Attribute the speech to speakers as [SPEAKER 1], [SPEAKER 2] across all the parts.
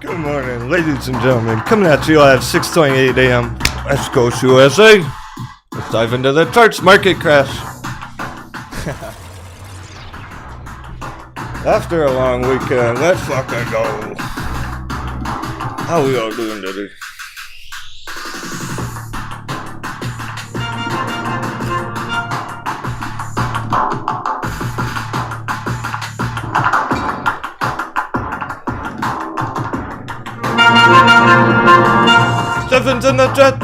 [SPEAKER 1] Good morning, ladies and gentlemen. Coming at you at 6:28 a.m. Let's go USA. Let's dive into the charts market crash. After a long weekend, let's fucking go. How we all doing today? Seven's in the chat.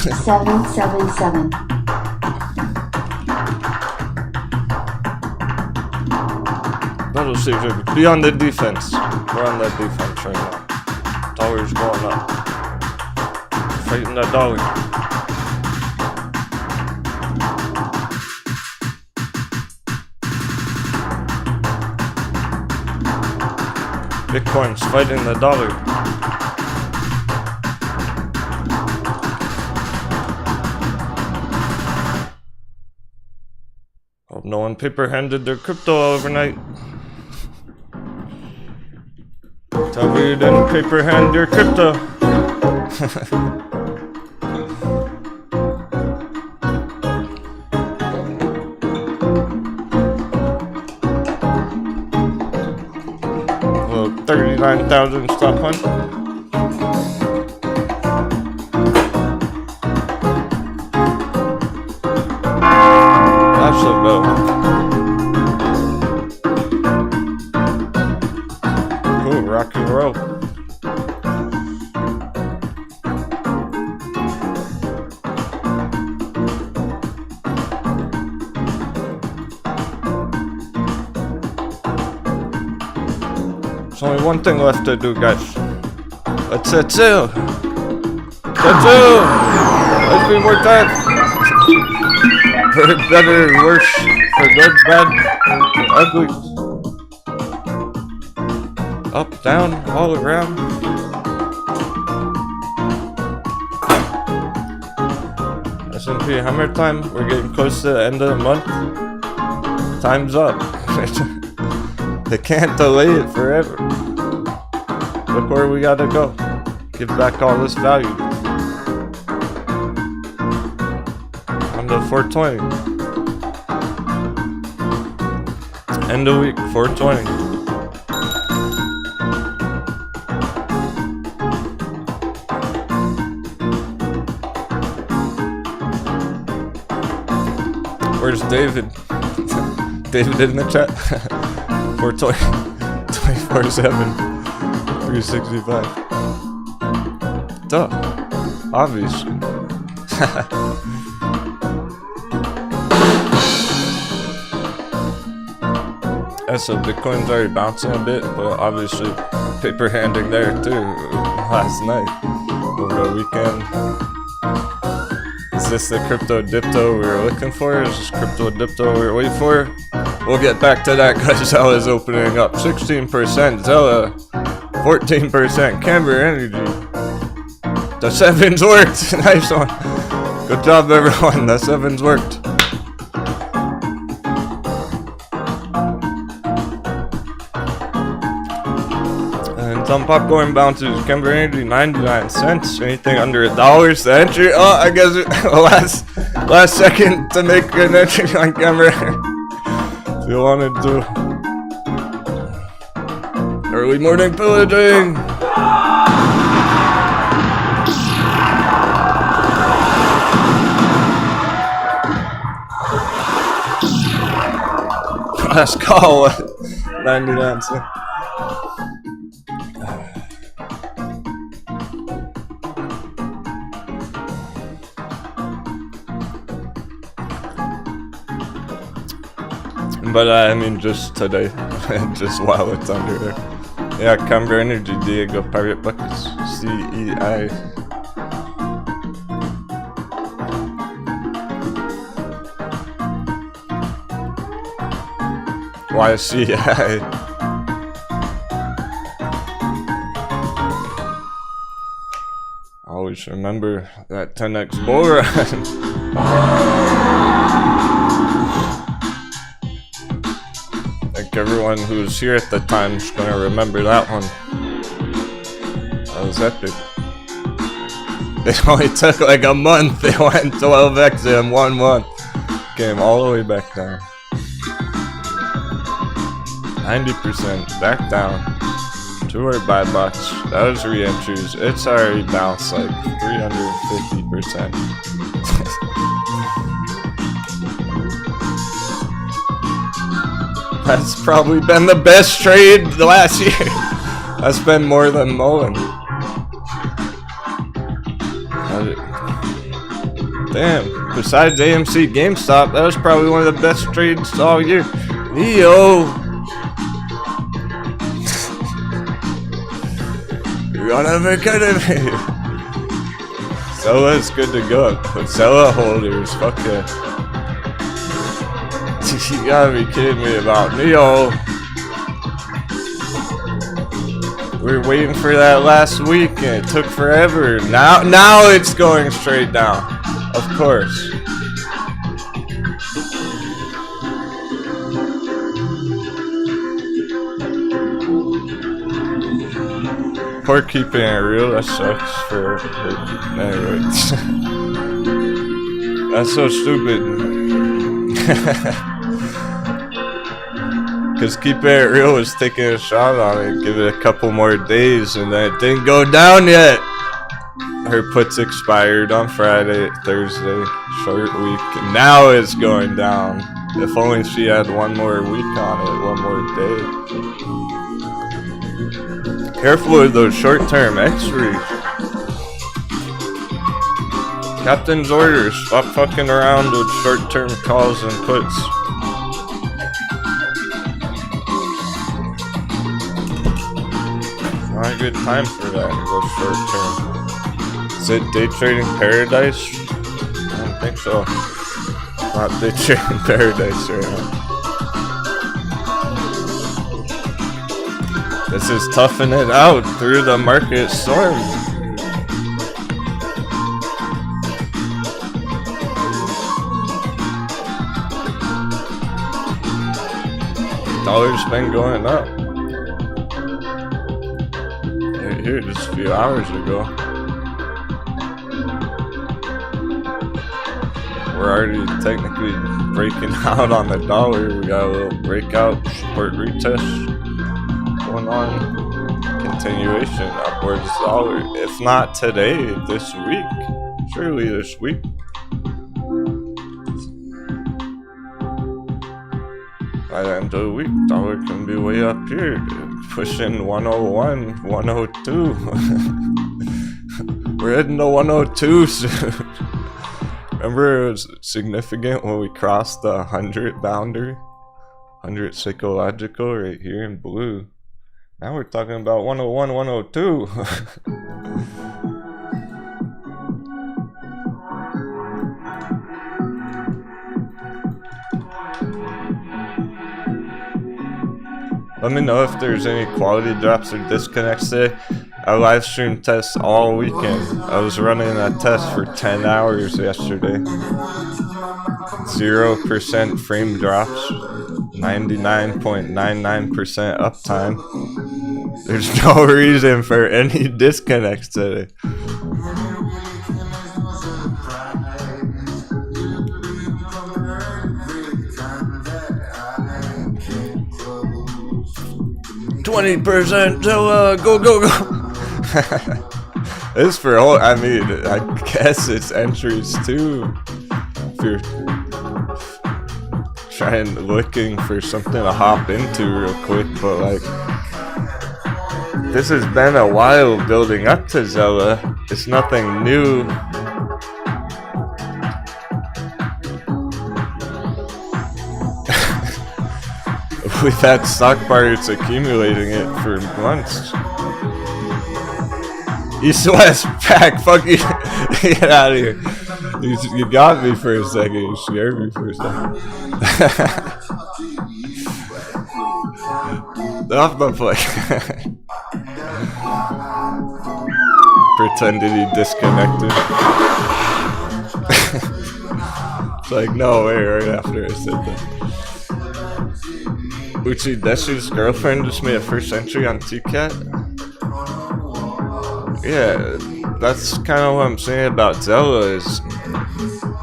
[SPEAKER 2] 777.
[SPEAKER 1] That'll see you. Be on the defense. We're on that defense right now. Dollar's going up. Fighting that dollar. Bitcoin's fighting the dollar. Hope no one paper-handed their crypto overnight. Tell me you didn't paper-hand your crypto. 39,000 stop hunt. That's a bell. Cool, rock and roll. There's only one thing left to do, guys. Let's settle. Let's be more time. For better, worse, for good, bad, for ugly. Up, down, all around. S&P hammer time. We're getting close to the end of the month. Time's up. They can't delay it forever. Look where we gotta go. Give back all this value. On to 420. End of week, 420. Where's David? David in the chat? 420, 24/7, 365. Duh. Obviously. So Bitcoin's already bouncing a bit, but obviously paper handing there too last night over the weekend. Is this the crypto dipto we were looking for? Is this crypto dipto we were waiting for? We'll get back to that because Zella's opening up. 16% Zella, 14% Camber Energy. The 7s worked. Nice one. Good job, everyone. The 7s worked. And some popcorn bounces. Camber Energy, 99 cents. Anything under $1 the entry. Oh, I guess last second to make an entry on Camber. If you wanted to. Early morning pillaging. Last call. 99 cents. But I mean, just today, just while it's under there. Yeah, Camber Energy, Diego Pirate Buckets, CEI. Why CEI? Always remember that 10x bull run. Everyone who was here at the time is gonna remember that one. That was epic. It only took like a month. They went 12x in 1 month. Came all the way back down. 90% back down. 2 are buy box. That was re-entries. It's already bounced like 350%. That's probably been the best trade the last year. I spent more than Mullen. Damn. Besides AMC GameStop, that was probably one of the best trades all year. Neo. You're on a vechain. Zella's good to go. But Zella holders, fuck yeah. You gotta be kidding me about Neo. We were waiting for that last week and it took forever. Now it's going straight down. Of course. Poor keeping it real, that sucks for anyway. That's so stupid. Because Keep It Real was taking a shot on it, give it a couple more days, and then it didn't go down yet. Her puts expired on Friday, Thursday, short week, and now it's going down. If only she had one more week on it, one more day. Careful with those short-term expiries. Captain's orders, stop fucking around with short-term calls and puts. Not a good time for that to go short-term. Is it day trading paradise? I don't think so. Not day trading paradise right now. This is toughing it out through the market storm. Dollar's been going up. Here just a few hours ago. We're already technically breaking out on the dollar. We got a little breakout, support retest going on. Continuation upwards dollar. If not today, this week. Surely this week. By the end of the week, dollar can be way up here, dude. Pushing 101, 102. We're heading to 102 soon. Remember, it was significant when we crossed the 100 boundary? 100 psychological right here in blue. Now we're talking about 101, 102. Let me know if there's any quality drops or disconnects today. I live streamed tests all weekend. I was running a test for 10 hours yesterday. 0% frame drops. 99.99% uptime. There's no reason for any disconnects today. %, go, go, go. This for all, I mean, I guess it's entries too. If you're looking for something to hop into real quick, but like, this has been a while building up to Zella. It's nothing new. We've had stock markets accumulating it for months. East-West pack, fuck you. Get out of here. You got me for a second. You scared me for a second. Off my play. Pretended he disconnected. It's like, no way, right after I said that. Uchi Deshi's girlfriend just made a first entry on TCAT. Yeah, that's kind of what I'm saying about Zella is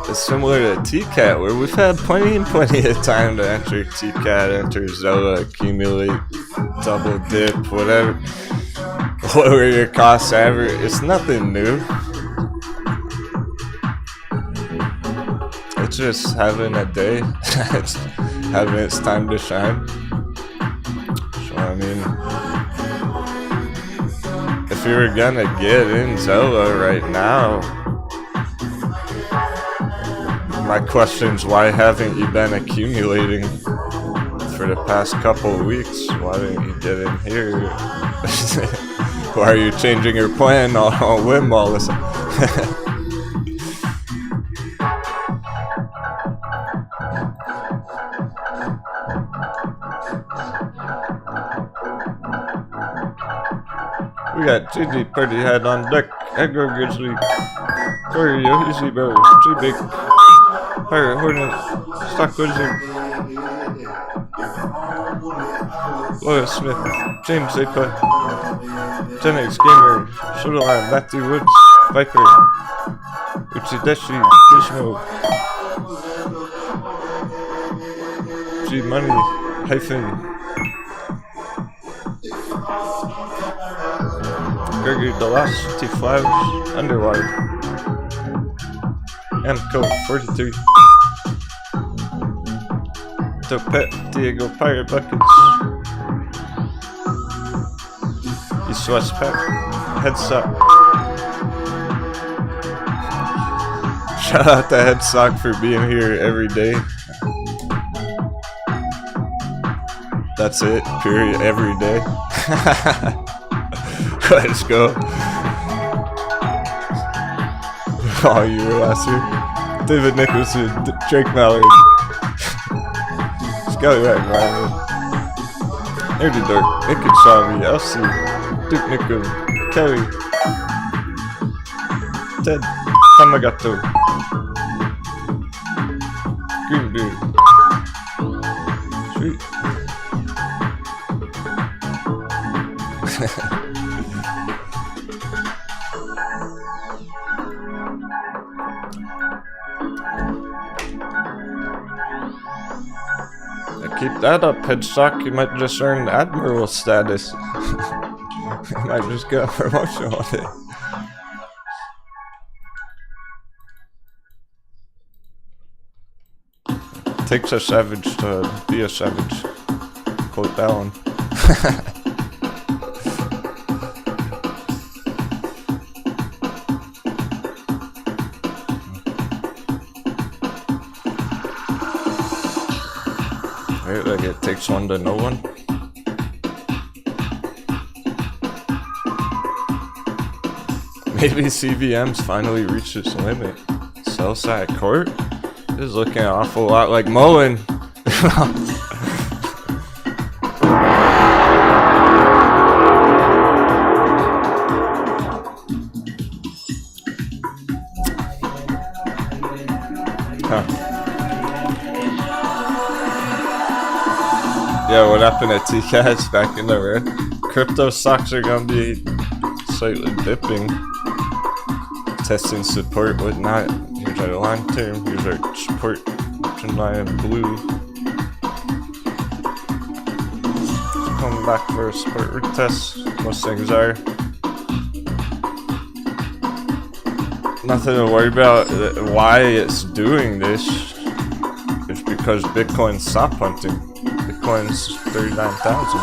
[SPEAKER 1] it's similar to TCAT, where we've had plenty of time to enter TCAT, enter Zella, accumulate, double dip, whatever. Lower your cost average. It's nothing new. It's just having a day. It's having its time to shine. So I mean, if you were gonna get in Zella right now, my question's why haven't you been accumulating for the past couple of weeks? Why didn't you get in here? Why are you changing your plan on whim all this? We got GG Party Hat on deck, Aggro Grizzly, Corio, Easy Bear, G-Big, Pirate Hornet, Stock Wizard, Loya Smith, James Ape, Gen X Gamer, Shodoline, Matthew Woods, Viper, Uchideshi, Gizmo, G Money, Hyphen, Gregory Velocity Flowers, Underwater, Amco 43, Topet, Diego Pirate Buckets, East West Pet, Headstock. Shout out to Headstock for being here every day. That's it, period, every day. Let's go. Oh, you were last year. David Nicholson, Drake Mallard. Scallywag Ryan. Nerdy Dork, Naked Shavi, LC, Duke Nico, Kelly, Ted, Tamagato, Green Dude. Sweet. Keep that up, Headstock. You might just earn Admiral status. You might just get a promotion on it. Takes a savage to be a savage. Quote that one. Right, like it takes one to know one. Maybe CVM's finally reached its limit. Sell-side court? This is looking an awful lot like Mullen. Yeah, what happened at TCAS back in the red? Crypto stocks are gonna be slightly dipping. Testing support, whatnot. Here's our long term, here's our support, option line in blue. Coming back for a support retest, most things are. Nothing to worry about. Why it's doing this is because Bitcoin stopped hunting. Bitcoin's 39,000.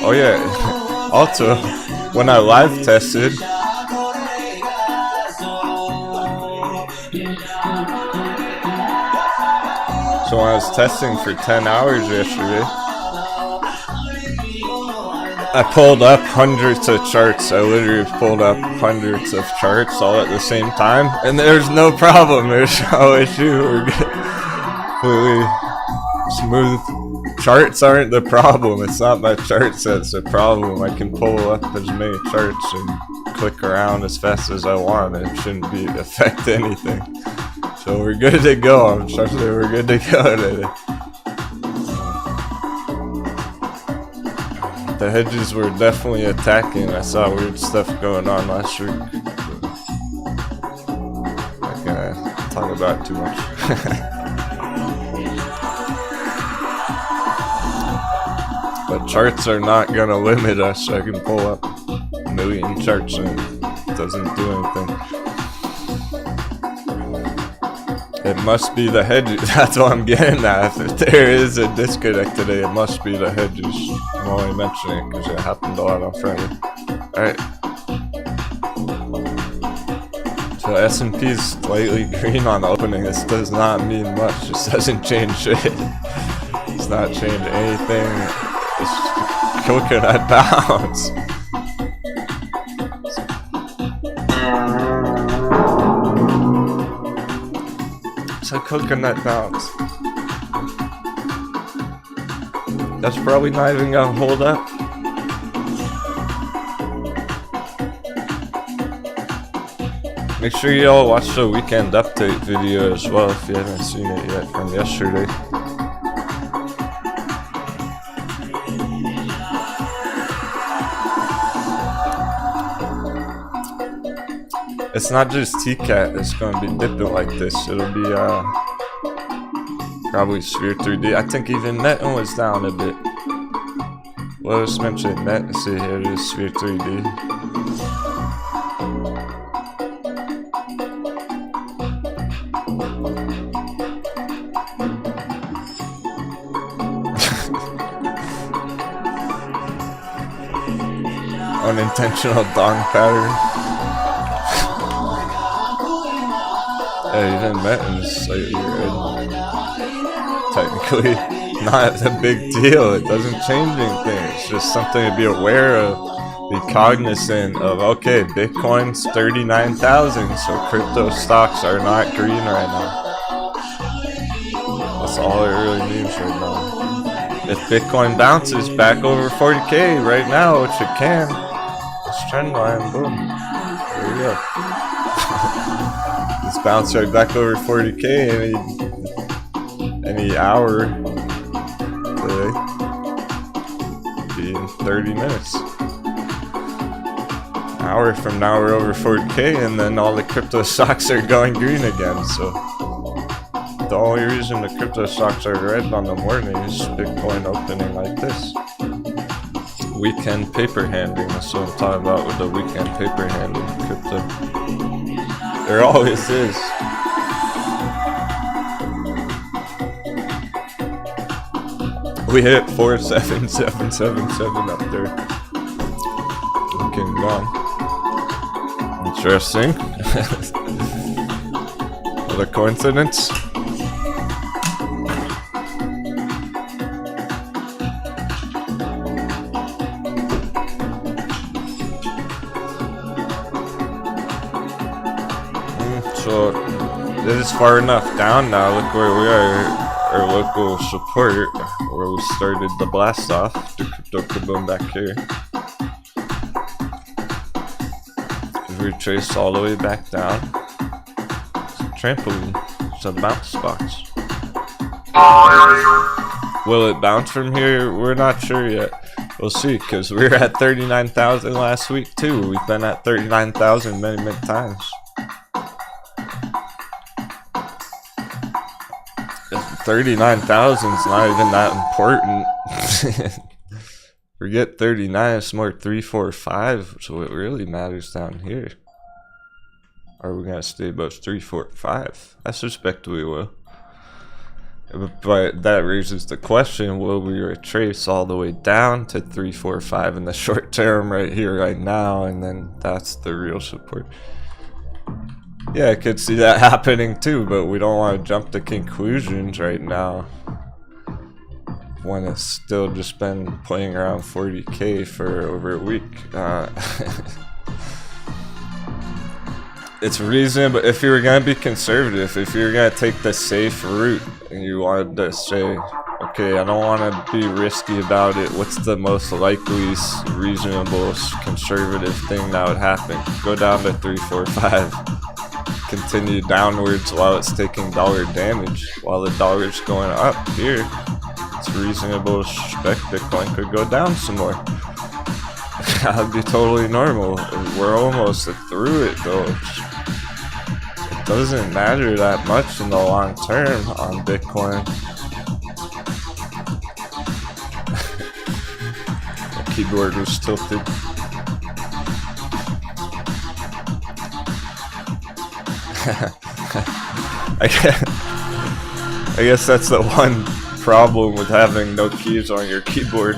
[SPEAKER 1] Oh yeah, also, when I live tested, so when I was testing for 10 hours yesterday, I pulled up hundreds of charts. I literally pulled up hundreds of charts all at the same time, and there's no problem. There's no issue. We're completely smooth. Charts aren't the problem. It's not my charts that's the problem. I can pull up as many charts and click around as fast as I want. It shouldn't affect anything. So we're good to go. I'm sure we're good to go today. The hedges were definitely attacking. I saw weird stuff going on last week. Not gonna talk about it too much. But charts are not gonna limit us. I can pull up a million charts and it doesn't do anything. It must be the hedges. That's what I'm getting at. If there is a disconnect today, it must be the hedges. I'm only mentioning it because it happened a lot on Friday. Alright. So S&P is slightly green on opening. This does not mean much. This doesn't change shit. It's not change anything. It's coconut bounce. It's a coconut bounce. That's probably not even gonna hold up. Make sure you all watch the weekend update video as well if you haven't seen it yet from yesterday. It's not just TCAT that's gonna be dipping like this. It'll be Probably Sphere 3D. I think even MULN was down a bit. Well, let's mention MULN. See, here it is, Sphere 3D. Unintentional dong pattern. Yeah, even MULN is slightly red. Technically, not a big deal. It doesn't change anything. It's just something to be aware of. Be cognizant of, okay, Bitcoin's 39,000, so crypto stocks are not green right now. That's all it really means right now. If Bitcoin bounces back over 40K right now, which it can, this trend line, boom, there we go. Just bounce right back over 40K any hour today. Be in 30 minutes. An hour from now we're over 40K, and then all the crypto stocks are going green again. So the only reason the crypto stocks are red on the morning is Bitcoin opening like this. Weekend paper handling. That's what I'm talking about with the weekend paper handling crypto. There always is. We hit 47777 up there. Looking gone. Interesting. What a coincidence. So this is far enough down now. Look where we are. Our local support, where we started the blast off. The crypto kaboom back here. We retraced all the way back down. It's a trampoline. Some bounce spots. Will it bounce from here? We're not sure yet. We'll see, because we were at 39,000 last week too. We've been at 39,000 many times. 39,000 is not even that important. Forget 39, it's more 3, 4, 5. So it really matters down here. Are we gonna stay above 3, 4, 5? I suspect we will. But that raises the question: will we retrace all the way down to 3, 4, 5 in the short term, right here, right now, and then that's the real support? Yeah, I could see that happening too, but we don't want to jump to conclusions right now when it's still just been playing around 40K for over a week. It's reasonable if you were going to be conservative, if you're going to take the safe route and you wanted to say, okay, I don't want to be risky about it, what's the most likely, reasonable, conservative thing that would happen? Go down to 3, 4, 5. Continue downwards while it's taking dollar damage. While the dollar's going up here, it's reasonable to suspect Bitcoin could go down some more. That would be totally normal. We're almost through it though. It doesn't matter that much in the long term on Bitcoin. The keyboard was tilted. I guess that's the one problem with having no keys on your keyboard.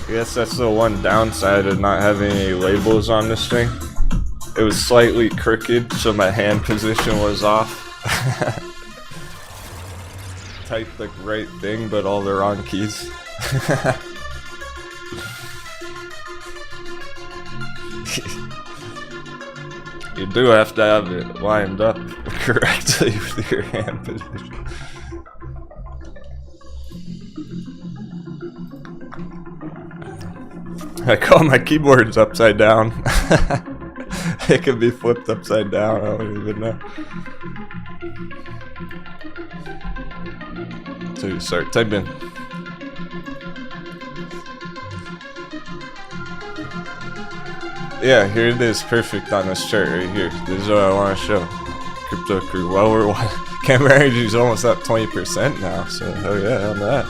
[SPEAKER 1] I guess that's the one downside of not having any labels on this thing. It was slightly crooked, so my hand position was off. Typed the right thing, but all the wrong keys. You do have to have it lined up correctly with your hand position. I call my keyboards upside down. It could be flipped upside down, I don't even know. So you start typing. Yeah, here it is, perfect on this chart right here. This is what I want to show. Crypto crew. Well, we're camera energy is almost up 20% now, so hell yeah on that.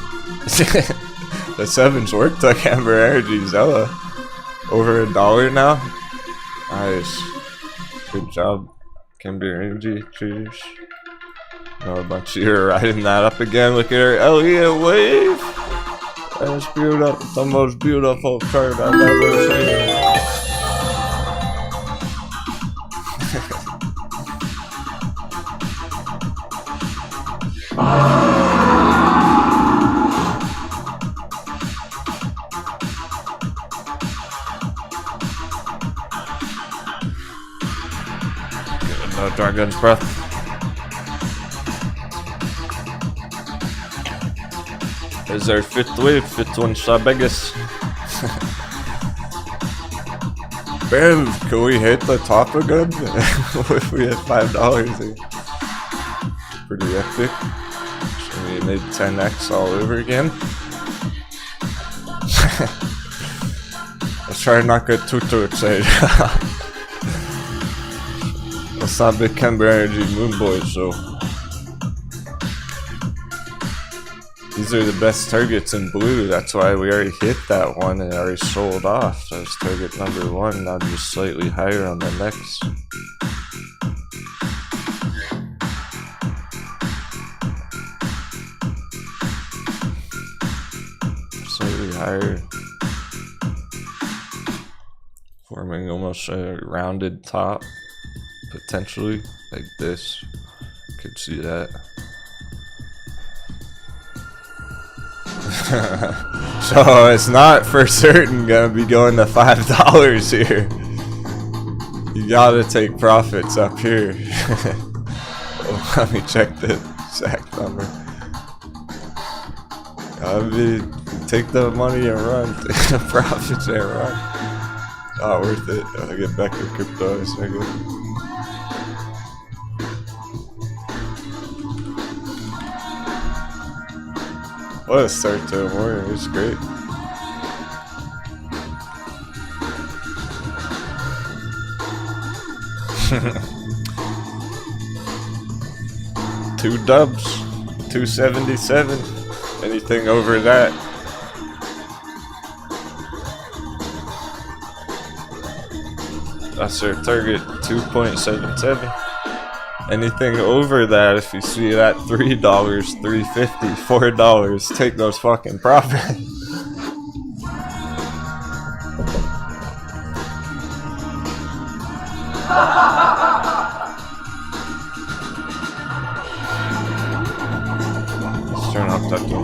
[SPEAKER 1] The 7's worked on camera energy, Zella. Over $1 now. Nice. Good job, camera energy traders. Know a bunch of you are riding that up again. Look at her Elliott wave. That's beautiful. It's the most beautiful chart I've ever seen. No dragon's breath. Is our 5th wave, 5th one's the biggest. Bam! Can we hit the top again? If we hit $5 here. Pretty epic. So we made 10x all over again. Let's try to not get too excited. Let's not be camera energy moon boys, so. These are the best targets in blue, that's why we already hit that one and already sold off. That was target number 1, now just slightly higher on the next. Slightly higher. Forming almost a rounded top, potentially, like this. Could see that. So it's not for certain gonna be going to $5 here. You gotta take profits up here. Let me check the exact number. Take the money and run. Take the profits and run. Not worth it. I'll get back to crypto in a second. What a start to the morning, it's great. Two dubs, 277. Anything over that. That's our target, 2.77. Anything over that, if you see that $3, $3.50, $4, take those fucking profits. Let's turn off that door.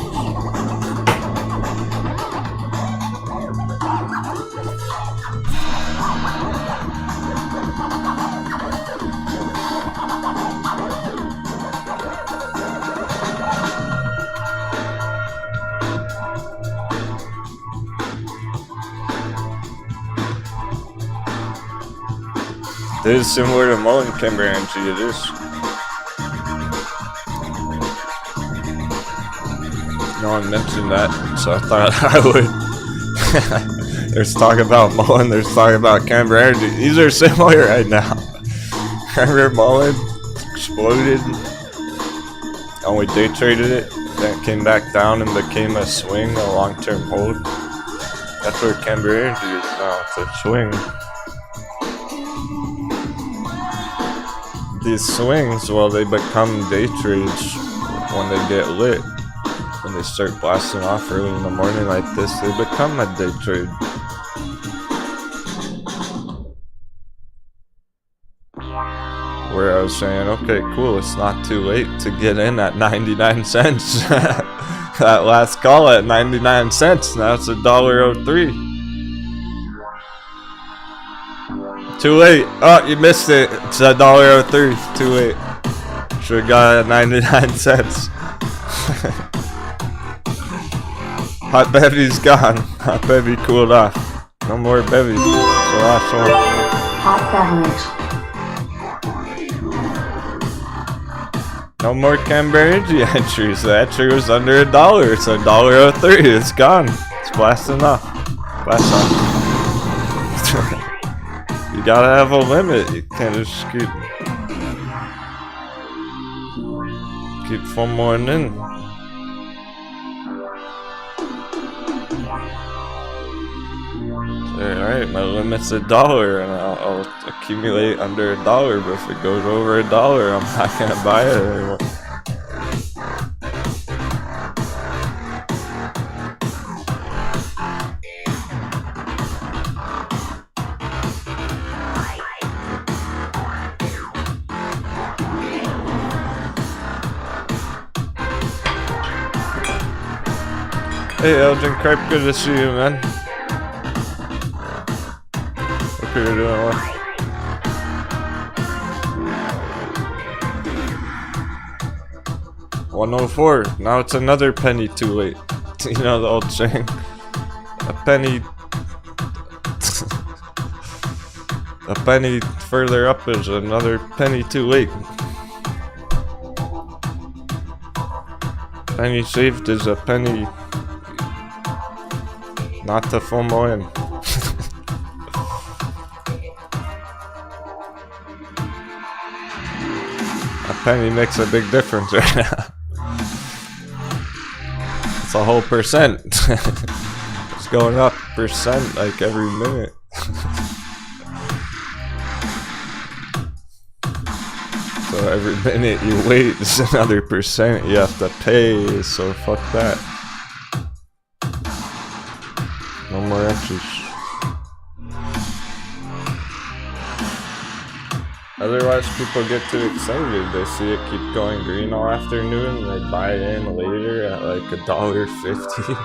[SPEAKER 1] It is similar to mullen camera energy, it is. No one mentioned that, so I thought I would. There's talk about mullen, there's talk about camera energy. These are similar right now. Remember mullen exploded, and we day traded it, then it came back down and became a swing, a long-term hold. That's where camera energy is now, it's a swing. These swings, well, they become day trades when they get lit. When they start blasting off early in the morning like this, they become a day trade. Where I was saying, okay, cool, it's not too late to get in at 99 cents. That last call at 99 cents, now it's $1.03. Too late. Oh, you missed it. It's $1.03. Too late. Should've got it at 99 cents. Hot bevy's gone. Hot bevy cooled off. No more bevy. It's the last one. Hot beverage. No more camera energy entries. The entry was under $1. It's $1.03. It's gone. It's blasting off. Blast off. gotta have a limit. You can't just keep FOMOing in. Alright, my limit's $1 and I'll accumulate under $1, but if it goes over $1, I'm not gonna buy it anymore. Hey Elgin Cripe, good to see you, man. Hope you're doing well. $104. Now it's another penny too late. You know the old saying? A penny a penny further up is another penny too late. Penny saved is a penny not to FOMO in. A penny makes a big difference right now. It's a whole percent. It's going up percent like every minute. So every minute you wait is another percent you have to pay, so fuck that. No more entries. Otherwise people get too excited. They see it keep going green all afternoon and they buy in later at like $1.50.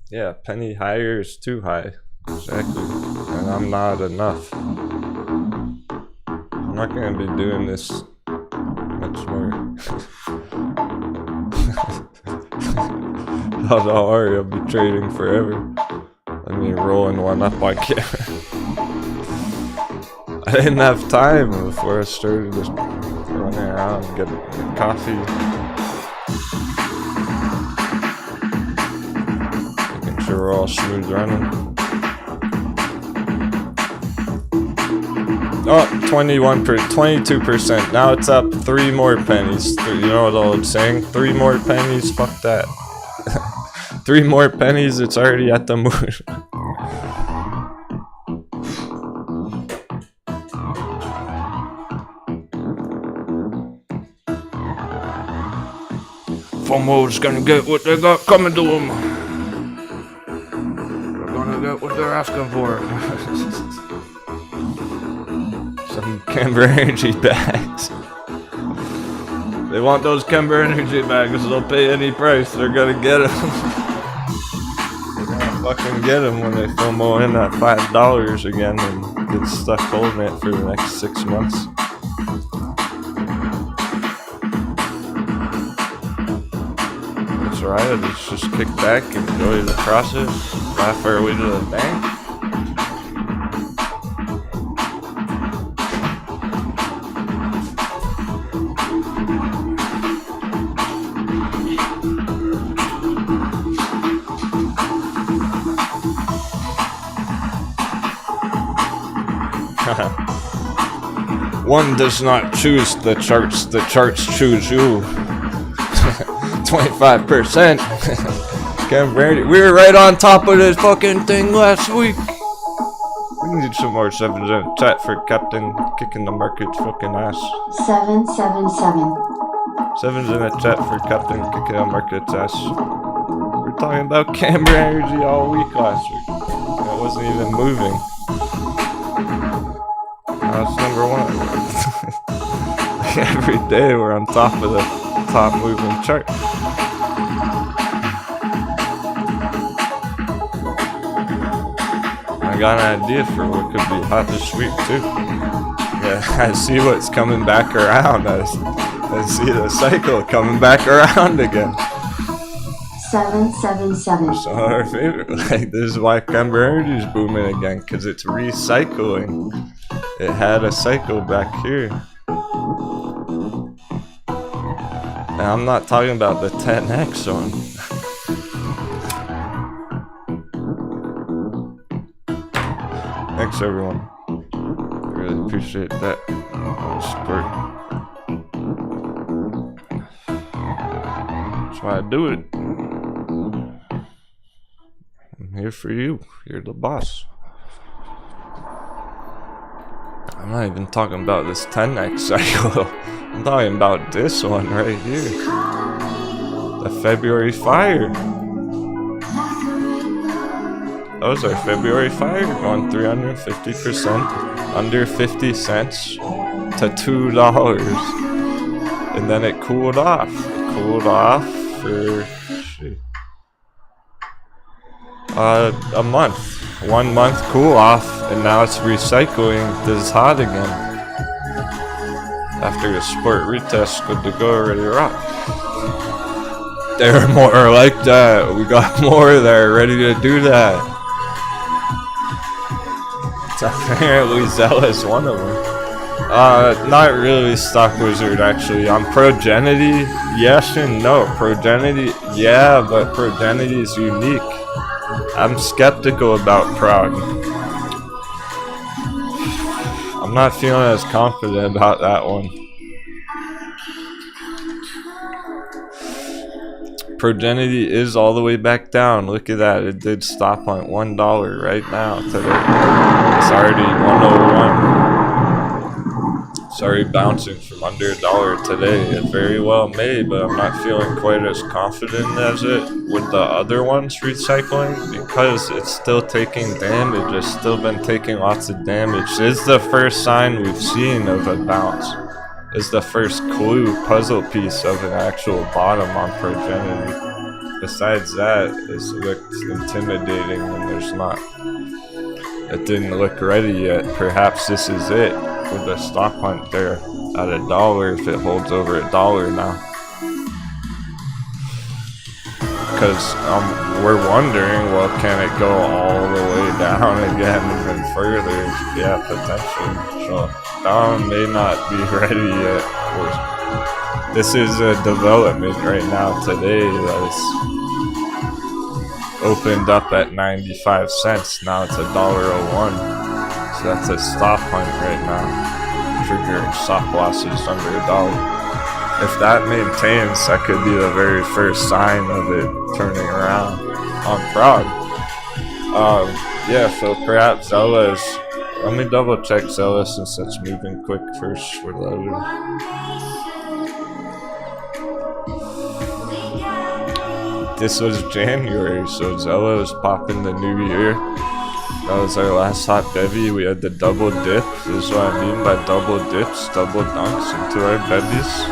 [SPEAKER 1] Yeah, penny higher is too high. Exactly. And I'm not enough. I'm not gonna be doing this much more. Oh, don't worry, I'll be trading forever. I mean, rolling one up on camera. I didn't have time before I started just running around and getting coffee. Making sure we're all smooth running. Oh, 22%. Now it's up 3 more pennies. You know what I'm saying? 3 more pennies. Fuck that. 3 more pennies. It's already at the moon. FOMO's gonna get what they got coming to them. They're gonna get what they're asking for. Some Kemba energy bags. They want those Kemba energy bags, they'll pay any price, they're gonna get them. They're gonna fucking get them when they FOMO in at $5 again and get stuck holding it for the next 6 months. That's right, let's just kick back, enjoy the process, laugh our way to the bank. One does not choose the charts choose you. 25%. We were right on top of this fucking thing last week. We need some more 7s in the chat for Captain kicking the market's fucking ass.
[SPEAKER 2] 777.
[SPEAKER 1] 7s in the chat for Captain kicking the market's ass. We were talking about camera energy all week last week. It wasn't even moving. Now it's #1. Every day we're on top of the top moving chart. I got an idea for what could be hot this week too. Yeah, I see what's coming back around. I see the cycle coming back around again.
[SPEAKER 2] 777.
[SPEAKER 1] So our favorite, like this is why Kemba energy is booming again, because it's recycling. It had a cycle back here. And I'm not talking about the 10x one. Thanks everyone. Really appreciate that support. That's why I do it. I'm here for you. You're the boss. I'm not even talking about this 10x cycle. I'm talking about this one right here. The February fire. That was our February fire, going 350%, under 50 cents to $2. And then it cooled off. It cooled off for a month. 1 month cool off, and now it's recycling this hot again. After the sport retest, good to go, ready to rock. There are more like that. We got more there, ready to do that. It's apparently Zealous one of them. Not really Stock Wizard actually. On Progenity, yes and no. Progenity, yeah, but Progenity is unique. I'm skeptical about Prog. I'm not feeling as confident about that one. Progenity is all the way back down. Look at that. It did stop on $1 right now today. It's already 101. It's already bouncing from under $1 today. It very well may, but I'm not feeling quite as confident as it with the other ones recycling because it's still taking damage. It's still been taking lots of damage. This is the first sign we've seen of a bounce. Is the first clue puzzle piece of an actual bottom on Progenity. Besides that, it looked intimidating when there's not. It didn't look ready yet. Perhaps this is it with a stop hunt there at $1 if it holds over $1 now. Because we're wondering, well, can it go all the way down again even further? Yeah, potentially. So that one may not be ready yet. This is a development right now today that's opened up at 95 cents. Now it's $1.01. So that's a stop hunt right now, triggering stop losses under $1. If that maintains, that could be the very first sign of it turning around on Prog. Yeah, so perhaps Zella's. Let me double check Zella since it's moving quick first for loading. This was January, so Zella was popping the new year. That was our last hot bevy. We had the double dip. This is what I mean by double dips, double dunks into our bevies.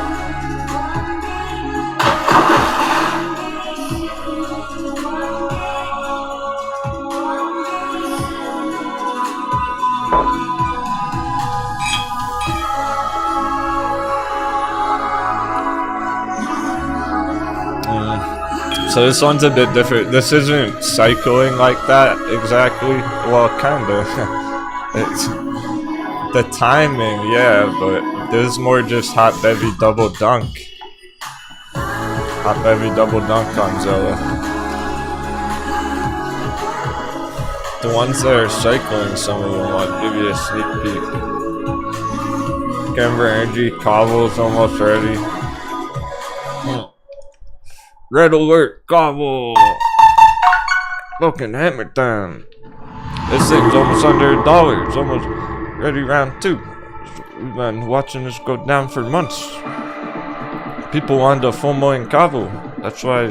[SPEAKER 1] So this one's a bit different. This isn't cycling like that exactly. Well, kinda. It's the timing, yeah, but this is more just hot bevy double dunk. Hot bevy double dunk on Zella. The ones that are cycling, some of them, I'll give you a sneak peek. Denver Energy, Cobble's almost ready. Red alert, gobble! Fucking hammer time. This thing's almost under $1. It's almost ready round 2. We've been watching this go down for months. People wanted to FOMO and gobble. That's why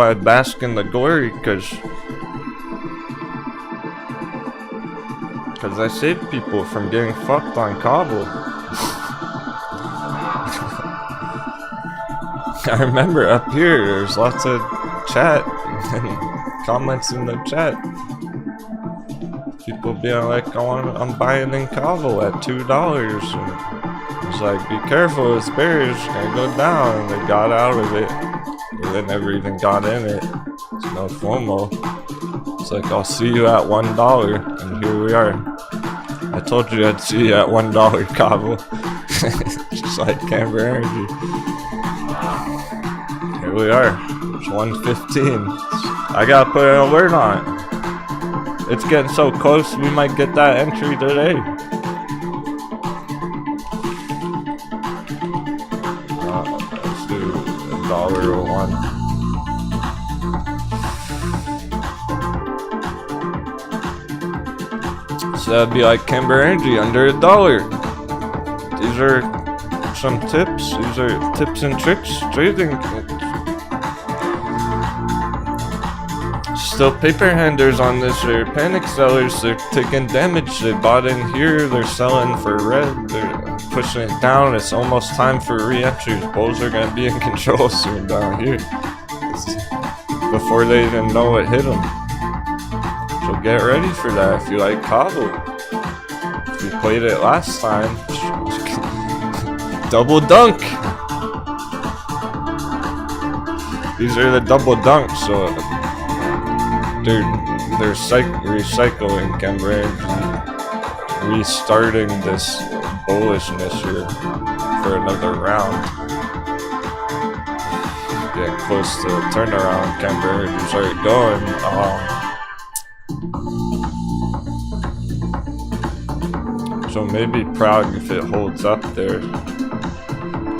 [SPEAKER 1] I bask in the glory, cause I saved people from getting fucked on Cobble. I remember up here, there's lots of chat and comments in the chat. People being like, I'm buying in Cobble at $2. And it's like, be careful, it's bearish, it's gonna go down. And they got out of it. But they never even got in it. It's no FOMO. It's like, I'll see you at $1. And here we are. I told you I'd see you at $1, Cobble. Just like Camber Energy. Here we are. It's 1:15. I gotta put an alert on it. It's getting so close, we might get that entry today. Let's do $1.01. So that'd be like Camber Energy under $1. These are some tips. These are tips and tricks trading. Still paper handlers on this. They're panic sellers. They're taking damage. They bought in here. They're selling for red. They're pushing it down. It's almost time for re-entries. Bulls are gonna be in control soon down here. Before they even know what hit them. So get ready for that if you like Cobble. If you played it last time, double dunk. These are the double dunks, so they're recycling Camber Energy, restarting this bullishness here for another round. Getting close to the turnaround. Camber Energy's already going. So maybe Prague if it holds up there.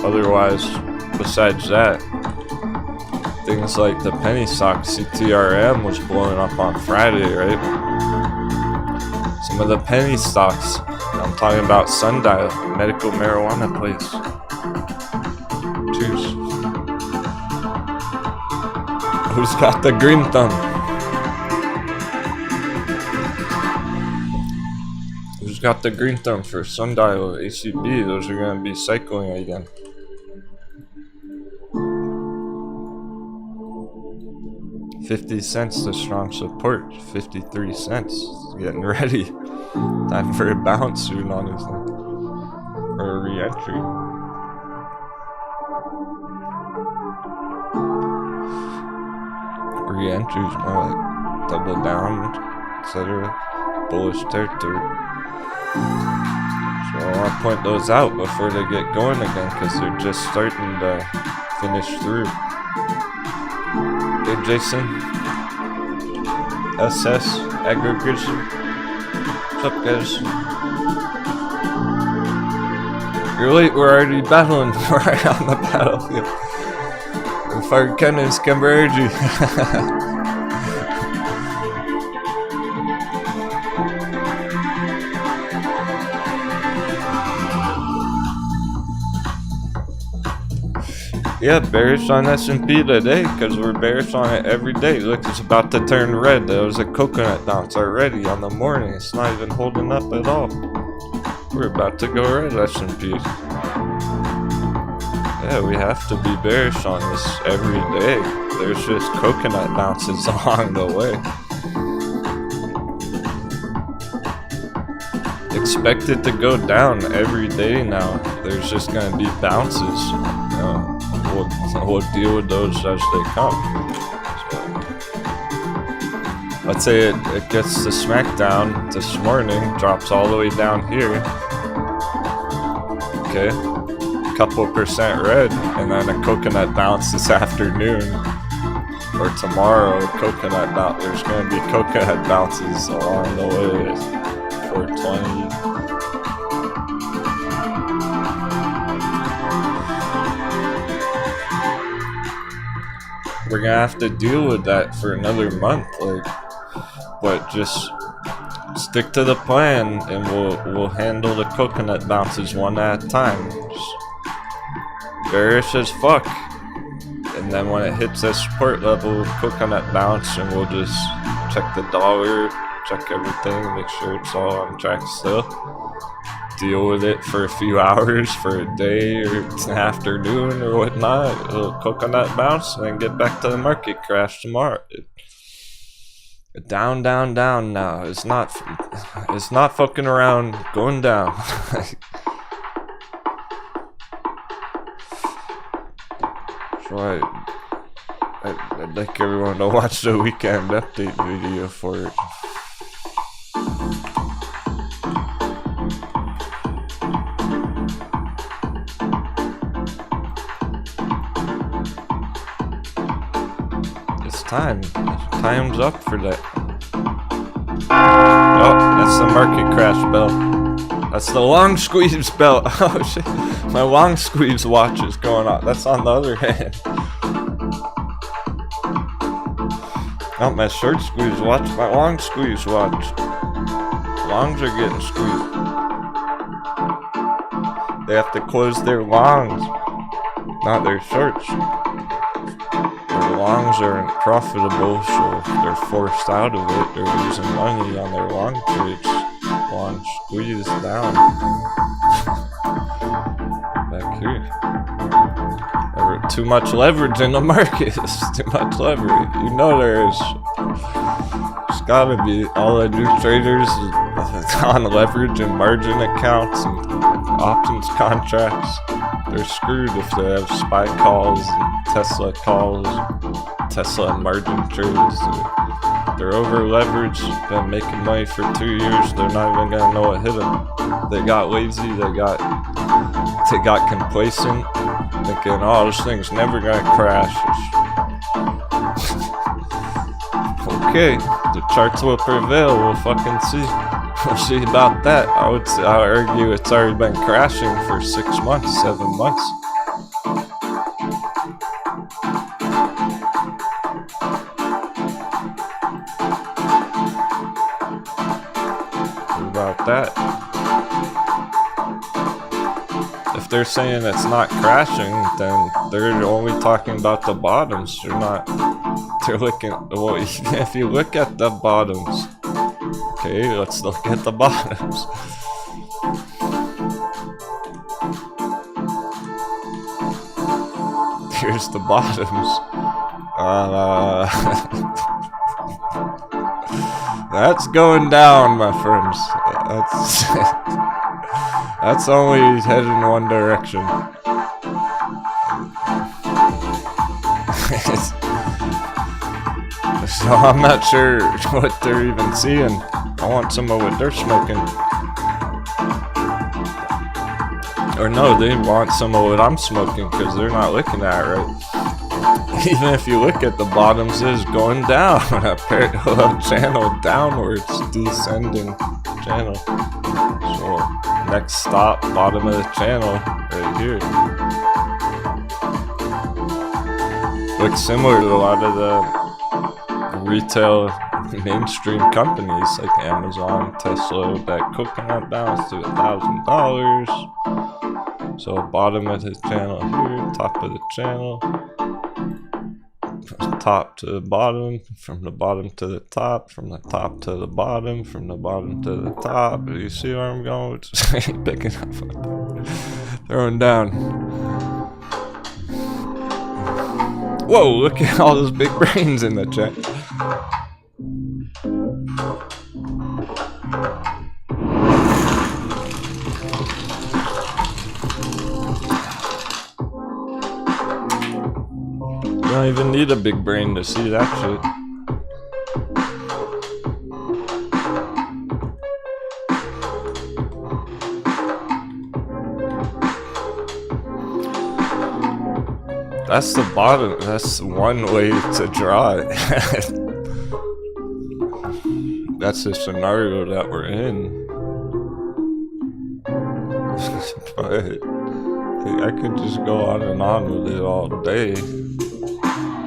[SPEAKER 1] Otherwise, besides that, things like the penny stock CTRM was blowing up on Friday, right? Some of the penny stocks. I'm talking about Sundial, medical marijuana place. Cheers. Who's got the green thumb? Who's got the green thumb for Sundial, ACB? Those are gonna be cycling again. $0.50 to strong support. 53 cents. Getting ready. Time for a bounce soon, honestly. Or a re-entry. Re-entries more like double down, etc. Bullish territory. So I want to point those out before they get going again, because they're just starting to finish through. Hey Jason, SS, Aggregation, what's up guys? You're late, we're already battling, we're right on the battlefield. We fired cannons, Camber Energy. Yeah, bearish on S&P today, because we're bearish on it every day. Look, it's about to turn red. There was a coconut bounce already on the morning. It's not even holding up at all. We're about to go red, S&P. Yeah, we have to be bearish on this every day. There's just coconut bounces along the way. Expect it to go down every day now. There's just going to be bounces. You know. We'll deal with those as they come. So, let's say it gets to SmackDown this morning, drops all the way down here. Okay, couple percent red, and then a coconut bounce this afternoon or tomorrow. Coconut bounce. There's going to be coconut bounces along the way. 420. We're gonna have to deal with that for another month, like, but just stick to the plan, and we'll handle the coconut bounces one at a time. Just bearish as fuck, and then when it hits that support level, coconut bounce, and we'll just check the dollar, check everything, make sure it's all on track still. Deal with it for a few hours, for a day or an afternoon or whatnot, a little coconut bounce, and then get back to the market crash tomorrow. Down, down, down now. It's not fucking around, going down. So I'd like everyone to watch the weekend update video for it. time. Time's up for that. Oh, that's the market crash bell. That's the long squeeze bell. Oh shit. My long squeeze watch is going off. That's on the other hand. Not my short squeeze watch, my long squeeze watch. Longs are getting squeezed. They have to close their longs, not their shorts. Their longs aren't profitable, so if they're forced out of it, they're losing money on their long trades. Long squeeze down. Back here. Too much leverage in the market. It's too much leverage. You know there is. It's gotta be. All the new traders on leverage and margin accounts and options contracts. They're screwed if they have SPY calls and Tesla calls, Tesla margin trades. They're over leveraged, been making money for 2 years, they're not even gonna know what hit them. They got lazy, they got complacent, thinking, oh, this thing's never gonna crash. Okay, the charts will prevail, we'll fucking see. We'll see about that. I would argue it's already been crashing for 6 months, 7 months. What about that? If they're saying it's not crashing, then they're only talking about the bottoms. They're looking, well, if you look at the bottoms, okay, let's look at the bottoms. Here's the bottoms. That's going down, my friends. That's only headed in one direction. So I'm not sure what they're even seeing. I want some of what they're smoking. Or no, they want some of what I'm smoking because they're not looking at it right. Even if you look at the bottoms, it is going down. A parallel channel downwards, descending channel. So next stop, bottom of the channel, right here. Looks similar to a lot of the retail mainstream companies like Amazon, Tesla, that coconut bounce to $1,000. So bottom of the channel here, top of the channel, from top to the bottom, from the bottom to the top, from the top to the bottom, from the bottom to the top. Do you see where I'm going? Just picking up, throwing down. Whoa, look at all those big brains in the chat. You don't even need a big brain to see that shit. That's the bottom. That's one way to draw it. That's the scenario that we're in. But I could just go on and on with it all day.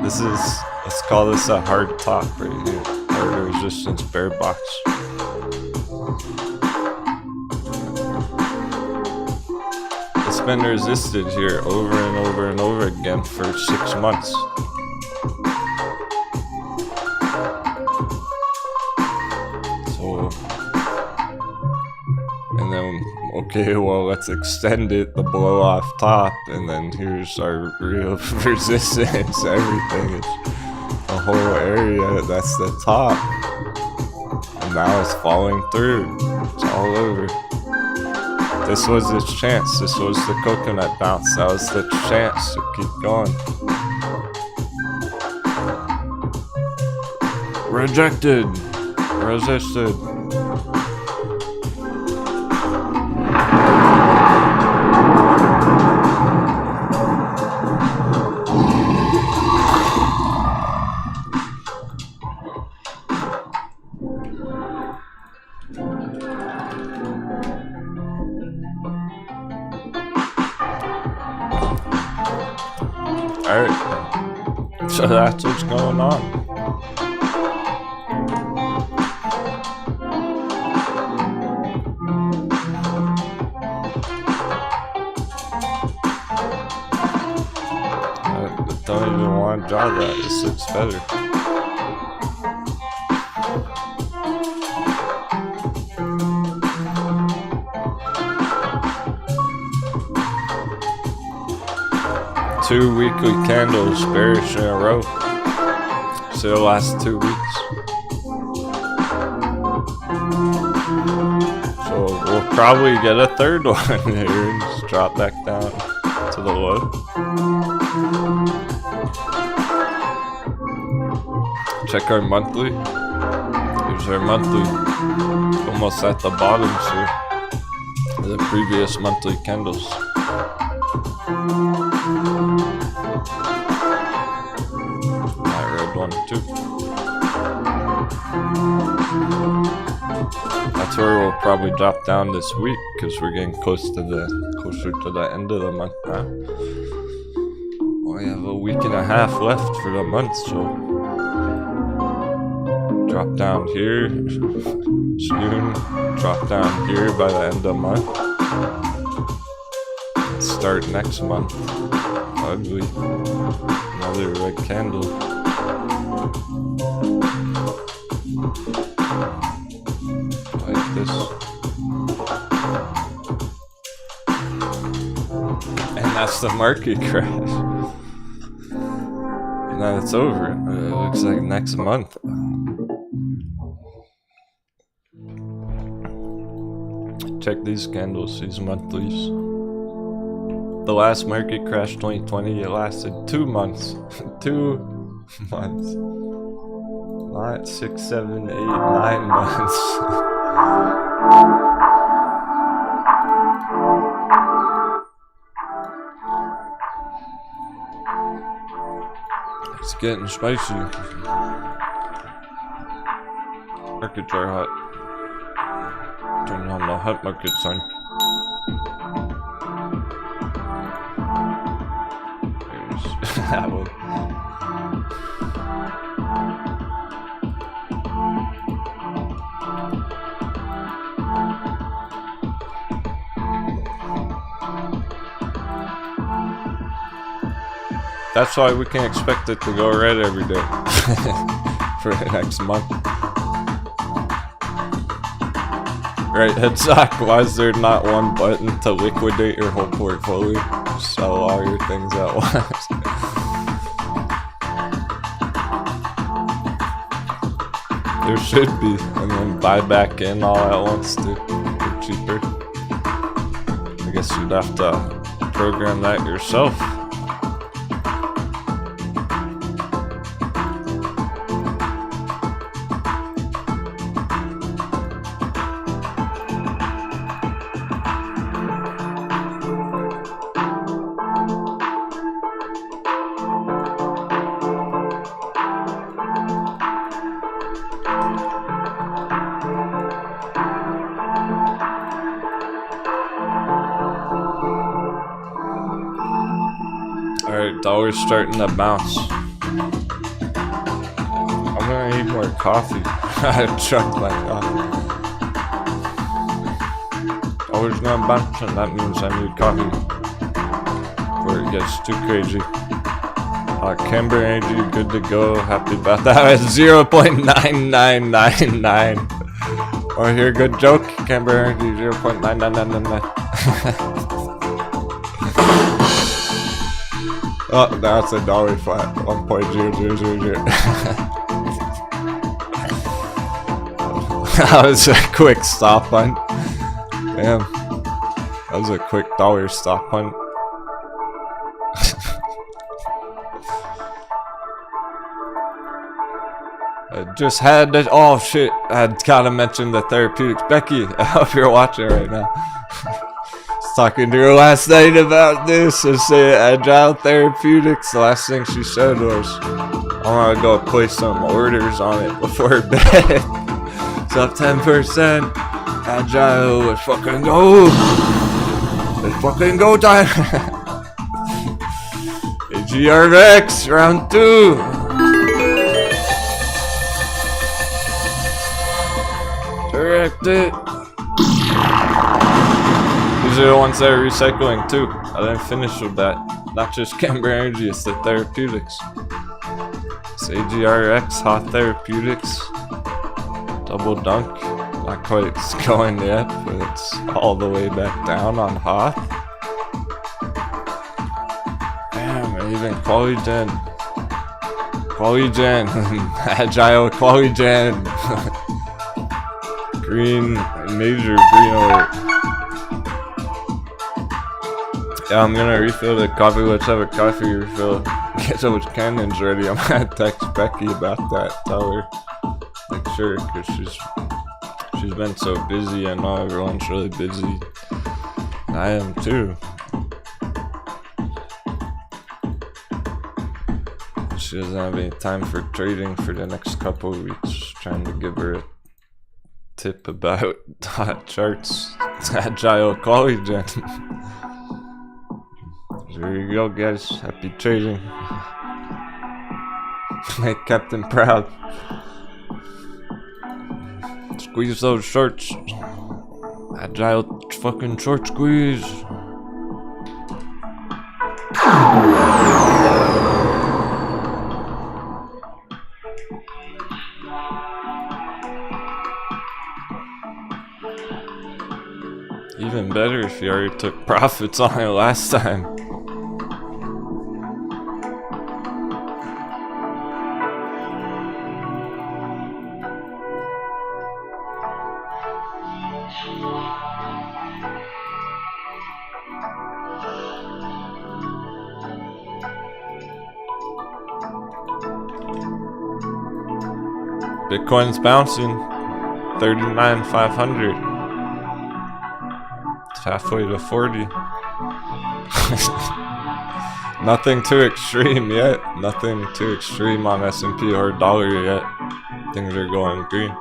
[SPEAKER 1] This is, let's call this a hard top right here. Hard resistance bear box. It's been resisted here over and over and over again for 6 months. So, and then, okay, well, let's extend it, the blow off top, and then here's our real resistance, everything. It's the whole area, that's the top. And now it's falling through. It's all over. This was its chance. This was the coconut bounce. That was the chance to keep going. Rejected. Resisted. Alright. So that's what's going on. I don't even want to draw that. This looks better. 2 weekly candles bearish in a row. So the last 2 weeks. So we'll probably get a third one here and just drop back down to the low. Check our monthly. Here's our monthly. Almost at the bottoms here. The previous monthly candles. One too. That's where we'll probably drop down this week because we're getting closer to the end of the month now. We have a week and a half left for the month, so drop down here soon. Drop down here by the end of the month. Start next month. Ugly. Another red candle. Like this. And that's the market crash. And then it's over. It looks like next month. Check these candles, these monthlies. The last market crash 2020, it lasted 2 months. 2 months. Not 6, 7, 8, 9 months. It's getting spicy. Markets are hot. Turn on the hot market sign. There's that one. That's why we can expect it to go red every day for the next month. Right, Headsock, why is there not one button to liquidate your whole portfolio? Sell all your things at once. There should be, and then buy back in all at once too, for cheaper. I guess you'd have to program that yourself. Alright, dollar's starting to bounce. I'm gonna need more coffee. I chucked my coffee. Dollar's gonna bounce, and that means I need coffee before it gets too crazy. Camber Energy, good to go. Happy about that. 0.9999. Oh, here, good joke. Camber Energy, 0.99999. Oh, that's a dollar flat. 1.0000. That was a quick stop hunt. Damn. That was a quick dollar stop hunt. I just had to. Oh shit. I gotta mention the therapeutics. Becky, I hope you're watching right now. Talking to her last night about this. I said Agile Therapeutics. The last thing she said was, I want to go place some orders on it before bed. It's up 10%. Agile, let's fucking go. Let's fucking go time. GRX round 2. Direct it. These are the ones that are recycling too. I didn't finish with that. Not just Camber Energy, it's the therapeutics. It's AGRX, Hot Therapeutics. Double dunk. Not quite going yet, but it's all the way back down on Hot. Damn, and even Qualigen. Qualigen. Agile Qualigen. Green, major green alert. Yeah, I'm gonna refill the coffee. Let's have a coffee refill. Get those cannons ready. I'm gonna text Becky about that. Tell her, make sure, cause she's been so busy. I know everyone's really busy. I am too. She doesn't have any time for trading for the next couple of weeks. Trying to give her a tip about hot charts. Agile Collagen. There you go, guys. Happy trading. Make Captain proud. Squeeze those shorts. Agile fucking short squeeze. Even better if you already took profits on it last time. Bitcoin's bouncing. 39,500. It's halfway to 40. Nothing too extreme yet. Nothing too extreme on S&P or dollar yet. Things are going green.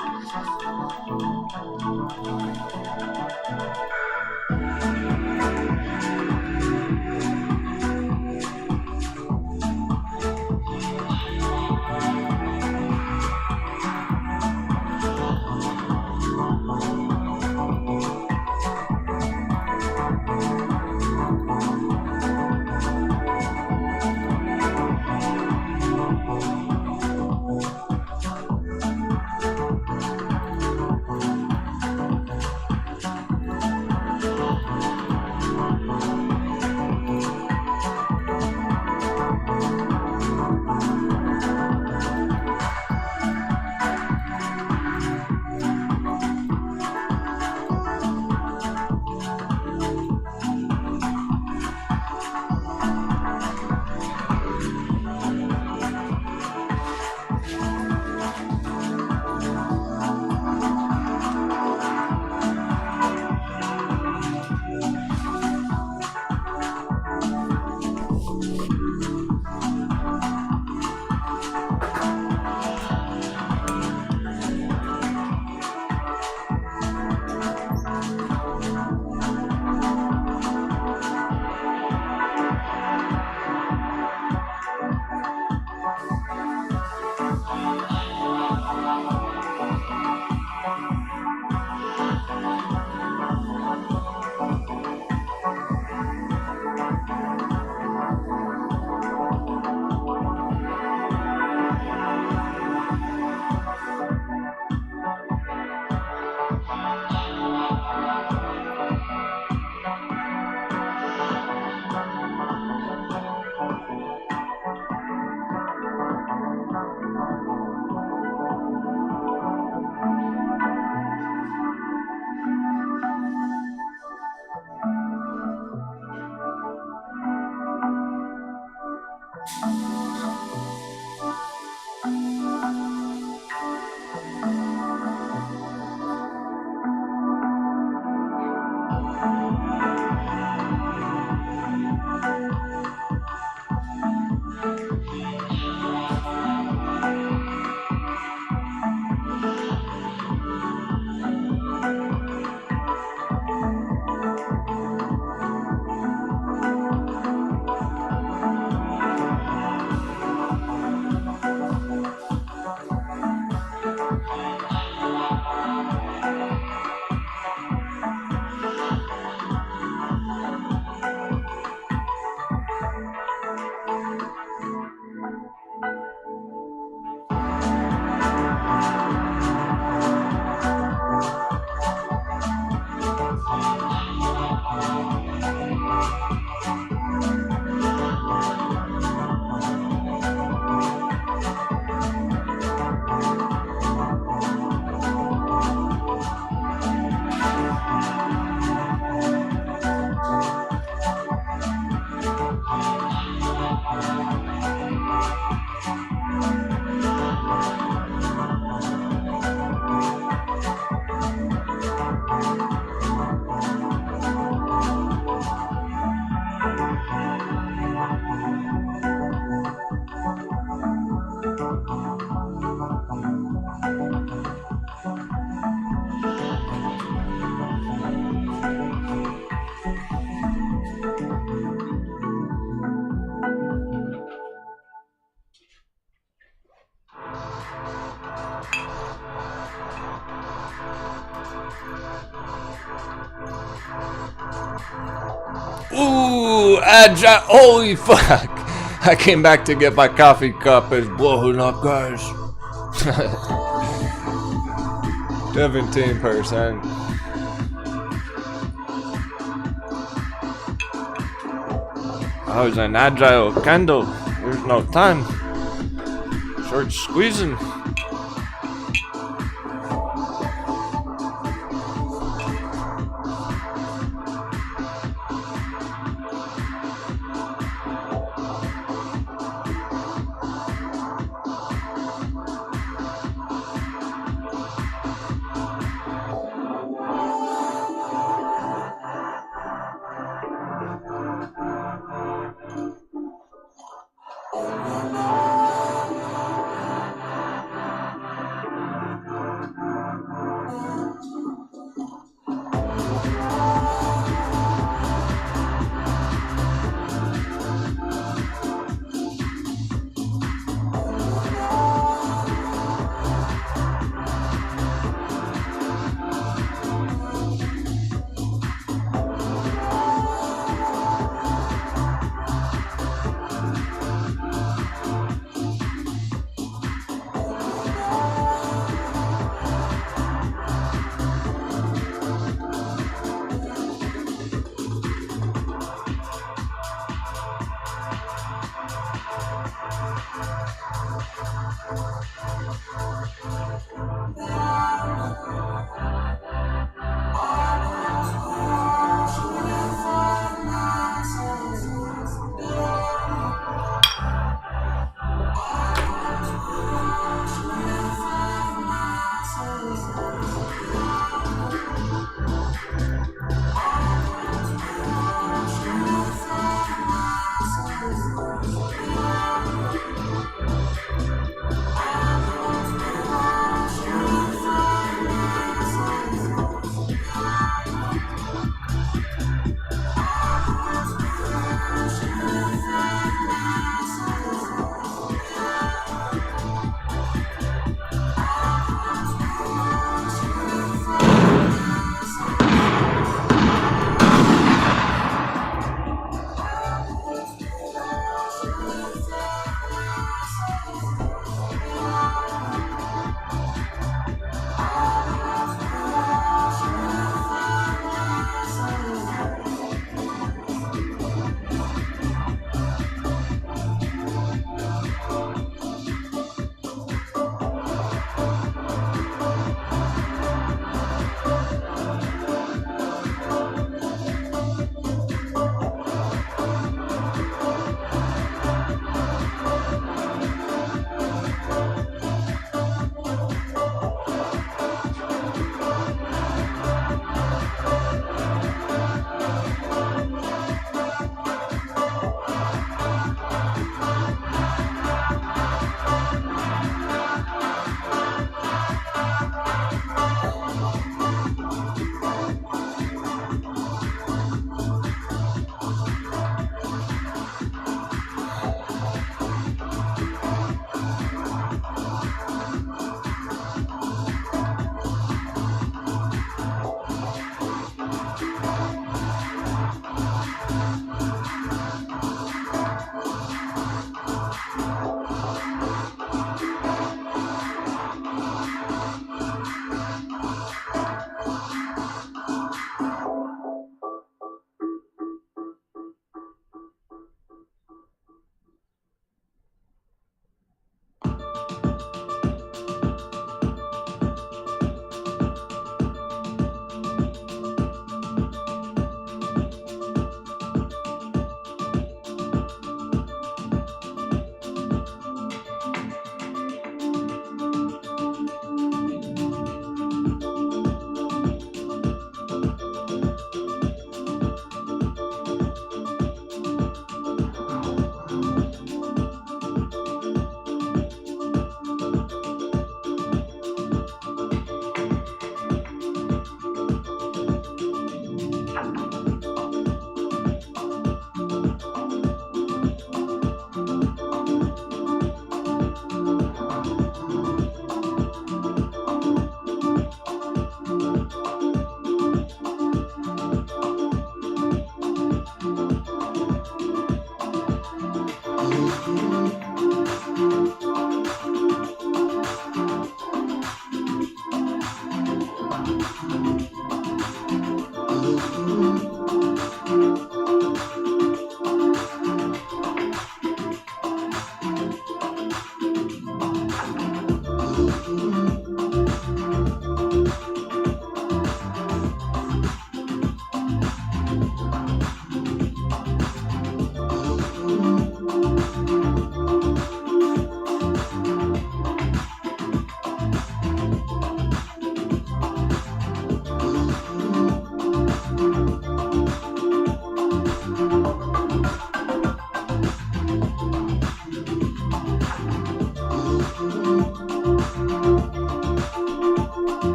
[SPEAKER 1] agile. Holy fuck. I came back to get my coffee cup. It's blowing up, guys. 17%. I was an agile candle. There's no time. Short squeezing.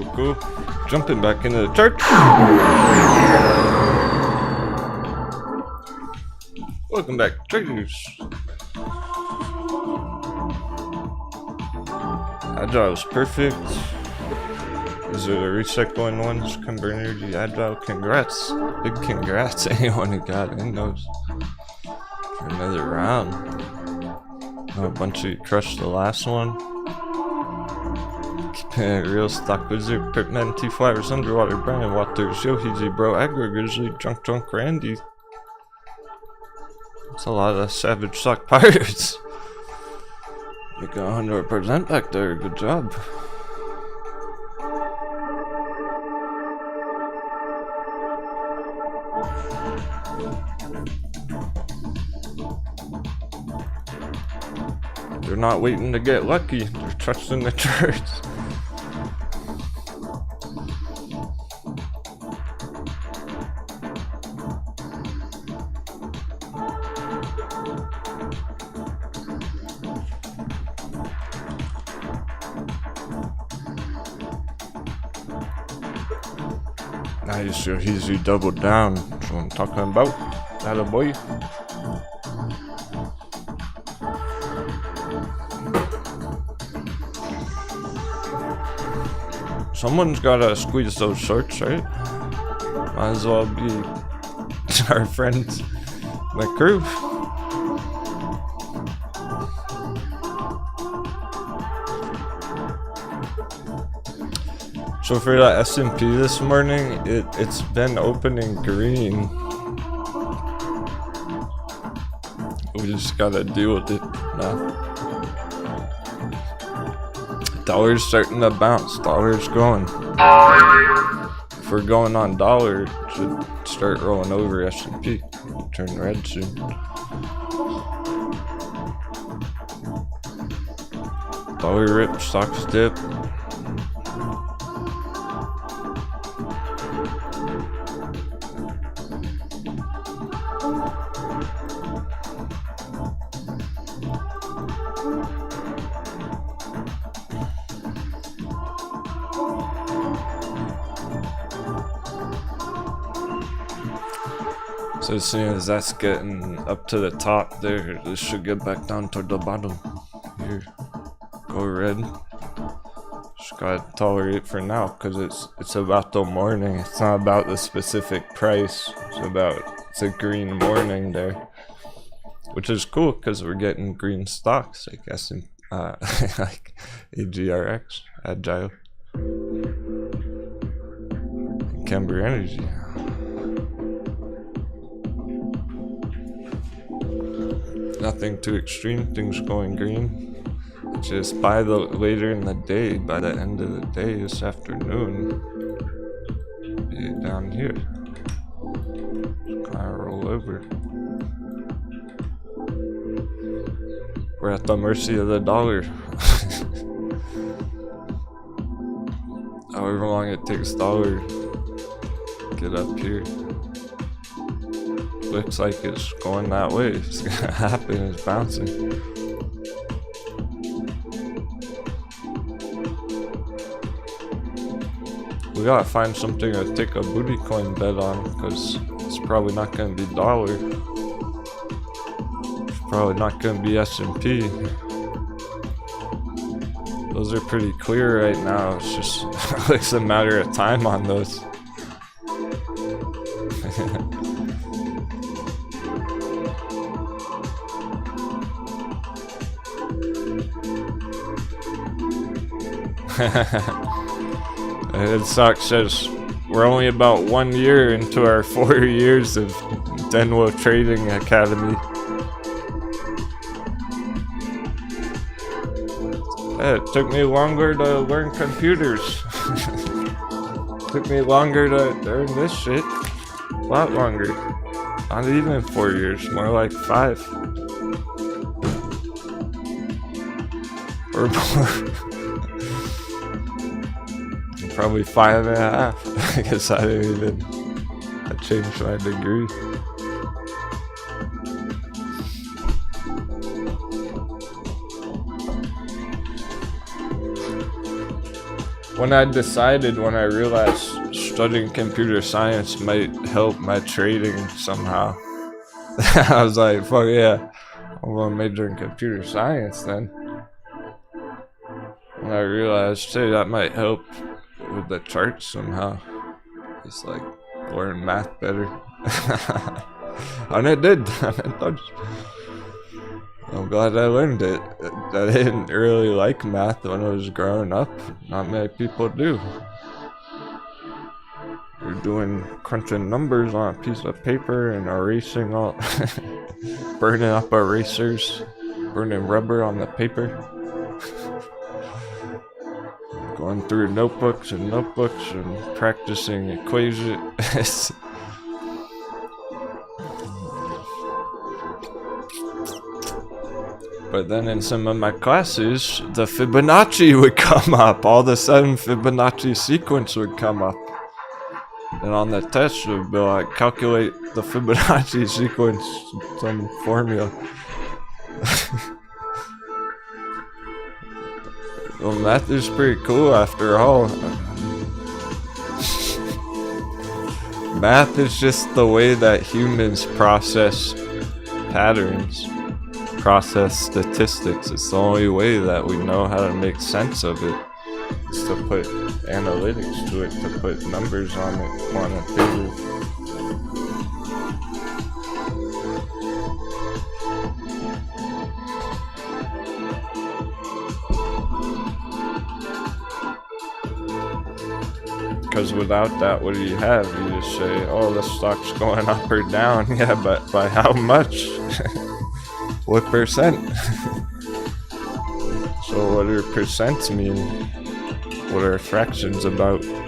[SPEAKER 1] Cool. Jumping back into the chart. Welcome back, traders. Agile is perfect. Is there a reset going on? Cucumber Energy, Agile, congrats. Big congrats anyone who got in those for another round. A bunch of you crushed the last one. Keeping it real, Stock Wizard, Pertman, T-Flyers, Underwater, Brandon Waters, Yohiji, Bro, Aggro Grizzly, Drunk Randy. That's a lot of Savage Stock Pirates. You got 100% back there, good job. They're not waiting to get lucky, they're trusting the charts. Nice, Yohizu doubled down. That's what I'm talking about. That a boy. Someone's gotta squeeze those shorts, right? Might as well be our friends, the crew. So for that S&P this morning, it's been opening green. We just gotta deal with it now. Dollar's starting to bounce. Dollar's going. If we're going on dollar, it should start rolling over S&P. Turn red soon. Dollar rip, stocks dip. So as soon as that's getting up to the top there, this should get back down toward the bottom. Here, go red. Just gotta tolerate for now, cause it's about the morning. It's not about the specific price. It's a green morning there, which is cool, cause we're getting green stocks, I guess, in like AGRX, Agile, and Camber Energy. Nothing too extreme, things going green. Just by the later in the day, by the end of the day this afternoon, be down here. Just kind of roll over. We're at the mercy of the dollar. However long it takes dollar to get up here. Looks like it's going that way. It's gonna happen. It's bouncing. We gotta find something to take a booty coin bet on, because it's probably not gonna be dollar. It's probably not gonna be S&P. Those are pretty clear right now. It's just it's a matter of time on those. Stock says we're only about 1 year into our 4 years of Denwo Trading Academy. It took me longer to learn computers. Took me longer to learn this shit. A lot longer. Not even 4 years, more like 5. Or more. Probably 5.5. I guess I changed my degree. when I realized studying computer science might help my trading somehow, I was like, fuck yeah, I'm gonna major in computer science then. And I realized, hey, that might help with the charts somehow. Just like learn math better. And it did. I'm glad I learned it. I didn't really like math when I was growing up. Not many people do. You're doing crunching numbers on a piece of paper and erasing all, burning up erasers, burning rubber on the paper. Going through notebooks and practicing equations. But then in some of my classes, the Fibonacci would come up. All of a sudden, Fibonacci sequence would come up. And on the test, it would be like, calculate the Fibonacci sequence, some formula. Well, math is pretty cool after all. Math is just the way that humans process patterns, process statistics. It's the only way that we know how to make sense of it. Is to put analytics to it, to put numbers on it, quantitative. Because without that, what do you have? You just say, oh, the stock's going up or down. Yeah, but by how much? What percent? So what do percents mean? What are fractions about? Just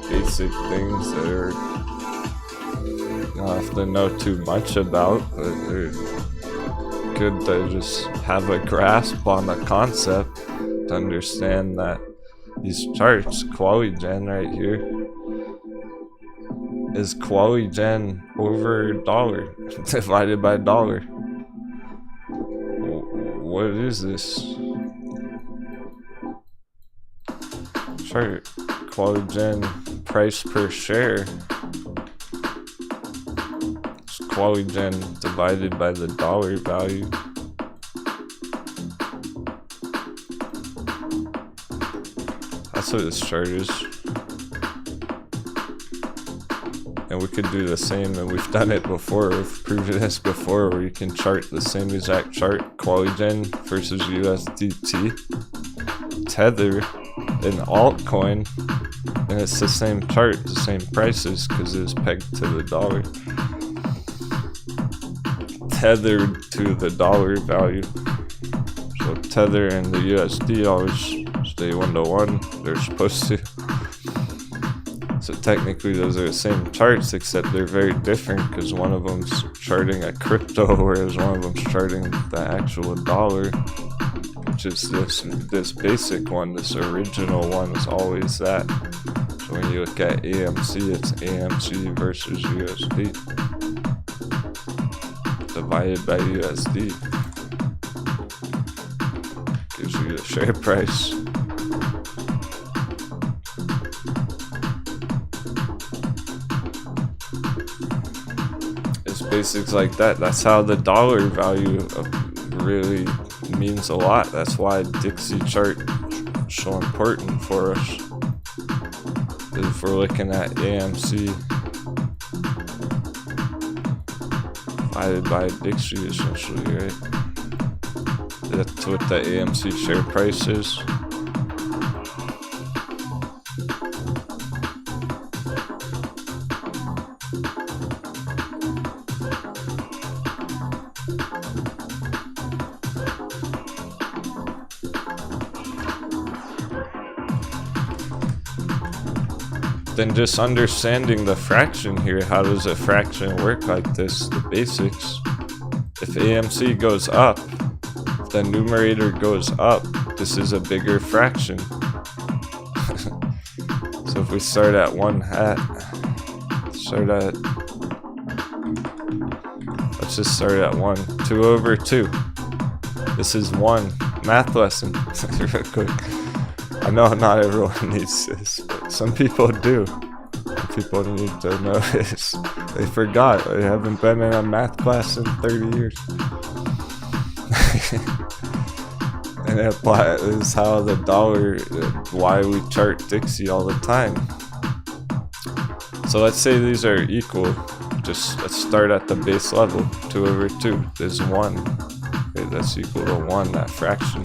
[SPEAKER 1] basic things that are, you don't have to know too much about, but they're good to just have a grasp on the concept, to understand that these charts, QualiGen right here, is QualiGen over dollar divided by dollar. What is this? Chart, QualiGen price per share. It's QualiGen divided by the dollar value. That's what this chart is. And we could do the same, and we've done it before, we've proven this before, where you can chart the same exact chart, QualiGen versus USDT, Tether, and altcoin, and it's the same chart, the same prices, because it's pegged to the dollar. Tethered to the dollar value. So Tether and the USD always stay 1-to-1, they're supposed to. So technically those are the same charts, except they're very different because one of them's charting a crypto, whereas one of them's charting the actual dollar, which is this basic one. This original one is always that. So when you look at AMC, it's AMC versus USD divided by USD. Gives you the share price. Basics like that. That's how the dollar value really means a lot. That's why Dixie chart is so important for us. If we're looking at AMC divided by Dixie, essentially, right? That's what the AMC share price is. Then just understanding the fraction here, how does a fraction work like this, the basics. If AMC goes up, if the numerator goes up, this is a bigger fraction. So if we start at 1/2, let's just start at 1, 2/2. This is 1. math lesson real quick. I know not everyone needs this, but some people do. People need to know this. They forgot. They haven't been in a math class in 30 years. And that is how the dollar, why we chart Dixie all the time. So let's say these are equal. Just let's start at the base level. 2 over 2 is 1. Okay, that's equal to 1, that fraction.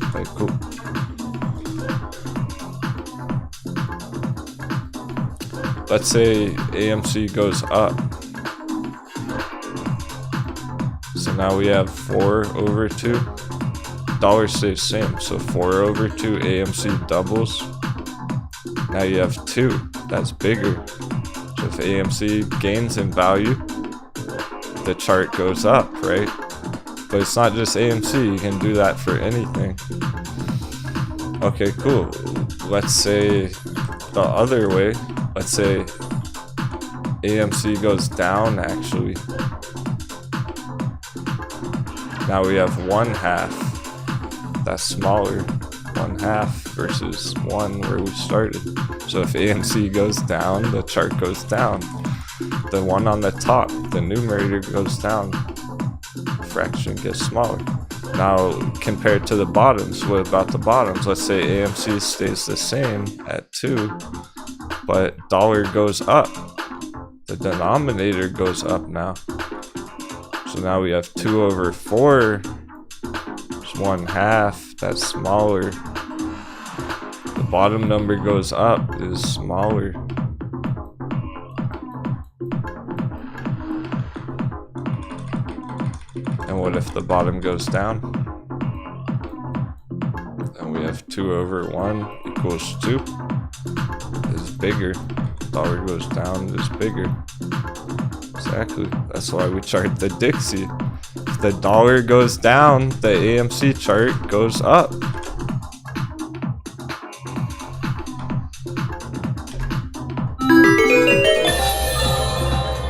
[SPEAKER 1] Okay, cool. Let's say AMC goes up. So now we have 4 over 2. Dollar stays same. So 4 over 2, AMC doubles. Now you have 2. That's bigger. So if AMC gains in value, the chart goes up, right? But it's not just AMC. You can do that for anything. Okay, cool. Let's say the other way. Let's say AMC goes down, actually. Now we have 1/2. That's smaller. 1/2 versus 1 where we started. So if AMC goes down, the chart goes down. The one on the top, the numerator goes down. The fraction gets smaller. Now compared to the bottoms, what about the bottoms? Let's say AMC stays the same at 2. But dollar goes up. The denominator goes up now. So now we have 2 over 4. It's 1/2. That's smaller. The bottom number goes up, is smaller. And what if the bottom goes down? And we have 2 over 1 equals 2. Is bigger. Dollar goes down, is bigger. Exactly. That's why we chart the Dixie. If the dollar goes down, the AMC chart goes up.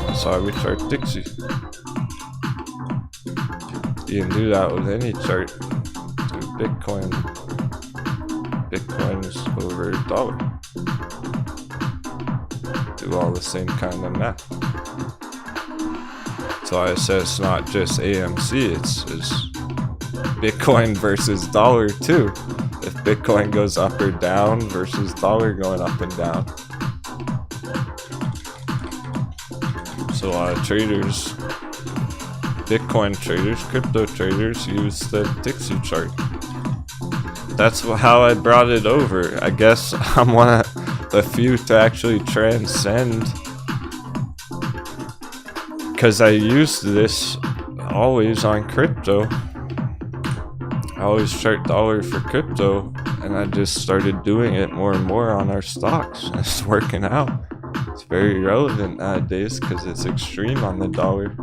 [SPEAKER 1] That's why we chart Dixie. You can do that with any chart. Do Bitcoin. Bitcoin is over dollar. Do all the same kind of math. So I said it's not just AMC, it's Bitcoin versus dollar too. If Bitcoin goes up or down versus dollar going up and down. So a lot of traders, Bitcoin traders, crypto traders use the Dixie chart. That's how I brought it over. I guess I'm one of the few to actually transcend, because I used this always on crypto. I always chart dollar for crypto, and I just started doing it more and more on our stocks. It's working out. It's very relevant nowadays because it's extreme on the dollar.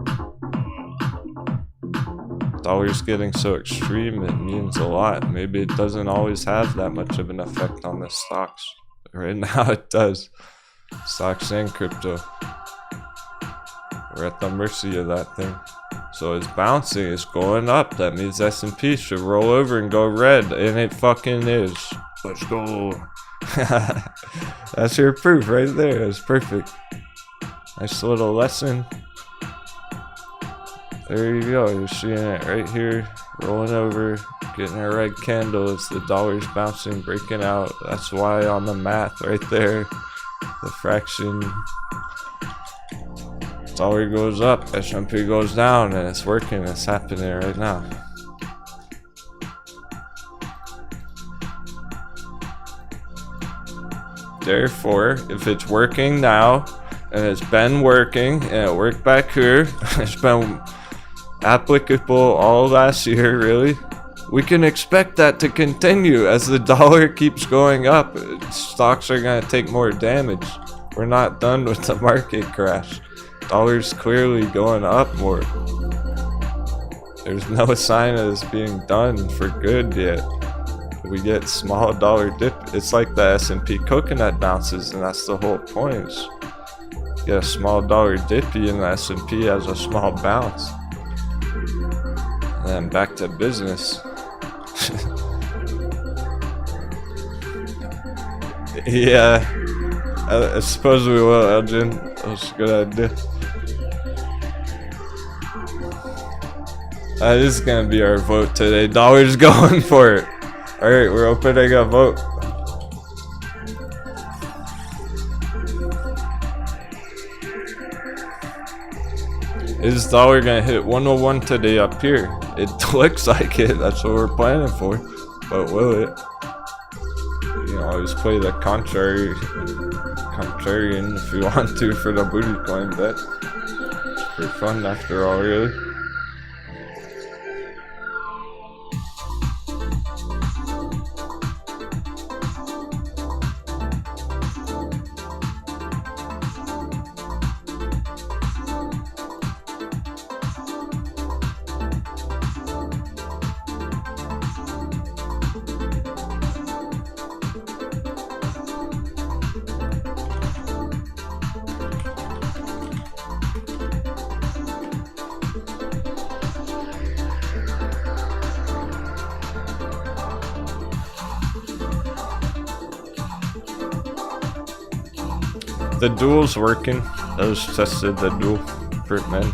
[SPEAKER 1] Dollar's getting so extreme, it means a lot. Maybe it doesn't always have that much of an effect on the stocks. Right now it does. Stocks and crypto. We're at the mercy of that thing. So it's bouncing, it's going up. That means S&P should roll over and go red, and it fucking is. Let's go. That's your proof right there. That's perfect. Nice little lesson. There you go. You're seeing it right here, rolling over, getting a red candle. It's the dollar's bouncing, breaking out. That's why on the math right there, the fraction. Dollar goes up, S&P goes down, and it's working. It's happening right now. Therefore, if it's working now, and it's been working, and it worked back here, it's been applicable all last year, really, we can expect that to continue as the dollar keeps going up. Stocks are going to take more damage. We're not done with the market crash. Dollar's clearly going up more. There's no sign of this being done for good yet. We get small dollar dip. It's like the S&P coconut bounces, and that's the whole point. You get a small dollar dippy, and the S&P has a small bounce. And then back to business. Yeah, I suppose we will, Elgin. That's a good idea. This is gonna be our vote today. Dollar's going for it. Alright, we're opening a vote. Is dollar gonna hit 101 today up here? It looks like it. That's what we're planning for. But will it? You know, always play the contrarian if you want to for the booty coin bet. It's pretty fun after all, really. The duel's working. I just tested the duel for men.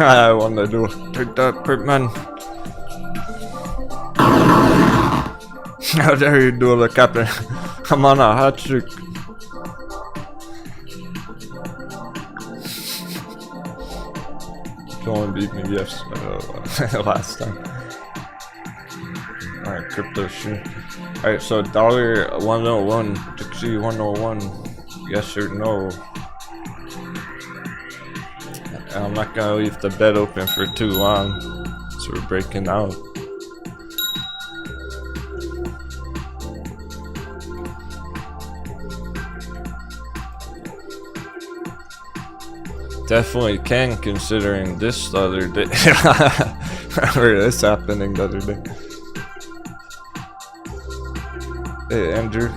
[SPEAKER 1] I won the duel. Take that, Print Man. How dare you duel the captain? I'm on a hot streak. Someone beat me last time. Alright, crypto shoot. Alright, so dollar 101, Dixie 101. Yes or no? I'm not gonna leave the bet open for too long, so we're breaking out. Definitely can, considering this the other day. Remember this happening the other day. Hey, Andrew.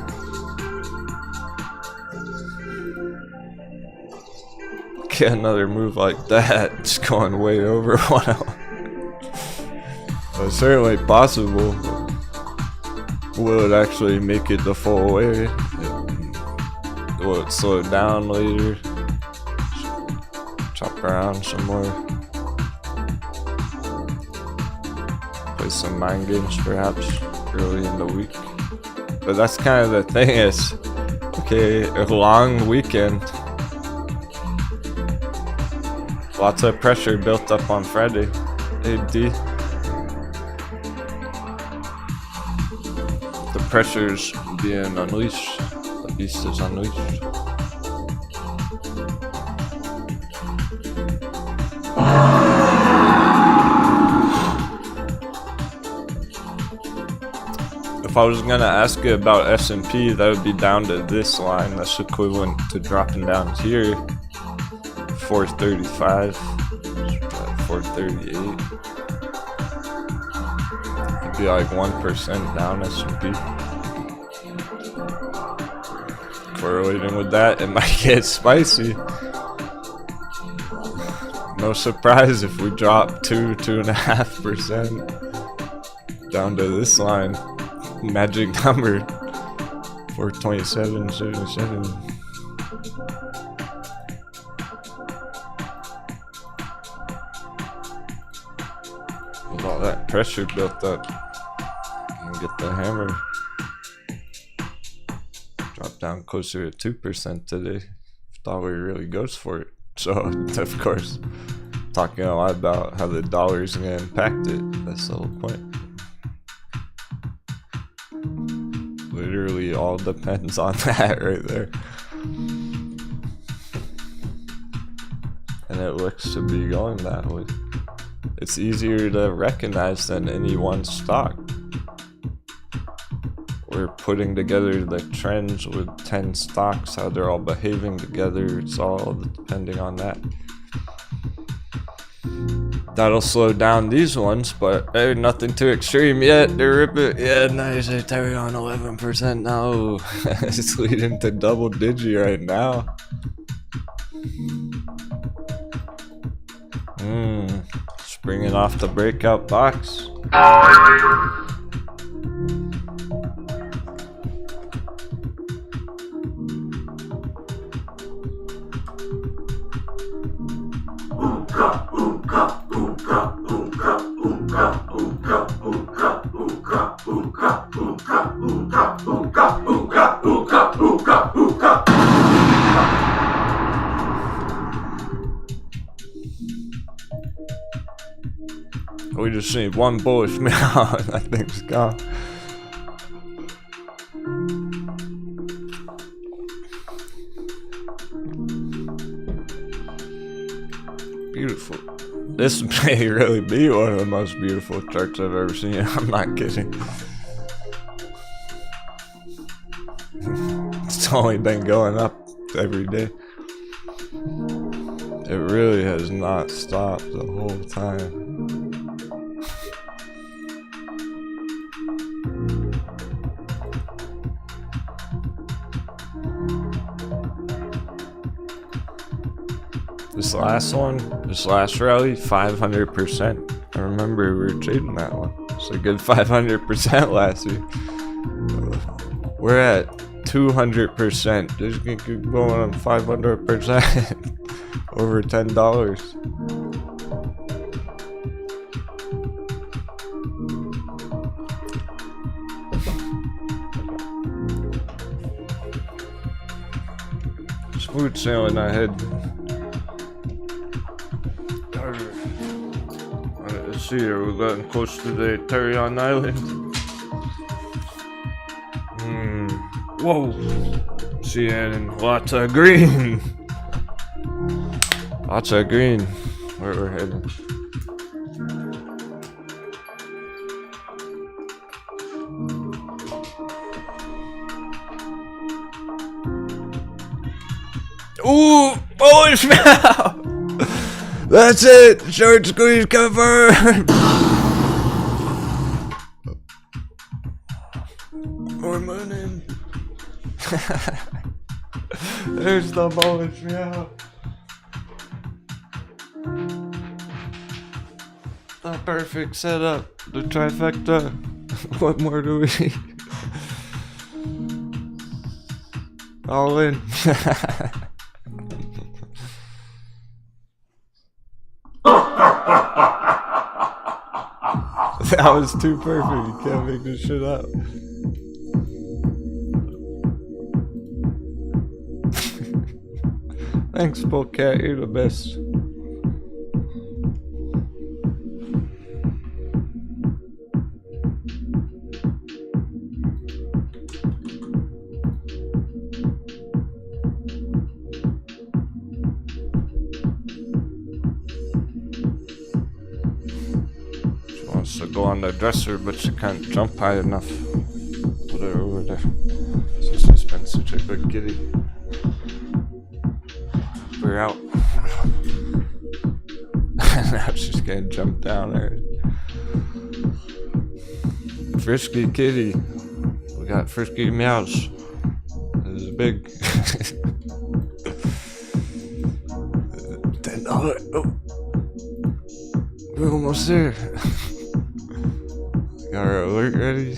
[SPEAKER 1] Get another move like that, it's going way over 101. It's certainly possible. Will it actually make it the full way? Will it slow down later? Chop around some more. Play some mind games perhaps early in the week. But that's kind of the thing is, okay, a long weekend. Lots of pressure built up on Friday. AD. The pressure's being unleashed. The beast is unleashed. If I was gonna ask you about S&P, that would be down to this line. That's equivalent to dropping down here. 435, 438. It'd be like 1% down S&P. Correlating with that, it might get spicy. No surprise if we drop 2.5% down to this line. Magic number 427.77. With all that pressure built up, and get the hammer. Drop down closer to 2% today. If dollar really goes for it. So, of course, talking a lot about how the dollar is going to impact it. That's the whole point. Literally all depends on that right there. And it looks to be going that way. It's easier to recognize than any one stock. We're putting together the trends with 10 stocks, how they're all behaving together. It's all depending on that. That'll slow down these ones, but they're nothing too extreme yet. They're ripping. Yeah, nice. Ethereum 11% now. It's leading to double digit right now. Springing off the breakout box. We just need one bullish meow and that thing's gone. Beautiful. This may really be one of the most beautiful charts I've ever seen. I'm not kidding. It's only been going up every day. It really has not stopped the whole time. This last rally, 500%. I remember we were trading that one. It's a good 500% last week. We're at 200%. This can keep going on 500%. Over $10. Smooth sailing ahead. Let's see here, we're getting close to the Aterian Island. Whoa! Seeing lots of green. Lots of green. Where we're heading. Ooh! Bullish now! That's it! Short squeeze confirmed! More money. There's the bullish meow. The perfect setup. The trifecta. What more do we need? All in. That was too perfect. You can't make this shit up. Thanks, Bullcat. You're the best. To go on the dresser, but she can't jump high enough. Put her over there. So she's been such a good kitty. We're out. Now she's gonna jump down there. Frisky kitty. We got frisky meows. This is big. $10. Oh. We're almost there. Got our alert ready.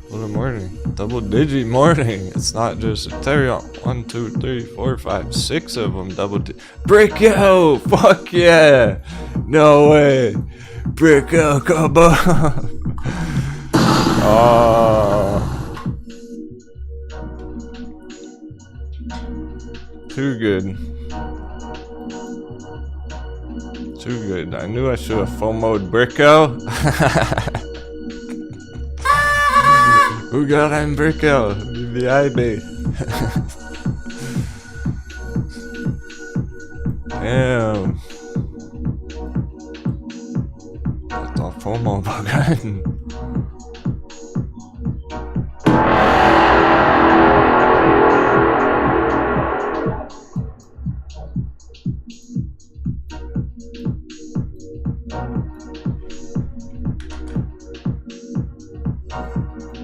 [SPEAKER 1] What a morning. Double digit morning. It's not just Ethereum. 1, 2, 3, 4, 5, 6 of them double digit. Breakout! Fuck yeah! No way! Breakout, come on! Oh. Too good. Too good. I knew I should have FOMO'd Bricko. Who got on Bricko? BBIB. Damn. That's all FOMO bagan.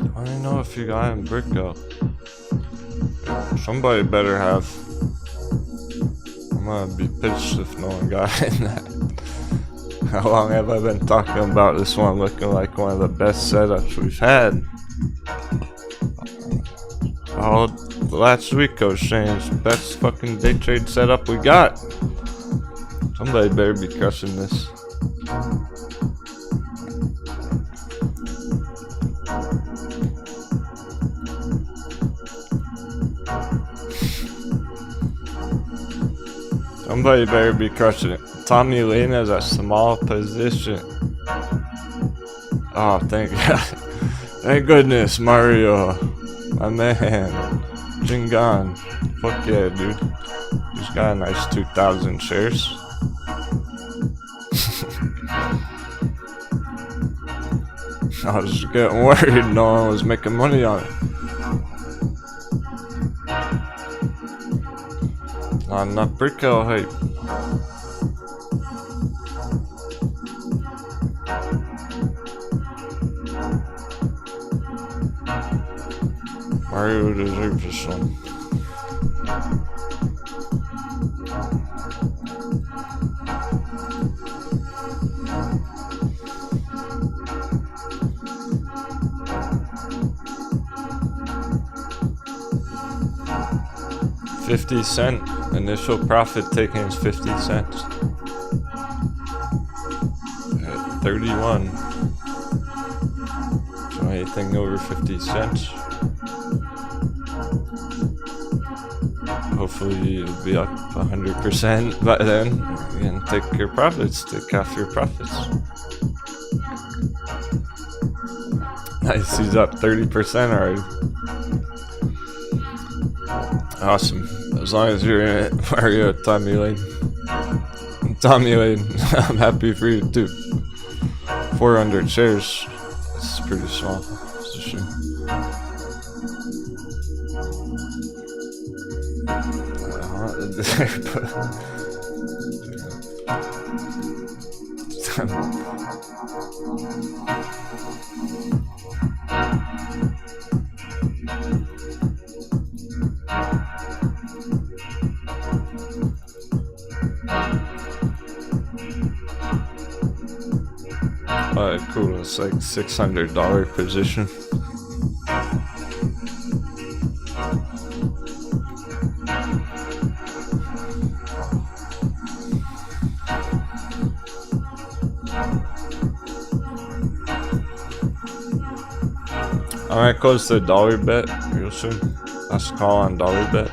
[SPEAKER 1] I don't know if you got in Bricko. Somebody better have. I'm gonna be pissed if no one got in that. How long have I been talking about this one looking like one of the best setups we've had? All last week I was saying it's the best fucking day trade setup we got. Somebody better be crushing this. Somebody better be crushing it. Tommy Lane has a small position. Oh, thank God. Thank goodness, Mario. My man. Jingan. Fuck yeah, dude. He's got a nice 2,000 shares. I was getting worried no one was making money on it. Not enough Bricko hype. Mario deserves this one. $0.50 initial profit taking is 50 cents. At 31. So anything over 50 cents. Hopefully it'll be up 100% by then. And take your profits, take half your profits. Nice, he's up 30% already. Awesome. As long as you're in it, Mario, Tommy Lane. Tommy Lane, I'm happy for you too. 400 shares. It's pretty small position. Alright, cool. It's like $600 position. I might close the dollar bet real soon. Last call on dollar bet.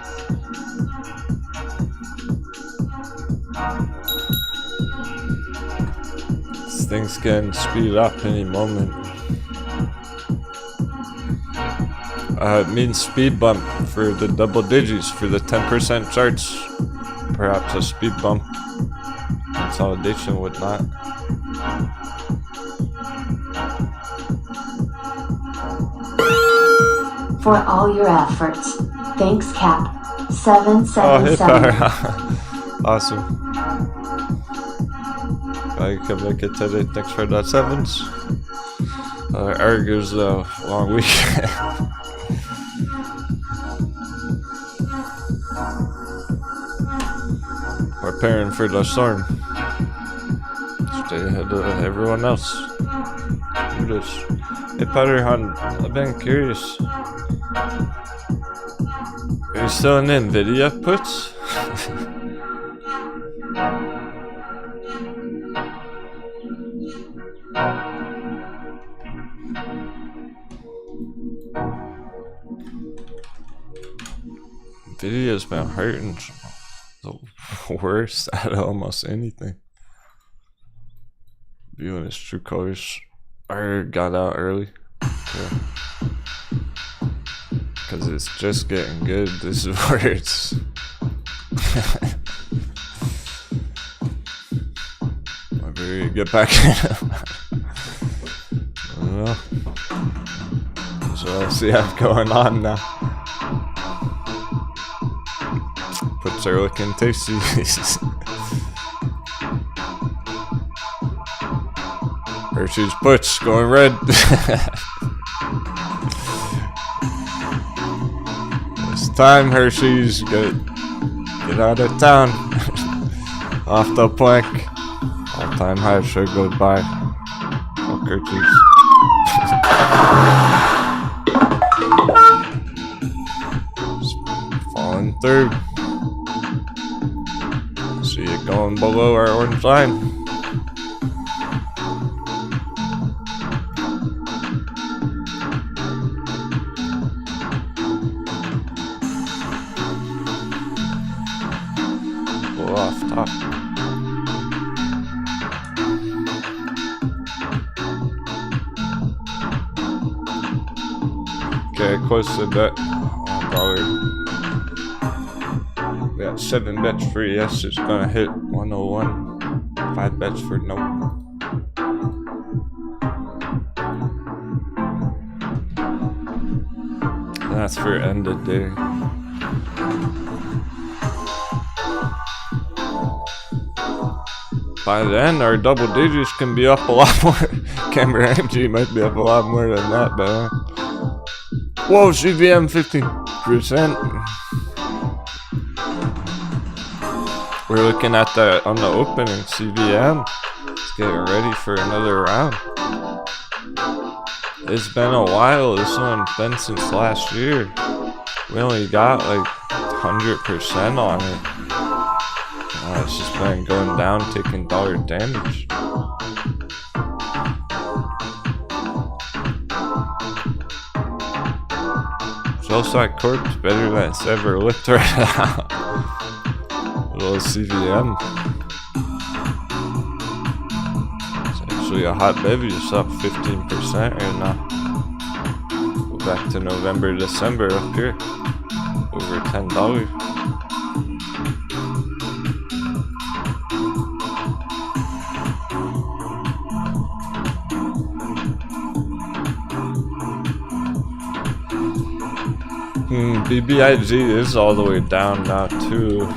[SPEAKER 1] This thing's can speed up any moment. It means speed bump for the double digits for the 10% charts. Perhaps a speed bump. Consolidation would not.
[SPEAKER 2] For all your efforts. Thanks, Cap. 777.
[SPEAKER 1] Oh, awesome. I can make it today. Thanks for that, Sevens. Argues a long weekend. Preparing for the storm. Stay ahead of everyone else. Do this. Hey, Potterhun, I've been curious. Are you still in Nvidia puts? Nvidia's been hurting the worst out of almost anything. Viewing its true colors. I got out early. Yeah. Cause it's just getting good. This is where it's I better get back in. I don't know. So I'll see what's going on now. Puts are looking tasty. Hershey's puts going red. It's time, Hershey's. Get out of town. Off the plank. All-time high should go by. Fucker, jeez. Falling through. See it going below our orange line. Off top. Okay, close to bet. $1. We got 7 bets for yes, it's gonna hit 101. 5 bets for no. That's for end of day. By then, our double digits can be up a lot more. Camera energy might be up a lot more than that, but whoa, CVM 15%. We're looking at that on the opening. CVM. Let's get ready for another round. It's been a while. This one's been since last year. We only got like 100% on it. It's just been going down, taking dollar damage. Sell-side corp's better than it's ever looked right now. Little CVM. It's actually a hot baby. It's up 15% right now. Go back to November, December up here. Over $10. BBIG is all the way down now too.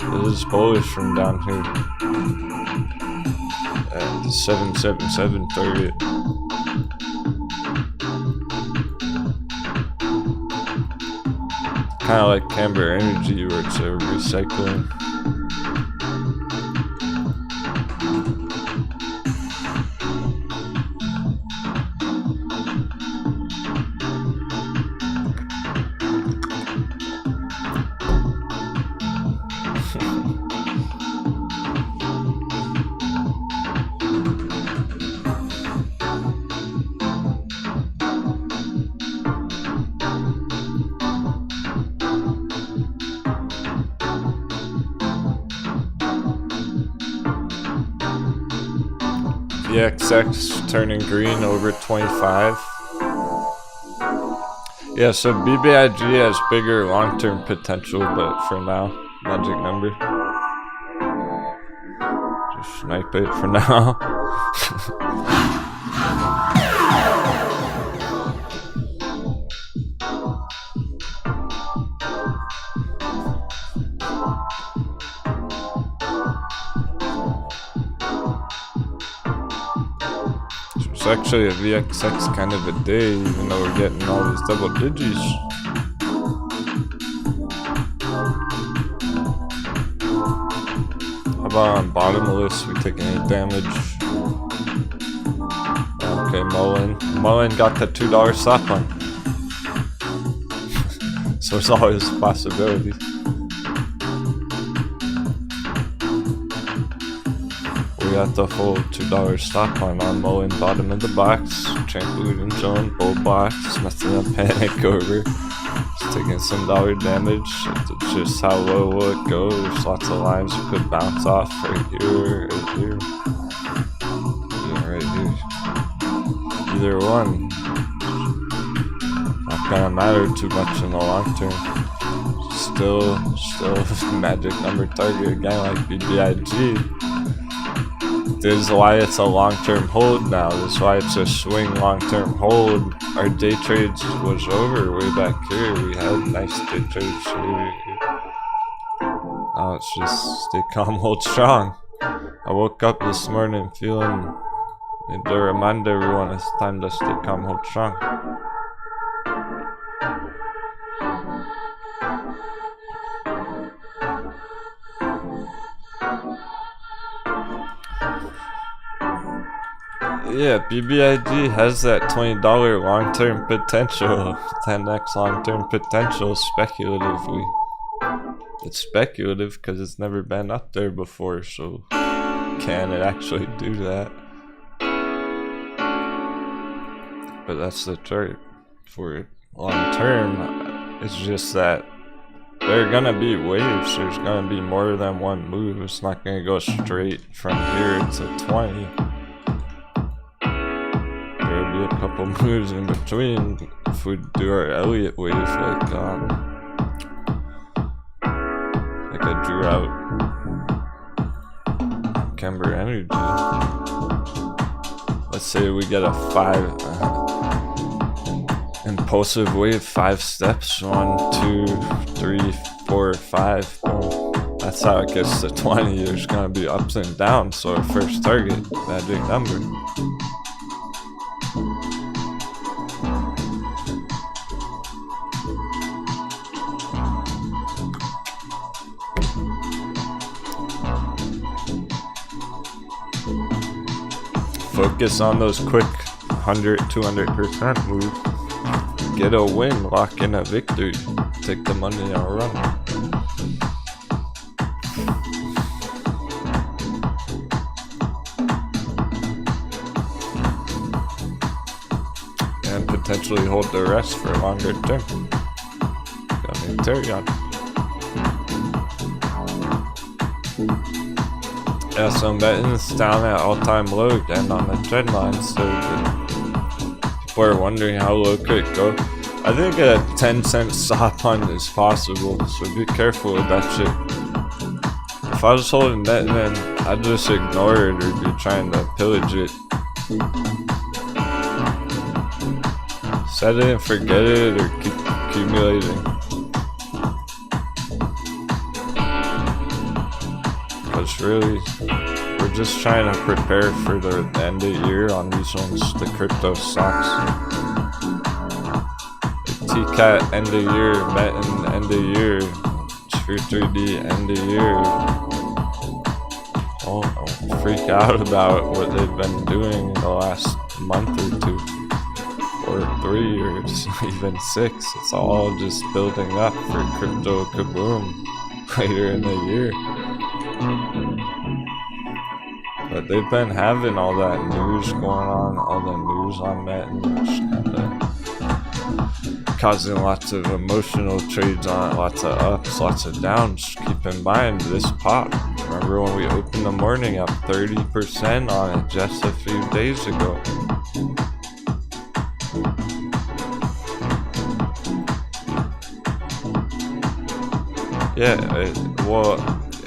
[SPEAKER 1] It is bullish from down here at the 777 target. Kind of like Camber Energy where it's a recycling. VXX turning green over 25. Yeah, so BBIG has bigger long-term potential, but for now, magic number. Just snipe it for now. It's actually a VXX kind of a day, even though we're getting all these double digits. How about on bottomless, we taking any damage? Okay, Mullen. Mullen got the $2 stop on. So there's always a possibility. We got the full $2 stop on Mullen, bottom of the box, trampoline zone, bull box, nothing to panic over. Just taking some dollar damage. It's just how low will it go. There's lots of lines you could bounce off right here, right here. Yeah, right here. Either one. Not gonna matter too much in the long term. Still magic number target again like BBIG. This is why it's a long-term hold now. This is why it's a swing long-term hold. Our day trades was over way back here. We had nice day trades here. Now it's just stay calm, hold strong. I woke up this morning feeling Need to remind everyone it's time to stay calm, hold strong. Yeah, BBIG has that $20 long-term potential, 10x long-term potential speculatively. It's speculative because it's never been up there before, so can it actually do that? But that's the chart for it. Long-term, it's just that there are gonna be waves. There's gonna be more than one move. It's not gonna go straight from here to 20. There'll be a couple moves in between if we do our Elliott wave, like I drew out Kemper Energy. Let's say we get a 5 impulsive wave, 5 steps, 1, 2, 3, 4, 5. Boom. That's how it gets to 20. There's gonna be ups and downs. So our first target, magic number. Focus on those quick 100, 200% moves. Get a win, lock in a victory. Take the money and run. And potentially hold the rest for longer term. Got an aterian. Yeah, so Metten's down at all-time low again on the trend line, so people are wondering how low could it go. I think a 10-cent saw punt is possible, so be careful with that shit. If I was holding Metten, then I'd just ignore it or be trying to pillage it. Set it and forget it or keep accumulating. Because really, we're just trying to prepare for the end of the year on these ones, the crypto stocks. TCAT end of year, Metten end of year, Sphere 3D end of year. Don't freak out about what they've been doing in the last month or 2, or 3, or even 6. It's all just building up for crypto kaboom later in the year. But they've been having all that news going on, all the news on Metten, which kinda causing lots of emotional trades on it, lots of ups, lots of downs. Keep in mind this pop. Remember when we opened the morning up 30% on it just a few days ago? Yeah,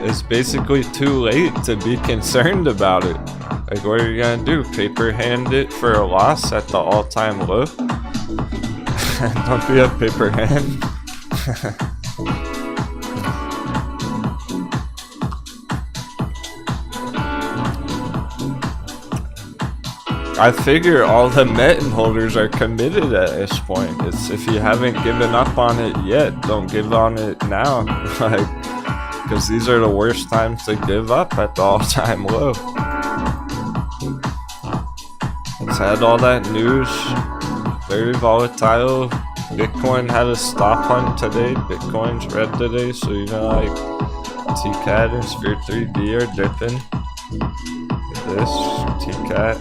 [SPEAKER 1] it's basically too late to be concerned about it. Like, what are you gonna do? Paper hand it for a loss at the all-time low? Don't be a paper hand. I figure all the Metten holders are committed at this point. It's if you haven't given up on it yet, don't give on it now. Like, because these are the worst times to give up at the all-time low. It's had all that news, very volatile. Bitcoin had a stop hunt today. Bitcoin's red today, so you know, like TCAT and Sphere 3D are dipping. Look at this, TCAT.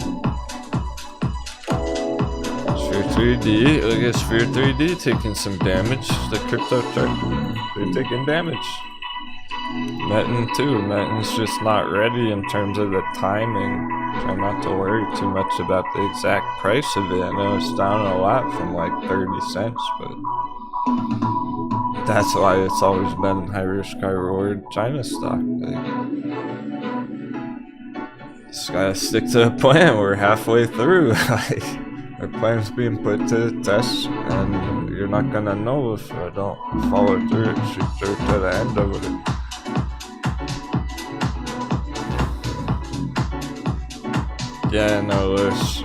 [SPEAKER 1] Sphere 3D, look at Sphere 3D taking some damage. The crypto chart, they're taking damage. Metten too. Metten's just not ready in terms of the timing. Try not to worry too much about the exact price of it. I know it's down a lot from like 30 cents, but that's why it's always been high risk, high reward China stock. Like, just gotta stick to the plan. We're halfway through. Like, our plan's being put to the test, and you're not gonna know if I don't follow through it, shoot through to the end of it. Yeah, no, Lewis.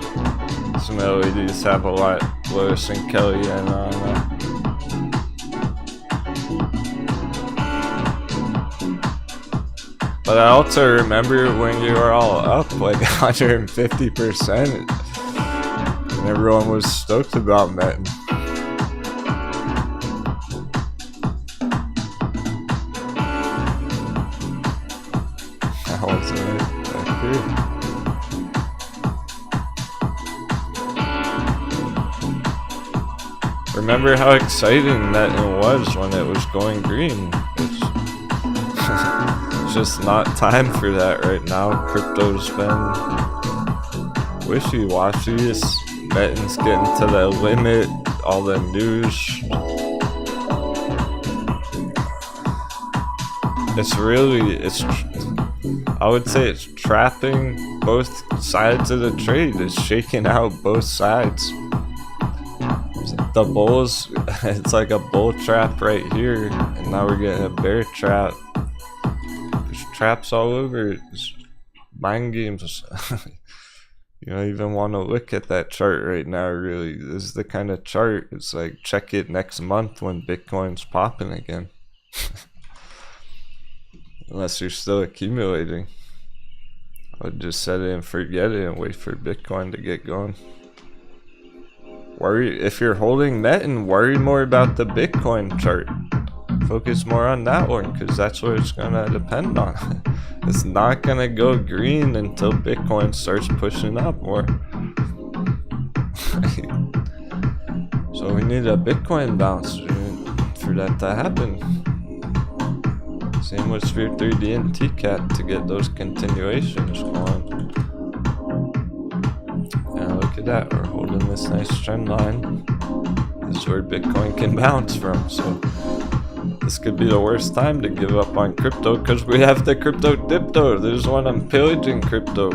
[SPEAKER 1] Some LEDs have a lot. Lewis and Kelly and But I also remember when you were all up like 150%, and everyone was stoked about Metin. That wasn't it. Thank you. Remember how exciting that it was when it was going green. It's just not time for that right now. Crypto's been wishy-washy. Metin's getting to the limit. All the news. I would say it's trapping both sides of the trade. It's shaking out both sides. The bulls, it's like a bull trap right here, and now we're getting a bear trap. There's traps all over. It's mind games. You don't even want to look at that chart right now, really. This is the kind of chart, it's like check it next month when Bitcoin's popping again. Unless you're still accumulating. I would just set it and forget it and wait for Bitcoin to get going. Worry if you're holding Metin, worry more about the Bitcoin chart. Focus more on that one, because that's what it's gonna depend on. It's not gonna go green until Bitcoin starts pushing up more. So we need a Bitcoin bounce for that to happen. Same with Sphere 3D and TCAT to get those continuations going. And look at that, we're holding this nice trend line. This is where Bitcoin can bounce from, so this could be the worst time to give up on crypto, because we have the crypto dipto. There's one I'm pillaging crypto.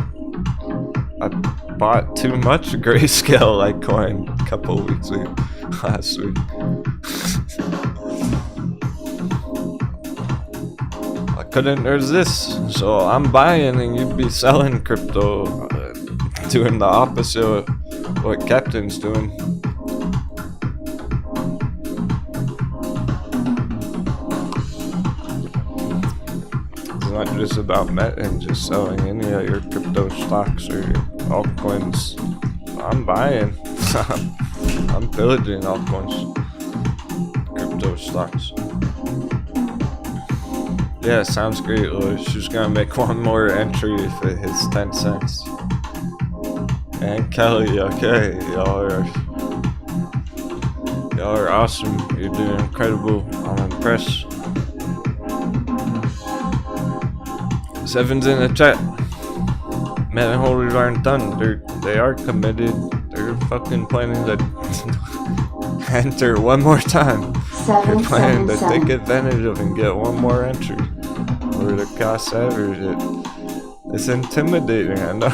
[SPEAKER 1] I bought too much grayscale Litecoin a couple weeks ago, last week. I couldn't resist, so I'm buying and you'd be selling crypto. Doing the opposite of what Captain's doing. It's not just about Metin, just selling any of your crypto stocks or your altcoins. I'm buying. I'm pillaging altcoins. Crypto stocks. Yeah, sounds great, Louis. She's gonna make one more entry if it hits 10 cents. And Kelly, okay, y'all are awesome. You're doing incredible. I'm impressed. Seven's in the chat. Metin holders aren't done. They are committed. They're fucking planning to enter one more time. They're planning to take advantage of and get one more entry. Or the cost average. It's intimidating. I know.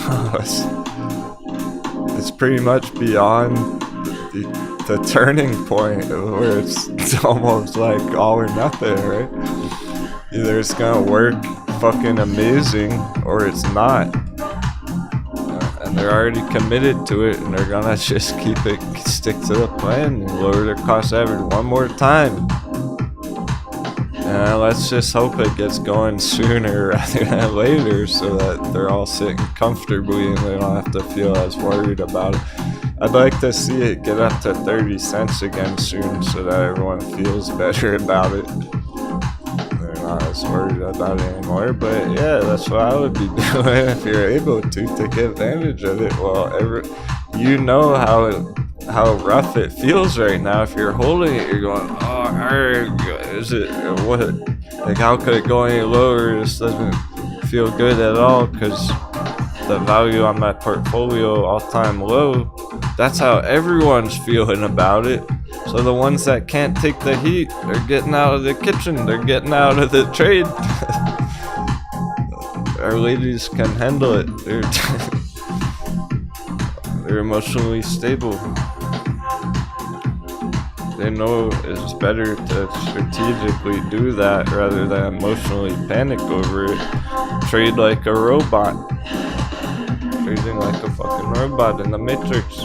[SPEAKER 1] It's pretty much beyond the turning point where it's almost like all or nothing, right? Either it's gonna work fucking amazing or it's not. And they're already committed to it, and they're gonna just stick to the plan and lower their cost average one more time. Let's just hope it gets going sooner rather than later, so that they're all sitting comfortably and they don't have to feel as worried about it. I'd like to see it get up to 30 cents again soon, so that everyone feels better about it. They're not as worried about it anymore, but yeah, that's what I would be doing if you're able to take advantage of it. Well, you know how rough it feels right now. If you're holding it, you're going, oh, is it, what, like, how could it go any lower? This doesn't feel good at all, because the value on my portfolio all-time low. That's how everyone's feeling about it. So the ones that can't take the heat, they're getting out of the kitchen, they're getting out of the trade. Our ladies can handle it. They're emotionally stable. They know it's better to strategically do that rather than emotionally panic over it. Trade like a robot. Trading like a fucking robot in the Matrix.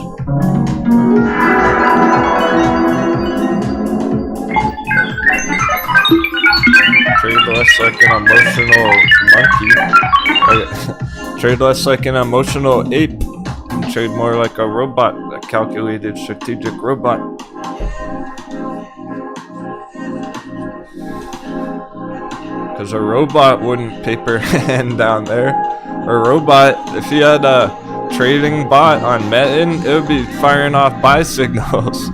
[SPEAKER 1] Trade less like an emotional monkey. Trade less like an emotional ape. And trade more like a robot, a calculated strategic robot. Because a robot wouldn't paper hand down there. A robot, if he had a trading bot on MULN, it would be firing off buy signals.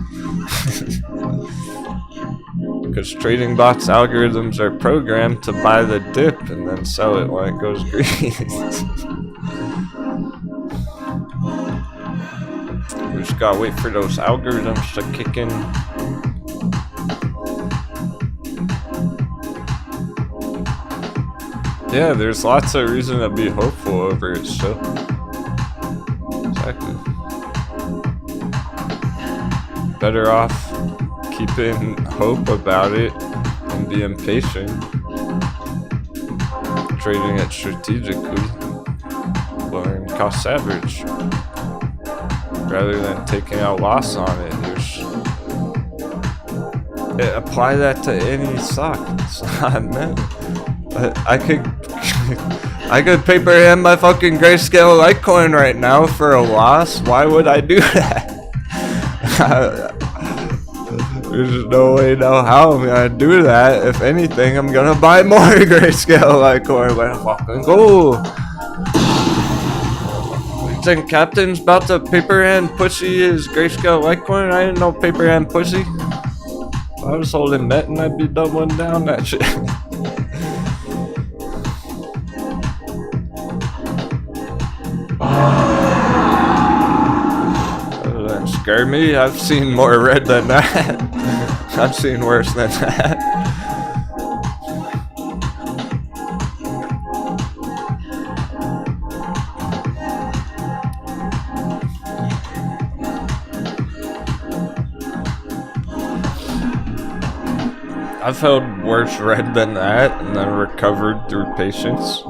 [SPEAKER 1] Because trading bots algorithms are programmed to buy the dip and then sell it when it goes green. We just gotta wait for those algorithms to kick in. Yeah, there's lots of reason to be hopeful over it still. Exactly. Better off keeping hope about it and being patient. Trading it strategically. Lowering cost average. Rather than taking a loss on it. Apply that to any stock. It's not meant. I could paper hand my fucking grayscale Litecoin right now for a loss. Why would I do that? There's no way, no how I'm gonna do that. If anything, I'm gonna buy more grayscale Litecoin. Let's fucking go. You think Captain's about to paper hand pussy his grayscale Litecoin? I didn't know paper hand pussy. If I was holding net and I'd be doubling down that shit. Scare me? I've seen more red than that. I've seen worse than that. I've held worse red than that and then recovered through patience.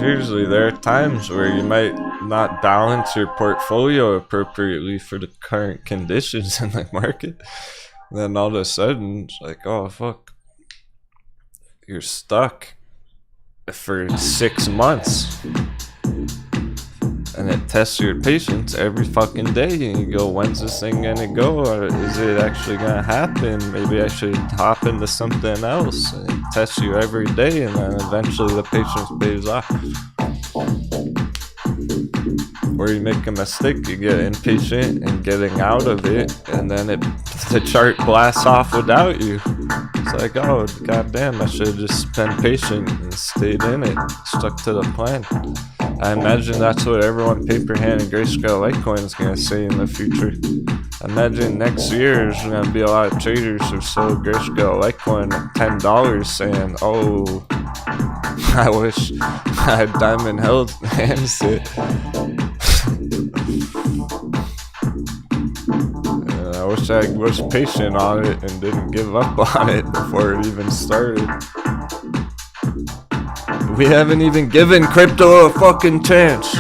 [SPEAKER 1] Usually there are times where you might not balance your portfolio appropriately for the current conditions in the market. And then all of a sudden, it's like, oh fuck, you're stuck for 6 months. And it tests your patience every fucking day. And you go, when's this thing gonna go? Or is it actually gonna happen? Maybe I should hop into something else. And it tests you every day, and then eventually the patience pays off. Or you make a mistake, you get impatient in getting out of it, and then the chart blasts off without you. It's like, oh goddamn, I should have just been patient and stayed in it, stuck to the plan. I imagine that's what everyone paper hand and grayscale Litecoin is gonna say in the future. Imagine next year there's gonna be a lot of traders who sell grayscale Litecoin at $10 saying, oh, I wish I had diamond held hands it. I wish I was patient on it and didn't give up on it before it even started. We haven't even given crypto a fucking chance.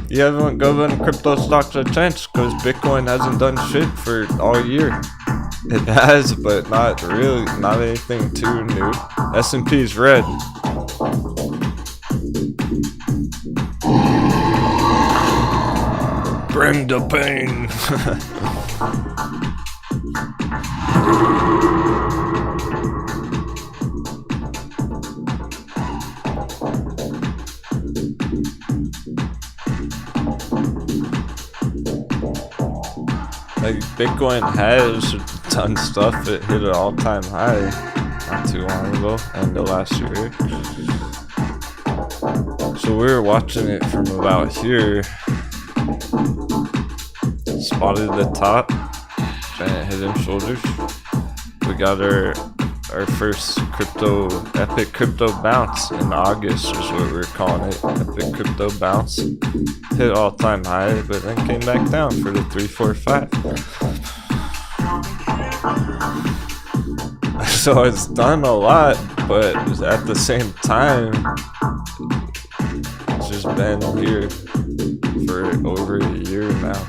[SPEAKER 1] You haven't given crypto stocks a chance because Bitcoin hasn't done shit for all year. It has, but not really, not anything too new. S&P's red. Bring the pain. Like, Bitcoin has done stuff. It hit an all-time high not too long ago, end of last year. So we were watching it from about here. Spotted the top, giant head and shoulders. We got our first epic crypto bounce in August is what we were calling it. Epic crypto bounce. Hit all-time high, but then came back down for the 345. So it's done a lot, but at the same time, it's just been here for over a year now.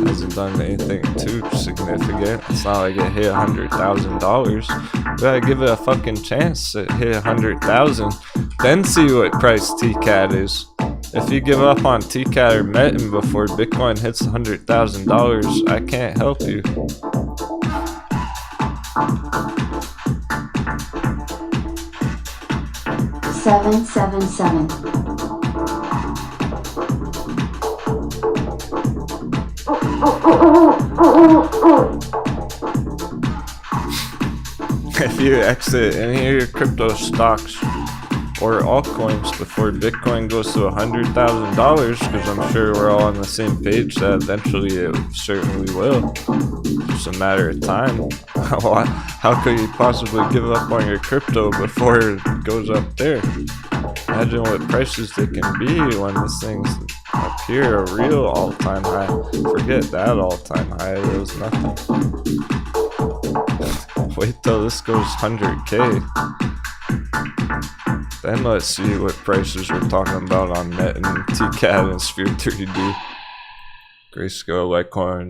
[SPEAKER 1] Hasn't done anything too significant. It's not like it hit $100,000. We gotta give it a fucking chance to hit 100,000, then see what price TCAT is. If you give up on TCAT or METN before Bitcoin hits $100,000, I can't help you.
[SPEAKER 2] Seven, seven, seven.
[SPEAKER 1] If you exit any of your crypto stocks or altcoins before Bitcoin goes to $100,000, because I'm sure we're all on the same page that eventually it certainly will. It's a matter of time. How could you possibly give up on your crypto before it goes up there? Imagine what prices they can be when this thing's up here, a real all-time high. Forget that all-time high, it was nothing. Wait till this goes 100K. Then let's see what prices we're talking about on METN, TCAT, and Sphere 3D. Grayscale, Litecoin.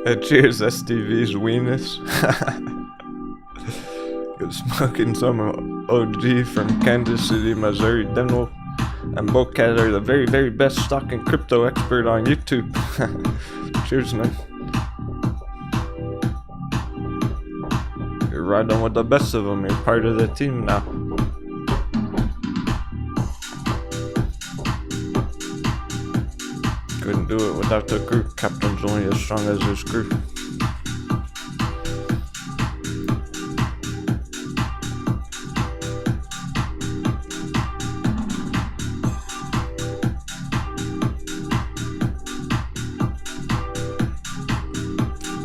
[SPEAKER 1] Hey, cheers, STV's weenus. Good smoking some OG from Kansas City, Missouri, Denwo. And both guys are the very, very best stock and crypto expert on YouTube. Cheers, man. You're riding with the best of them. You're part of the team now. Couldn't do it without the crew. Captain's only as strong as his crew.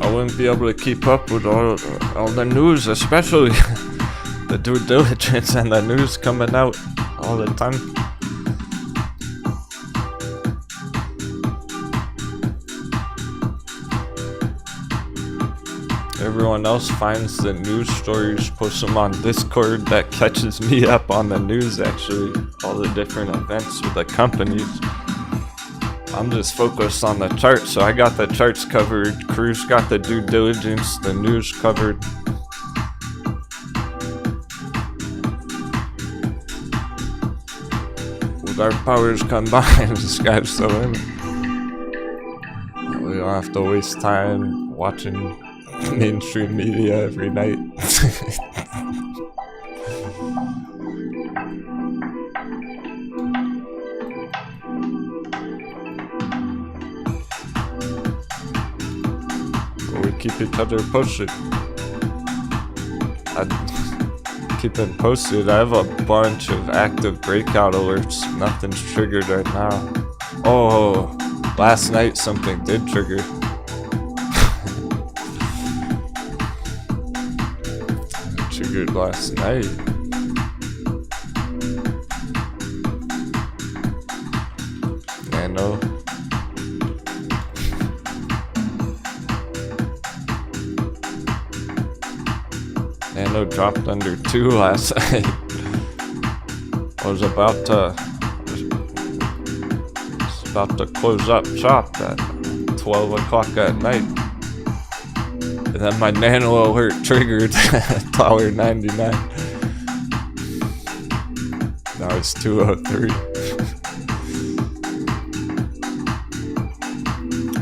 [SPEAKER 1] I wouldn't be able to keep up with all the news, especially the due diligence and the news coming out all the time. Everyone else finds the news stories, posts them on Discord. That catches me up on the news, actually. All the different events with the companies. I'm just focused on the charts, so I got the charts covered. Crew's got the due diligence, the news covered. With our powers combined, the sky's the limit. We don't have to waste time watching mainstream media every night. We keep each other posted. Keep it posted. I have a bunch of active breakout alerts. Nothing's triggered right now. Oh, last night something did trigger. Triggered last night. Nano. Nano dropped under 2 last night. I was about to close up shop at 12 o'clock at night. And then my Nano alert triggered at $1.99. Now it's 203.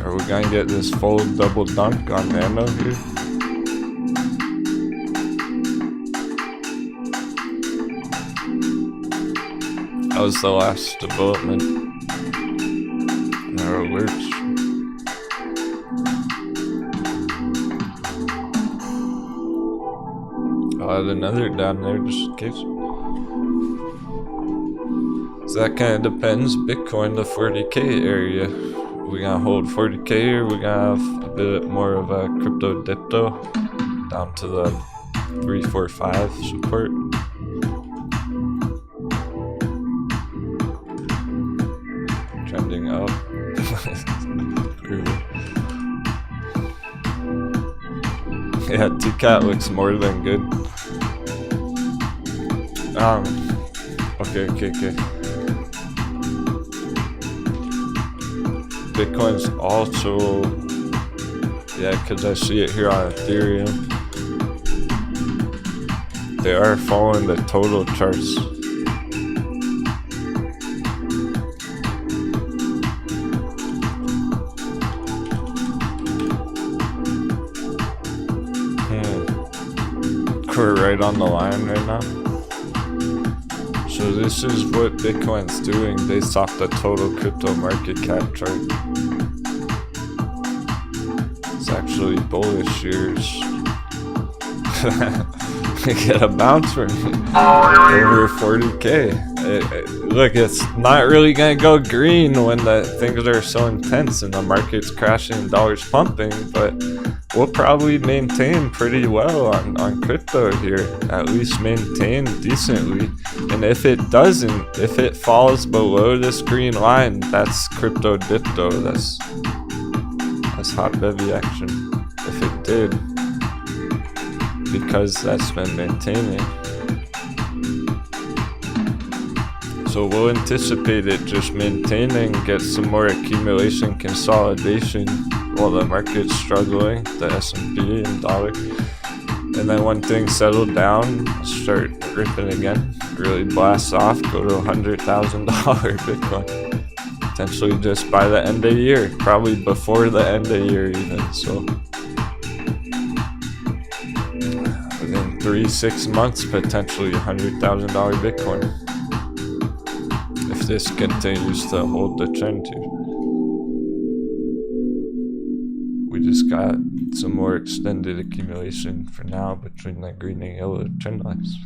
[SPEAKER 1] Are we gonna get this full double dunk on Nano here? That was the last development in our alerts. I'll add another down there just in case. So that kind of depends. Bitcoin, the 40K area. We gonna hold 40K or we gonna have a bit more of a crypto dipto down to the 345 support. trending up. Yeah, TCAT looks more than good. Okay. Bitcoin's also, yeah, because I see it here on Ethereum. They are following the total charts. We're right on the line right now. So this is what Bitcoin's doing based off the total crypto market cap chart. It's actually bullish years. We get a bounce from over 40k. Look, it's not really gonna go green when the things are so intense and the market's crashing and dollars pumping, but we'll probably maintain pretty well on crypto here, at least maintain decently. And if it doesn't, if it falls below this green line, that's crypto dipto, that's hot bevy action. If it did, because that's been maintaining. So we'll anticipate it just maintaining, get some more accumulation consolidation while the market's struggling, the S&P and dollar. And then when things settle down, start ripping again, really blast off, go to $100,000 Bitcoin. Potentially just by the end of the year, probably before the end of the year even, so. Within 3-6 months, potentially $100,000 Bitcoin. If this continues to hold the trend here. We just got some more extended accumulation for now between the green and yellow trend lines.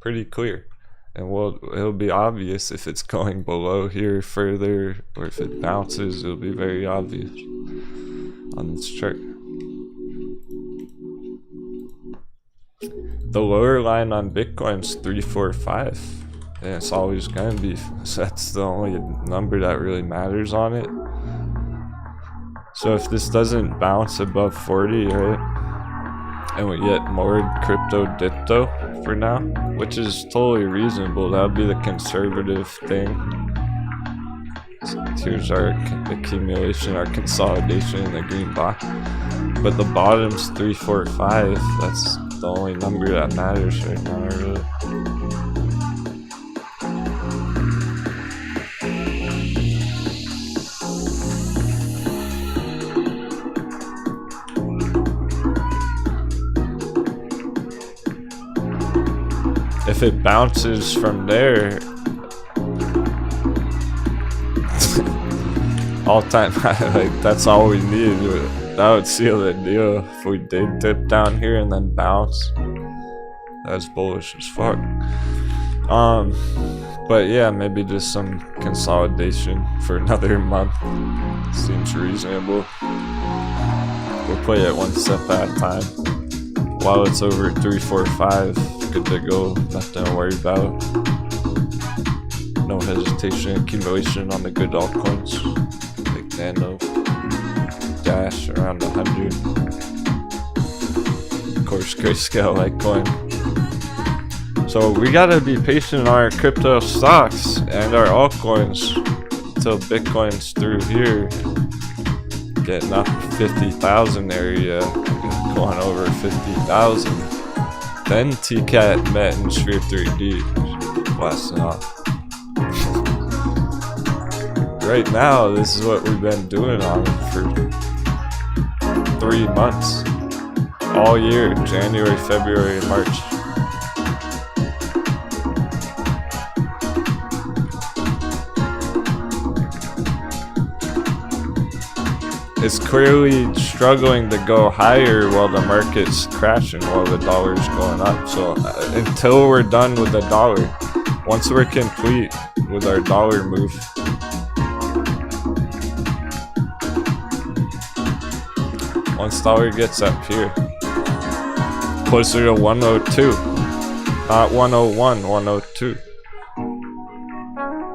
[SPEAKER 1] Pretty clear. And it'll be obvious if it's going below here further, or if it bounces, it'll be very obvious on this chart. The lower line on Bitcoin's 345, and it's always gonna be. So that's the only number that really matters on it. So if this doesn't bounce above 40, right, and we get more crypto dipto for now, which is totally reasonable, that would be the conservative thing. So here's our accumulation, our consolidation in the green block. But the bottom's 345, that's the only number that matters right now, really. If it bounces from there, all time high, like that's all we need. That would seal the deal. If we did dip down here and then bounce, that's bullish as fuck. But yeah, maybe just some consolidation for another month seems reasonable. We'll play it one step at a time. While it's over 345, good to go, nothing to worry about. No hesitation, accumulation on the good altcoins, like Nano, Dash around 100. Of course, Grayscale Litecoin. So we gotta be patient on our crypto stocks and our altcoins until Bitcoin's through here, getting up 50,000 area, going over 50,000. Then TCAT met in Sphere 3D, blasting off. Right now, this is what we've been doing on it for 3 months. All year, January, February, and March. It's clearly struggling to go higher while the market's crashing, while the dollar's going up. So until we're done with the dollar, once we're complete with our dollar move, once dollar gets up here, closer to 102, not 101, 102.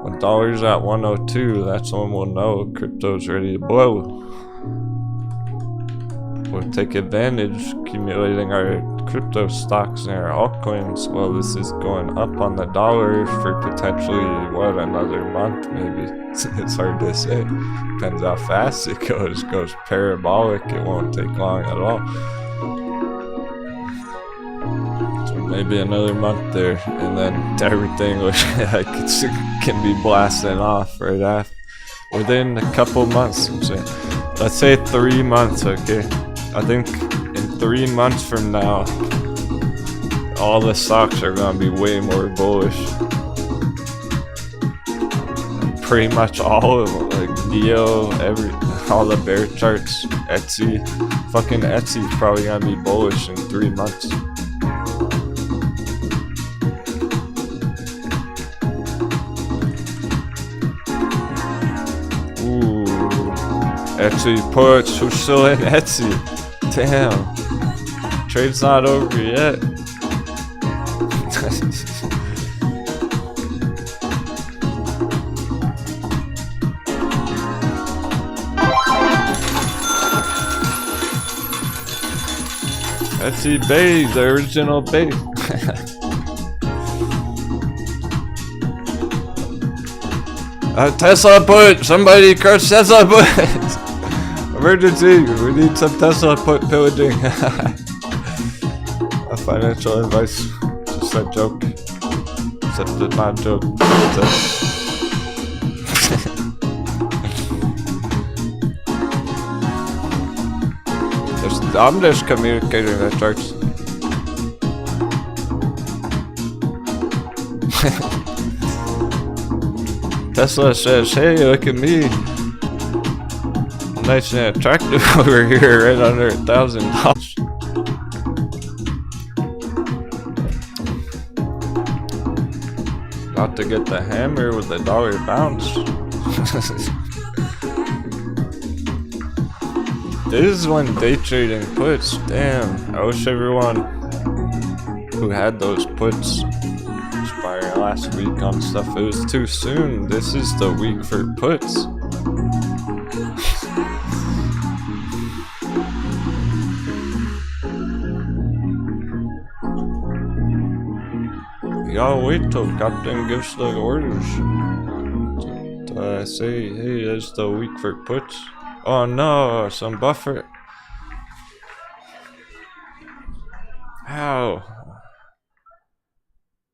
[SPEAKER 1] When Dollar's at 102. That's when we'll know crypto's ready to blow. We'll take advantage, accumulating our crypto stocks and our altcoins while this is going up on the dollar for potentially, what, another month maybe. It's hard to say. Depends how fast it goes. It goes parabolic. It won't take long at all. So maybe another month there, and then everything can be blasting off right after. Within a couple months, I'm saying. Let's say 3 months, okay? I think in 3 months from now, all the stocks are gonna be way more bullish. Pretty much all of them, like Neo, all the bear charts, Etsy. Fucking Etsy's probably gonna be bullish in 3 months. Etsy puts, who's still in Etsy? Damn. Trade's not over yet. Etsy Bay, the original Bay. Tesla put! Somebody crush Tesla put! Emergency! We need some Tesla put pillaging. A financial advice. Just a joke. Except it's not a joke. I'm just communicating the charts. Tesla says, hey, look at me. Nice and attractive over here, right under $1,000. About to get the hammer with the dollar bounce. This is when day trading puts. Damn, I wish everyone who had those puts expiring last week on stuff, it was too soon. This is the week for puts. Y'all wait till Captain gives the orders. Say, hey, it's the week for puts. Oh no, some buffer. How?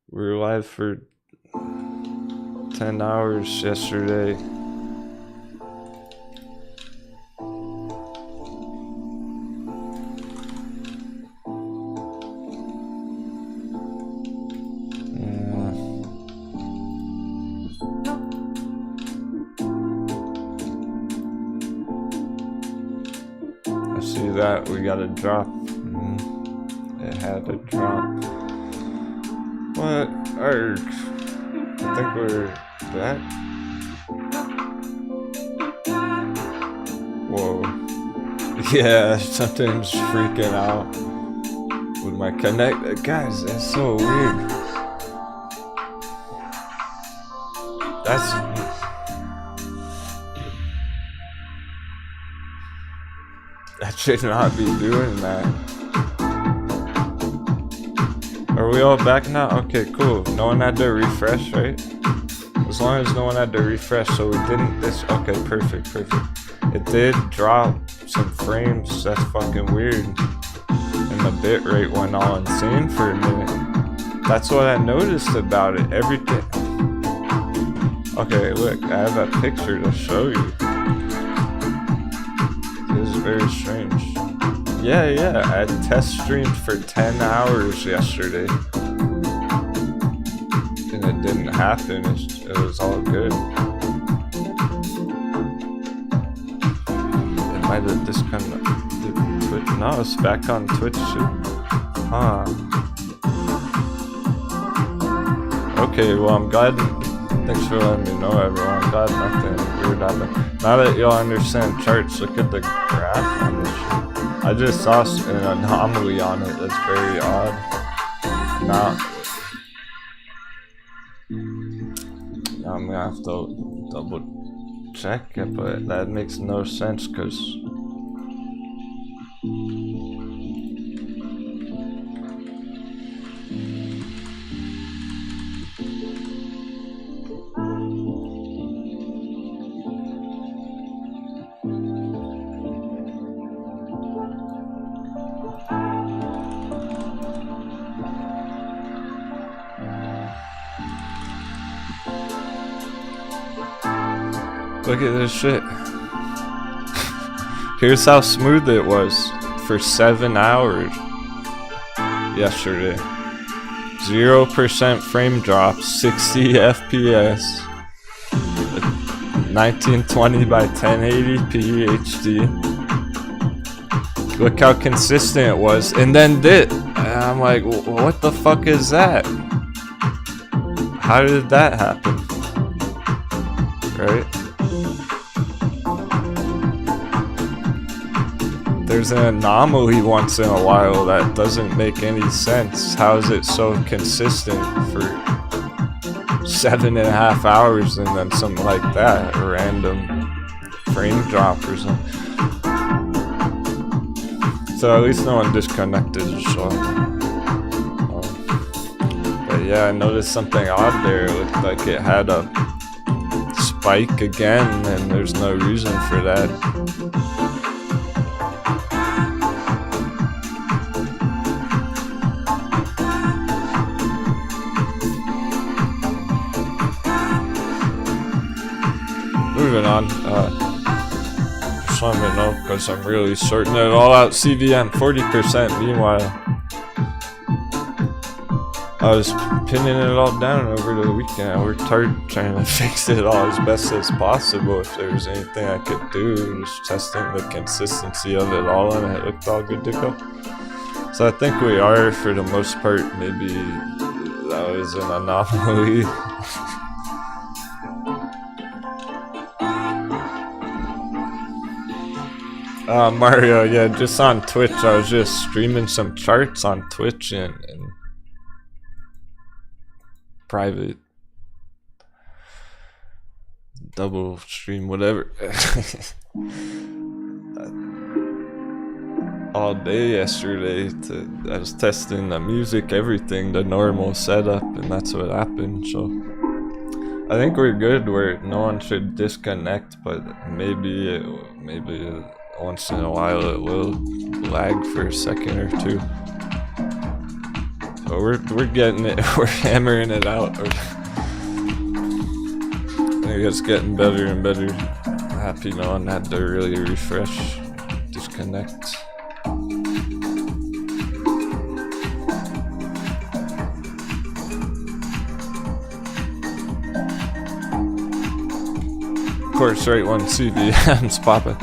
[SPEAKER 1] We were live for 10 hours yesterday. That we got a drop. It had a drop. What? Arg. I think we're back. Whoa. Yeah, something's freaking out with my connect. Guys, that's so weird. That should not be doing that. Are we all back now? Okay, cool. No one had to refresh, right? As long as no one had to refresh, so we didn't okay, perfect. It did drop some frames, that's fucking weird. And the bitrate went all insane for a minute. That's what I noticed about it, everything. Okay, look, I have a picture to show you. This is very strange. Yeah, I test streamed for 10 hours yesterday. And it didn't happen, it was all good. It might have disconnected Twitch. No, it's back on Twitch too. Huh. Okay, well I'm glad. Thanks for letting me know, everyone. I'm glad nothing weird happened. Now that y'all understand charts, look at the graph on this shit. I just saw an anomaly on it that's very odd. Now I'm gonna have to double check it, but that makes no sense because look at this shit. Here's how smooth it was for 7 hours yesterday. 0% frame drop, 60 FPS, 1920 by 1080p HD. Look how consistent it was, and then this. And I'm like, what the fuck is that? How did that happen? Right? There's an anomaly once in a while that doesn't make any sense. How is it so consistent for 7.5 hours and then something like that? A random frame drop or something. So at least no one disconnected, so. But yeah, I noticed something odd there. It looked like it had a spike again, and there's no reason for that. Moving on, just wanted to know because I'm really sorting it all out. CVM 40%. Meanwhile, I was pinning it all down over the weekend. I worked hard trying to fix it all as best as possible. If there was anything I could do, just testing the consistency of it all, and it looked all good to go. So I think we are, for the most part. Maybe that was an anomaly. Mario, yeah, just on Twitch. I was just streaming some charts on Twitch and private double stream, whatever. All day yesterday. I was testing the music, everything, the normal setup, and that's what happened. So I think we're good where no one should disconnect, but maybe once in a while it will lag for a second or two. So we're getting it. We're hammering it out. I think it's getting better and better. Happy no one had to really refresh, disconnect. Of course, right when CVM's popping.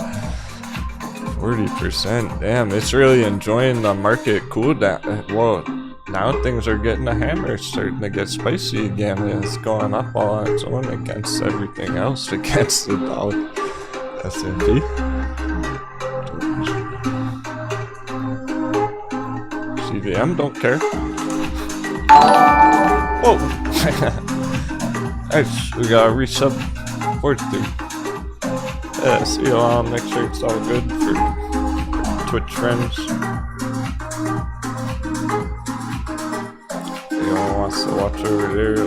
[SPEAKER 1] 40%. Damn, it's really enjoying the market cool down. Whoa, now things are getting a hammer. It's starting to get spicy again. It's going up all on its own against everything else, against the dollar. S&P. CVM don't care. Whoa! Nice, we got a resub 43. Yeah, see you all. Make sure it's all good for Twitch friends. Anyone wants to watch over there?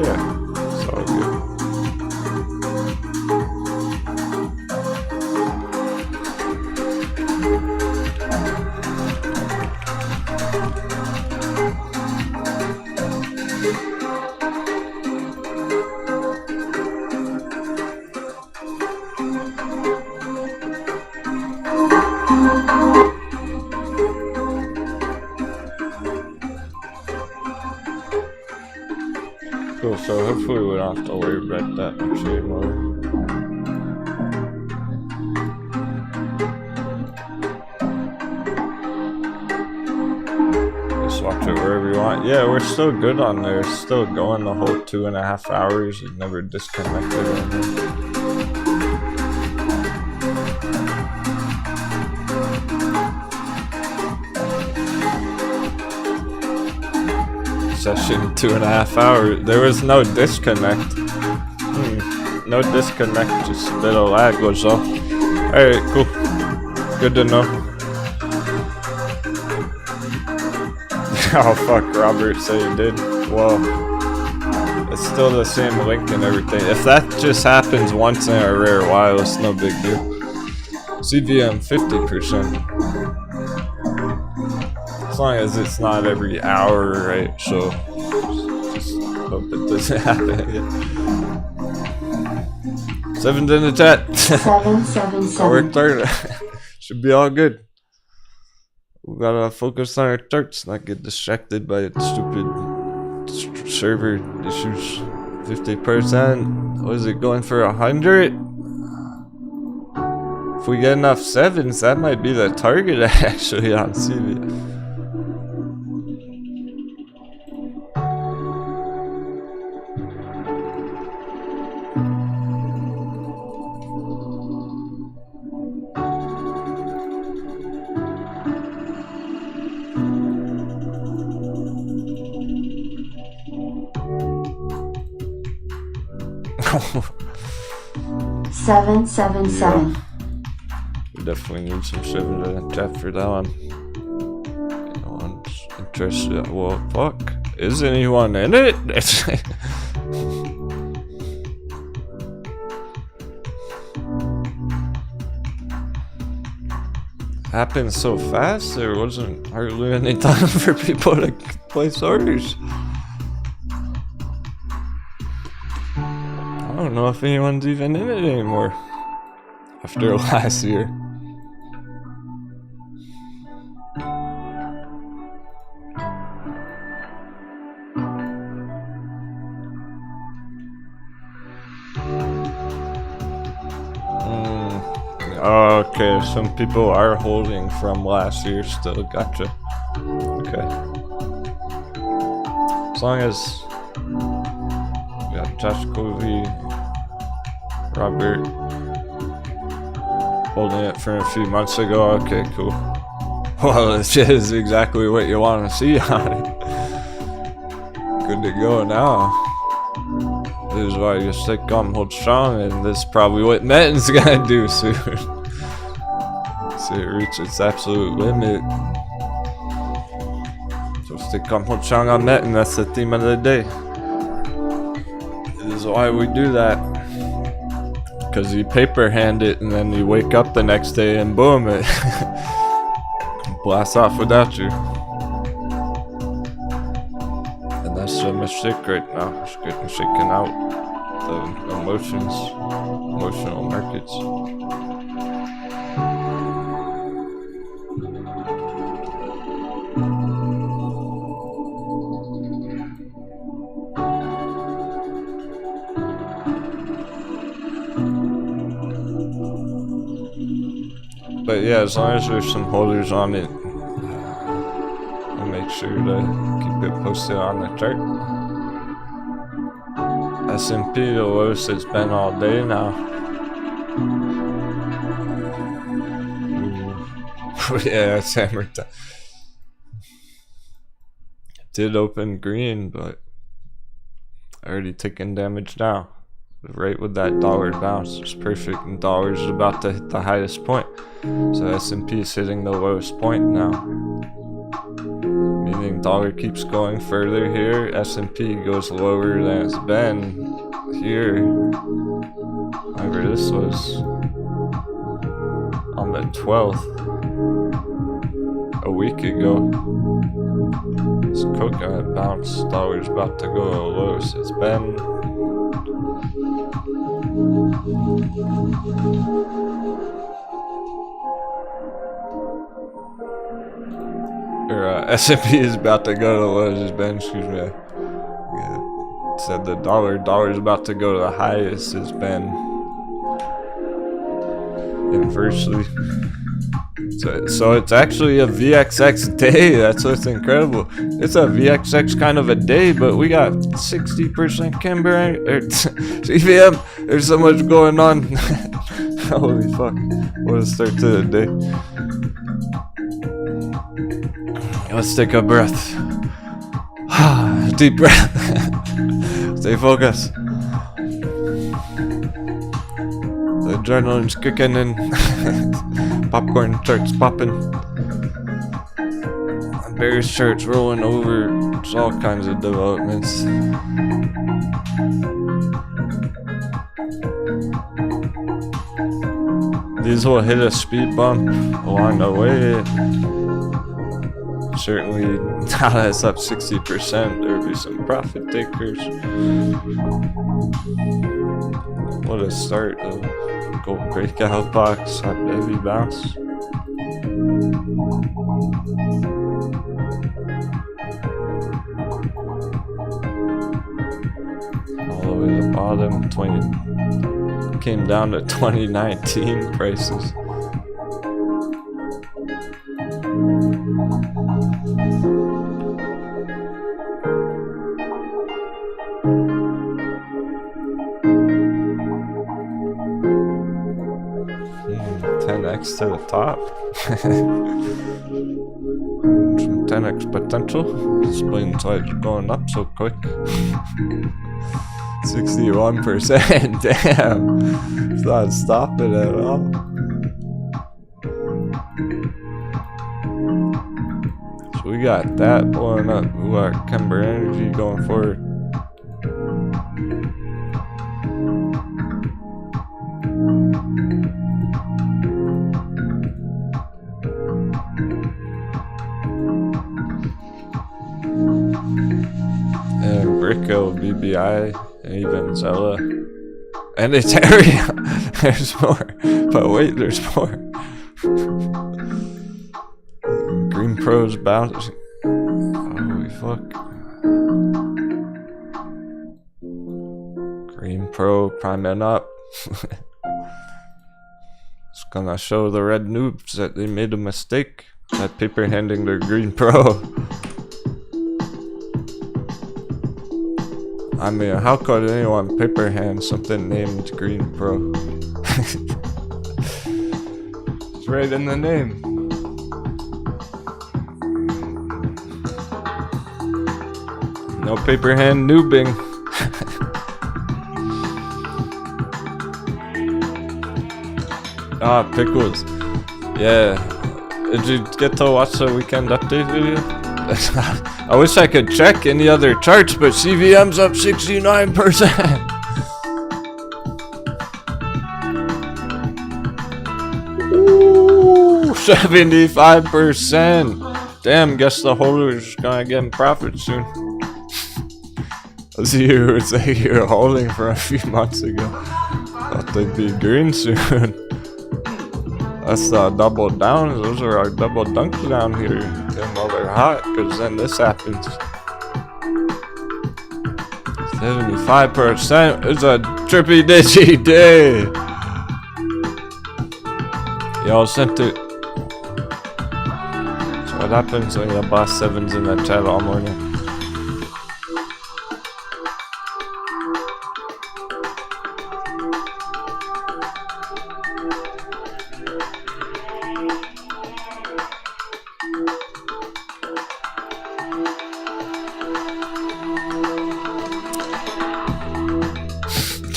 [SPEAKER 1] Yeah, it's all good. Cool, so hopefully we don't have to worry about that much anymore. Just watch it wherever you want. Yeah, we're still good on there. It's still going the whole 2.5 hours. It never disconnected on there. session 2.5 hours. There was no disconnect. No disconnect, just a bit of lag was all. Alright, cool. Good to know. Oh fuck, Robert said he did. Well, it's still the same link and everything. If that just happens once in a rare while, it's no big deal. CVM 50%. As long as it's not every hour, right? So just hope it doesn't happen again. 7's in the chat.
[SPEAKER 2] 777.
[SPEAKER 1] Worked hard. Should be all good. We gotta focus on our charts, not get distracted by stupid server issues. 50%. What is it going for 100? If we get enough 7s, that might be the target actually on CV.
[SPEAKER 2] Seven, 7.
[SPEAKER 1] We definitely need some 7 in the chat for that one. No one's interested. Well, fuck. Is anyone in it? Happened so fast, there wasn't hardly any time for people to place orders. I don't know if anyone's even in it anymore after last year. Okay, some people are holding from last year still. Gotcha. Okay. As long as we got Josh Covey, Robert holding it from a few months ago. Okay, cool. Well, it is exactly what you want to see on it. Good to go now. This is why you stick on hold strong, and this is probably what Metin's gonna do soon. So it reaches its absolute limit. So stick on hold strong on Metin, that's the theme of the day. This is why we do that. Because you paper hand it and then you wake up the next day and boom, it blasts off without you. And that's a mistake right now. It's getting shaken out. The emotional markets. But yeah, as long as there's some holders on it, I'll make sure to keep it posted on the chart. S&P, the lowest it's been all day now. Yeah, it's hammered down. It did open green, but already taking damage now. Right with that dollar bounce, it's perfect, and dollar's about to hit the highest point. So S&P is hitting the lowest point now. Meaning dollar keeps going further here, S&P goes lower than it's been here. However, this was on the 12th, a week ago. This coconut bounce, dollar's about to go to the lowest it's been. S&P is about to go to the lowest it's been, excuse me. Yeah, said the dollar's about to go to the highest it's been. Inversely. So it's actually a VXX day. That's what's incredible. It's a VXX kind of a day, but we got 60% Kimber or CVM. There's so much going on. Holy fuck. What a start to the day. Let's take a breath. Deep breath. Stay focused. The adrenaline's kicking in. Popcorn starts popping. Bearish charts rolling over. It's all kinds of developments. These will hit a speed bump along the way. Certainly, now that it's up 60%, there'll be some profit takers. What a start though. Gold breakout box, hot heavy bounce. All the way to the bottom, 20 came down to 2019 prices. To the top. Some 10x potential. Explains why it's going up so quick. 61%. Damn. It's not stopping at all. So we got that blowing up. We got Kemper Energy going forward. BBI, and even Zella, and Ethereum. There's more, but wait, there's more. Green Pro's bouncing. Holy fuck. Green Pro priming up. It's gonna show the red noobs that they made a mistake by paper handing their Green Pro. I mean, how could anyone paper hand something named Green Pro? It's right in the name. No paper hand noobing. Ah, pickles. Yeah. Did you get to watch the weekend update video? I wish I could check any other charts, but CVM's up 69%. Ooh, 75%. Damn, guess the holder's gonna get in profit soon. Let's see, you would say you were holding for a few months ago. Thought they'd be green soon. That's double down. Those are our double dunks down here. And while they're hot, because then this happens. 75%. It's a trippy ditchy day. Y'all sent it. So what happens when you boss sevens in the chat all morning?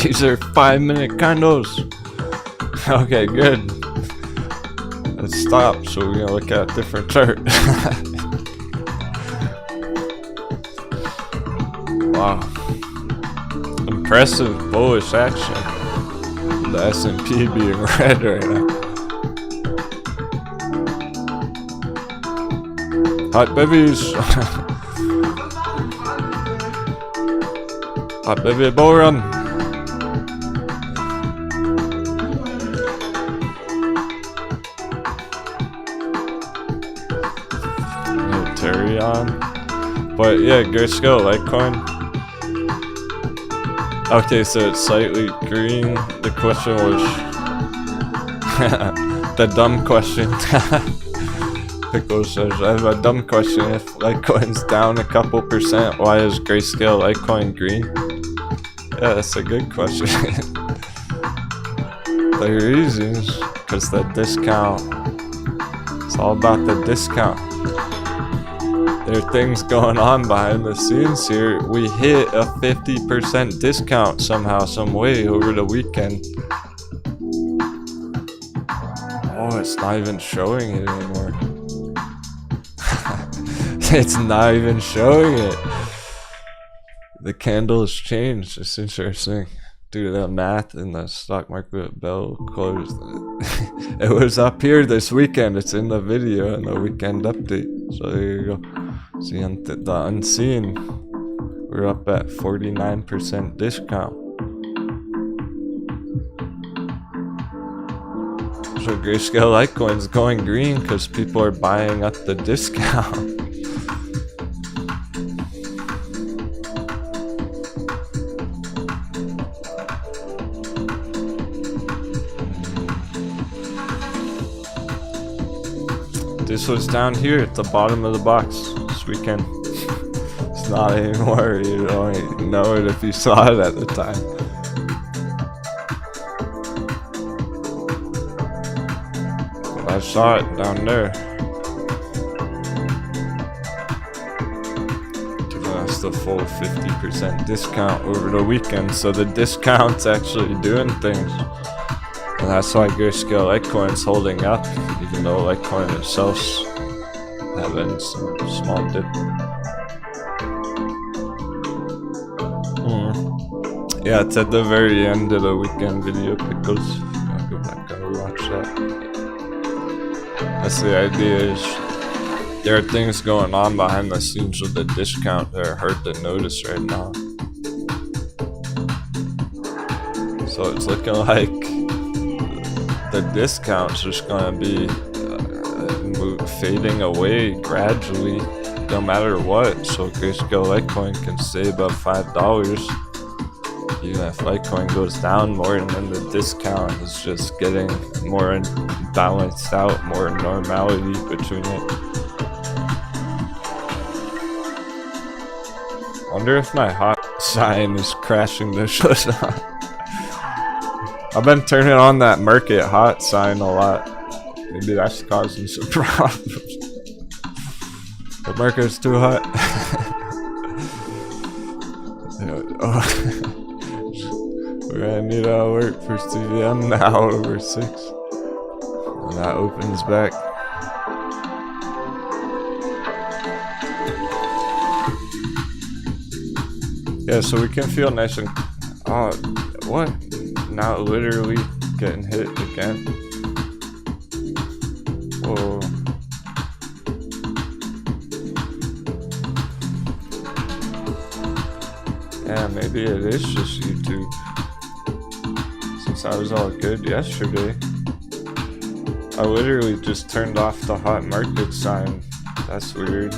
[SPEAKER 1] These are 5-minute candles. Okay, good. Let's stop so we're gonna look at a different chart. Wow. Impressive bullish action. The S&P being red right now. Hot babies. Hot baby bull run. But yeah, Grayscale Litecoin. Okay, so it's slightly green. The question was the dumb question. Pickle says, I have a dumb question. If Litecoin's down a couple percent, why is Grayscale Litecoin green? Yeah, that's a good question. The reasons, because the discount. It's all about the discount. There are things going on behind the scenes here. We hit a 50% discount somehow, some way over the weekend. Oh, it's not even showing it anymore. It's not even showing it. The candle has changed. It's interesting. Due to the math in the stock market bell closed. It was up here this weekend. It's in the video in the weekend update. So there you go. See, the unseen. We're up at 49% discount. So Grayscale Litecoin's going green because people are buying up the discount. This was down here at the bottom of the box this weekend. It's not anymore. You don't know it if you saw it at the time. But I saw it down there. Giving us the full 50% discount over the weekend. So the discount's actually doing things. And that's why Grayscale Litecoin's holding up, even though Litecoin itself's having some small dip. Yeah, it's at the very end of the weekend video pickles. I'll go back and watch that. That's the idea, is there are things going on behind the scenes with the discount that are hard to notice right now. So it's looking like the discount's just gonna be fading away gradually, no matter what. So Grayscale Litecoin can stay above $5, even if Litecoin goes down more, and then the discount is just getting more balanced out, more normality between it. Wonder if my hot sign is crashing the show. I've been turning on that market hot sign a lot. Maybe that's causing some problems. The market's too hot. We're gonna need to alert for CVM now over 6. And that opens back. Yeah, so we can feel nice and... Oh, what? Now literally getting hit again. Whoa. Yeah, maybe it is just YouTube. Since I was all good yesterday. I literally just turned off the hot market sign. That's weird.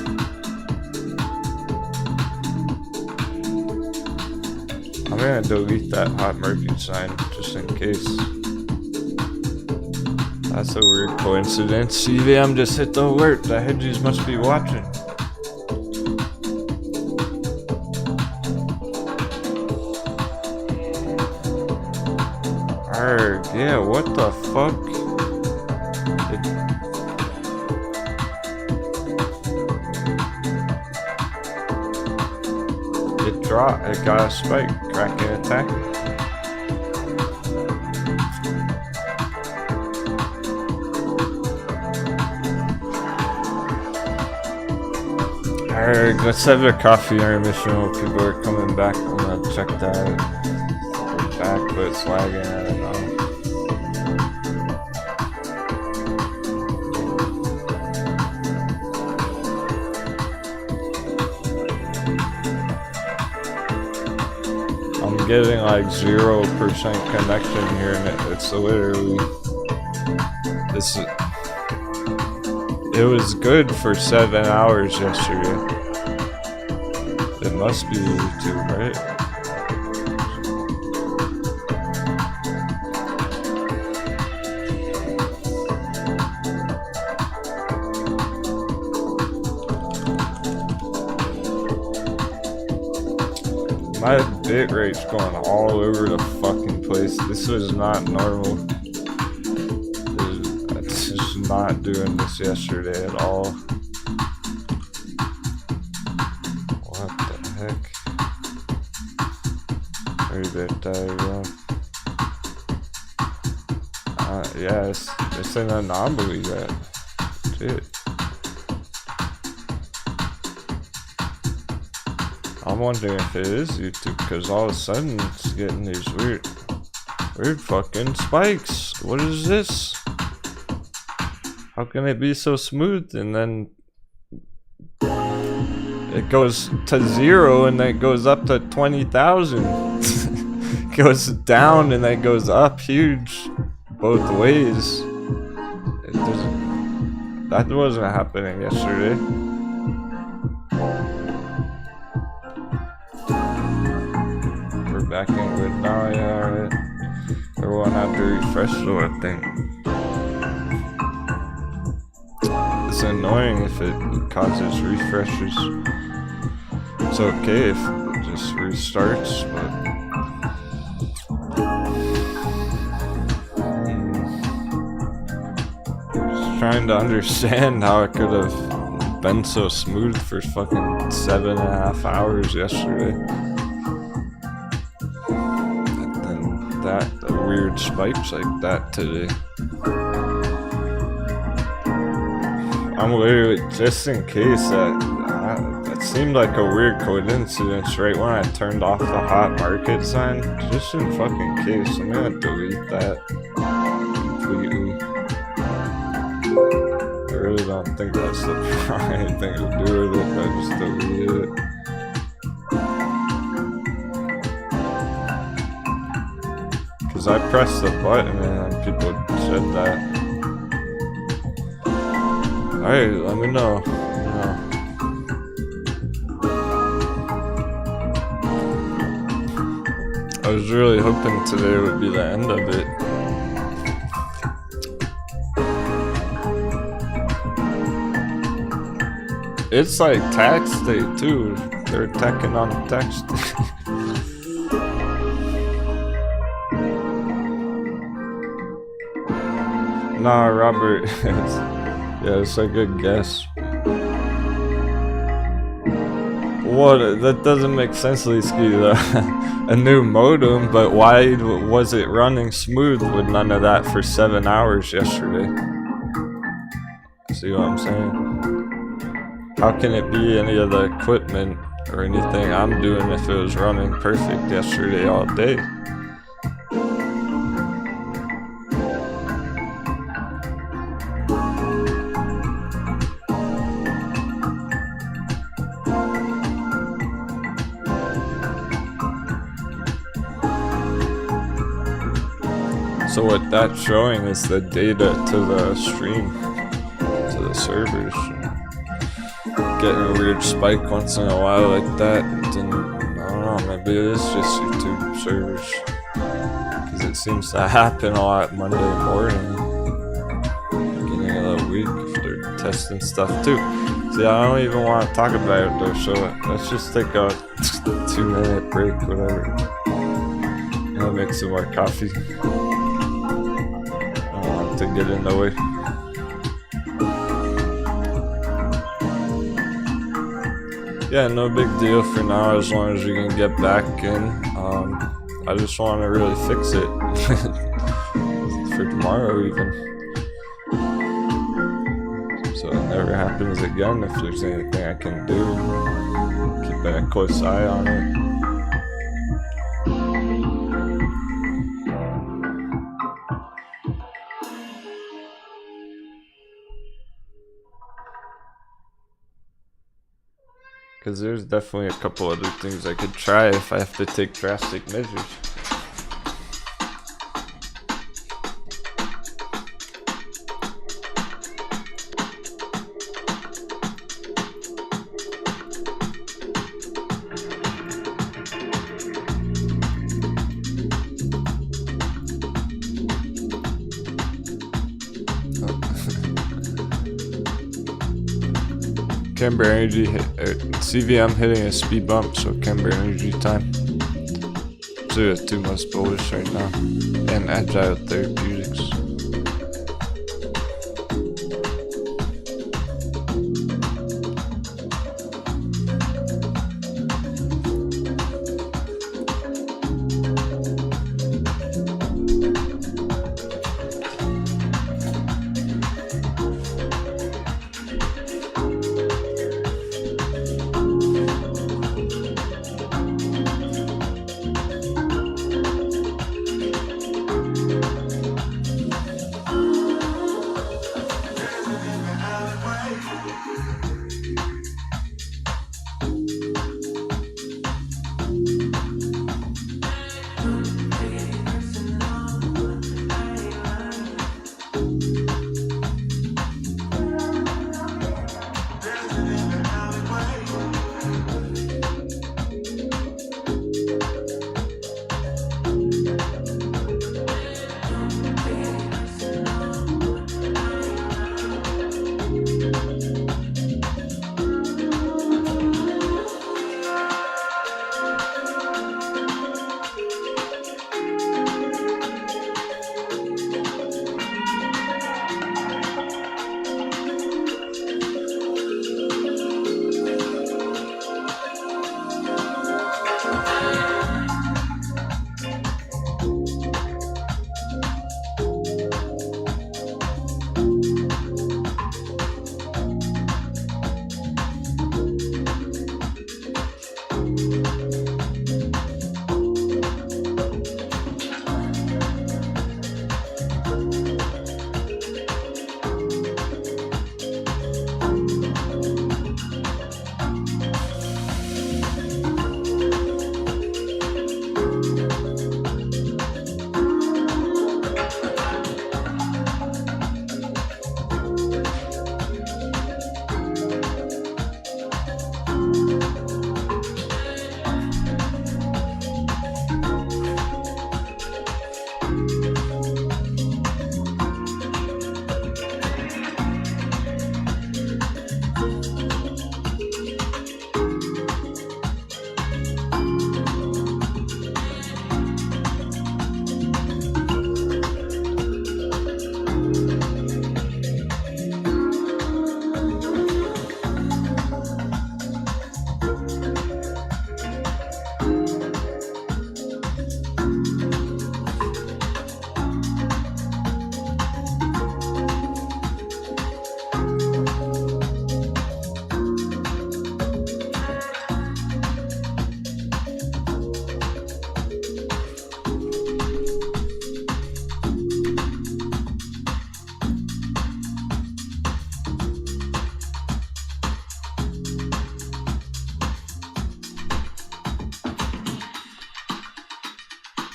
[SPEAKER 1] I'm gonna delete that hot market sign just in case. That's a weird coincidence. CVM just hit the alert. The hedgies must be watching. Arrgh, yeah, what the fuck? It dropped. It got a spike. Cracking attack. Alright, let's have a coffee intermission while people are coming back. I'm gonna check that. We're back, but it's lagging. I don't know. I'm getting like 0% connection here, and it's literally this. It was good for 7 hours yesterday. It must be YouTube, right? My bit rate's going all over the fucking place. This was not normal. This is not doing this yesterday at all. Ethereum. Yeah, it's an anomaly, that shit. I'm wondering if it is YouTube, because all of a sudden it's getting these weird fucking spikes. What is this? How can it be so smooth and then it goes to 0 and then it goes up to 20,000? It goes down and then goes up huge both ways. It doesn't. That wasn't happening yesterday. We're back in good now, yeah, alright. Everyone had to refresh though, I think. It's annoying if it causes refreshes. It's okay if it just restarts, but just trying to understand how it could have been so smooth for fucking 7.5 hours yesterday. And then that weird spikes like that today. I'm literally, just in case, that seemed like a weird coincidence right when I turned off the hot market sign. Just in fucking case, I'm gonna delete that completely. I really don't think that's the right thing to do with it, but I just deleted it. Cause I pressed the button and people said that. Alright, let me know. I was really hoping today would be the end of it. It's like tax day too. They're attacking on tax day. Nah, Robert. Yeah, it's a good guess. What? That doesn't make sense, Leesky. A new modem, but why was it running smooth with none of that for 7 hours yesterday? See what I'm saying? How can it be any of the equipment or anything I'm doing if it was running perfect yesterday all day? So what that's showing is the data to the stream, to the servers. Getting a weird spike once in a while like that, and then, I don't know, maybe it is just YouTube servers. Because it seems to happen a lot Monday morning, beginning of the week, if they're testing stuff too. See, I don't even want to talk about it though, so let's just take a 2-minute break, whatever. I'll make some more coffee. To get in the way. Yeah, no big deal for now, as long as we can get back in. I just want to really fix it for tomorrow even, so it never happens again. If there's anything I can do, keeping a close eye on it. Because there's definitely a couple other things I could try if I have to take drastic measures. Camber Energy, CVM hitting a speed bump, so Camber Energy time. So 2 months bullish right now, and Agile Therapeutics.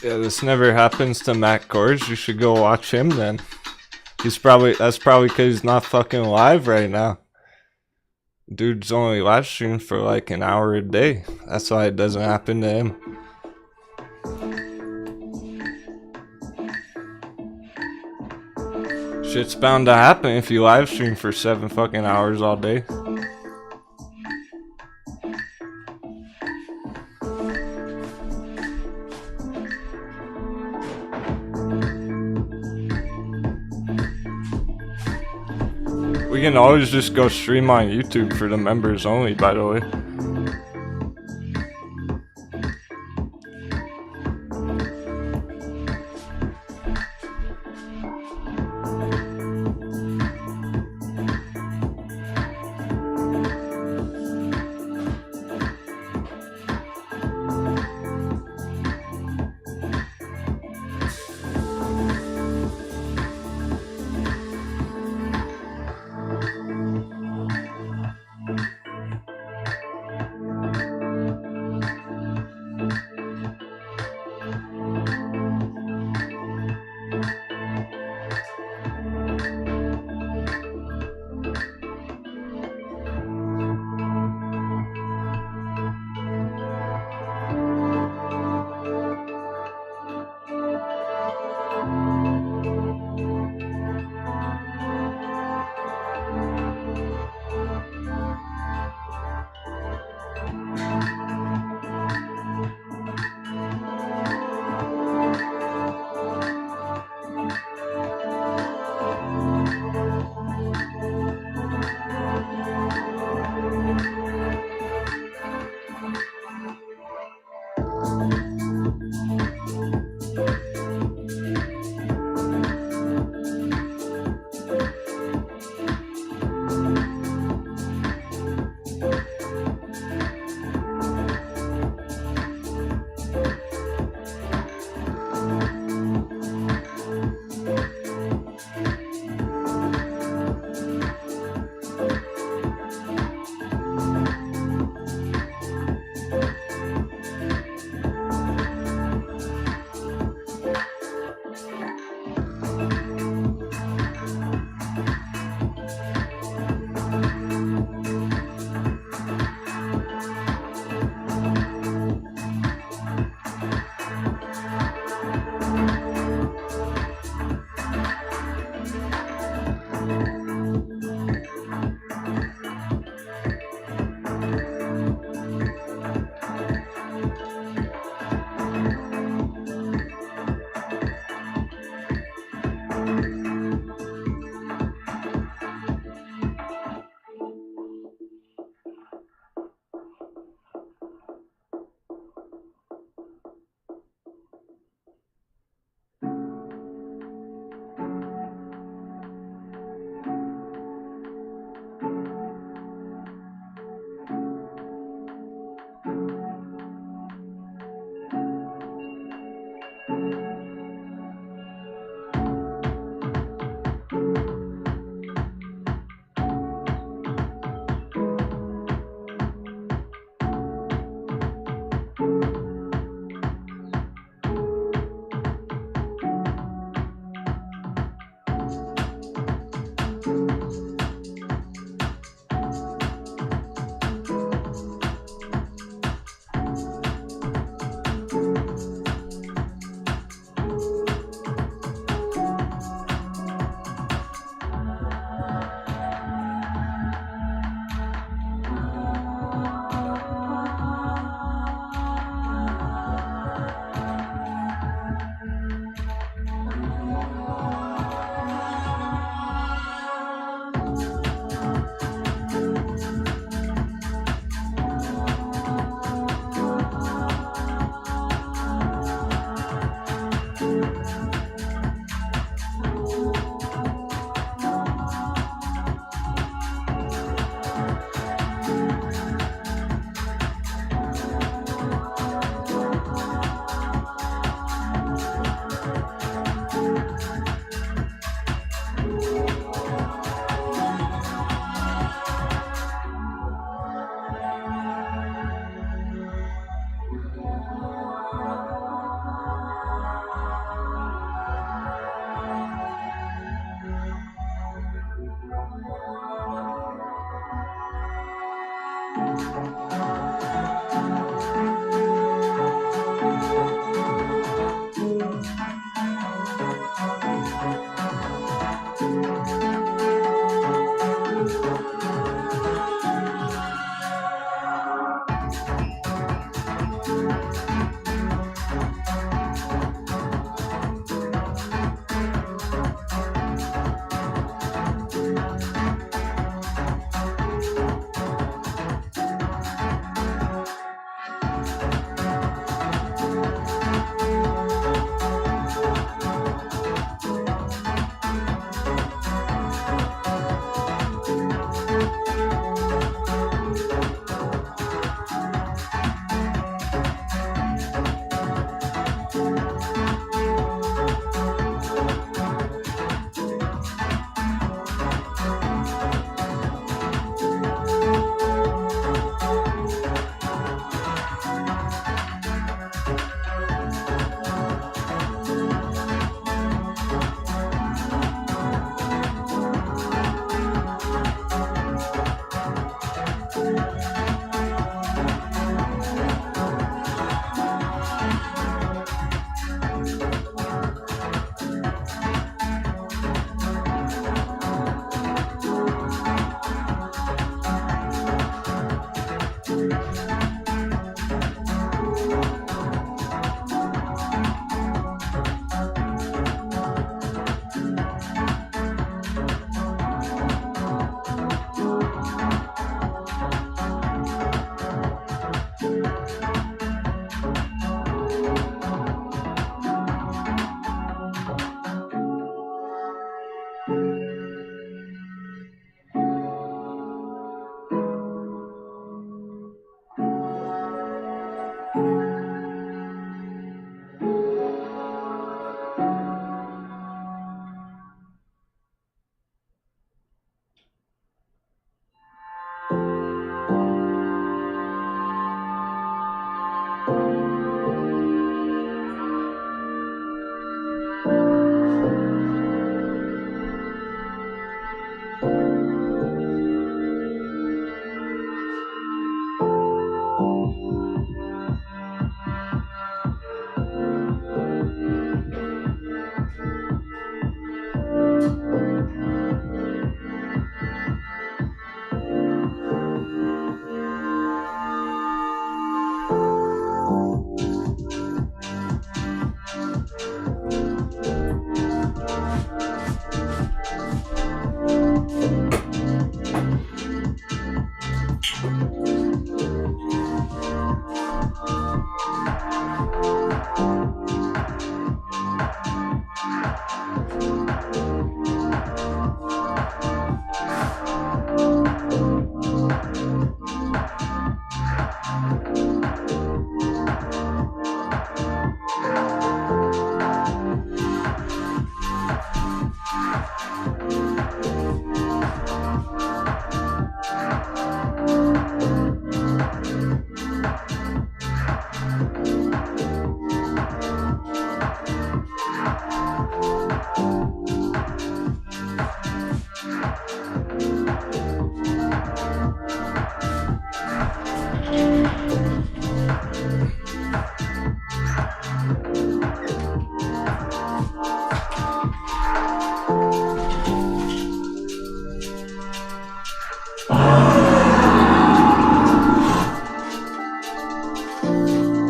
[SPEAKER 1] Yeah, this never happens to Matt Gorge. You should go watch him then. That's probably because he's not fucking live right now. Dude's only live streaming for like an hour a day. That's why it doesn't happen to him. Shit's bound to happen if you live stream for 7 fucking hours all day. We can always just go stream on YouTube for the members only, by the way.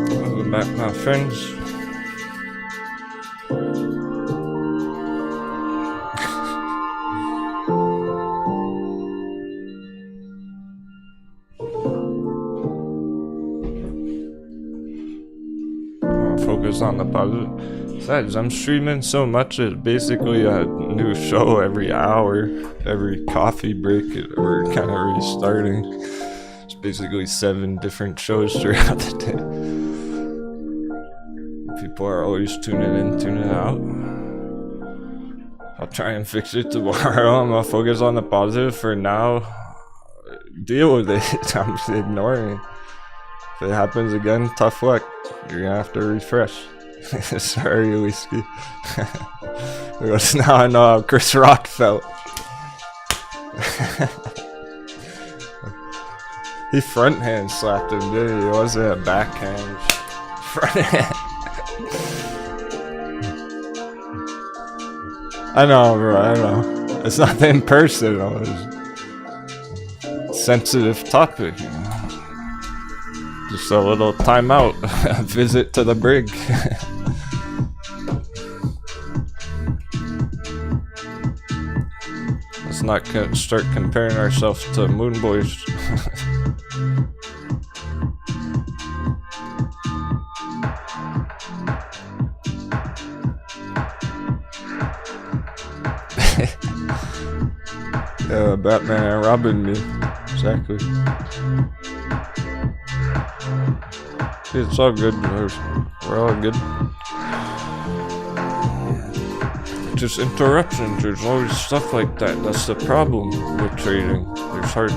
[SPEAKER 1] Welcome back, my friends. Focus on the positive. Besides, I'm streaming so much it's basically a new show every hour, every coffee break. We're kind of restarting. It's basically 7 different shows throughout the day. People are always tuning in, tuning out. I'll try and fix it tomorrow. I'm gonna focus on the positive for now. Deal with it. I'm just ignoring it. If it happens again, tough luck. You're gonna have to refresh. Sorry, whiskey. Because now I know how Chris Rock felt. He front hand slapped him, didn't he? It wasn't a backhand. Front hand. I know, bro. I know. It's nothing personal. It's a sensitive topic. You know? Just a little timeout. A visit to the brig. Let's not start comparing ourselves to moon boys. Yeah, Batman and Robin me. Exactly. It's all good. We're all good. Just interruptions. There's always stuff like that. That's the problem with trading. There's hard.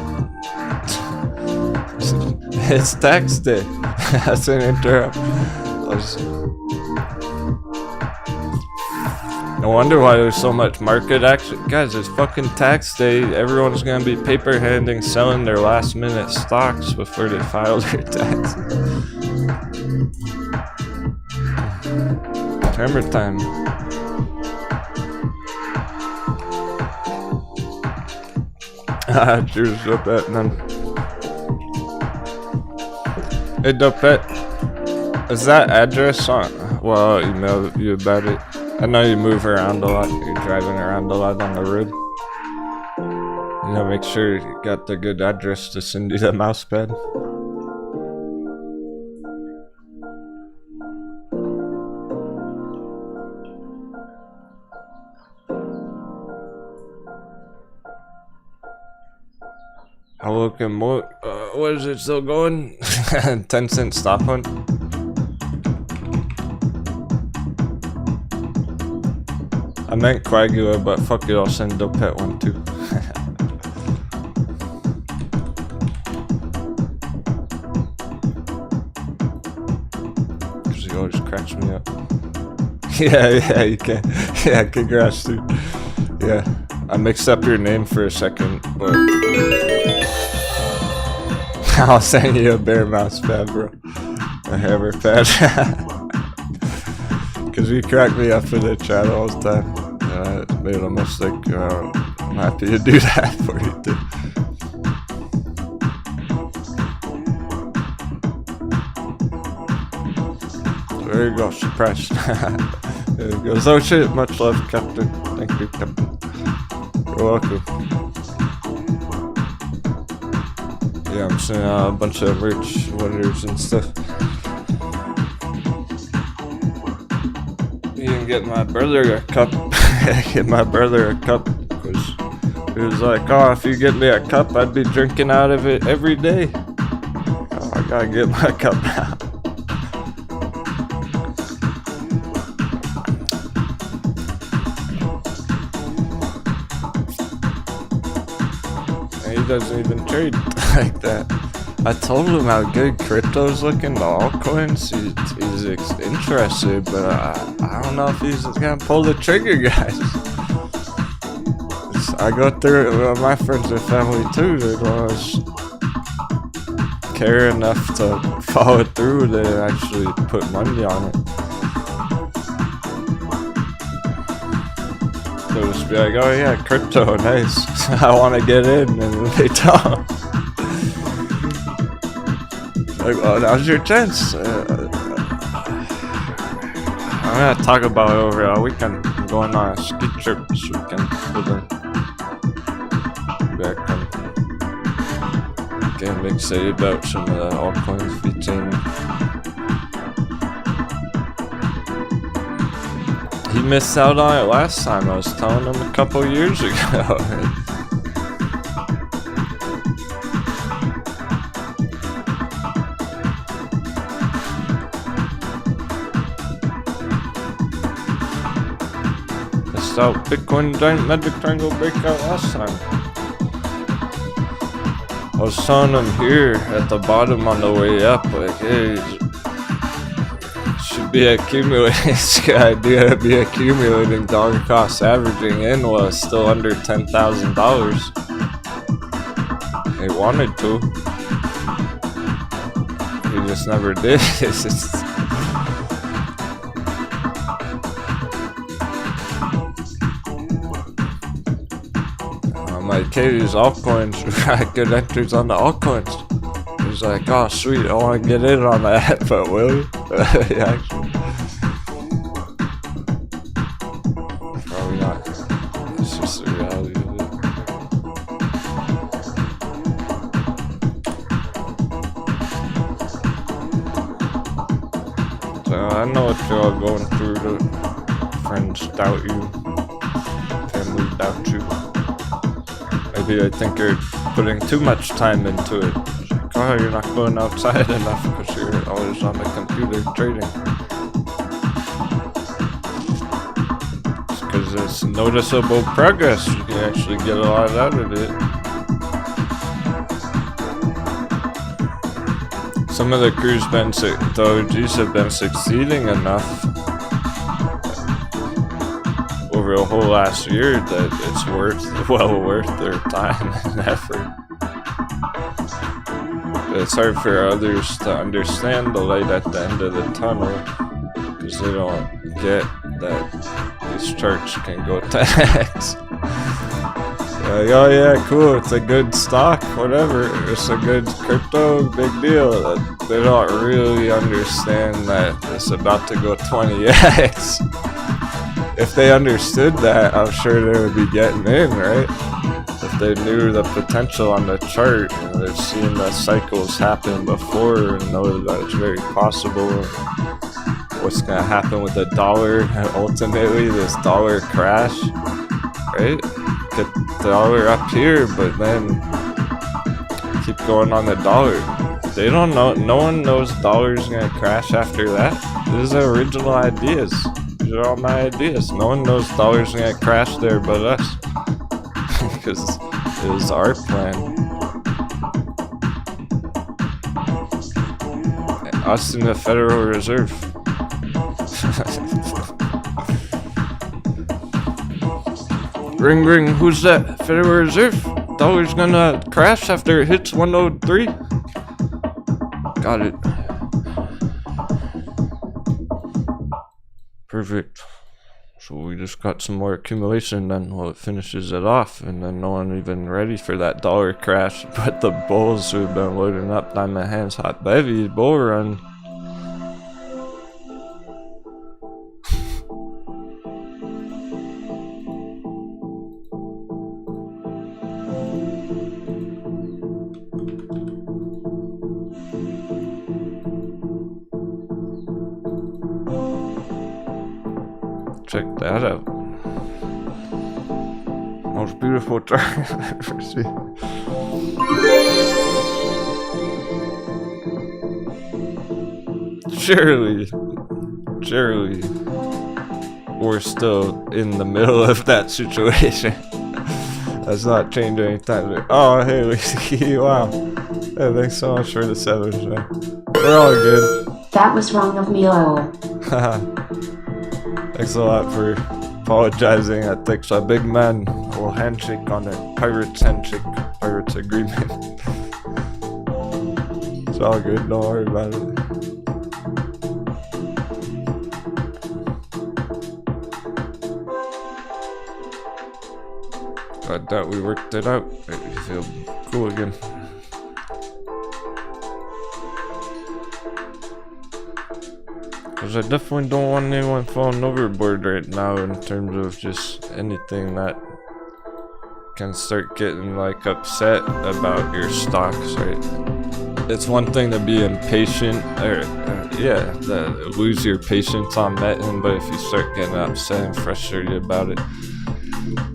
[SPEAKER 1] It's tax day. That's an interrupt. No wonder why there's so much market action. Guys, it's fucking tax day. Everyone's gonna be paper handing, selling their last minute stocks before they file their taxes. Hammer time. Cheers, Dopet, man. Hey, Dopet. Is that address on? Well, I'll email you about it. I know you move around a lot. You're driving around a lot on the road. You know, make sure you got the good address to send you the mouse pad. How looking more? What is it still going? 10-cent stop hunt. I meant Coagula, but fuck it, I'll send Dopet one too. Cause he always cracks me up. Yeah, you can. Yeah, congrats, dude. Yeah, I mixed up your name for a second, but I'll send you a bear mouse pad, bro. A hammer pad. Cause you crack me up in the chat all the time. I made a mistake. I'm happy to do that for you too. There you go, surprise. There you go. Oh shit, much love, Captain. Thank you, Captain. You're welcome. Yeah, I'm sending out a bunch of merch winners and stuff. You can get my brother a cup. get my brother a cup, because he was like, oh, if you get me a cup, I'd be drinking out of it every day. Oh, I gotta get my cup now. And he doesn't even trade like that. I told him how good crypto's looking, the altcoins. He's interested, but I don't know if he's gonna pull the trigger, guys. I go through it with my friends and family too. They don't care enough to follow through with it and actually put money on it. They'll just be like, oh yeah, crypto, nice. I want to get in, and they don't. Like, well, now's your chance. I'm gonna talk about it over a weekend. I'm going on a ski trip this weekend with them. Back on. Getting excited about some of the altcoins vechain. He missed out on it last time. I was telling him a couple years ago. Out Bitcoin giant magic triangle breakout last time. I was telling him here at the bottom on the way up, like, hey, should be accumulating. It's a good idea to be accumulating dollar cost averaging in while it's still under $10,000. He wanted to. He just never did. It's just, like, hey, these altcoins, got good entries on the altcoins. He's like, oh sweet, I want to get in on that, but will you? Yeah, actually. Probably not. It's just the reality of it. So I know what you're all going through. The friends doubt you. Family doubt you. Maybe I think you're putting too much time into it. It's like, oh, you're not going outside enough because you're always on the computer trading. It's because it's noticeable progress. You can actually get a lot out of it. Some of the crews the OGs have been succeeding enough over a whole last year that it's well worth their time and effort. But it's hard for others to understand the light at the end of the tunnel because they don't get that these charts can go 10x. Like, oh yeah, cool, it's a good stock, whatever, it's a good crypto, big deal. They don't really understand that it's about to go 20x. If they understood that, I'm sure they would be getting in, right? If they knew the potential on the chart, and they've seen the cycles happen before and know that it's very possible. What's gonna happen with the dollar, and ultimately this dollar crash, right? Get the dollar up here, but then keep going on the dollar. They don't know, no one knows dollar's gonna crash after that. These are original ideas. These are all my ideas. No one knows dollar's gonna crash there but us. Because it was our plan. Us in the Federal Reserve. Ring ring, who's that? Federal Reserve? Dollar's gonna crash after it hits 103? Got it. Perfect. So we just got some more accumulation then while it finishes it off, and then no one even ready for that dollar crash but the bulls who've been loading up diamond hands hot bevy bull run. Check that out. Most beautiful chart I've ever seen. Surely, we're still in the middle of that situation. That's not changed anytime soon. Oh, hey, Lacey, wow. Hey, thanks so much for the 7, man. We're all good.
[SPEAKER 2] That was wrong of me, oh.
[SPEAKER 1] Thanks a lot for apologizing. That takes a big man. A little handshake on it. Pirates handshake. Pirates agreement. It's all good. Don't worry about it. Glad that we worked it out. Made me feel cool again. Because I definitely don't want anyone falling overboard right now in terms of just anything that can start getting like upset about your stocks, right? It's one thing to be impatient or lose your patience on betting, but if you start getting upset and frustrated about it,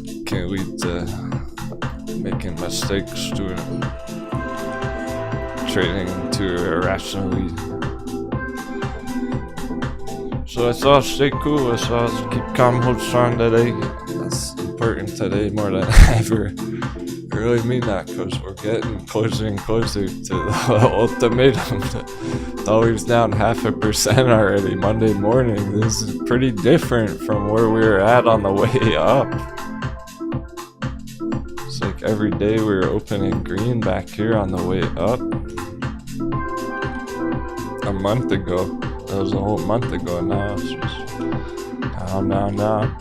[SPEAKER 1] it can lead to making mistakes, trading too irrationally. So let's all stay cool, let's all keep calm, hold strong today. That's important today more than ever. I really mean that, because we're getting closer and closer to the ultimatum. The dollar's down 0.5% already Monday morning. This is pretty different from where we were at on the way up. It's like every day we were opening green back here on the way up. A month ago. That was a whole month ago. Now it's just now.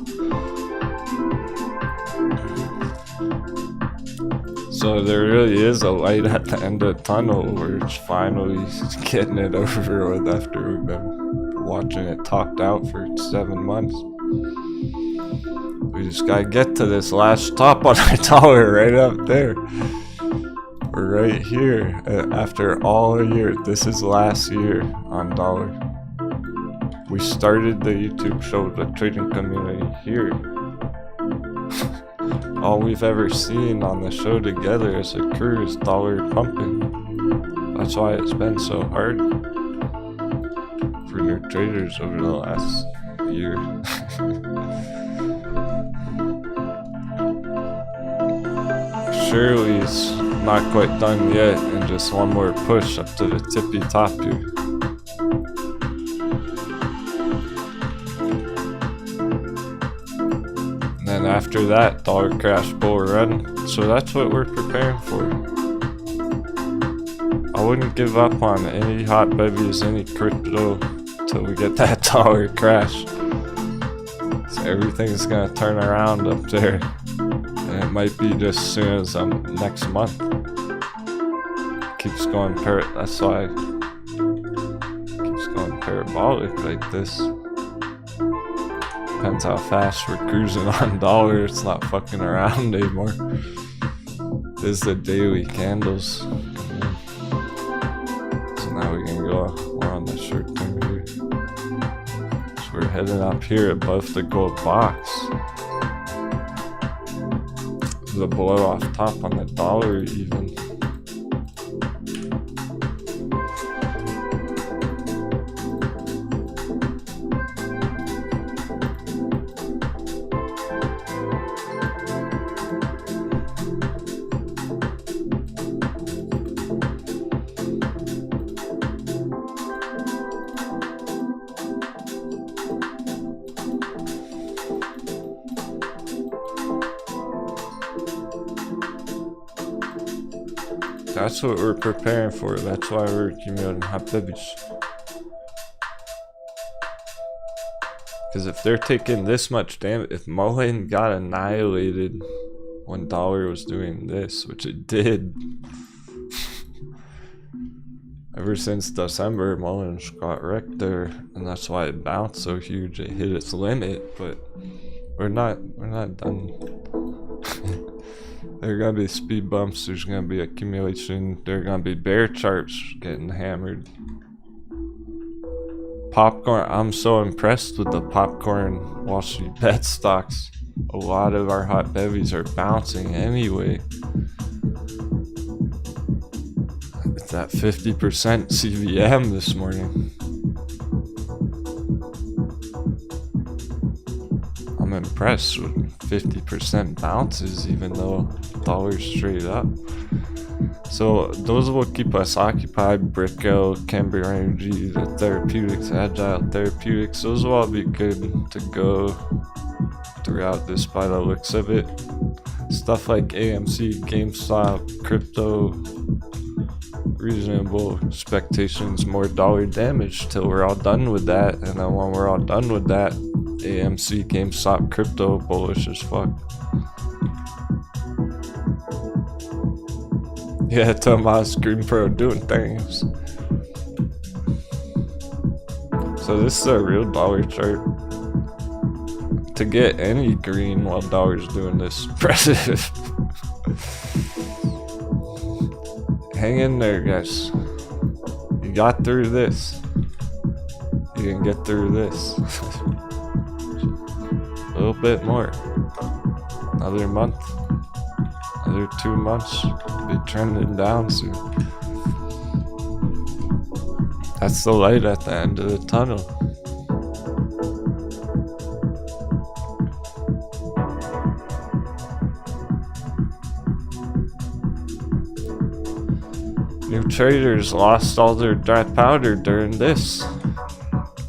[SPEAKER 1] So there really is a light at the end of the tunnel. We're just finally getting it over with after we've been watching it talked out for 7 months. We just gotta get to this last top on our dollar right up there. We're right here after all a year. This is last year on dollar. We started the YouTube show, the trading community here. All we've ever seen on the show together as a crew is dollar pumping. That's why it's been so hard for new traders over the last year. Surely it's not quite done yet, and just one more push up to the tippy top here. And after that, dollar crash, bull run. So that's what we're preparing for. I wouldn't give up on any hot bevies, any crypto, till we get that dollar crash. So everything's gonna turn around up there. And it might be just as soon as next month. Keeps going that's why it keeps going parabolic like this. Depends how fast we're cruising on dollar. It's not fucking around anymore. This is the daily candles. So now we can go more on the short term here. So we're heading up here above the gold box. The blow off top on the dollar even. That's what we're preparing for. That's why we're accumulating hot babies. Because if they're taking this much damage, if MULN got annihilated when dollar was doing this, which it did, ever since December, MULN's got wrecked there, and that's why it bounced so huge. It hit its limit, but we're not done. There are gonna be speed bumps, there's gonna be accumulation, there are gonna be bear charts getting hammered. Popcorn, I'm so impressed with the popcorn Wall Street bet stocks. a lot of our hot bevies are bouncing anyway. It's at 50% CVM this morning. I'm impressed with 50% bounces, even though dollar's straight up. So those will keep us occupied. Brickell, Camber Energy, the therapeutics, agile therapeutics, those will all be good to go throughout this by the looks of it. Stuff like AMC, GameStop, crypto, reasonable expectations, more dollar damage till we're all done with that. And then when we're all done with that, AMC, GameStop, crypto, bullish as fuck. Yeah, Tomas Green Pro doing things. So this is a real dollar chart. To get any green while dollar's doing this, impressive. Hang in there, guys. You got through this. You can get through this. A little bit more. Another month. Another 2 months. Be trending down soon. That's the light at the end of the tunnel. New traders lost all their dry powder during this.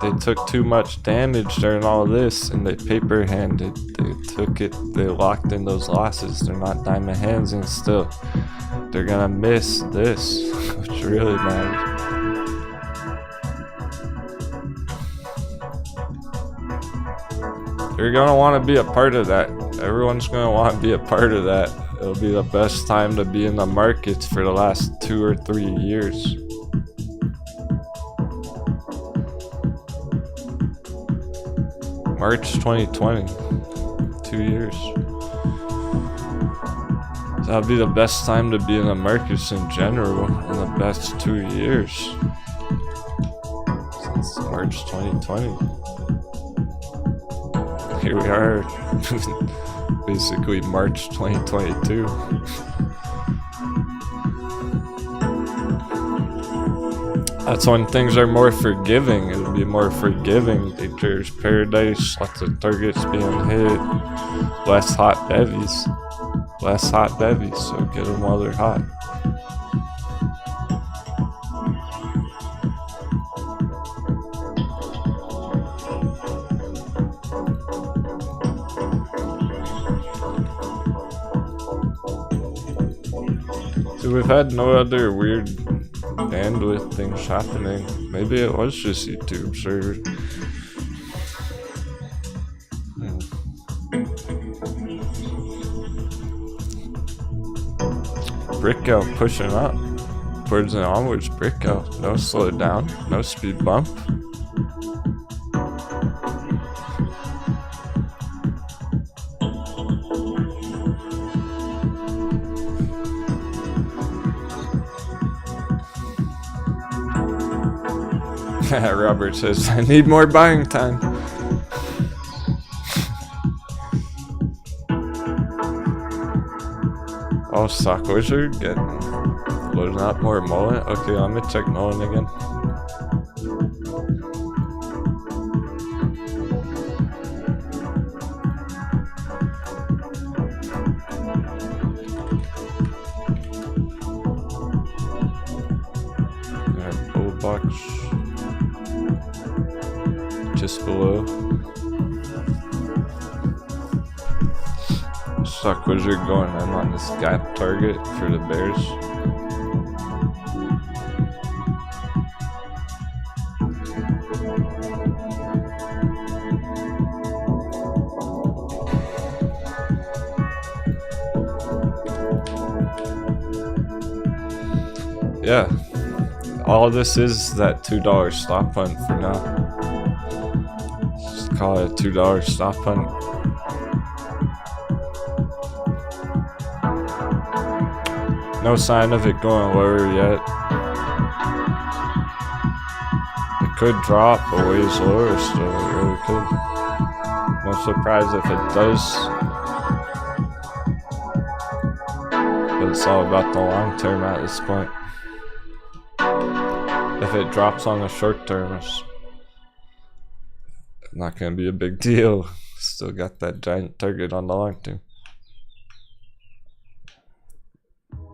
[SPEAKER 1] They took too much damage during all this and they paper handed. They took it, they locked in those losses. They're not diamond handsing still. They're gonna miss this, which really matters. You're gonna want to be a part of that. Everyone's gonna want to be a part of that. It'll be the best time to be in the markets for the last 2 or 3 years. March 2020, 2 years. That'll be the best time to be in the markets in general in the best 2 years since March 2020. Here we are, basically March 2022. That's when things are more forgiving. It'll be more forgiving. Day trader's paradise, lots of targets being hit, less hot bevies. Less hot bevies, so get them while they're hot. So we've had no other weird bandwidth things happening. Maybe it was just YouTube server. Brickell pushing up, upwards and onwards. Brickell, no slow down, no speed bump. Robert says, I need more buying time. Oh, Stock Wizard getting loading up more mullen. Okay, let me check mullen again. Alright, bull box just below. Stock Wizard going in on this gap target for the bears. Yeah, all this is that $2 stop hunt for now. Just call it a $2 stop hunt. No sign of it going lower yet. It could drop a ways lower still, it really could. No no surprise if it does. But it's all about the long term at this point. If it drops on the short term, it's not going to be a big deal. Still got that giant target on the long term.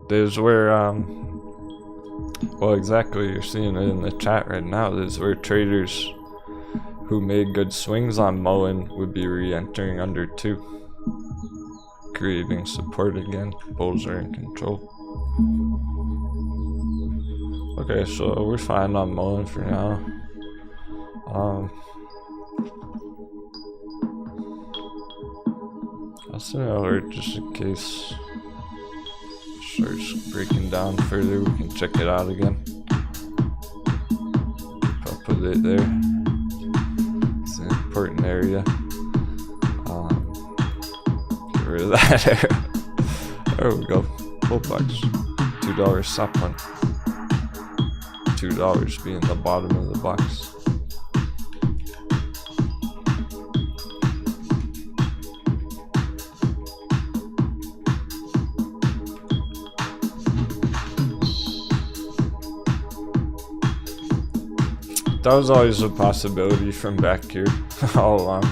[SPEAKER 1] There's where, well, exactly, you're seeing it in the chat right now. There's where traders who made good swings on Mullen would be re-entering under 2. Creating support again. Bulls are in control. Okay, so we're fine on Mullen for now. I'll send an alert just in case it starts breaking down further. We can check it out again. I'll put it there. It's an important area. Get rid of that area. There we go. Full bucks. $2 stop one. $2 being the bottom of the box. That was always a possibility from back here all along.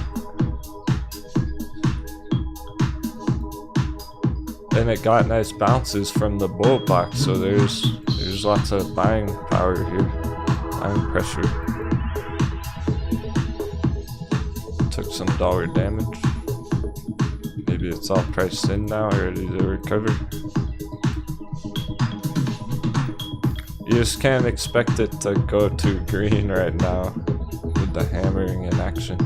[SPEAKER 1] And it got nice bounces from the bull box, so there's lots of buying power here, buying pressure. Took some dollar damage. Maybe it's all priced in now, ready to recover. You just can't expect it to go to green right now with the hammering in action.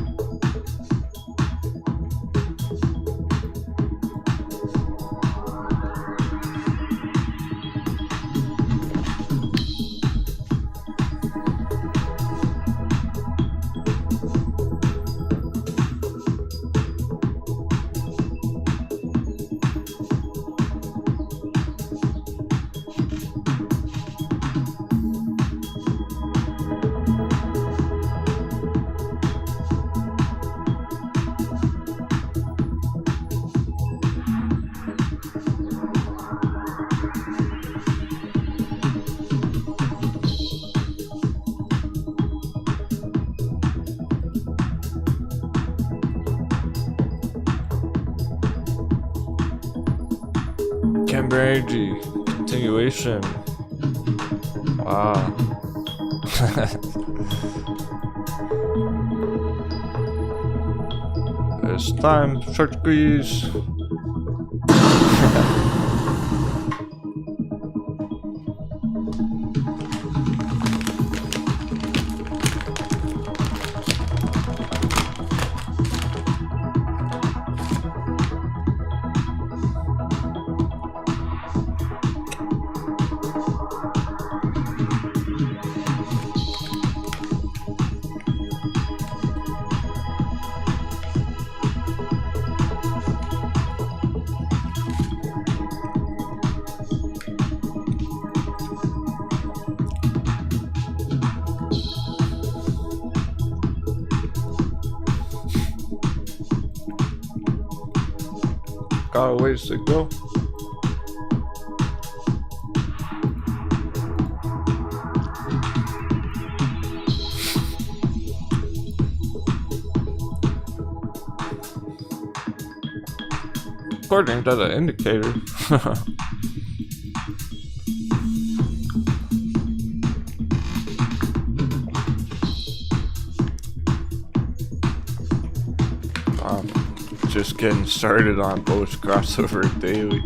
[SPEAKER 1] Energy continuation. Wow. It's time, short squeeze. Got a ways to go. According to the indicator. Just getting started on bullish crossover daily.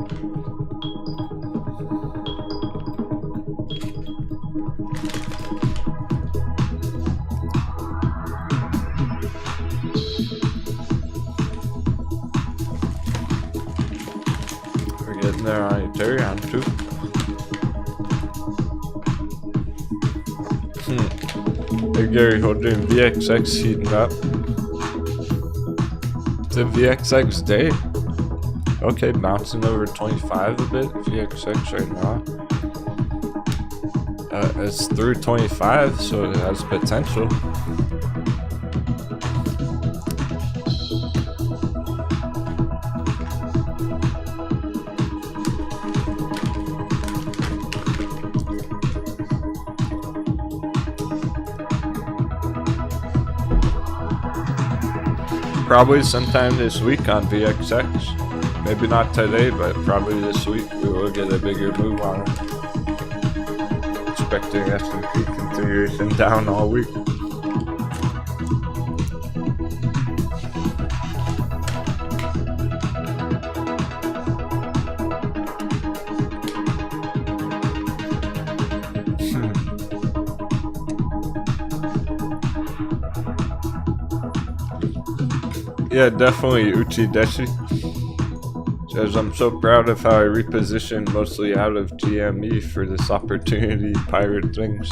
[SPEAKER 1] We're getting there on Aterian too. Hey Gary, holding VXX heating up. It's a VXX day. Okay, bouncing over 25 a bit. VXX right now. It's through 25, so it has potential. Probably sometime this week on VXX. Maybe not today, but probably this week we will get a bigger move on it. Expecting S&P continuation down all week. Yeah, definitely Uchi Deshi. Says, I'm so proud of how I repositioned mostly out of GME for this opportunity, pirate things.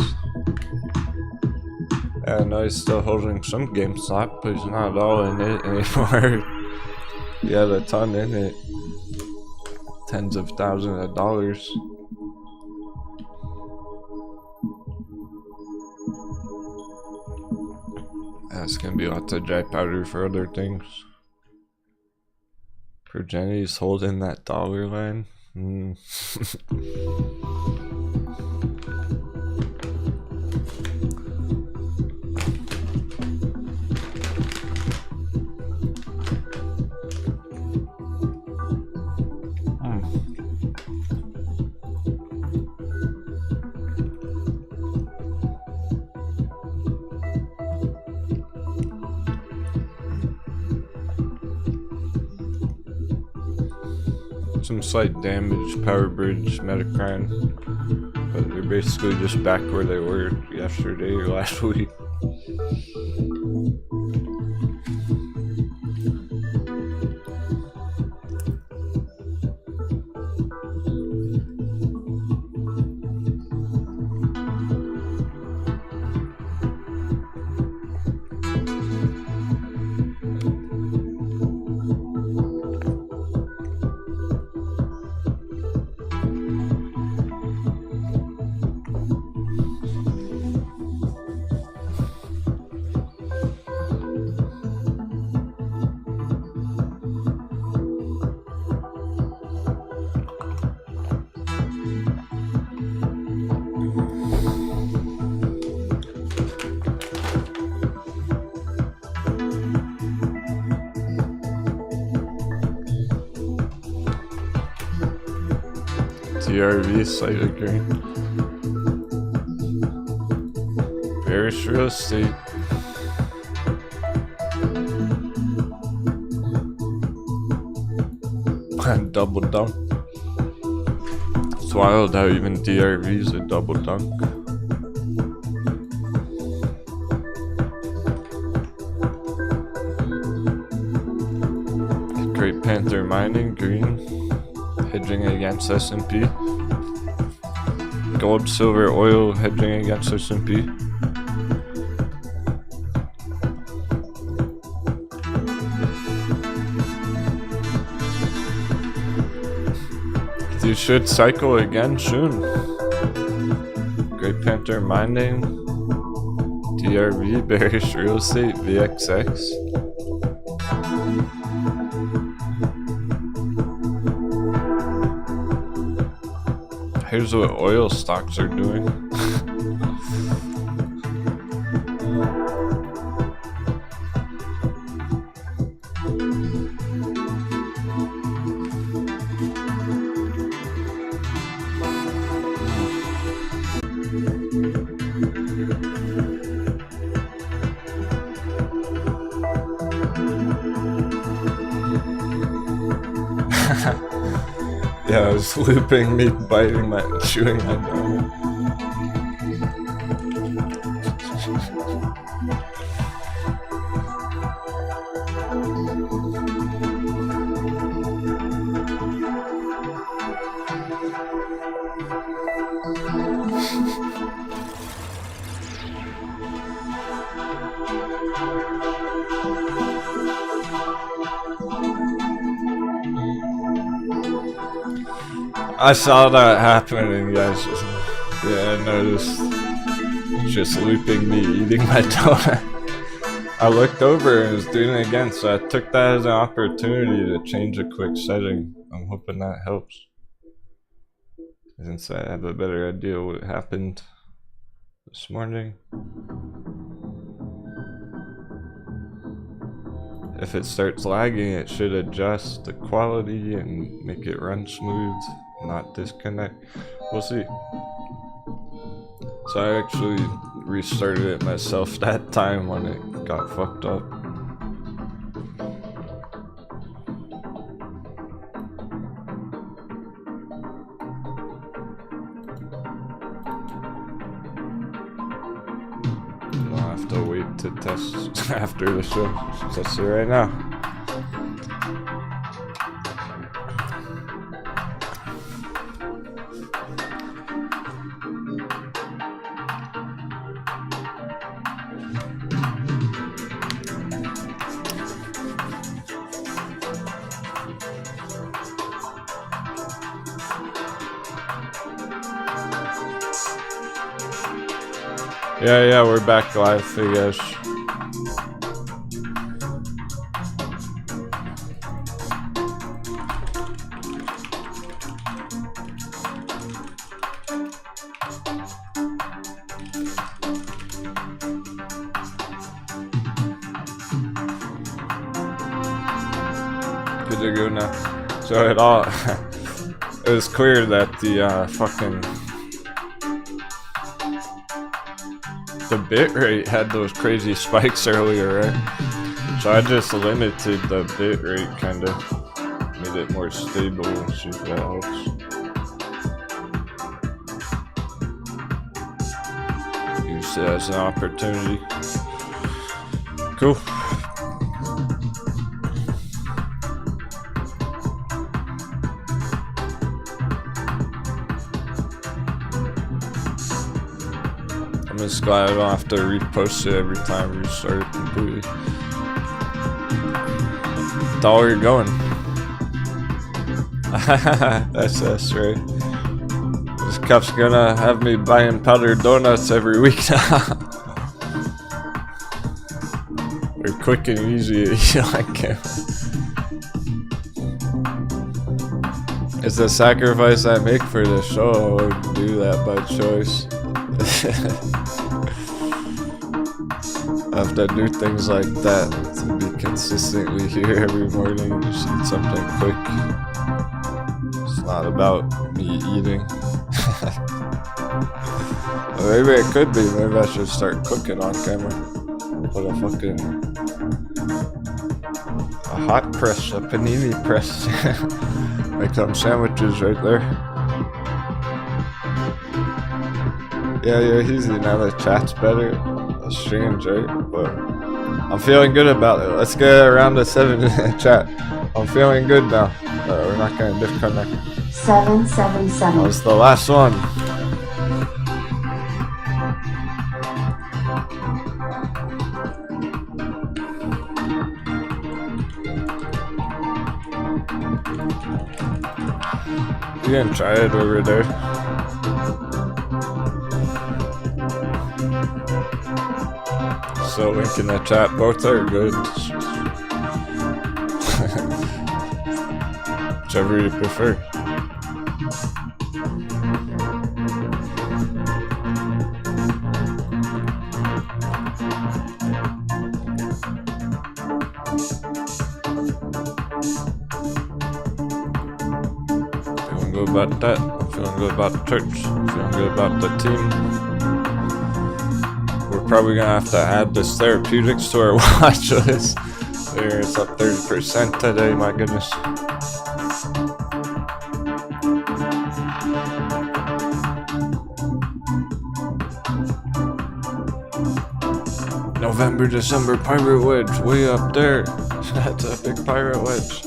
[SPEAKER 1] I know he's still holding some GameStop, but he's not all in it anymore. He had a ton in it. Tens of thousands of dollars. That's gonna be lots of dry powder for other things. For Jenny's holding that dollar line. Some slight damage, power bridge, Metacrine, but they're basically just back where they were yesterday or last week. TRV slightly green. Bearish real estate. Double dunk. It's wild how even DRV is a double dunk. Great Panther Mining, green. Hedging against S&P. Gold, silver, oil hedging against S&P. You should cycle again soon. Great Panther Mining, TRV, Bearish Real Estate, VXX. Here's what oil stocks are doing. Yeah, it was looping me, biting my, chewing my donut. I saw that happening, guys. Yeah, I noticed. Just looping me eating my donut. I looked over and was doing it again, so I took that as an opportunity to change a quick setting. I'm hoping that helps. Since I have a better idea what happened this morning. If it starts lagging, it should adjust the quality and make it run smooth, not disconnect. We'll see. So I actually restarted it myself that time when it got fucked up. I'll have to wait to test after the show. Let's see right now. Yeah, we're back live for you guys. Good to go now. So it all, it was clear that the fucking the bitrate had those crazy spikes earlier, right? So I just limited the bitrate, kind of made it more stable. See if that helps. Use it as an opportunity. Cool. I'm just glad I don't have to repost it every time you start it completely. That's all you're going. that's right. This cup's gonna have me buying powdered donuts every week now. They're quick and easy to eat like it. It's a sacrifice I make for the show. I would do that by choice. I have to do things like that to be consistently here every morning and just eat something quick. It's not about me eating. Well, maybe it could be. Maybe I should start cooking on camera. Put a hot press, a panini press. Make some sandwiches right there. Yeah, easy now. The chat's better. It's strange, right? But I'm feeling good about it. Let's get around to 7 in the chat. I'm feeling good now. We're not gonna disconnect.
[SPEAKER 2] 777.
[SPEAKER 1] That was the last one. You can try it over there. So link in the chat, both are good. Whichever you prefer. Feeling good about that. Feeling good about the church. Feeling good about the team. Probably gonna have to add this therapeutics to our watch list. There, it's up 30% today, my goodness. November, December pirate wedge way up there. That's a big pirate wedge.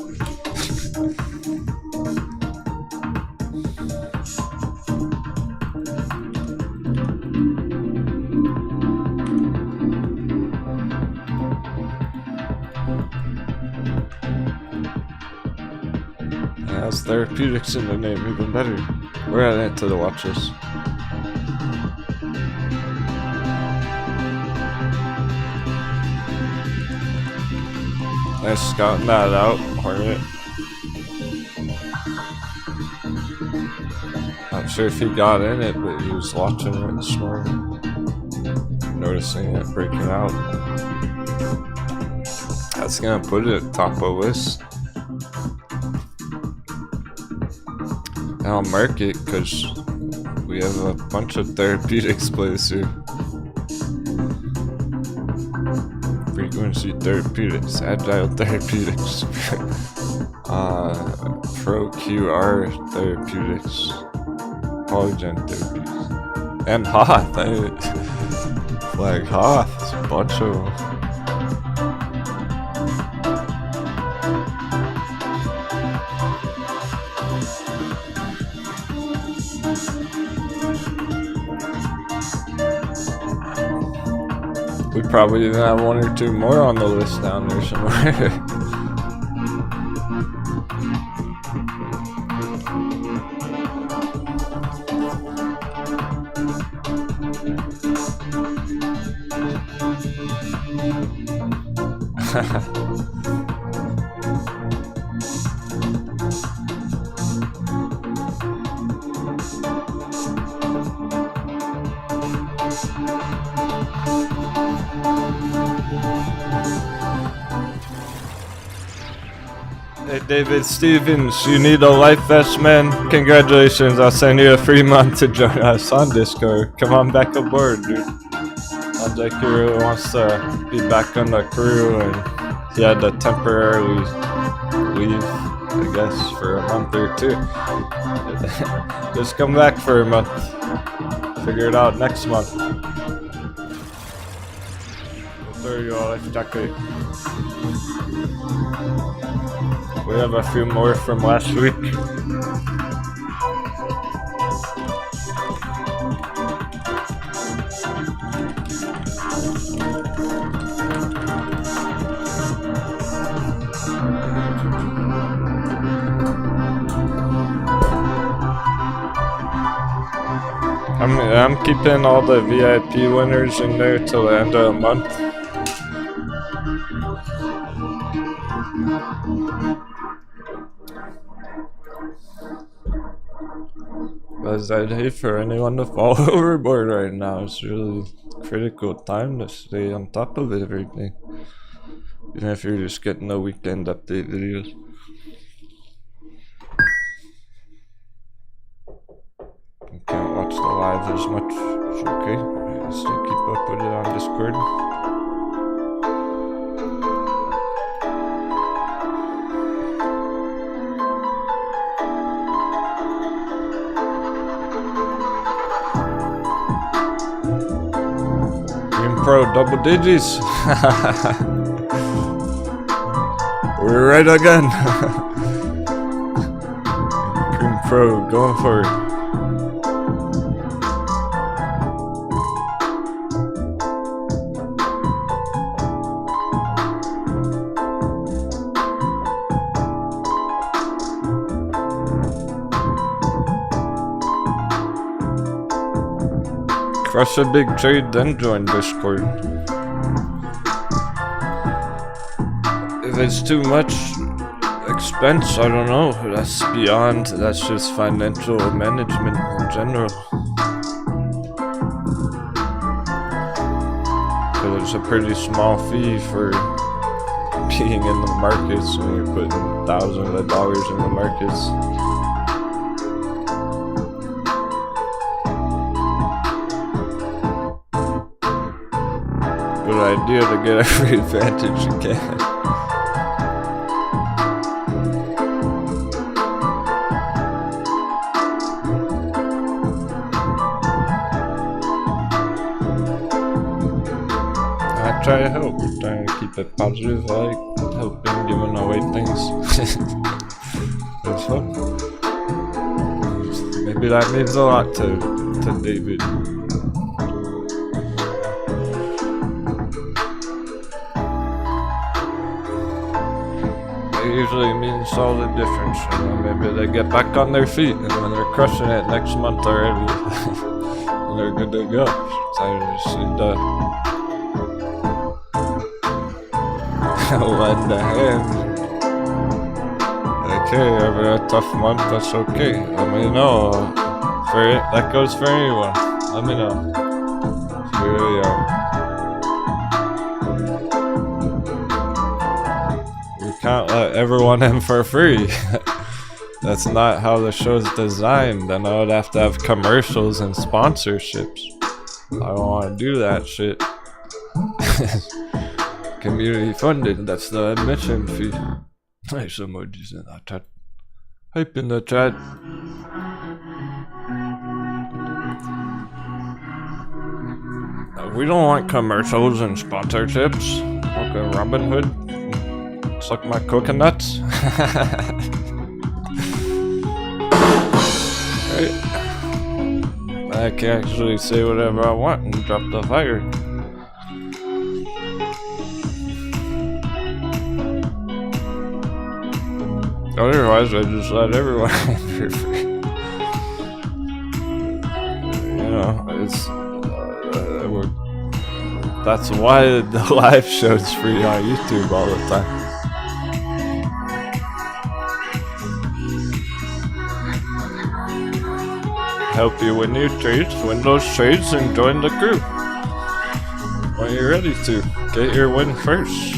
[SPEAKER 1] It has therapeutics in the name, even better. We're adding it to the watch list. Nice scouting that out, Hornet. Not sure if he got in it, but he was watching it this morning. Noticing it breaking out. That's gonna put it at top of list. And I'll mark it because we have a bunch of therapeutics plays here. Frequency therapeutics, agile therapeutics, pro QR therapeutics, polygen therapies, and Hoth. Flag Hoth, it's a bunch of them. We probably even have one or two more on the list down there somewhere. Hey David Stevens, you need a life vest, man? Congratulations, I'll send you a free month to join us on Discord. Come on back aboard, dude. Sounds like he really wants to be back on the crew, and he had to temporarily leave, I guess, for a month or two. Just come back for a month. Figure it out next month. There you go, life jacket. We have a few more from last week. I'm keeping all the VIP winners in there till the end of the month. Because I'd hate for anyone to fall overboard right now. It's really critical time to stay on top of everything. Even if you're just getting the weekend update videos. You can't watch the live as much. It's okay. Still keep up with it on Discord. Pro double digits. We're right again. Green Pro going for it. Crush a big trade, then join Discord. If it's too much expense, I don't know. That's beyond, that's just financial management in general. So it's a pretty small fee for being in the markets when you're putting thousands of dollars in the markets. Good idea to get every advantage you can. try to help. We're trying to keep it positive, like helping, giving away things. It's fun. Maybe that means a lot to David. It usually means all the difference. You know, maybe they get back on their feet and when they're crushing it next month already, and they're good to go. So I just need to lend a hand. Okay, over a tough month, that's okay. Let me know. For it, that goes for anyone. Let me know. Here we are. Can't let everyone in for free. That's not how the show's designed. Then I would have to have commercials and sponsorships. I don't want to do that shit. Community funded, that's the admission fee. Nice emojis in that chat. Hype in the chat. We don't want commercials and sponsorships. Okay, Robin Hood. Suck my coconuts. Right. I can actually say whatever I want and drop the fire. Otherwise, I just let everyone in for free. You know, it's that's why the live show's free on YouTube all the time. Help you win your trades, win those trades, and join the group when you're ready to. Get your win first.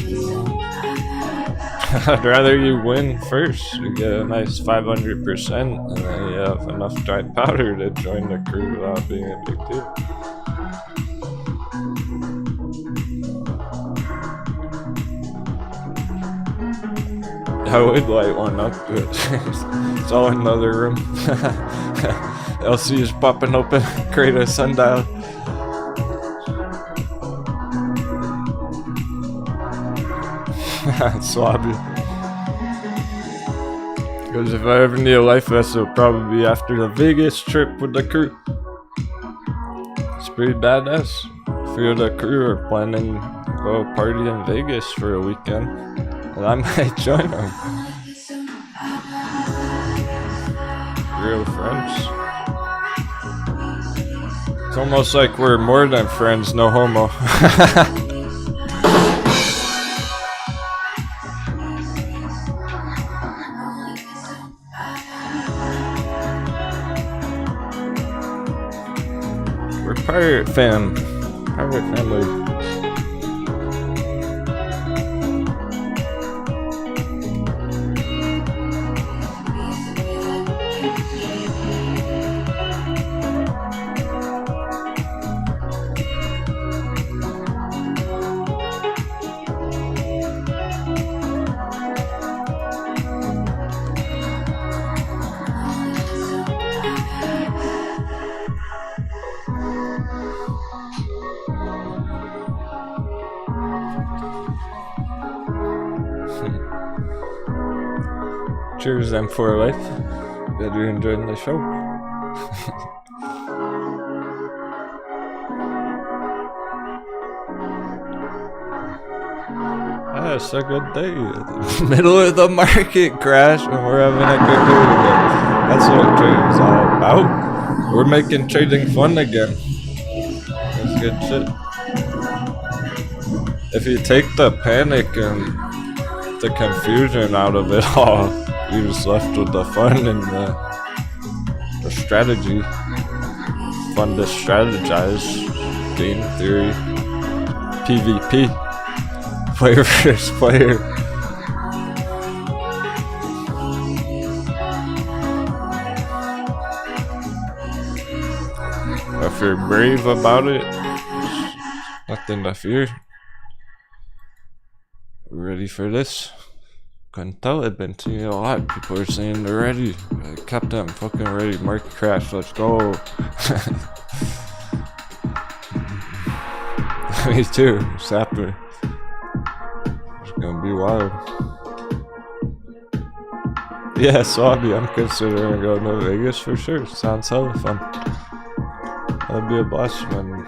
[SPEAKER 1] I'd rather you win first. You get a nice 500%, and then you have enough dry powder to join the crew without being a big deal. I would light one up, but it's all in another room. LC is popping open, create a sundial. Swabby. Because if I ever need a life vest, it'll probably be after the Vegas trip with the crew. It's pretty badass. If you and the crew are planning to go party in Vegas for a weekend, and I might join them. Real friends. It's almost like we're more than friends, no homo. We're pirate family. Cheers, M4 Life. Glad you're enjoying the show. It's a good day. Middle of the market crash, and we're having a good day today. That's what trading's all about. We're making trading fun again. That's good shit. If you take the panic and the confusion out of it all, you're just left with the fun and the strategy. Fun to strategize. Game theory. PvP. Player versus player. If you're brave about it, nothing to fear. Ready for this? Couldn't tell, I've been seeing a lot. People are saying they're ready. Captain, I'm fucking ready. Market crash, let's go. Me too. It's happening. It's gonna be wild. Yeah, Swabby, I'm considering going to Vegas for sure. Sounds hella fun. That'd be a blast, man.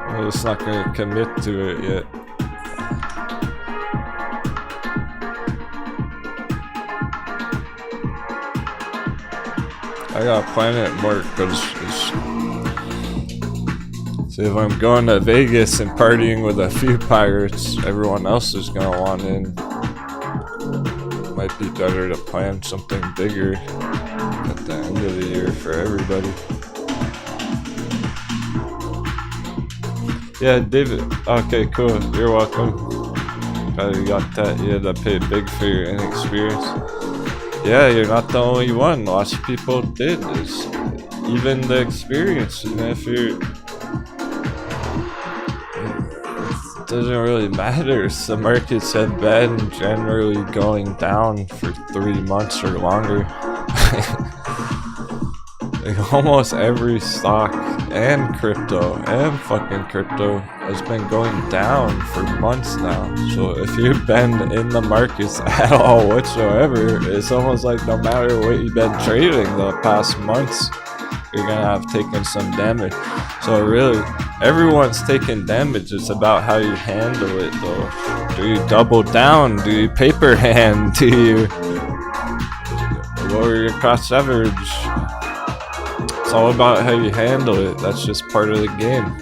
[SPEAKER 1] I'm just not gonna commit to it yet. I gotta plan it more because see, if I'm going to Vegas and partying with a few pirates, everyone else is gonna want in. Might be better to plan something bigger at the end of the year for everybody. Yeah, David. Okay, cool. You're welcome. Glad you got that. You had to pay big for your inexperience. Yeah, you're not the only one. Lots of people did. It's even the experience. Even if you're, it doesn't really matter. The markets have been generally going down for 3 months or longer. Like almost every stock and crypto and fucking crypto has been going down for months now. So if you've been in the markets at all whatsoever, it's almost like no matter what you've been trading the past months, you're gonna have taken some damage. So really, everyone's taking damage. It's about how you handle it though. Do you double down? Do you paper hand? Do you lower your cost average? It's all about how you handle it. That's just part of the game.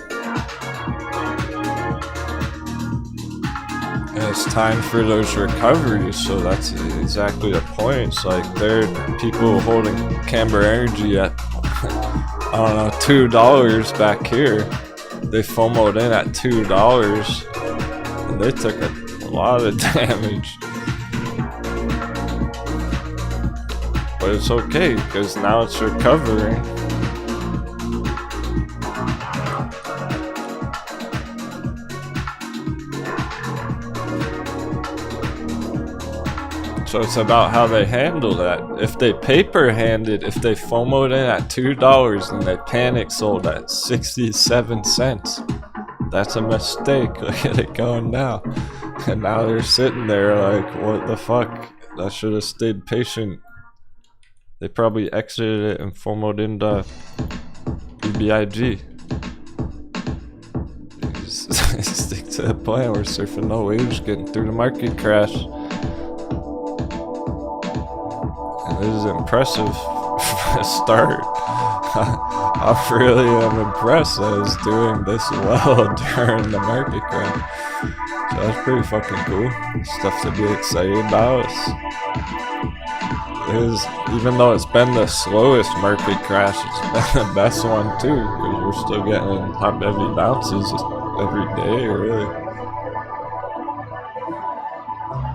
[SPEAKER 1] And it's time for those recoveries, so that's exactly the point. It's like there are people holding Camber Energy at, I don't know, $2 back here. They FOMO'd in at $2, and they took a lot of damage. But it's okay, because now it's recovering. So it's about how they handle that. If they paper handed, if they FOMO'd in at $2 and they panic sold at 67 cents, that's a mistake. Look at it going now. And now they're sitting there like, what the fuck? I should have stayed patient. They probably exited it and FOMO'd into BBIG. Stick to the plan. We're surfing no waves, getting through the market crash. This is impressive start. I really am impressed that it's doing this well during the market crash. So that's pretty fucking cool. Stuff to be excited about. Even though it's been the slowest market crash, it's been the best one too, because we're still getting top heavy bounces every day, really.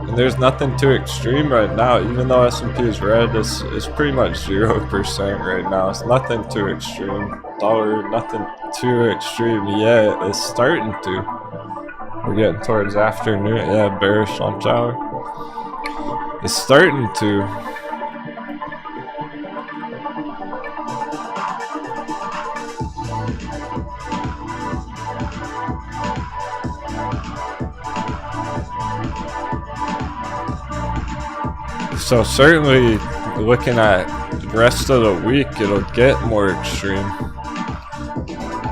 [SPEAKER 1] And there's nothing too extreme right now. Even though S&P is red, it's pretty much 0% right now. It's nothing too extreme. Dollar, nothing too extreme yet. It's starting to. We're getting towards afternoon. Yeah, bearish lunch hour. It's starting to. So certainly, looking at the rest of the week, it'll get more extreme.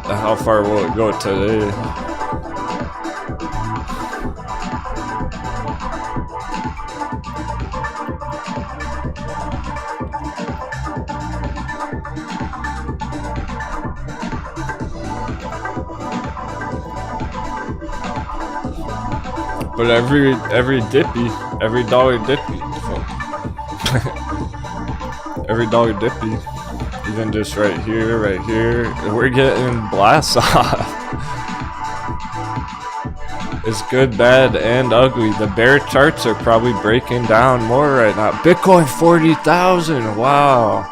[SPEAKER 1] How far will it go today? But every dippy, every dollar dippy. Every dollar dippy, even just right here, we're getting blasts off. It's good, bad, and ugly. The bear charts are probably breaking down more right now. Bitcoin 40,000, wow.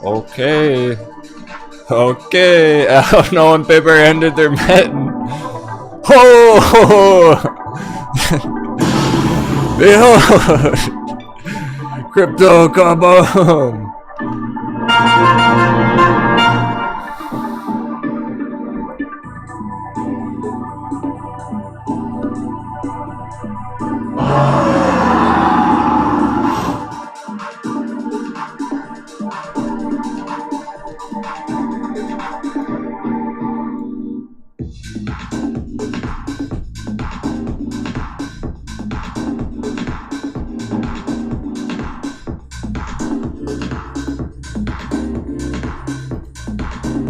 [SPEAKER 1] Okay. Okay, I don't know when paper ended their metin. Oh! Behold! Crypto kaboom!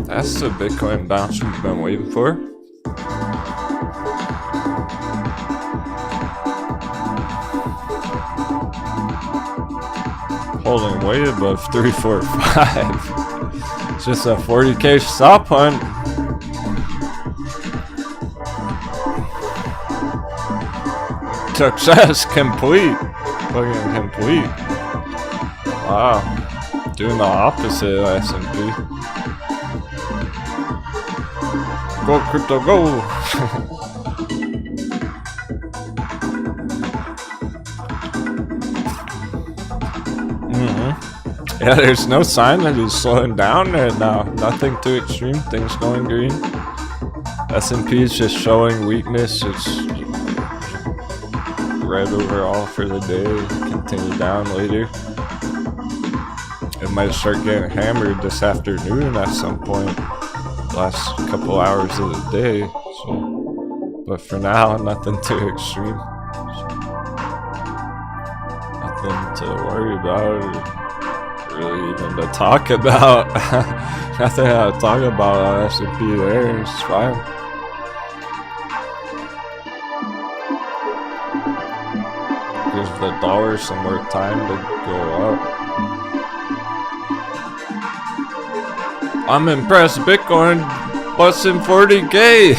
[SPEAKER 1] That's the Bitcoin bounce we've been waiting for. Holding way above 345. It's just a 40k stop hunt. Success complete. Fucking complete. Wow. Doing the opposite of S&P. Go crypto, go! Yeah, there's no sign that he's slowing down right now. Nothing too extreme. Things going green. S&P is just showing weakness. It's red overall for the day. Continue down later. It might start getting hammered this afternoon at some point. Last couple hours of the day, so, but for now, nothing too extreme. Nothing to worry about, or really even to talk about. Nothing to talk about on S&P there, it's fine. Gives the dollar some more time to go up. I'm impressed. Bitcoin busting 40k.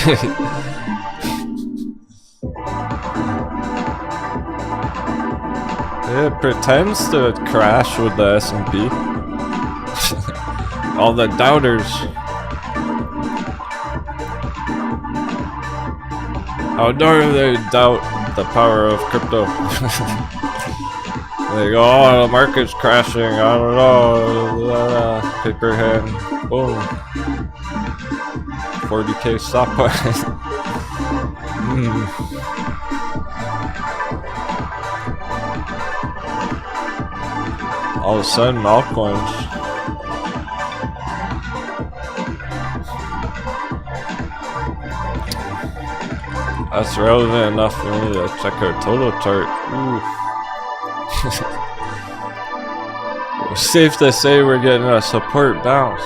[SPEAKER 1] It pretends to crash with the S&P. All the doubters. How dare they doubt the power of crypto? They go, oh, the market's crashing. I don't know. Paper hand. Boom. 40k stop button. All of a sudden, altcoins. That's relevant enough for me to check our total chart. It's safe to say we're getting a support bounce.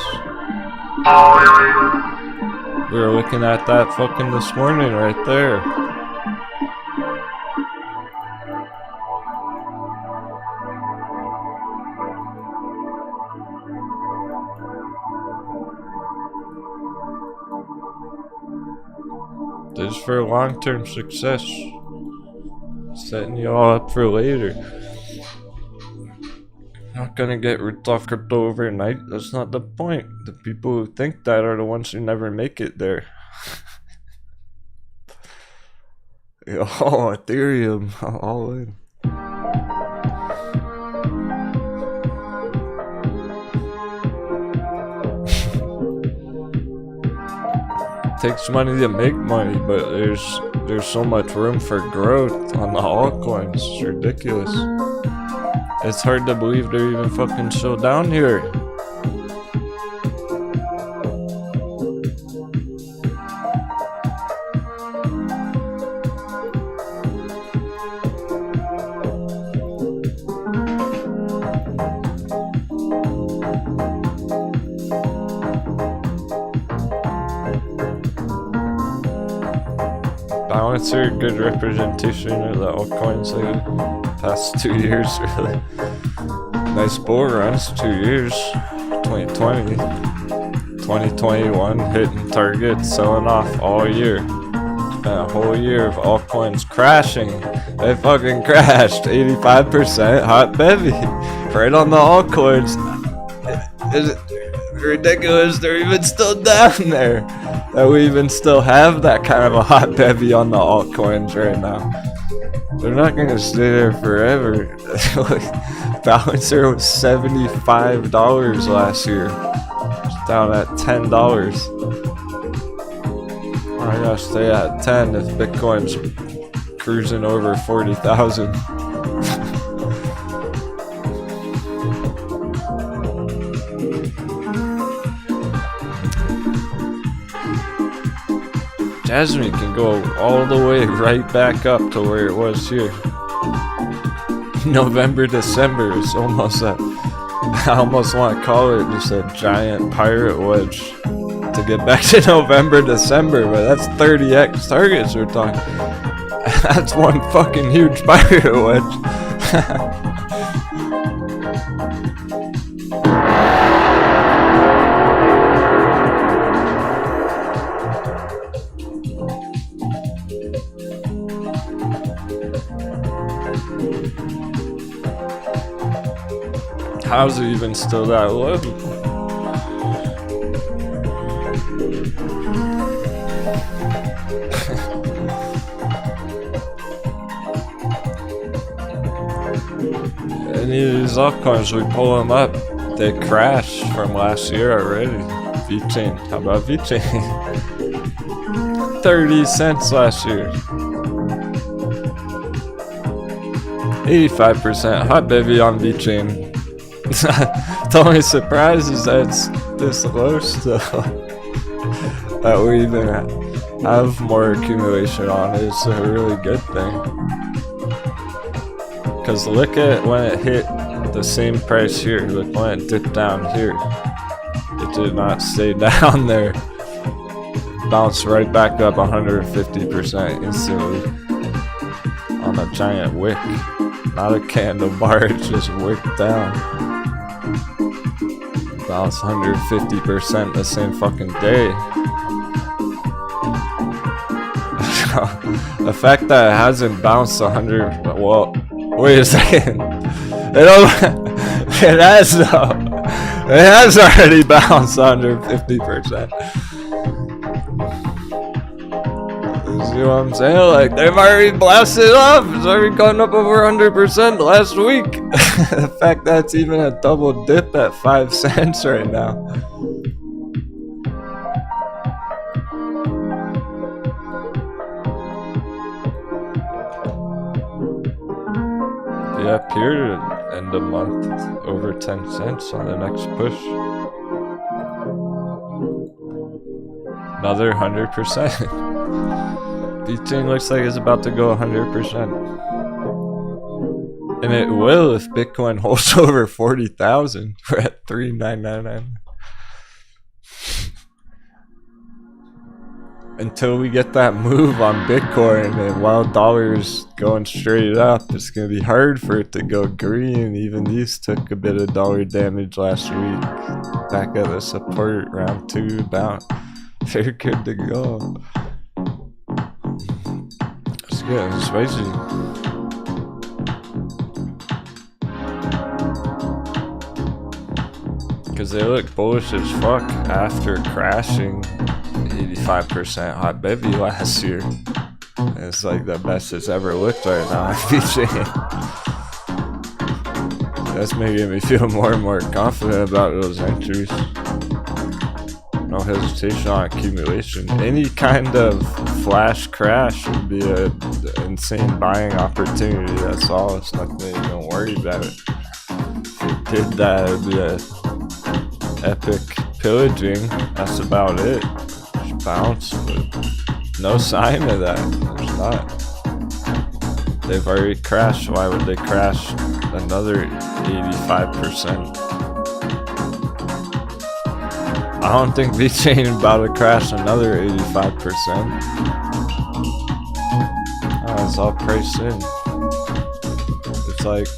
[SPEAKER 1] We were looking at that fucking this morning right there. This is for long-term success. Setting you all up for later. Not gonna get ripped off crypto overnight. That's not the point. The people who think that are the ones who never make it there. Oh, Ethereum, all in. Takes money to make money, but there's so much room for growth on the altcoins. It's ridiculous. It's hard to believe they're even fucking still down here. Balancer, good representation of the altcoins like the past 2 years, really. Nice bull runs, 2 years. 2020, 2021, hitting targets, selling off all year. It's been a whole year of altcoins crashing. They fucking crashed, 85% hot bevy, right on the altcoins. Is it ridiculous? They're even still down there. That we even still have that kind of a hot bevy on the altcoins right now. They're not gonna stay there forever. Balancer was $75 last year. It's down at $10. I gotta stay at 10 if Bitcoin's cruising over 40,000. Jasmine can go all the way right back up to where it was here. November, December is almost a, I almost want to call it just a giant pirate wedge to get back to November, December, but that's 30x targets we're talking. That's one fucking huge pirate wedge. How's it even still that low? Any of these altcoins, we pull them up, they crash from last year already. Vechain, how about Vechain? 30 cents last year. 85% hot baby on Vechain. The only surprise is that it's this low still. That we even have more accumulation on it. It's a really good thing. Because look at when it hit the same price here. Look when it dipped down here. It did not stay down there. Bounced right back up 150% instantly. On a giant wick. Not a candle bar, it's just wicked down. Bounced 150% the same fucking day. The fact that it hasn't bounced 100, well, wait a second. It has though. It has already bounced 150%. See what I'm saying? Like, they've already blasted off. It's already gone up over 100% last week. The fact that it's even a double dip at 5 cents right now. Yeah, up here at end of month, over 10 cents on the next push. Another 100%. Vechain looks like it's about to go 100%. And it will if Bitcoin holds over 40,000. We're at 3,999. Until we get that move on Bitcoin and while dollar's going straight up, it's going to be hard for it to go green. Even these took a bit of dollar damage last week. Back at the support, round 2, bounce. They're good to go. It's getting spicy. Because they look bullish as fuck after crashing 85% hot baby last year. And it's like the best it's ever looked right now on Vechain. That's making me feel more and more confident about those entries. No hesitation on accumulation. Any kind of flash crash would be an insane buying opportunity. That's all. It's nothing to even worry about it. If it did that, it would be an epic pillaging. That's about it. Just bounce, but no sign of that. There's not. They've already crashed. Why would they crash another 85%? I don't think Vechain is about to crash another 85%. Oh, it's all priced in. It's like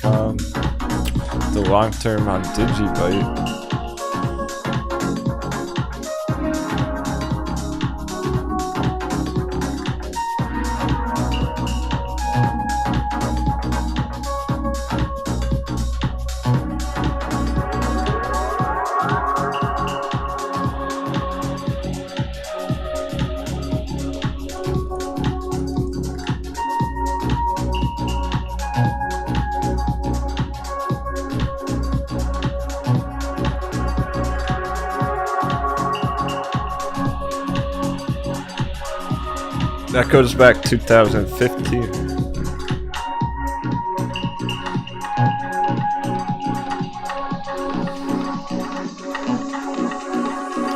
[SPEAKER 1] the long term on DigiByte. That goes back 2015.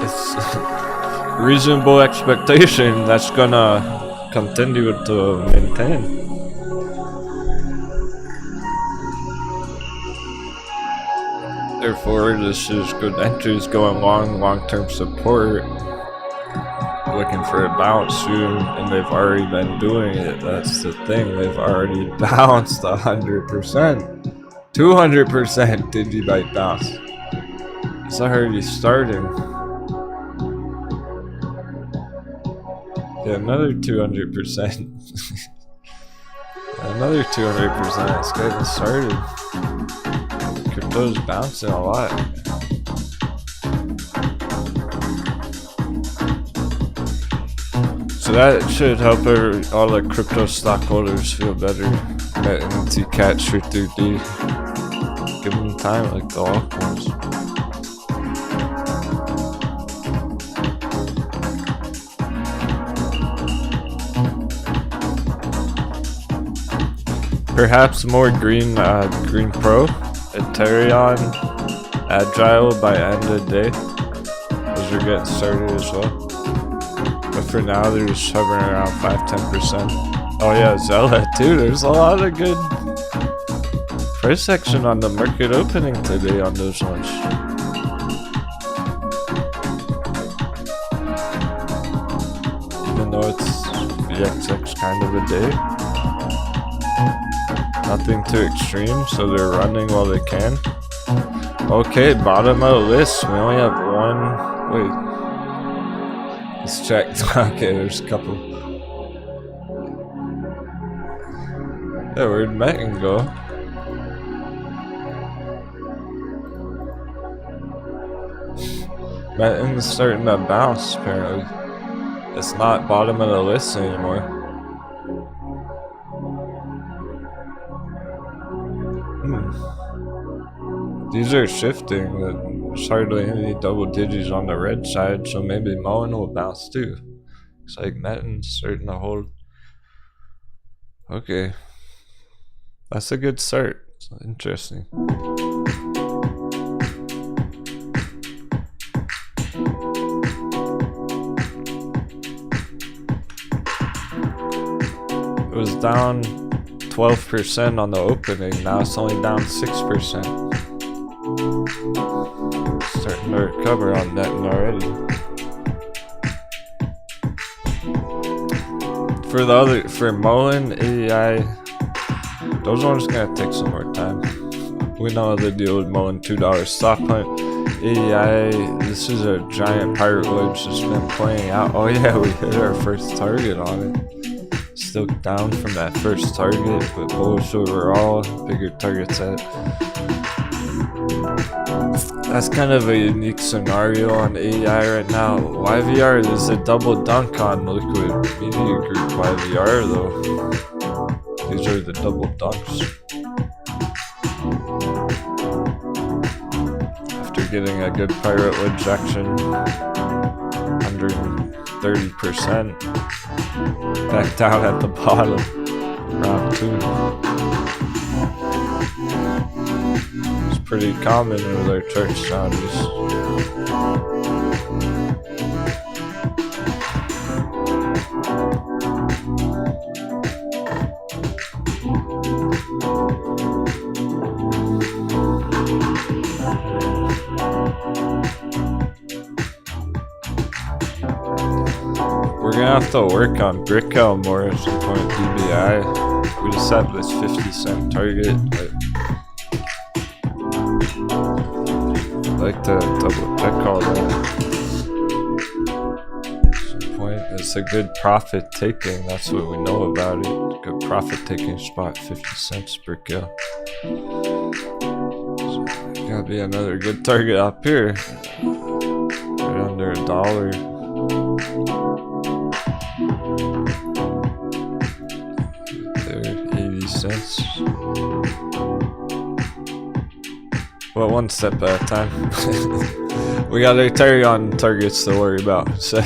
[SPEAKER 1] It's reasonable expectation that's gonna continue to maintain. Therefore, this is good entries going long-term support. Looking for a bounce soon, and they've already been doing it. That's the thing, they've already bounced 100%. 200% Digibyte bounce. It's already starting. Yeah, another 200%. Another 200%. It's getting started. Crypto's bouncing a lot. So that should help all the crypto stockholders feel better. That MT cat shoot through D. Give them time like the altcoins. Perhaps more green pro, aterian, agile by end of the day. Those are getting started as well. But for now, they're just hovering around 5-10%. Oh yeah, Zella too. There's a lot of good price action on the market opening today on those ones. Even though it's VXX kind of a day. Nothing too extreme, so they're running while they can. Okay, bottom of the list. We only have one. Wait. Let's check. Okay, there's a couple. Yeah, where'd Megan go? Megan's starting to bounce, apparently. It's not bottom of the list anymore. These are shifting. There's hardly any double digits on the red side, so maybe MULN will bounce too. It's like Metin's starting to hold. Okay. That's a good start. It's interesting. It was down 12% on the opening, now it's only down 6%. Starting to recover on that already. For MULN, AEI, those ones gonna take some more time. We know the deal with MULN, $2 stop hunt. AEI, this is a giant pirate wedge that's been playing out. Oh yeah, we hit our first target on it. Still down from that first target, but bullish overall, bigger targets at. That's kind of a unique scenario on AEI right now. YVR is a double dunk on Liquid Media Group YVR though. These are the double dunks. After getting a good pirate wedge action, 130%. Back down at the bottom. Round 2. Pretty common with our church soundies. We're gonna have to work on Brickell more at some point, DBI. We just have this 50-cent target, but like to double check all that. At some point, it's a good profit taking. That's what we know about it. Good profit taking spot, 50 cents per kill. So, gotta be another good target up here. Right under $1. There, 80 cents. Well, one step at a time. We got Aterian targets to worry about. So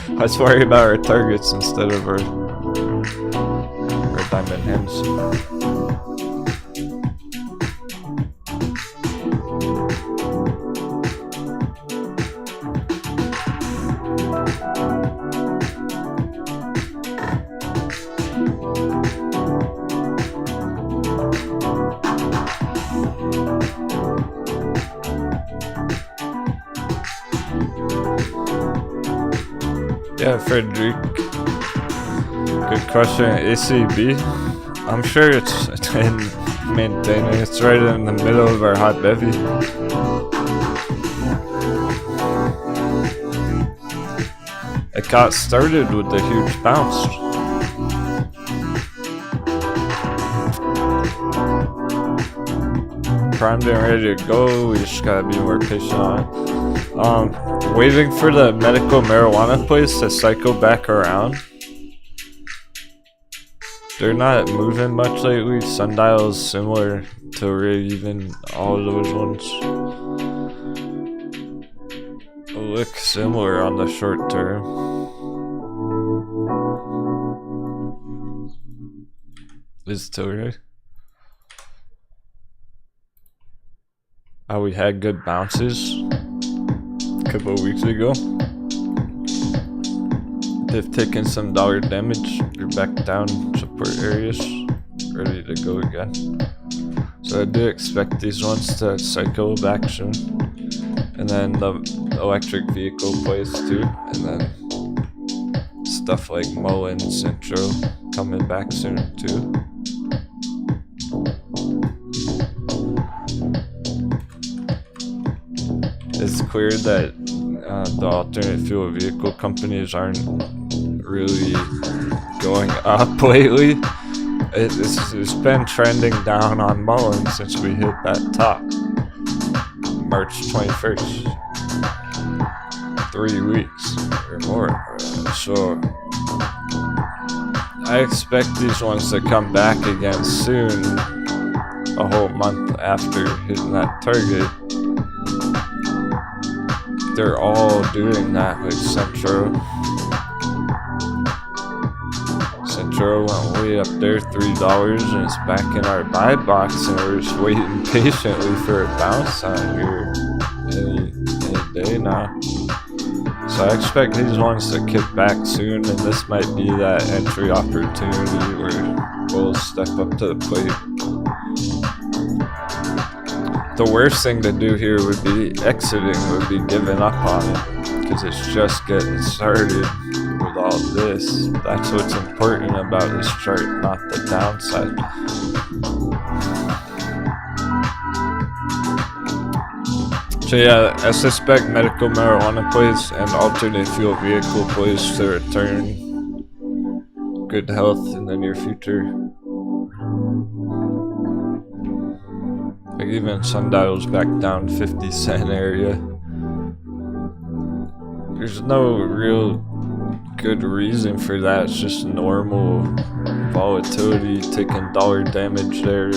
[SPEAKER 1] let's worry about our targets instead of our diamond hands. Yeah, Frederick. Good question. ACB. I'm sure it's in maintaining. It's right in the middle of our hot bevy. It got started with a huge bounce. Primed and ready to go. We just gotta be more patient on it. Waiting for the medical marijuana place to cycle back around. They're not moving much lately. Sundial's similar to Rig, even all of those ones look similar on the short term. Is Tilray. We had good bounces a couple of weeks ago. They've taken some dollar damage. They're back down support areas, ready to go again. So I do expect these ones to cycle back soon. And then the electric vehicle plays too. And then stuff like MULN Centro coming back soon too. It's clear that the alternate fuel vehicle companies aren't really going up lately. It's been trending down on MULN since we hit that top. March 21st. 3 weeks or more. So I expect these ones to come back again soon. A whole month after hitting that target. They're all doing that with Centro. Centro went way up there, $3, and it's back in our buy box, and we're just waiting patiently for a bounce on here any day now. So I expect these ones to kick back soon, and this might be that entry opportunity where we'll step up to the plate. The worst thing to do here would be exiting, would be giving up on it, because it's just getting started with all this. That's what's important about this chart, not the downside. So yeah, I suspect medical marijuana plays and alternate fuel vehicle plays to return good health in the near future. Like even Sundial's back down 50 cent area. There's no real good reason for that. It's just normal volatility, taking dollar damage there,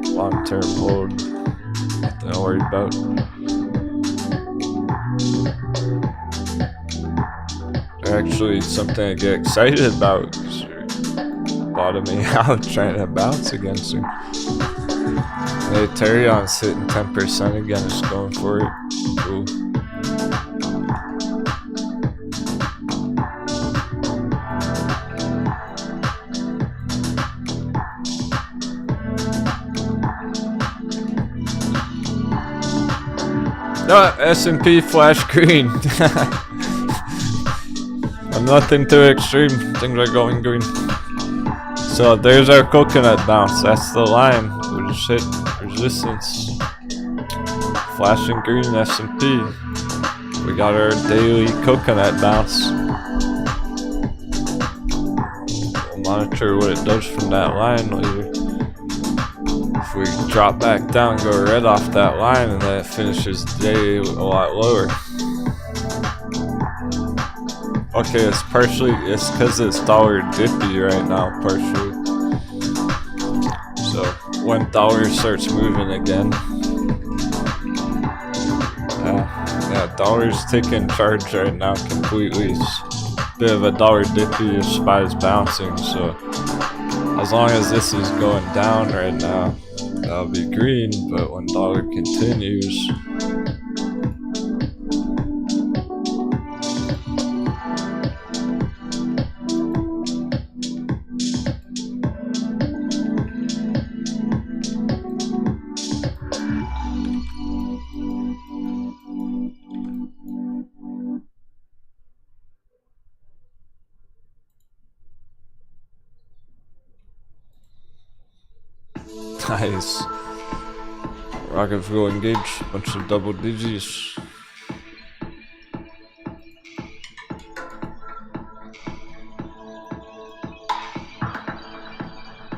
[SPEAKER 1] long-term hold. Nothing to worry about. They're actually something to get excited about, because they're bottoming out, trying to bounce again soon. The Aterian's hitting 10% again, just going for it. Cool. No, S&P flash green. Nothing too extreme. Things are going green. So there's our coconut bounce. That's the line. We just hit resistance. Flashing green S&P. We got our daily coconut bounce. We'll monitor what it does from that line later. If we drop back down, go red off that line, and then it finishes the day a lot lower. Okay, it's because it's dollar dippy right now, partially. So when dollar starts moving again, yeah, dollar's taking charge right now completely. It's a bit of a dollar dippy if SPY's bouncing, so As long as this is going down right now, that'll be green, but when dollar continues, nice. Rocket fuel engage, bunch of double digits.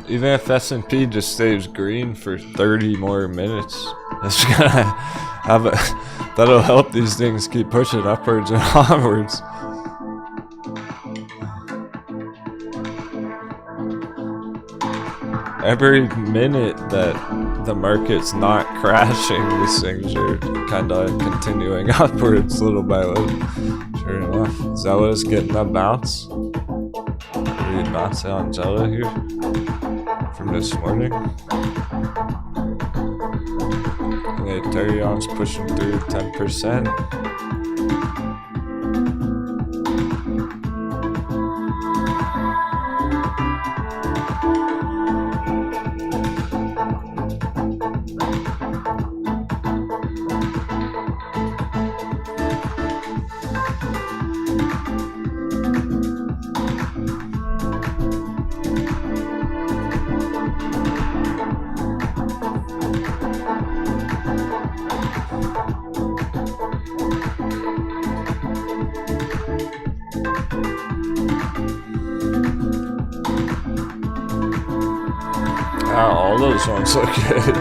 [SPEAKER 1] Even if S&P just stays green for 30 more minutes, that's gonna have a, that'll help these things keep pushing upwards and onwards. Every minute that the market's not crashing, these things are kind of continuing upwards little by little. Sure enough. Is that what is getting that bounce? Are we bouncing on Jella here from this morning? And the Ethereum's pushing through 10%. All those ones look good.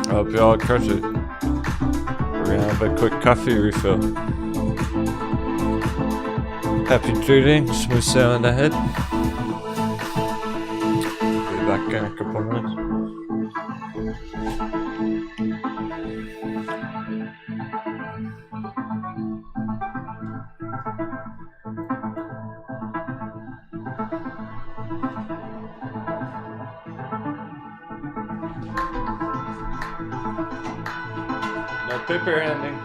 [SPEAKER 1] I hope y'all crush it. We're gonna have a quick coffee refill. Happy trading, smooth sailing ahead. Be back in a couple minutes. No paper handing.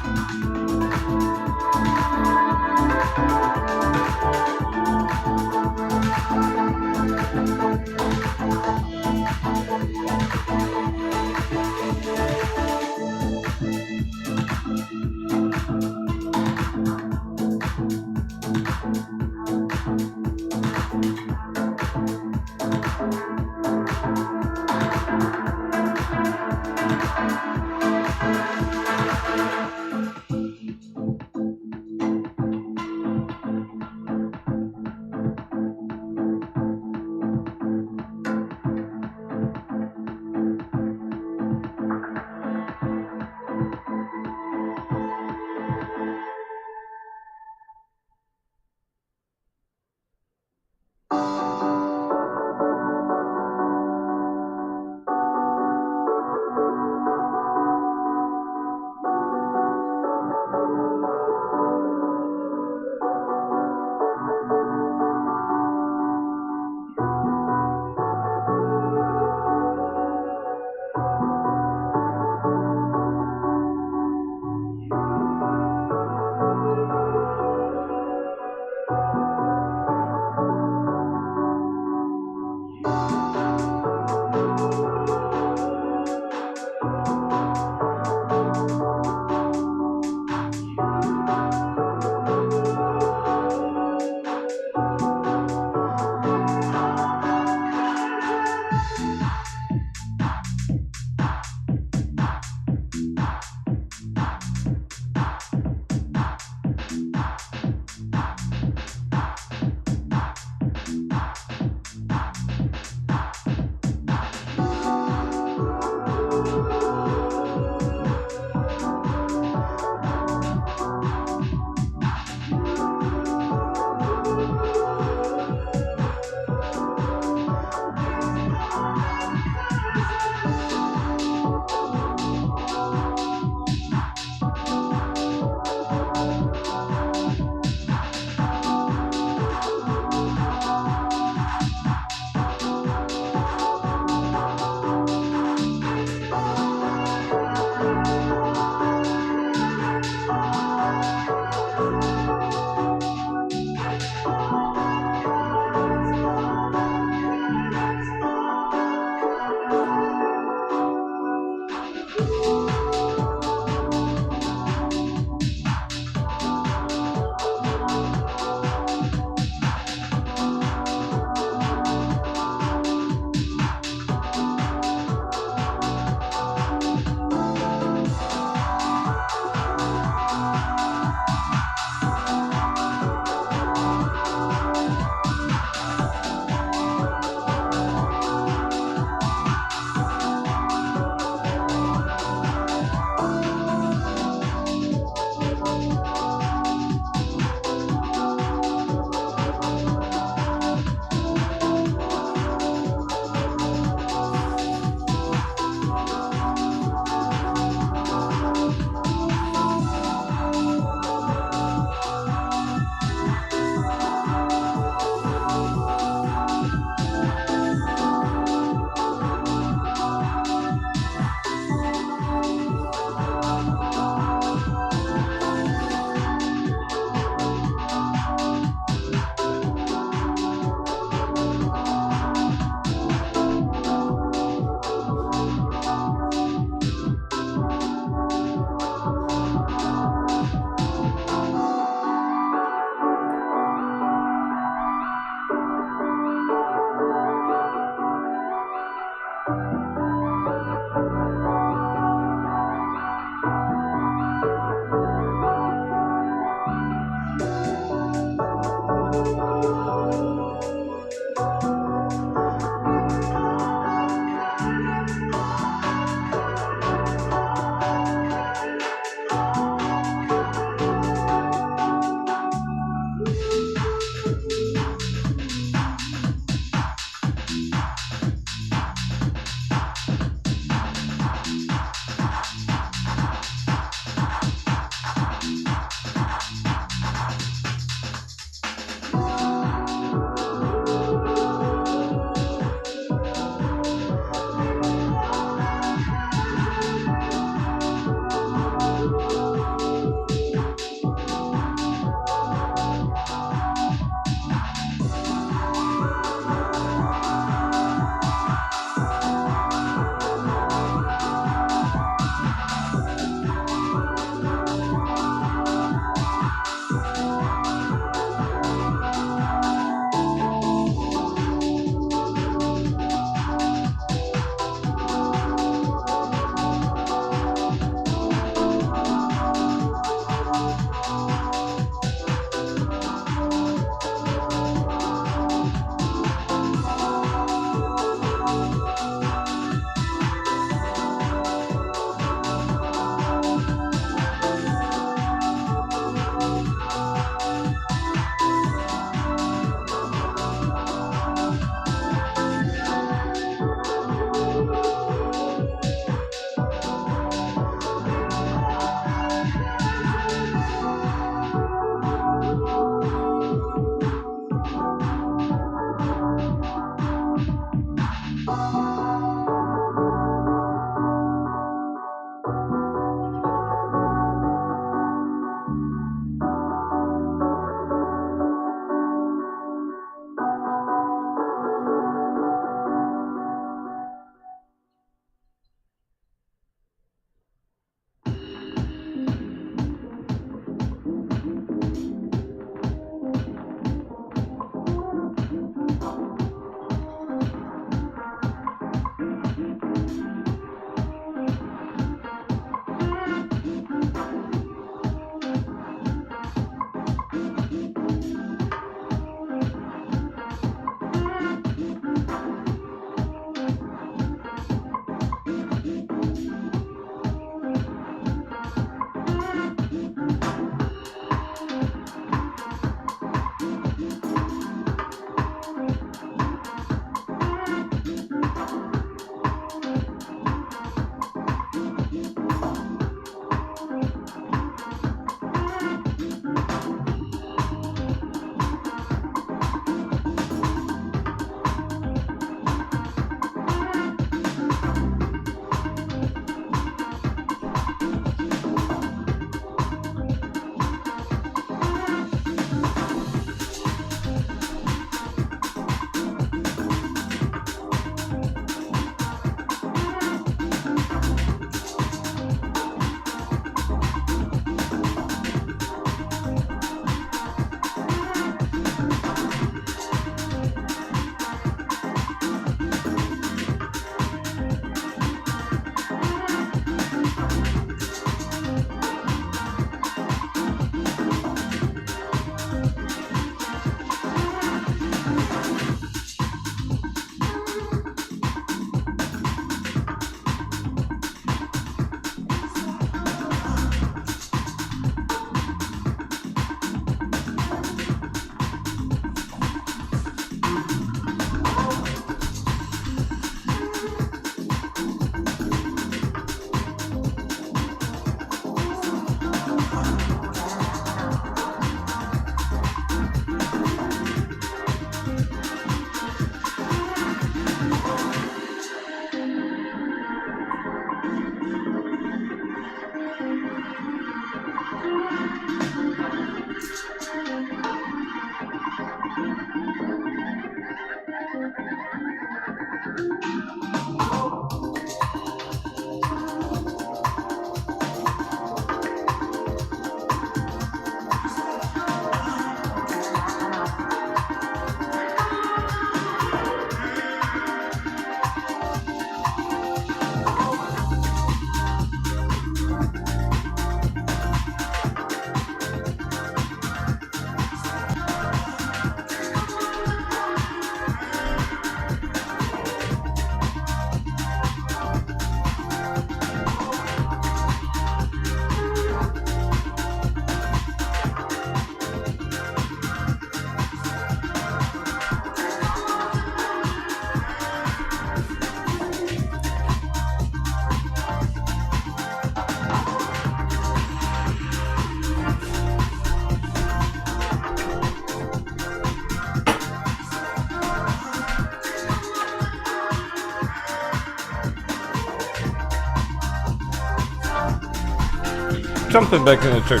[SPEAKER 1] jumping back in the church.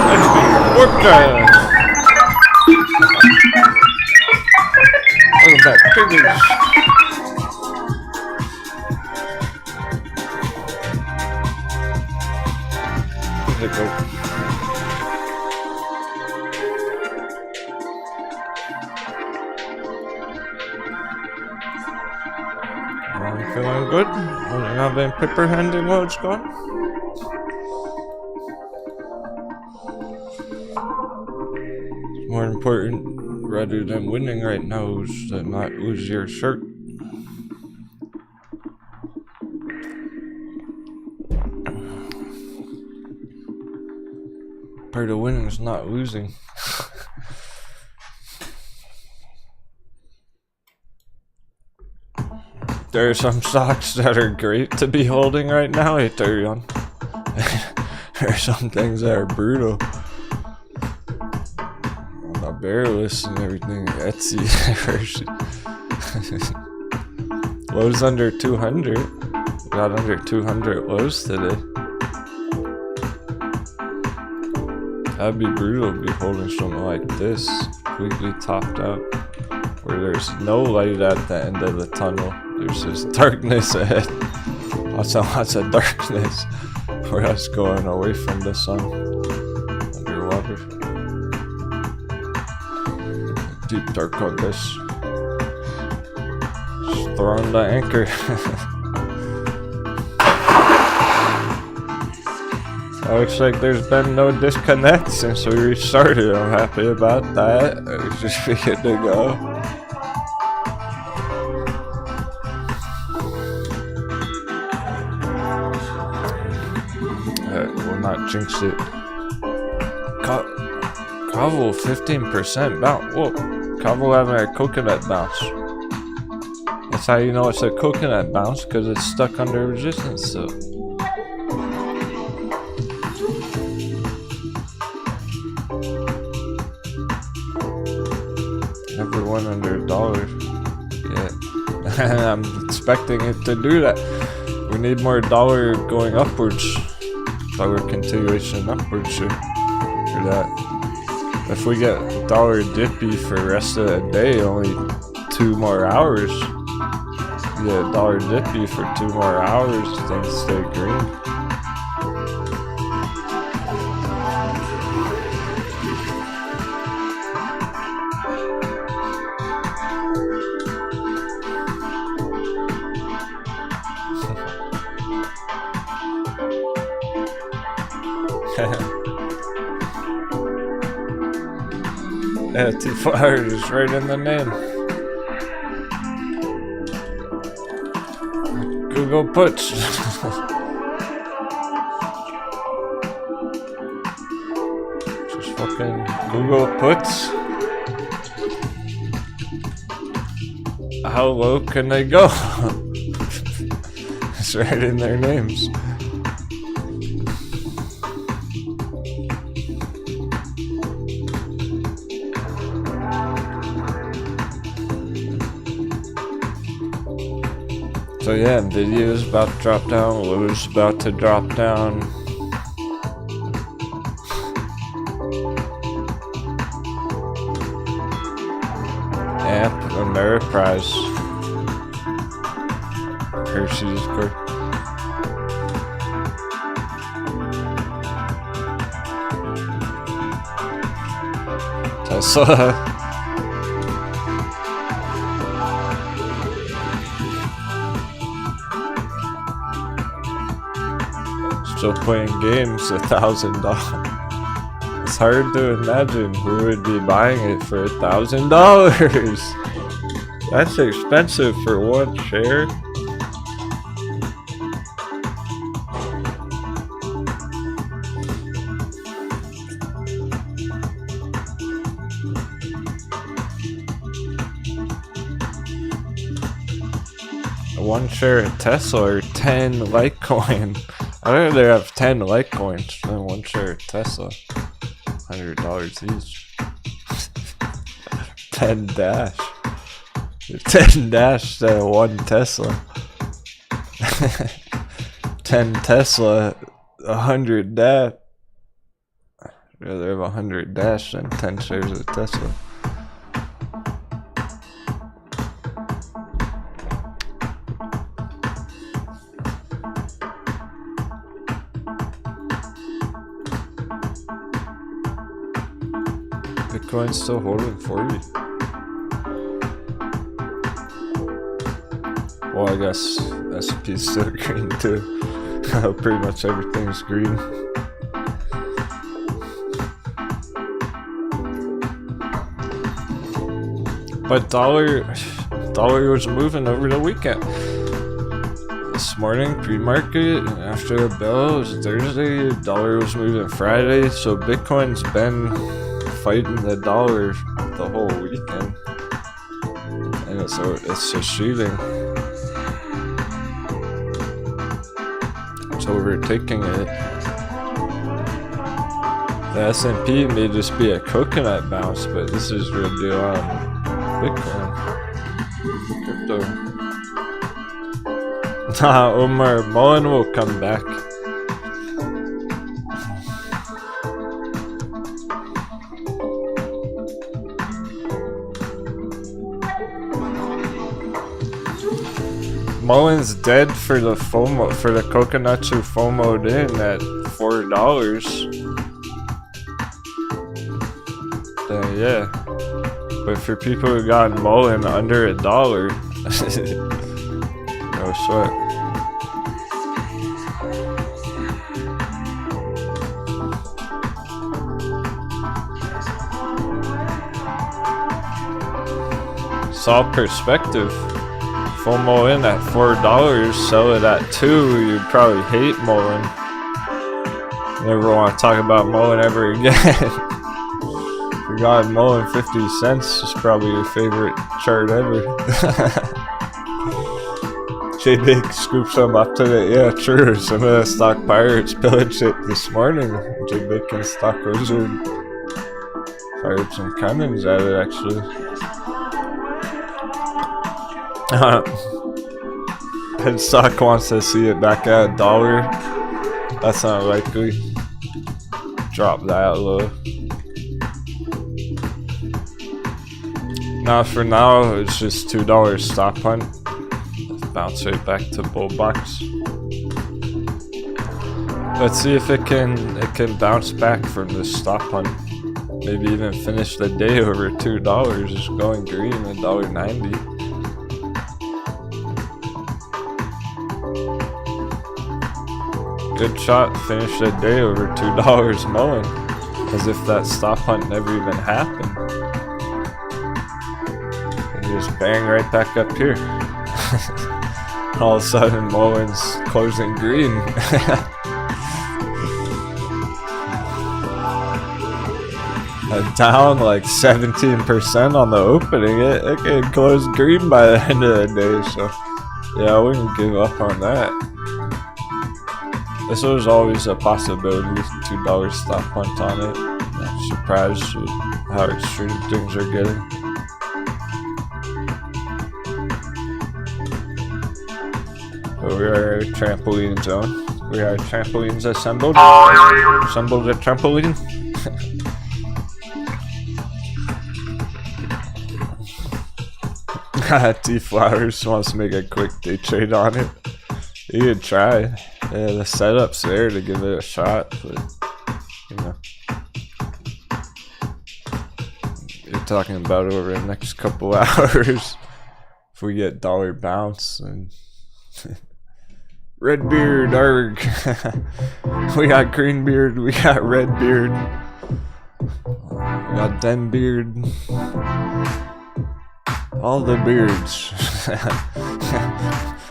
[SPEAKER 1] Let's be warp drive. Welcome back, triggers. Where'd it go? I'm feeling good. I've been paper handing while it's gone. It's more important rather than winning right now is to not lose your shirt. Part of winning is not losing. There are some stocks that are great to be holding right now, Aterian. There are some things that are brutal. On the bear list and everything, Etsy. Lows under 200. Got under 200 lows today. That'd be brutal to be holding something like this, completely topped out, where there's no light at the end of the tunnel. There's just darkness ahead. Lots of darkness for us going away from the sun. Underwater. Deep dark on this. Just throwing the anchor. Looks like there's been no disconnect since we restarted. I'm happy about that. It's just good to go. Will not jinx it. Kaval 15% bounce. Whoa, Kaval having a coconut bounce. That's how you know it's a coconut bounce, because it's stuck under resistance still. Never won under $1. Yeah. I'm expecting it to do that. We need more dollar going upwards. Dollar continuation upwards for that. If we get dollar dippy for the rest of the day, only 2 more hours. Yeah, dollar dippy for 2 more hours, things stay green. Yeah, T-Flyer is right in the name. Google puts. Just fucking Google puts. How low can they go? It's right in their names. So yeah, Nvidia is about to drop down, Lowe's about to drop down. Amp, Ameriprise, Hershey's, of course. Tesla. Still playing games, $1,000. It's hard to imagine who would be buying it for $1,000. That's expensive for one share. One share of Tesla or 10 Litecoin. I'd rather have 10 Litecoins than one share of Tesla. $100 each. 10 Dash. 10 Dash instead of 1 Tesla. 10 Tesla 100 dash. I'd rather have 100 dash than 10 shares of Tesla. Bitcoin's still holding 40. Well, I guess S&P's still green too. Pretty much everything's green. But dollar was moving over the weekend. This morning, pre-market, and after the bell, it was Thursday. Dollar was moving Friday, so Bitcoin's been fighting the dollar the whole weekend, and it's just shooting. It's overtaking it. The S&P may just be a coconut bounce, but this is real deal on Bitcoin. Crypto. Nah, Omar, Mullen will come back. Mullen's dead for the FOMO, for the coconuts who FOMO'd in at $4. Yeah. But for people who got Mullen under $1, no sweat. It's all perspective. FOMO in at $4, sell it at $2, you'd probably hate Mullen. Never want to talk about Mullen ever again. If you got Mullen 50 cents, it's probably your favorite chart ever. J-Big scoops them up today. Yeah, true. Some of the stock pirates pillaged it this morning. J-Big and Stock Wizard fired some cannons at it, actually. And stock wants to see it back at $1. That's not likely. Drop that low. Now for now, it's just $2 stop hunt. Bounce right back to bull box. Let's see if it can bounce back from this stop hunt. Maybe even finish the day over $2. It's going green at $1.90. Good shot, finish the day over $2 Mullen. As if that stop hunt never even happened. And just bang right back up here. All of a sudden Mullen's closing green. Down like 17% on the opening. It can close green by the end of the day, so yeah, I wouldn't give up on that. This was always a possibility, $2 stop hunt on it. I'm surprised with how extreme things are getting. So we are a trampoline zone. We are trampolines assembled. Assembled a trampoline. T Flowers wants to make a quick day trade on it. You could try. Yeah, the setup's there to give it a shot, but you know, you're talking about it over the next couple hours. If we get dollar bounce and Redbeard, arg. We got Greenbeard, we got Redbeard, we got Denbeard. All the beards.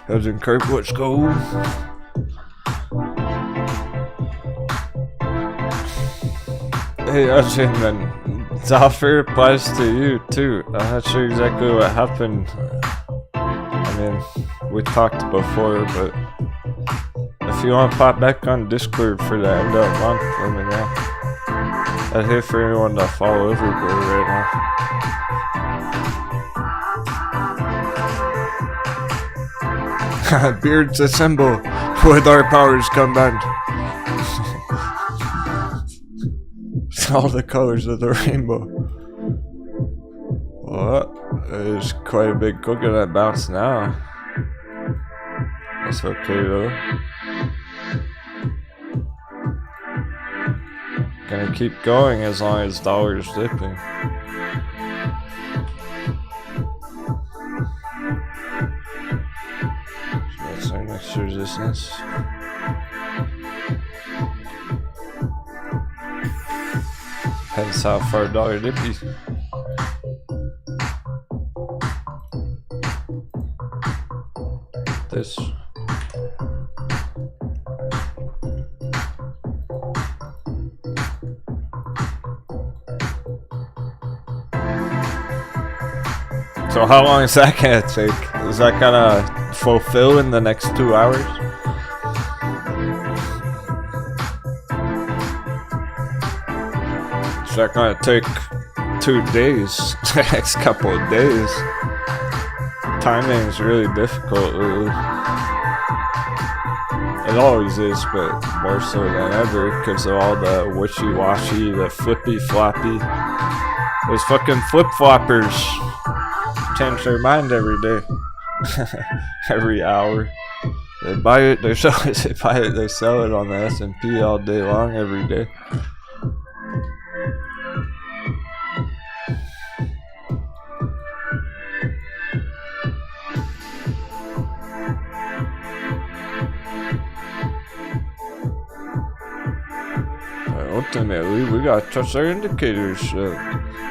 [SPEAKER 1] Cousin Kirk, let's go. Hey, Arjun, the offer applies to you too. I'm not sure exactly what happened. I mean, we talked before, but if you want to pop back on Discord for the end of the month, let me know. I'd hate for anyone to fall overboard right now. Beards assemble with our powers combined. all the colors of the rainbow. Well, there's quite a big coconut bounce now. That's okay though. Gonna keep going as long as dollar's dipping. So that's our next resistance. Depends how far dollar dippy. This. So how long is that gonna take? Is that gonna fulfill in the next 2 hours? Is that gonna take 2 days? The next couple of days. Timing is really difficult, really. It always is, but more so than ever because of all the wishy-washy, the flippy-floppy. Those fucking flip-floppers change their mind every day. Every hour. They buy it, they sell it, they buy it, they sell it on the S&P all day long, every day. Ultimately, we gotta trust our indicators.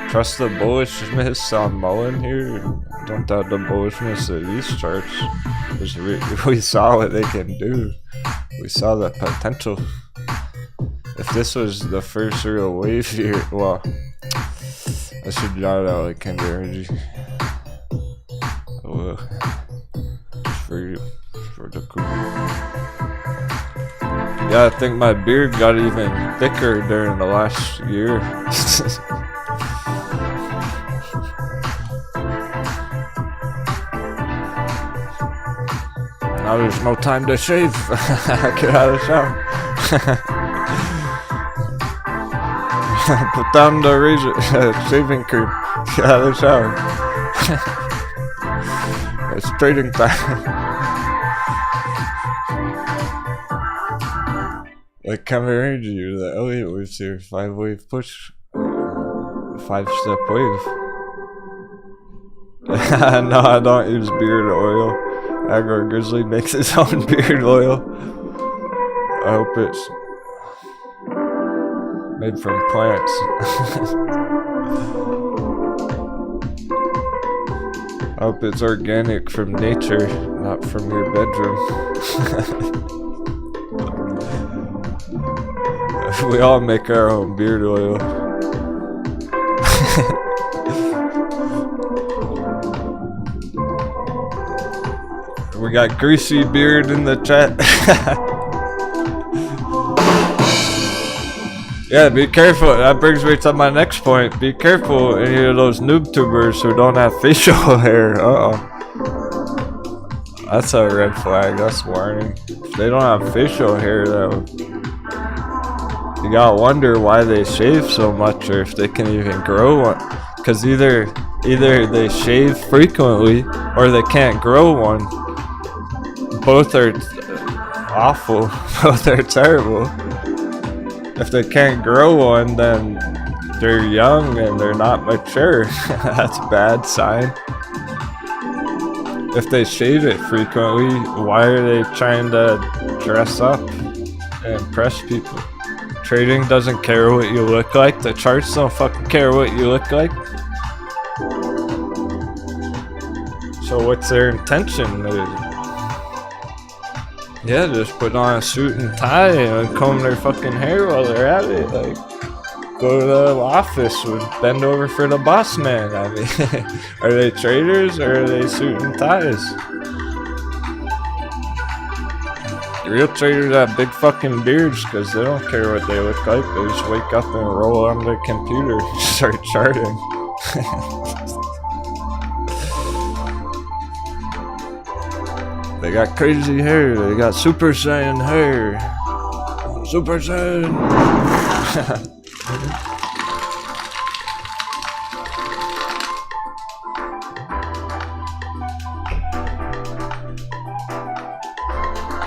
[SPEAKER 1] Trust the bullishness on MULN here. Don't doubt the bullishness of these charts. We saw what they can do. We saw the potential. If this was the first real wave here, well, I should jot out like Candy Energy. For the cool. Yeah, I think my beard got even thicker during the last year. Now there's no time to shave. Get out of the shower. Put down the razor, shaving cream. Get out of the shower. It's trading time. Like Captain Denwo, the Elliott waves here, 5-wave push, 5-step wave. No, I don't use beard oil. Agro Grizzly makes his own beard oil. I hope it's made from plants. I hope it's organic from nature, not from your bedroom. We all make our own beard oil. We got Greasy Beard in the chat. Yeah, be careful. That brings me to my next point. Be careful, any of those noob tubers who don't have facial hair. That's a red flag. That's warning. If they don't have facial hair, though, you gotta wonder why they shave so much, or if they can even grow one. Cause either they shave frequently, or they can't grow one. Both are awful. Both are terrible. If they can't grow one, then they're young and they're not mature. That's a bad sign. If they shave it frequently, why are they trying to dress up and impress people? Trading doesn't care what you look like. The charts don't fucking care what you look like. So what's their intention? Yeah, just put on a suit and tie and comb their fucking hair while they're at it. Like, go to the office and bend over for the boss man. I mean, are they traders or are they suit and ties? Real traders have big fucking beards because they don't care what they look like. They just wake up and roll on the computer and start charting. They got crazy hair. They got Super Saiyan hair. Super Saiyan.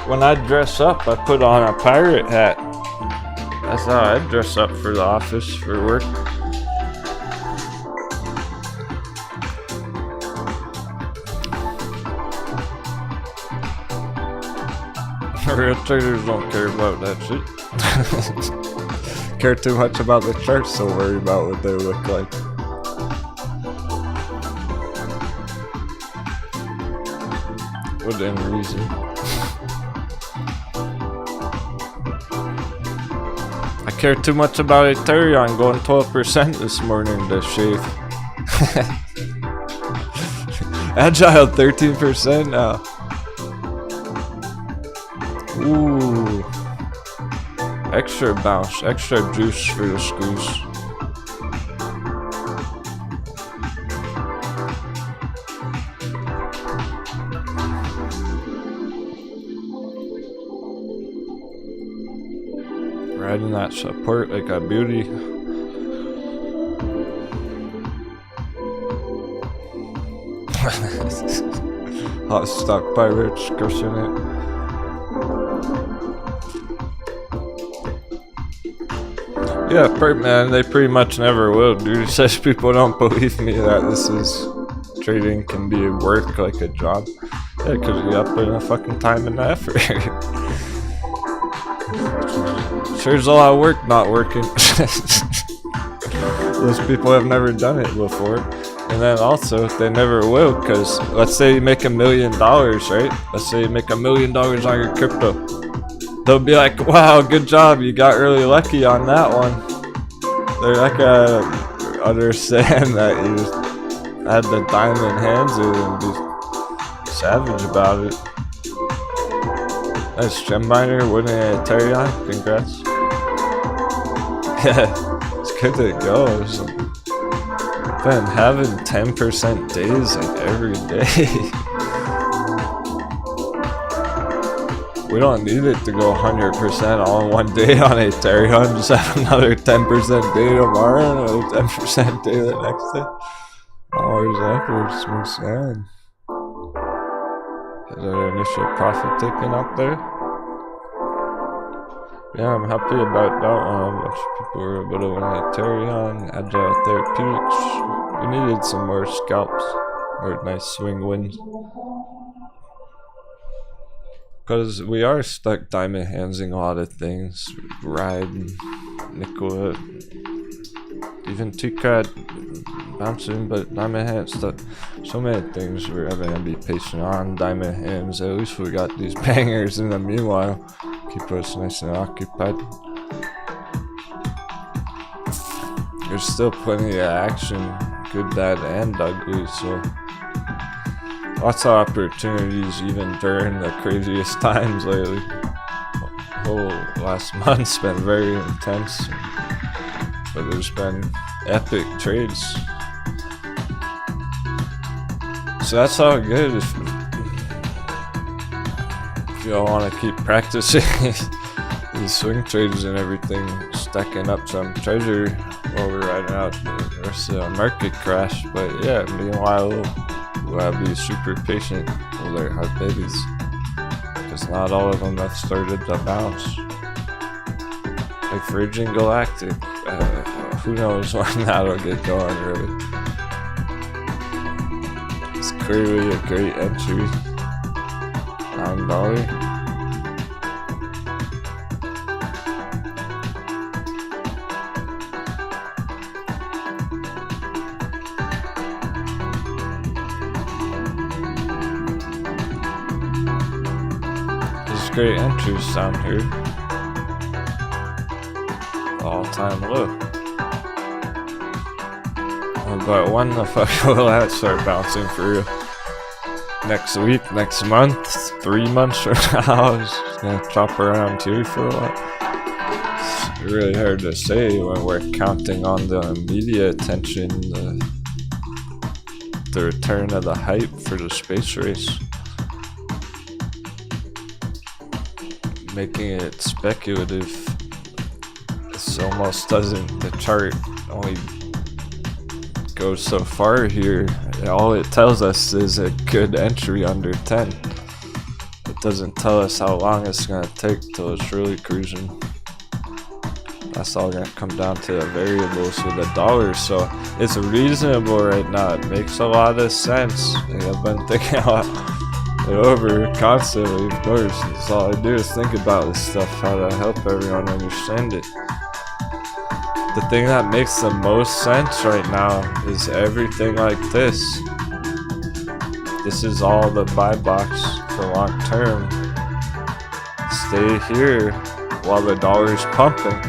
[SPEAKER 1] when I dress up, I put on a pirate hat. That's how I dress up for the office, for work. Real traders don't care about that shit. Care too much about the charts, so worry about what they look like. Within reason. I care too much about Ethereum going 12% this morning to shave. Agile 13% now. Ooh. Extra bounce, extra juice for the squeeze. Riding that support like a beauty. Hot stock pirates crushing it. Yeah, man, they pretty much never will, dude. Such people don't believe me that this is trading can be work like a job. Yeah, because you gotta put in the fucking time and effort. Sure, there's a lot of work not working. Those people have never done it before. And then also, they never will, because let's say you make $1 million, right? Let's say you make $1 million on your crypto. They'll be like, wow, good job, you got really lucky on that one. They're not gonna understand that you just had the diamond hands and be savage about it. Nice gem miner winning a Aterian, congrats. Yeah, it's good to go. Been having 10% days like every day. We don't need it to go 100% all in one day on Ethereum. Just have another 10% day tomorrow, another 10% day the next day. Always upwards, smooth sailing. Is our initial profit taken up there? Yeah, I'm happy about that one. A bunch of people were able to win Ethereum, Agile Therapeutics. We needed some more scalps or nice swing wins. Because we are stuck diamond handsing a lot of things. Ride, nickel, even TCAD bouncing, but diamond hands stuck. So many things we're having to be patient on. Diamond hands, at least we got these bangers in the meanwhile. Keep us nice and occupied. There's still plenty of action, good, bad, and ugly, so lots of opportunities even during the craziest times lately. The whole last month's been very intense, but there's been epic trades. So that's all good if y'all want to keep practicing these swing trades and everything, stacking up some treasure while we're riding out the rest of the market crash. But yeah, meanwhile, we'll have to be super patient with our hot babies, because not all of them have started to bounce. Like Virgin Galactic, who knows when that'll get going really. It's clearly a great entry. $9. There's great entries down here. All-time low. But when the fuck will that start bouncing for real? Next week, next month, 3 months from now, it's gonna chop around here for a while. It's really hard to say when we're counting on the media attention, the return of the hype for the space race. Making it speculative, this almost doesn't, the chart only goes so far here. All it tells us is a good entry under 10. It doesn't tell us how long it's gonna take till it's really cruising. That's all gonna come down to the variables with the dollar. So it's reasonable right now. It makes a lot of sense. I've been thinking about it over constantly, of course. That's all I do is think about this stuff, how to help everyone understand it. The thing that makes the most sense right now is everything like this. This is all the buy box for long term. Stay here while the dollar is pumping.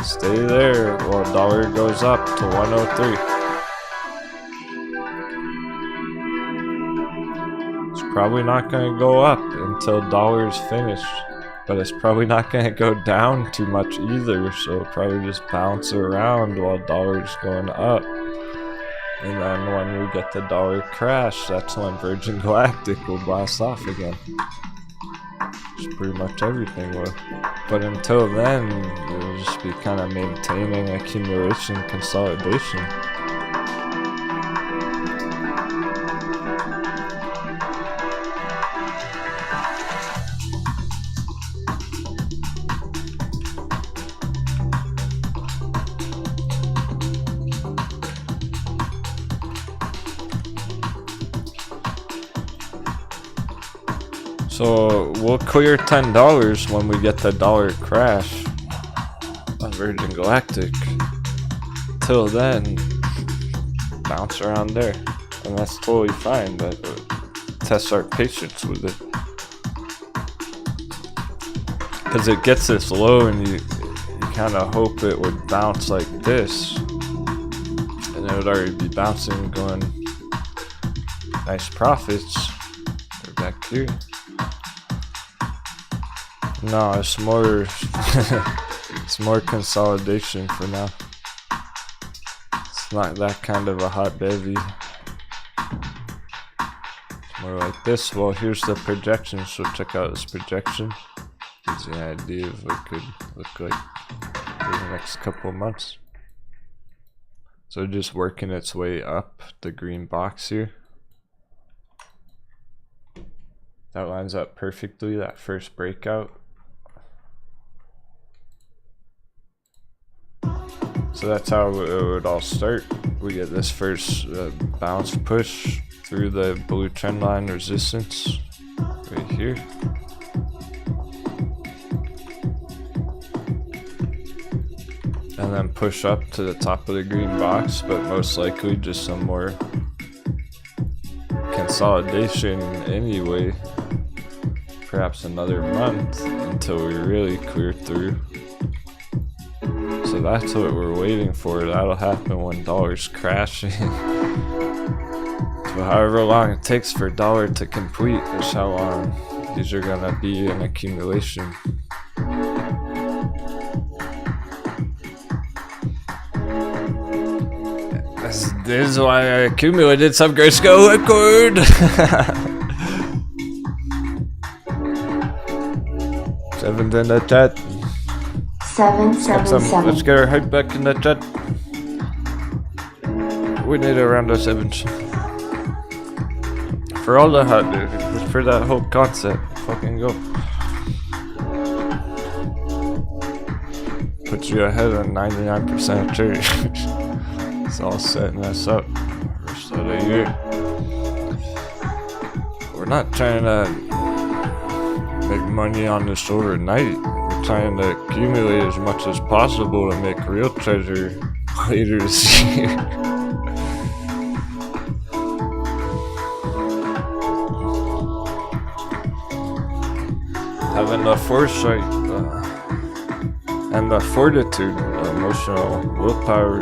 [SPEAKER 1] Stay there while the dollar goes up to 103. It's probably not going to go up until dollar is finished, but it's probably not going to go down too much either, so it'll probably just bounce around while dollar is going up. And then when we get the dollar crash, that's when Virgin Galactic will blast off again. Just pretty much everything will. But until then, it'll just be kind of maintaining accumulation consolidation. So we'll clear $10 when we get the dollar crash on Virgin Galactic. Till then, bounce around there, and that's totally fine. But test our patience with it, because it gets this low, and you kind of hope it would bounce like this, and it would already be bouncing, going nice profits. They're back here. No, it's more it's more consolidation for now. It's not that kind of a hot bevy. It's more like this. Well, here's the projection, so check out this projection. Gives you an idea of what it could look like for the next couple of months. So just working its way up the green box here. That lines up perfectly, that first breakout. So that's how it would all start. We get this first bounce push through the blue trend line resistance right here. And then push up to the top of the green box, but most likely just some more consolidation anyway. Perhaps another month until we really clear through. So that's what we're waiting for. That'll happen when dollar's crashing. So however long it takes for dollar to complete is how long these are gonna be in accumulation. This is why I accumulated some Grayscale liquid. 7's in the chat.
[SPEAKER 2] 777.
[SPEAKER 1] Let's get our hype back in the chat. We need around the 7s. For all the hot dude, for that whole concept. Fucking go. Puts you ahead of 99% of traders. It's all setting us up for the rest of the year. We're not trying to make money on this overnight. We're trying to accumulate as much as possible to make real treasure later this year. Having the foresight and the fortitude, the emotional willpower.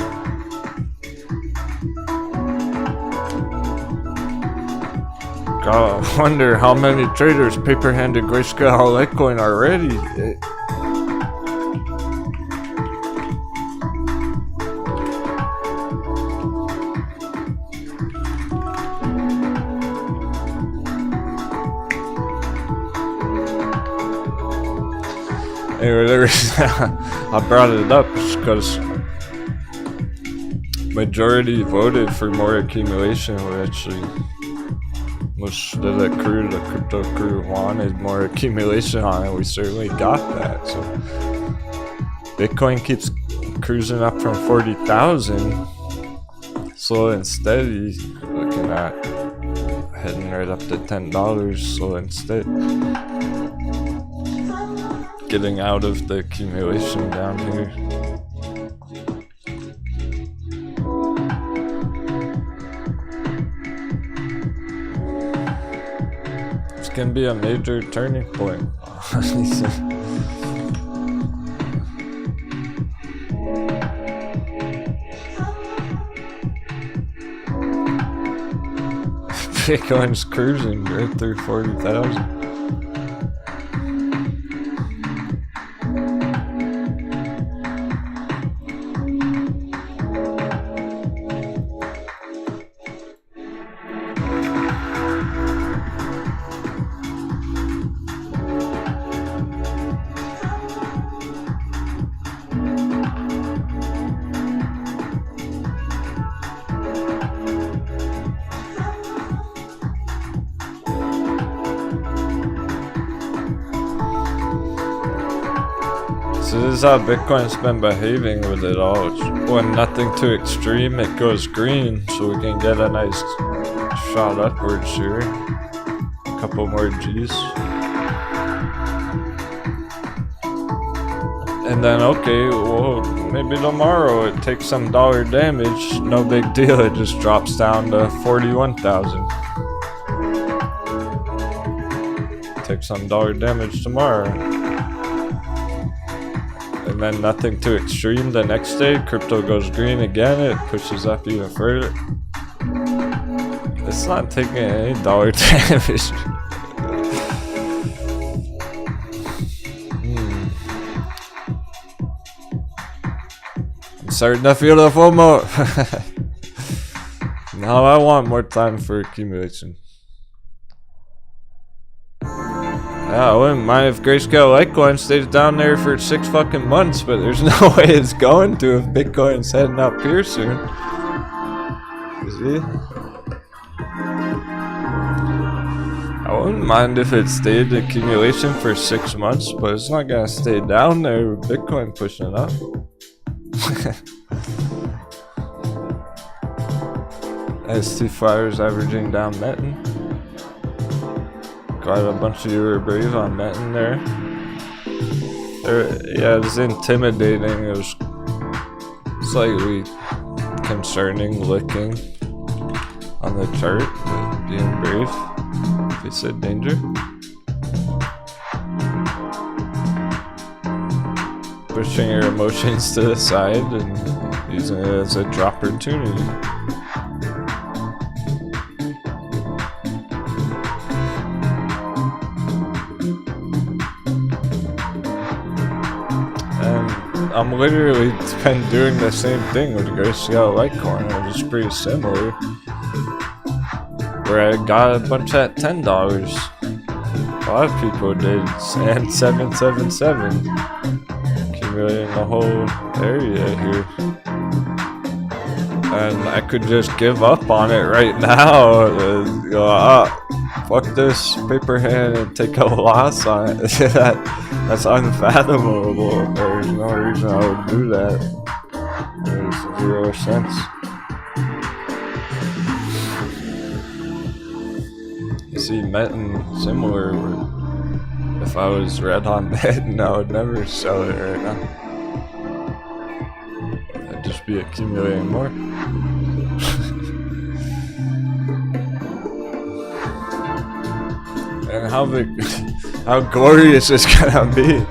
[SPEAKER 1] God, I wonder how many traders paper-handed Grayscale Litecoin already. Anyway, I brought it up because majority voted for more accumulation, which actually Most of the crew, the crypto crew, wanted more accumulation on it. We certainly got that. So Bitcoin keeps cruising up from 40,000, slow and steady. Looking at heading right up to $10, slow and steady. Getting out of the accumulation down here. It's gonna be a major turning point. Bitcoin's cruising right through 40,000. So this is how Bitcoin's been behaving with it all. When nothing too extreme, it goes green, so we can get a nice shot upwards here. A couple more G's. And then, okay, well, maybe tomorrow it takes some dollar damage. No big deal, it just drops down to 41,000. Take some dollar damage tomorrow. And then nothing too extreme the next day, crypto goes green again, it pushes up even further. It's not taking any dollar damage. I'm starting to feel the FOMO. Now I want more time for accumulation. Yeah, I wouldn't mind if Grayscale Litecoin stays down there for 6 fucking months, but there's no way it's going to if Bitcoin's heading up here soon. You see? I wouldn't mind if it stayed accumulation for 6 months, but it's not gonna stay down there with Bitcoin pushing up. ST Flyers averaging down Metin. Got a bunch of you were brave on Metin there. Yeah, it was intimidating. It was slightly concerning looking on the chart, but being brave. They said danger. Pushing your emotions to the side and using it as a drop opportunity. I'm literally been doing the same thing with Grayscale Litecoin. It was pretty similar. Where I got a bunch at $10. A lot of people did, and 777. Accumulating the whole area here. And I could just give up on it right now. Go, fuck this paper hand and take a loss on it. That's unfathomable. There's no reason I would do that. There's 0 sense. You see, Metin similar. If I was red on Metin, I would never sell it right now. I'd just be accumulating more. And how glorious it's gonna be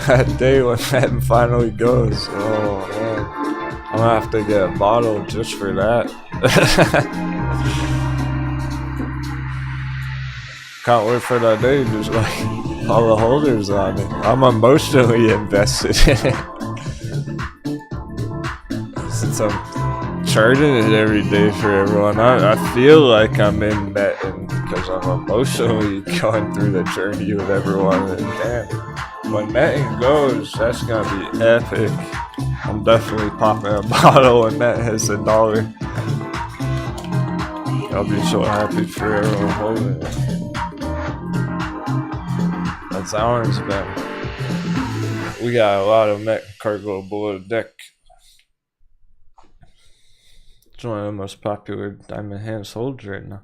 [SPEAKER 1] that day when Metin finally goes. Oh man, I'm gonna have to get a bottle just for that. Can't wait for that day, just like all the holders on it. I'm emotionally invested in it. Since I'm charting it every day for everyone, I feel like I'm in Metin because I'm emotionally going through the journey with everyone. And damn, when Metin goes, that's gonna be epic. I'm definitely popping a bottle when Metin hits $1. I'll be so happy for everyone holding it. That's ours, man. We got a lot of mech cargo below deck. It's one of the most popular diamond hands holds right now.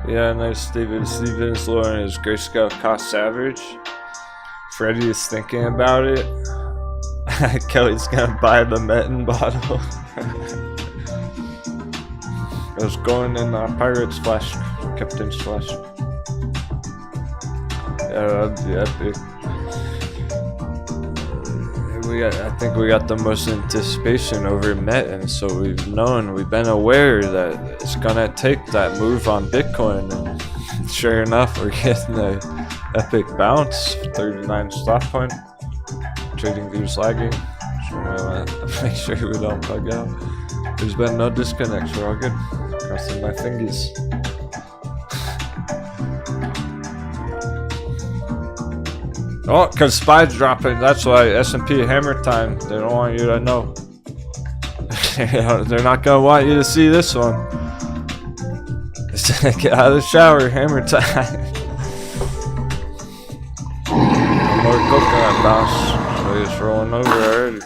[SPEAKER 1] Yeah, nice. David Stevens lowering his grayscale cost average. Freddie is thinking about it. Kelly's gonna buy the Metin bottle. It was going in Pirates Flash, Captain's Flash. Yeah, that'd be epic. I think we got the most anticipation over Metin, so we've been aware that it's gonna take that move on Bitcoin, and sure enough, we're getting the epic bounce. 39 stop point. Trading views lagging. So we wanna make sure we don't bug out. There's been no disconnects. We're all good. Crossing my fingers. Oh, because SPY's dropping. That's why S&P hammer time. They don't want you to know. They're not going to want you to see this one. Get out of the shower. Hammer time. More coconut bounce. So he's rolling over already.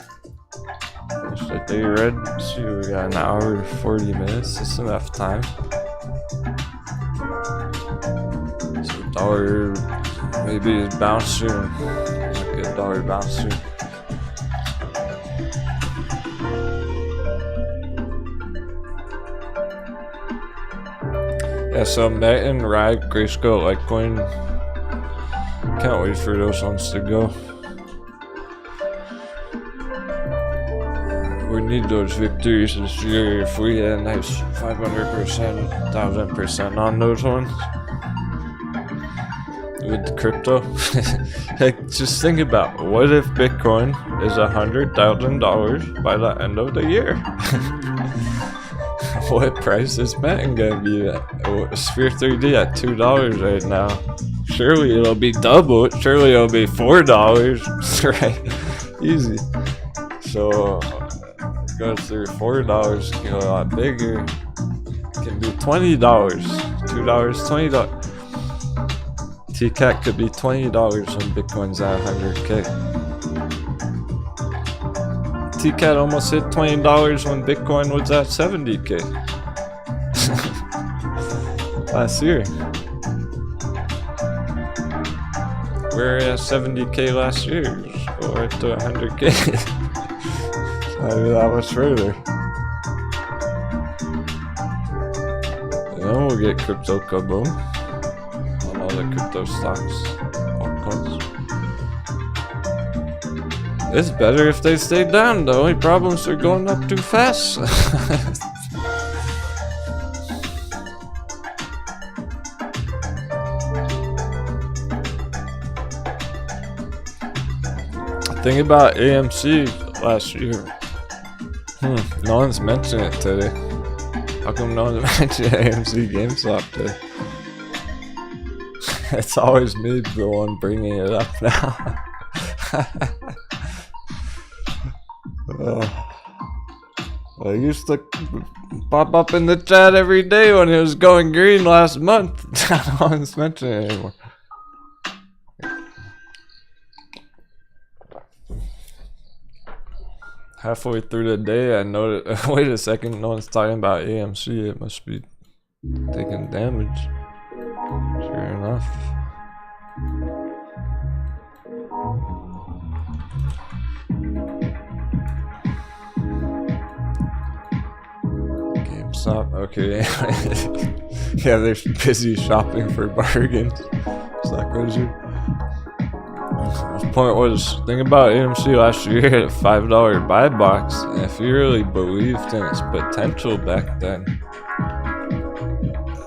[SPEAKER 1] Finish the day red. Let's see, we got an hour and 40 minutes. That's enough time. So dollar... Maybe it's bounce soon. It's a good dollar bounce soon. Yeah, so Metin, Rag, Grayscale, Litecoin. Can't wait for those ones to go. We need those victories this year. If we had a nice 500%, 1000% on those ones. With the crypto, like, just think about what if Bitcoin is $100,000 by the end of the year? What price is Metin gonna be at? Sphere 3D at $2 right now. Surely it'll be double. Surely it'll be $4, right? Easy. So it goes through $4. It can go a lot bigger. It can be $20, $2, $20. TCAT could be $20 when Bitcoin's at 100K. TCAT almost hit $20 when Bitcoin was at 70K. Last year. We were at 70K last year. So we're to 100K. Not even that much further. And then we'll get crypto kaboom. The crypto stocks, altcoins. It's better if they stay down. The only problem is they're going up too fast. Thing about AMC last year. No one's mentioned it today. How come no one's mentioned AMC GameStop today? It's always me, the one bringing it up now. I used to pop up in the chat every day when it was going green last month. No one's mentioning it anymore. Halfway through the day, I noticed. Wait a second, no one's talking about AMC. It must be taking damage. Sure enough. GameStop, okay. Yeah, they're busy shopping for bargains. Stock closure. The point was, think about AMC last year at a $5 buy box, and if you really believed in its potential back then,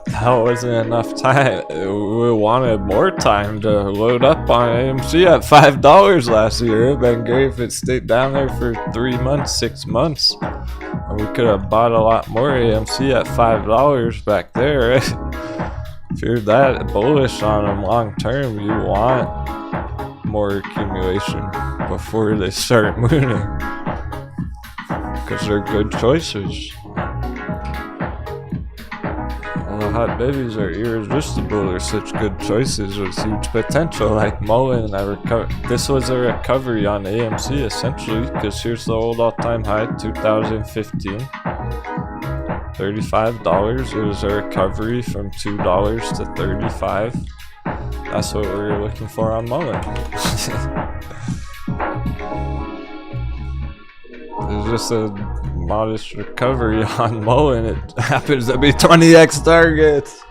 [SPEAKER 1] that wasn't enough time. We wanted more time to load up on AMC at $5 last year. It would have been great if it stayed down there for 3 months, 6 months. And we could have bought a lot more AMC at $5 back there. If you're that bullish on them long term, you want more accumulation before they start mooning, because they're good choices. All the hot babies are irresistible. They're such good choices with huge potential, like MULN. This was a recovery on AMC essentially, because here's the old all-time high, 2015. $35. It was a recovery from $2 to $35. That's what we were looking for on MULN. There's just a modest recovery on MULN. It happens to be 20x targets.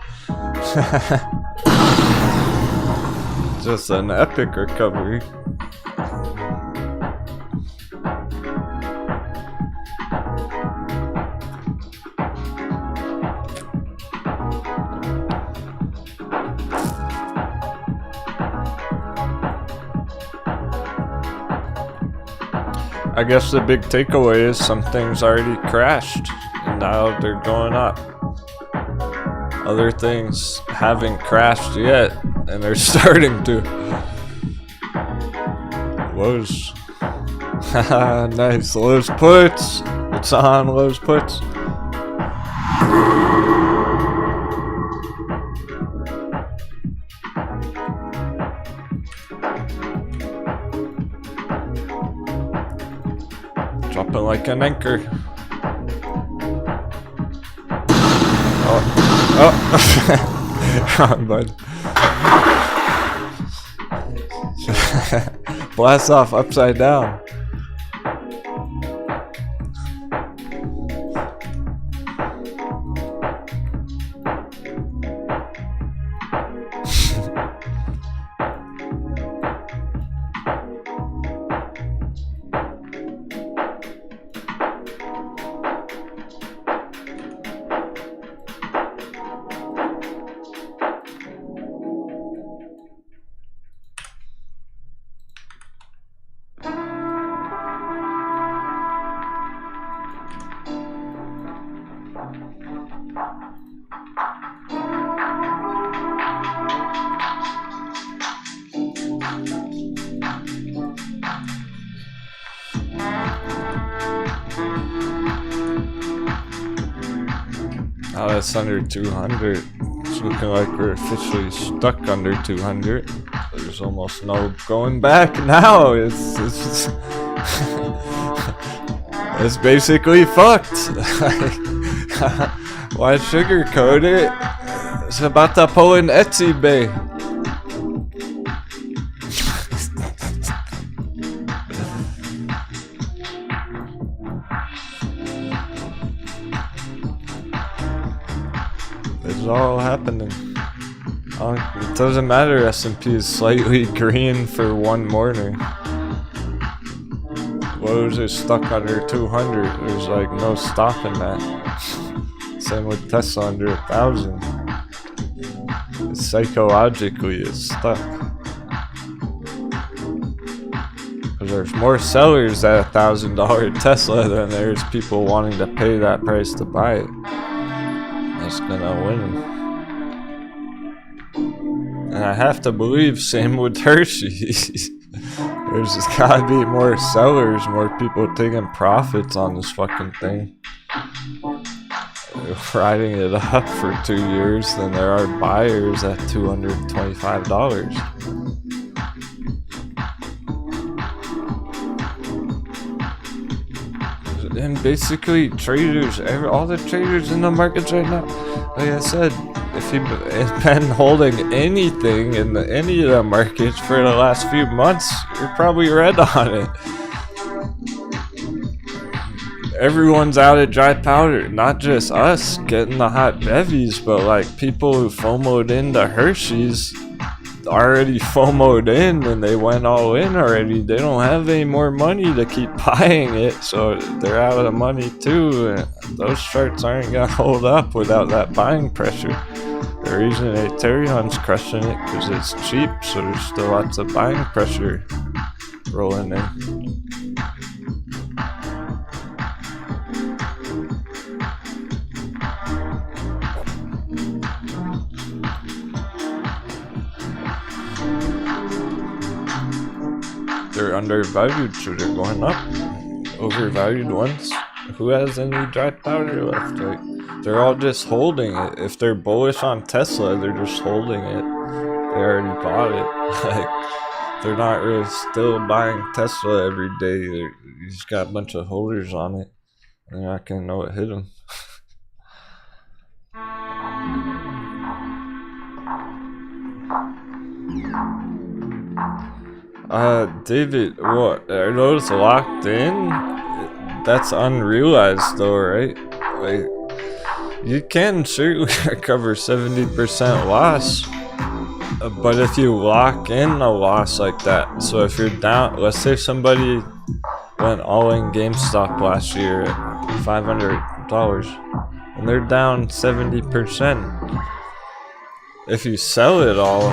[SPEAKER 1] Just an epic recovery. I guess the big takeaway is some things already crashed and now they're going up. Other things haven't crashed yet and they're starting to. Lows. Nice. Lows puts. It's on Lows puts. Dropping like an anchor. Oh. Wrong bud. Blast off upside down. Oh, that's under 200. It's looking like we're officially stuck under 200. There's almost no going back now. It's it's basically fucked. Why sugarcoat it? It's about to pull an Etsy bay. It's all happening. It doesn't matter. S&P is slightly green for one morning. Lows are stuck under 200. There's like no stopping that. Same with Tesla under 1,000. Psychologically, it's stuck. Because there's more sellers at $1,000 Tesla than there's people wanting to pay that price to buy it. That's gonna win. And I have to believe same with Hershey's. There's just gotta be more sellers, more people taking profits on this fucking thing. They're riding it up for 2 years than there are buyers at $225. And basically traders, all the traders in the markets right now, like I said, if you've been holding anything in any of the markets for the last few months, you're probably red on it. Everyone's out of dry powder, not just us getting the hot bevies, but like people who FOMO'd into Hershey's already FOMO'd in and they went all in already. They don't have any more money to keep buying it, so they're out of the money too. And those charts aren't gonna hold up without that buying pressure. The reason Ethereum's crushing it because it's cheap, so there's still lots of buying pressure rolling in. undervalued, so they're going up. Overvalued ones, who has any dry powder left? Like, they're all just holding it. If they're bullish on Tesla, they're just holding it. They already bought it. Like, they're not really still buying Tesla every day. You just got a bunch of holders on it. And they're not gonna know what hit them. David, what? Are those locked in? That's unrealized though, right? Like, you can certainly recover 70% loss. But if you lock in a loss like that, so if you're down, let's say somebody went all in GameStop last year at $500 and they're down 70%. If you sell it all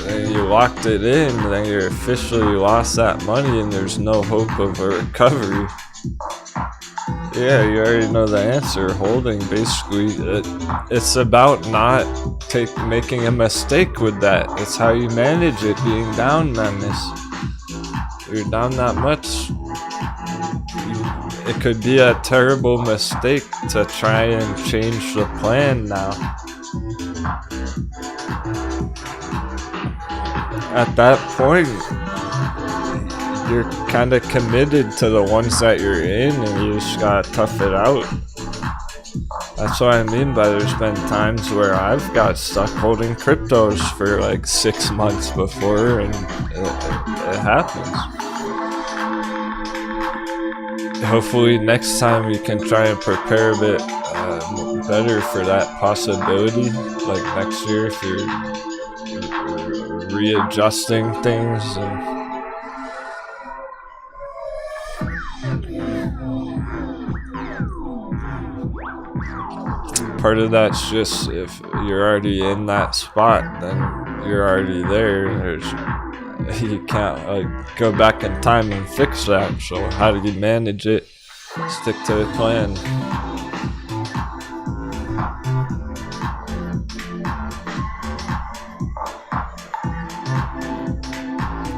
[SPEAKER 1] and you locked it in, then you officially lost that money and there's no hope of a recovery. Yeah, you already know the answer. Holding, basically. It's about not making a mistake with that. It's how you manage it, being down, madness. You're down that much. It could be a terrible mistake to try and change the plan now. At that point, you're kind of committed to the ones that you're in, and you just gotta tough it out. That's what I mean by there's been times where I've got stuck holding cryptos for like 6 months before, and it happens. Hopefully next time we can try and prepare a bit better for that possibility. Like next year, if you're readjusting things and part of that's just if you're already in that spot, then you're already there. You can't like go back in time and fix that. So how do you manage it? Stick to the plan.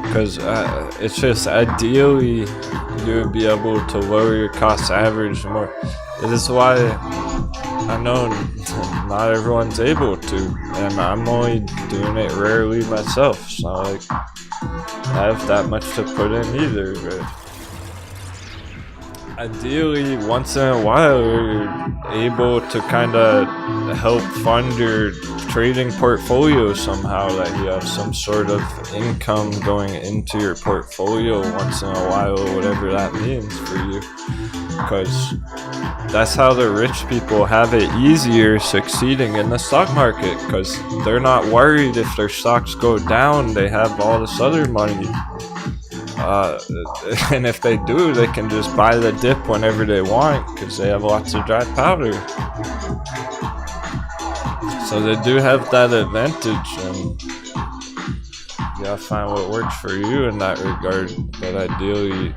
[SPEAKER 1] Because it's just ideally you would be able to lower your cost average more. It is why I know not everyone's able to, and I'm only doing it rarely myself. So like, I have that much to put in either. But ideally, once in a while, you're able to kind of help fund your trading portfolio somehow, that you have some sort of income going into your portfolio once in a while, whatever that means for you. Because that's how the rich people have it easier succeeding in the stock market, because they're not worried if their stocks go down. They have all this other money. And if they do, they can just buy the dip whenever they want because they have lots of dry powder. So they do have that advantage, and you gotta find what works for you in that regard. But ideally,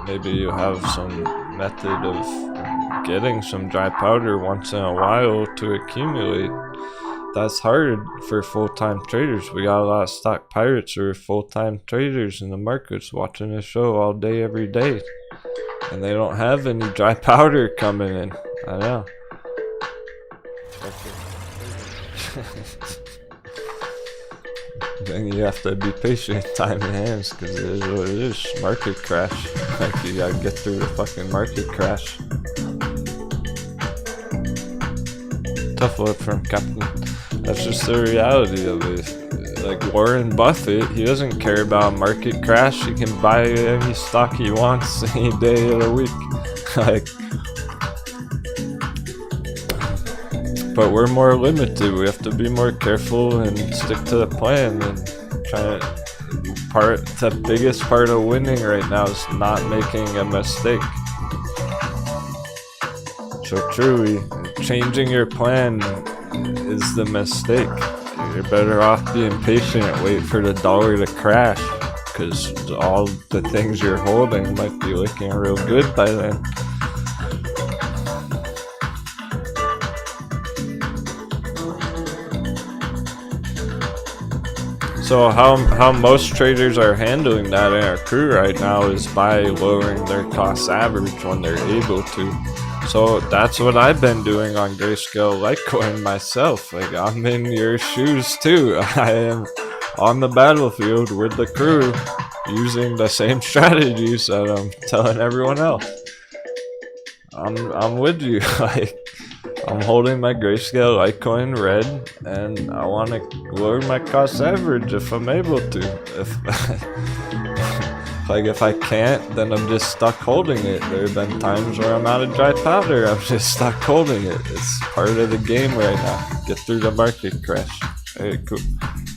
[SPEAKER 1] maybe you have some method of getting some dry powder once in a while to accumulate. That's hard for full-time traders. We got a lot of stock pirates who are full-time traders in the markets watching this show all day, every day. And they don't have any dry powder coming in. I know. Then you have to be patient, time in hands, because it is what it is. Market crash. Like, you gotta get through the fucking market crash. Tough luck from Captain. That's just the reality of it. Like Warren Buffett, he doesn't care about market crash. He can buy any stock he wants any day of the week. Like, but we're more limited. We have to be more careful and stick to the plan and try to. The biggest part of winning right now is not making a mistake. So truly, changing your plan is the mistake. You're better off being patient, wait for the dollar to crash, because all the things you're holding might be looking real good by then. So how most traders are handling that in our crew right now is by lowering their cost average when they're able to. So that's what I've been doing on Grayscale Litecoin myself. Like, I'm in your shoes too. I am on the battlefield with the crew using the same strategies that I'm telling everyone else. I'm with you. Like, I'm holding my Grayscale Litecoin red, and I want to lower my cost average if I'm able to. If I can't, then I'm just stuck holding it. There have been times where I'm out of dry powder. I'm just stuck holding it. It's part of the game right now. Get through the market crash. Alright, cool.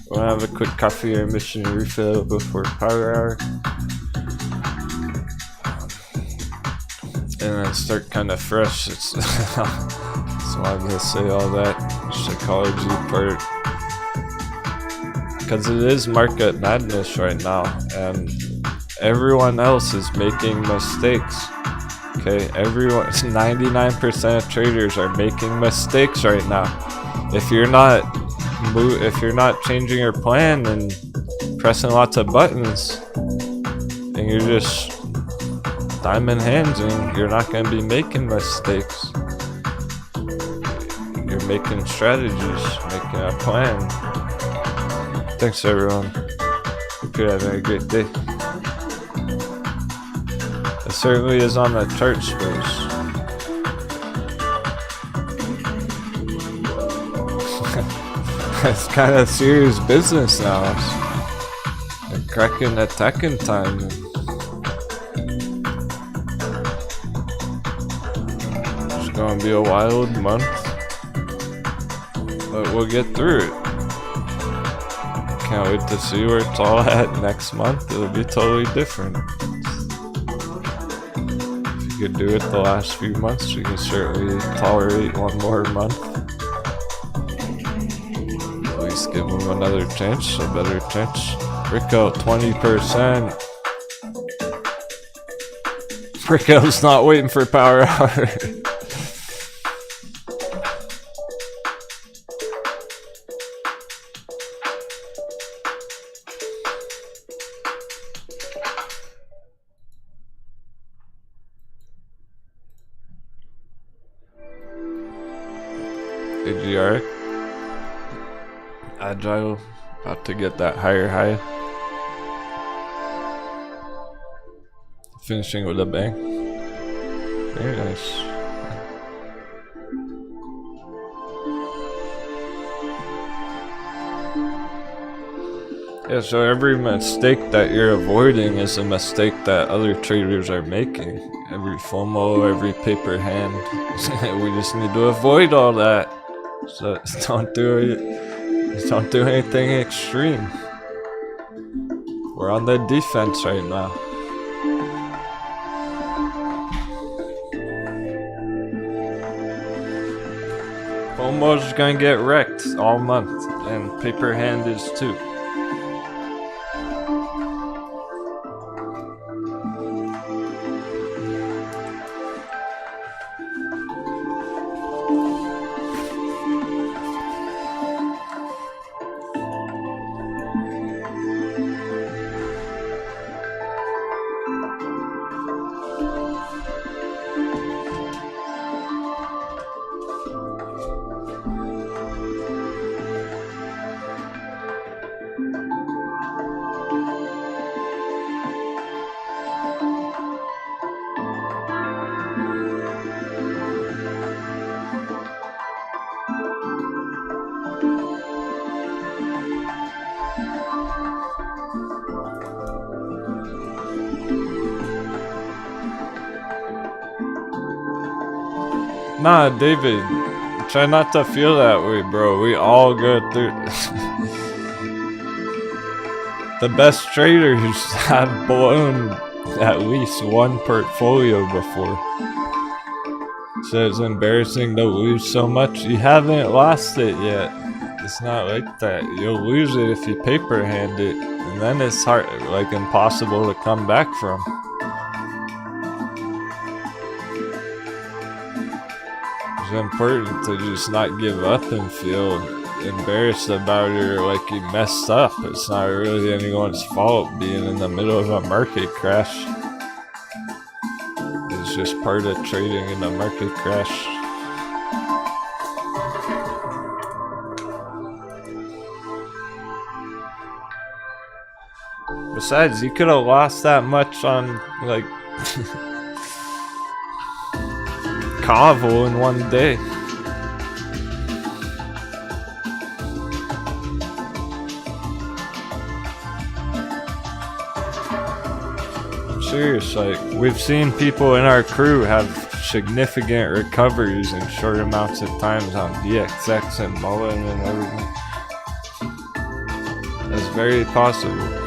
[SPEAKER 1] Wanna have a quick coffee or mission refill before power hour? And then start kind of fresh. It's that's why I'm gonna say all that psychology part, because it is market madness right now, and everyone else is making mistakes. Okay, 99% of traders are making mistakes right now. If you're not changing your plan and pressing lots of buttons, and you're just diamond handsing, you're not going to be making mistakes. You're making strategies, making a plan. Thanks everyone. Hope you're having a great day. It certainly is on the chart space. It's kind of serious business now. It's cracking attacking time. It's gonna be a wild month, but we'll get through it. Can't wait to see where it's all at next month. It'll be totally different. If you could do it the last few months, you can certainly tolerate one more month. Give him another chance, a better chance. Breakout 20%. Breakout's not waiting for power hour. AGR. Agile, about to get that higher high. Finishing with a bang. Very nice. Yeah, so every mistake that you're avoiding is a mistake that other traders are making. Every FOMO, every paper hand. We just need to avoid all that. So don't do it. Don't do anything extreme. We're on the defense right now. FOMO's gonna get wrecked all month, and paper hand is too. Nah, David, try not to feel that way, bro. We all go through. The best traders have blown at least one portfolio before. So it's embarrassing to lose so much. You haven't lost it yet. It's not like that. You'll lose it if you paper hand it, and then it's hard, like impossible to come back from. It's important to just not give up and feel embarrassed about it or like he messed up. It's not really anyone's fault being in the middle of a market crash. It's just part of trading in a market crash. Besides, you could have lost that much on like Kaval in one day. I'm serious, like we've seen people in our crew have significant recoveries in short amounts of times on VXX and Mullen and everything. That's very possible.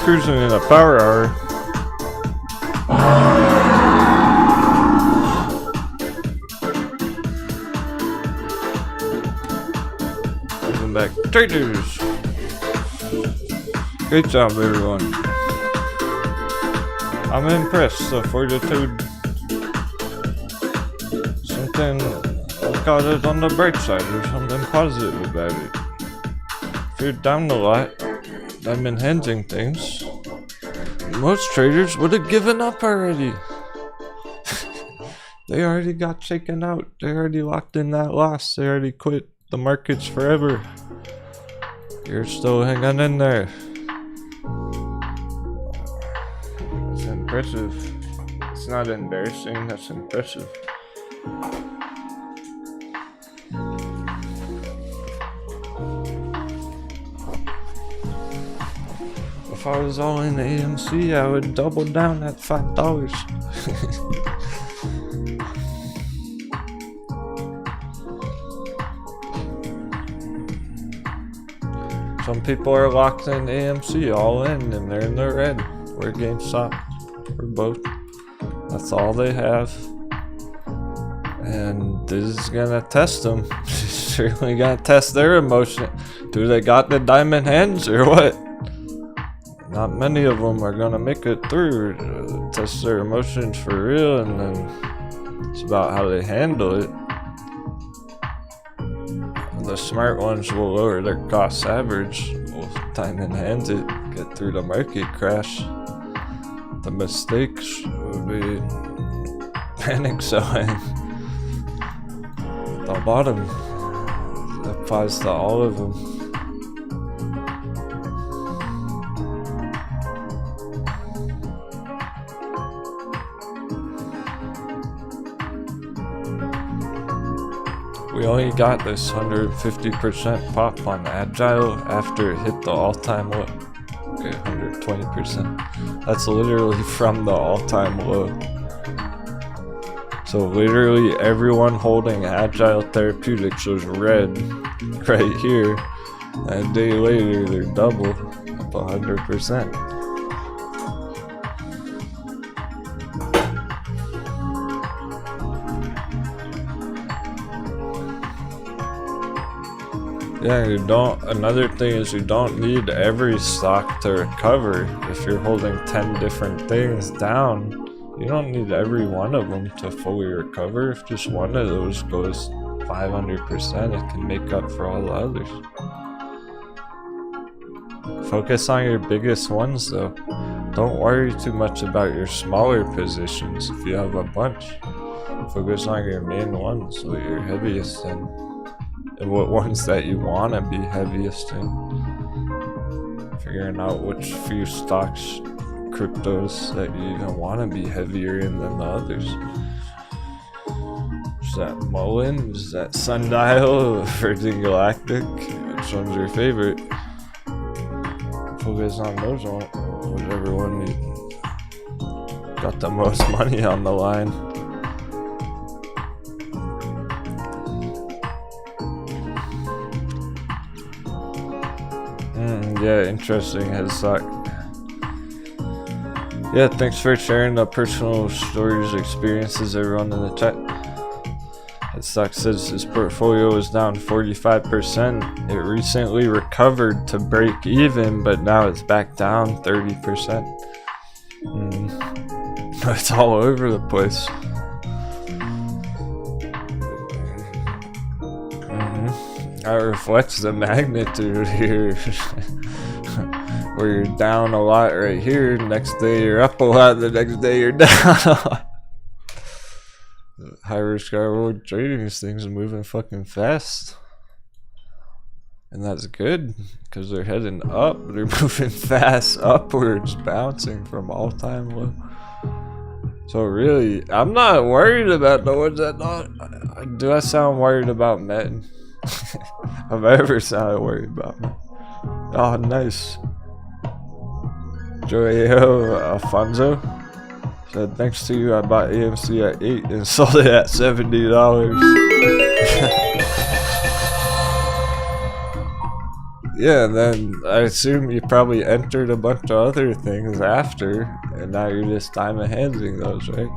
[SPEAKER 1] cruising in a power hour. Welcome back, traders. Great job, everyone. I'm impressed. The fortitude. Something. Look at it on the bright side. There's something positive about it. If you're down a lot, diamond handing things, most traders would have given up already. They already got shaken out. They already locked in that loss. They already quit the markets forever. You're still hanging in there. That's impressive. It's not embarrassing, that's impressive. If I was all in AMC, I would double down at $5. Some people are locked in AMC, all in, and they're in the red. We're GameStop. We're both. That's all they have. And this is gonna test them. Certainly gonna test their emotion. Do they got the diamond hands or what? Not many of them are gonna make it through. Test their emotions for real, and then it's about how they handle it. The smart ones will lower their cost average, will diamond hand it, get through the market crash. The mistakes would be panic selling. The bottom applies to all of them. We only got this 150% pop on Agile after it hit the all-time low. Okay, 120%. That's literally from the all-time low. So literally everyone holding Agile Therapeutics was red right here. And a day later they're double, up 100%. Yeah, another thing is you don't need every stock to recover. If you're holding 10 different things down, you don't need every one of them to fully recover. If just one of those goes 500%, it can make up for all the others. Focus on your biggest ones though. Don't worry too much about your smaller positions if you have a bunch. Focus on your main ones, what you're heaviest in. And what ones that you want to be heaviest in. Figuring out which few stocks, cryptos that you even want to be heavier in than the others. Is that MULN? Is that Sundial? Virgin Galactic? Which one's your favorite? Focus on those ones. Whichever one you got the most money on the line. Yeah, interesting headstock. Yeah, thanks for sharing the personal stories, experiences, everyone in the chat. Headstock says his portfolio was down 45%. It recently recovered to break even, but now it's back down 30%. It's all over the place. That reflects the magnitude here. Where you're down a lot right here, next day you're up a lot, the next day you're down a lot. High risk, high reward trading, these things are moving fucking fast. And that's good, because they're heading up, they're moving fast upwards, bouncing from all-time low. So really, I'm not worried about the ones that not. Do I sound worried about Metin? Have I ever sounded worried about Metin? Oh, nice. Joeo Alfonso said, thanks to you, I bought AMC at 8 and sold it at $70. Yeah, then I assume you probably entered a bunch of other things after, and now you're just diamond handing those, right?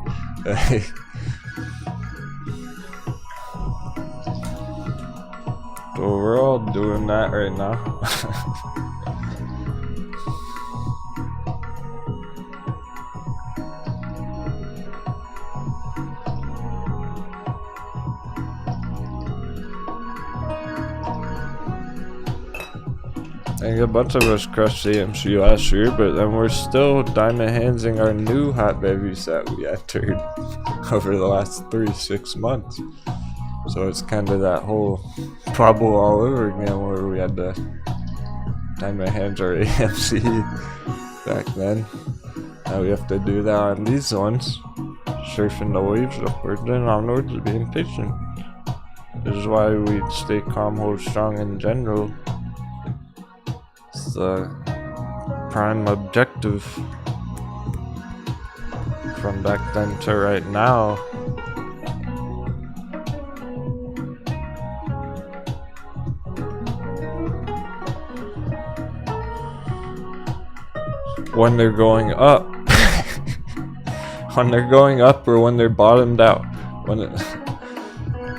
[SPEAKER 1] So we're all doing that right now. I think a bunch of us crushed AMC last year, but then we're still diamond handsing our new hot babies that we entered over the last 3-6 months. So it's kind of that whole bubble all over again where we had to diamond hands our AMC back then. Now we have to do that on these ones, surfing the waves upwards and onwards, being patient. This is why we stay calm, hold strong in general. It's the prime objective from back then to right now. When they're going up. When they're going up or when they're bottomed out. When it,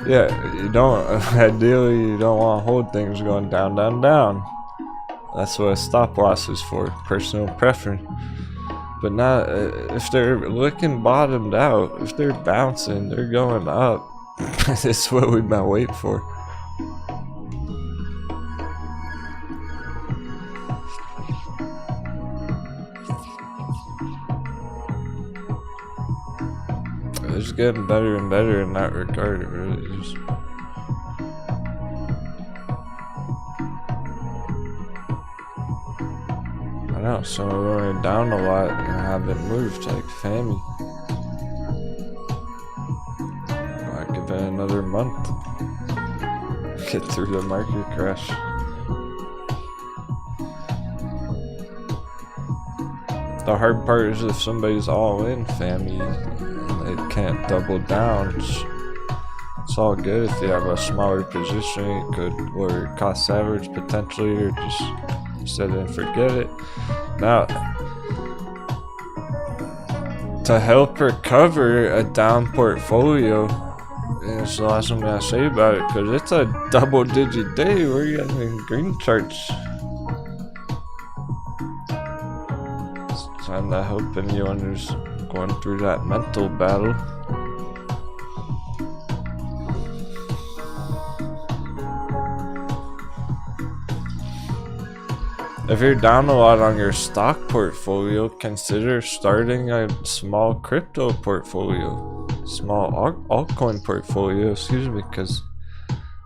[SPEAKER 1] yeah, you don't, ideally you don't want to hold things going down, down, down. That's what a stop loss is for, personal preference. But now, if they're looking bottomed out, if they're bouncing, they're going up. This is what we've been waiting for. It's getting better and better in that regard, it really is. I know, some are going down a lot and haven't moved, like Fammy. I'll give it another month. Get through the market crash. The hard part is if somebody's all in, Fammy, and they can't double down. It's all good if you have a smaller position, you could or cost average potentially, or just set it and forget it. Now, to help recover a down portfolio, and it's the last thing I say about it, because it's a double-digit day. We're getting green charts. It's kind of helping you when there's going through that mental battle. If you're down a lot on your stock portfolio, consider starting a small crypto portfolio, small altcoin portfolio, excuse me, because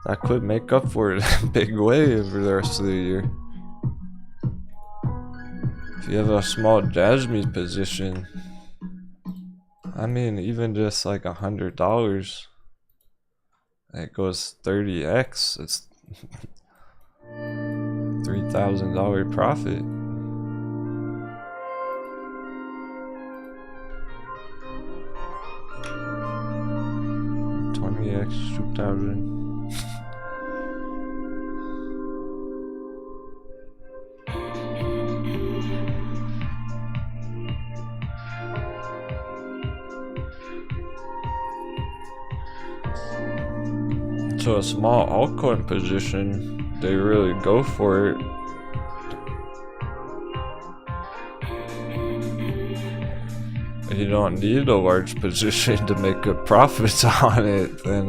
[SPEAKER 1] that could make up for it in a big way over the rest of the year. If you have a small Jasmine position, I mean, even just like $100, it goes 30x. It's $3,000 profit. 20x, 2,000. So a small altcoin position, they really go for it. You don't need a large position to make good profits on it. Then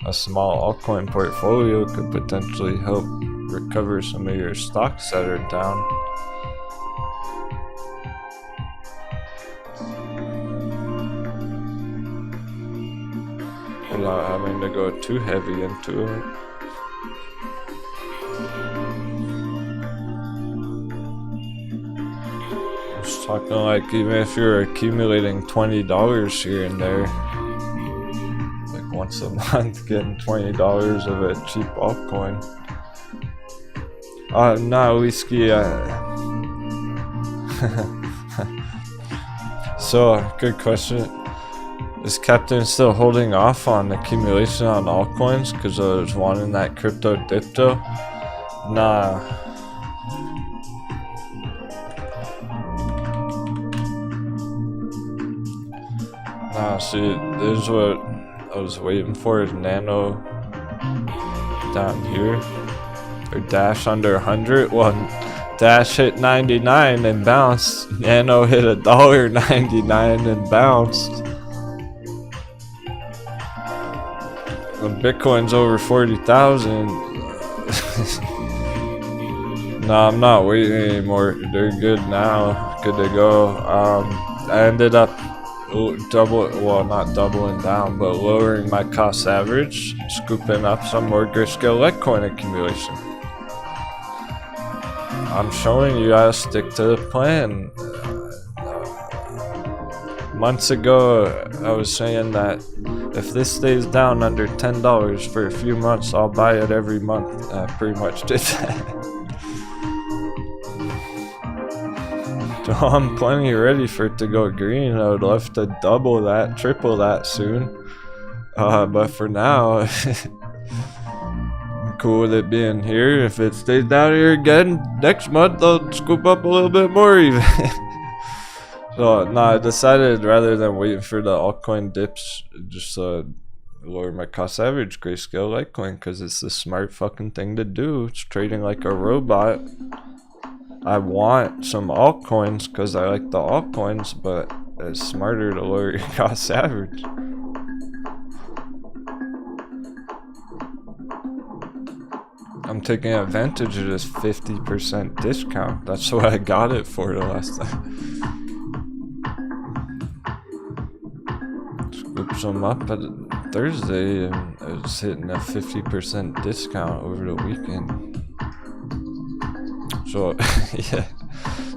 [SPEAKER 1] a small altcoin portfolio could potentially help recover some of your stocks that are down. Without having to go too heavy into it. Just talking like even if you're accumulating $20 here and there, like once a month, getting $20 of a cheap altcoin. No, whiskey. So, good question. Is Captain still holding off on accumulation on altcoins because I was wanting that crypto dip though? Nah. Nah, see, this is what I was waiting for, is nano down here. Or dash under 100. Well, dash hit 99 and bounced. Nano hit $1.99 and bounced. When Bitcoin's over 40,000. No, I'm not waiting anymore. They're good now. Good to go. I ended up not doubling down, but lowering my cost average, scooping up some more grayscale Litecoin accumulation. I'm showing you I stick to the plan. Months ago, I was saying that if this stays down under $10 for a few months, I'll buy it every month. I pretty much did that. So I'm plenty ready for it to go green. I would love to double that, triple that soon. But for now, I'm cool with it being here. If it stays down here again next month, I'll scoop up a little bit more even. So no, I decided rather than waiting for the altcoin dips, just lower my cost average grayscale Litecoin, because it's the smart fucking thing to do. It's trading like a robot. I want some altcoins because I like the altcoins, but it's smarter to lower your cost average. I'm taking advantage of this 50% discount. That's what I got it for the last time. Scoop some up at Thursday and I was hitting a 50% discount over the weekend. So, yeah,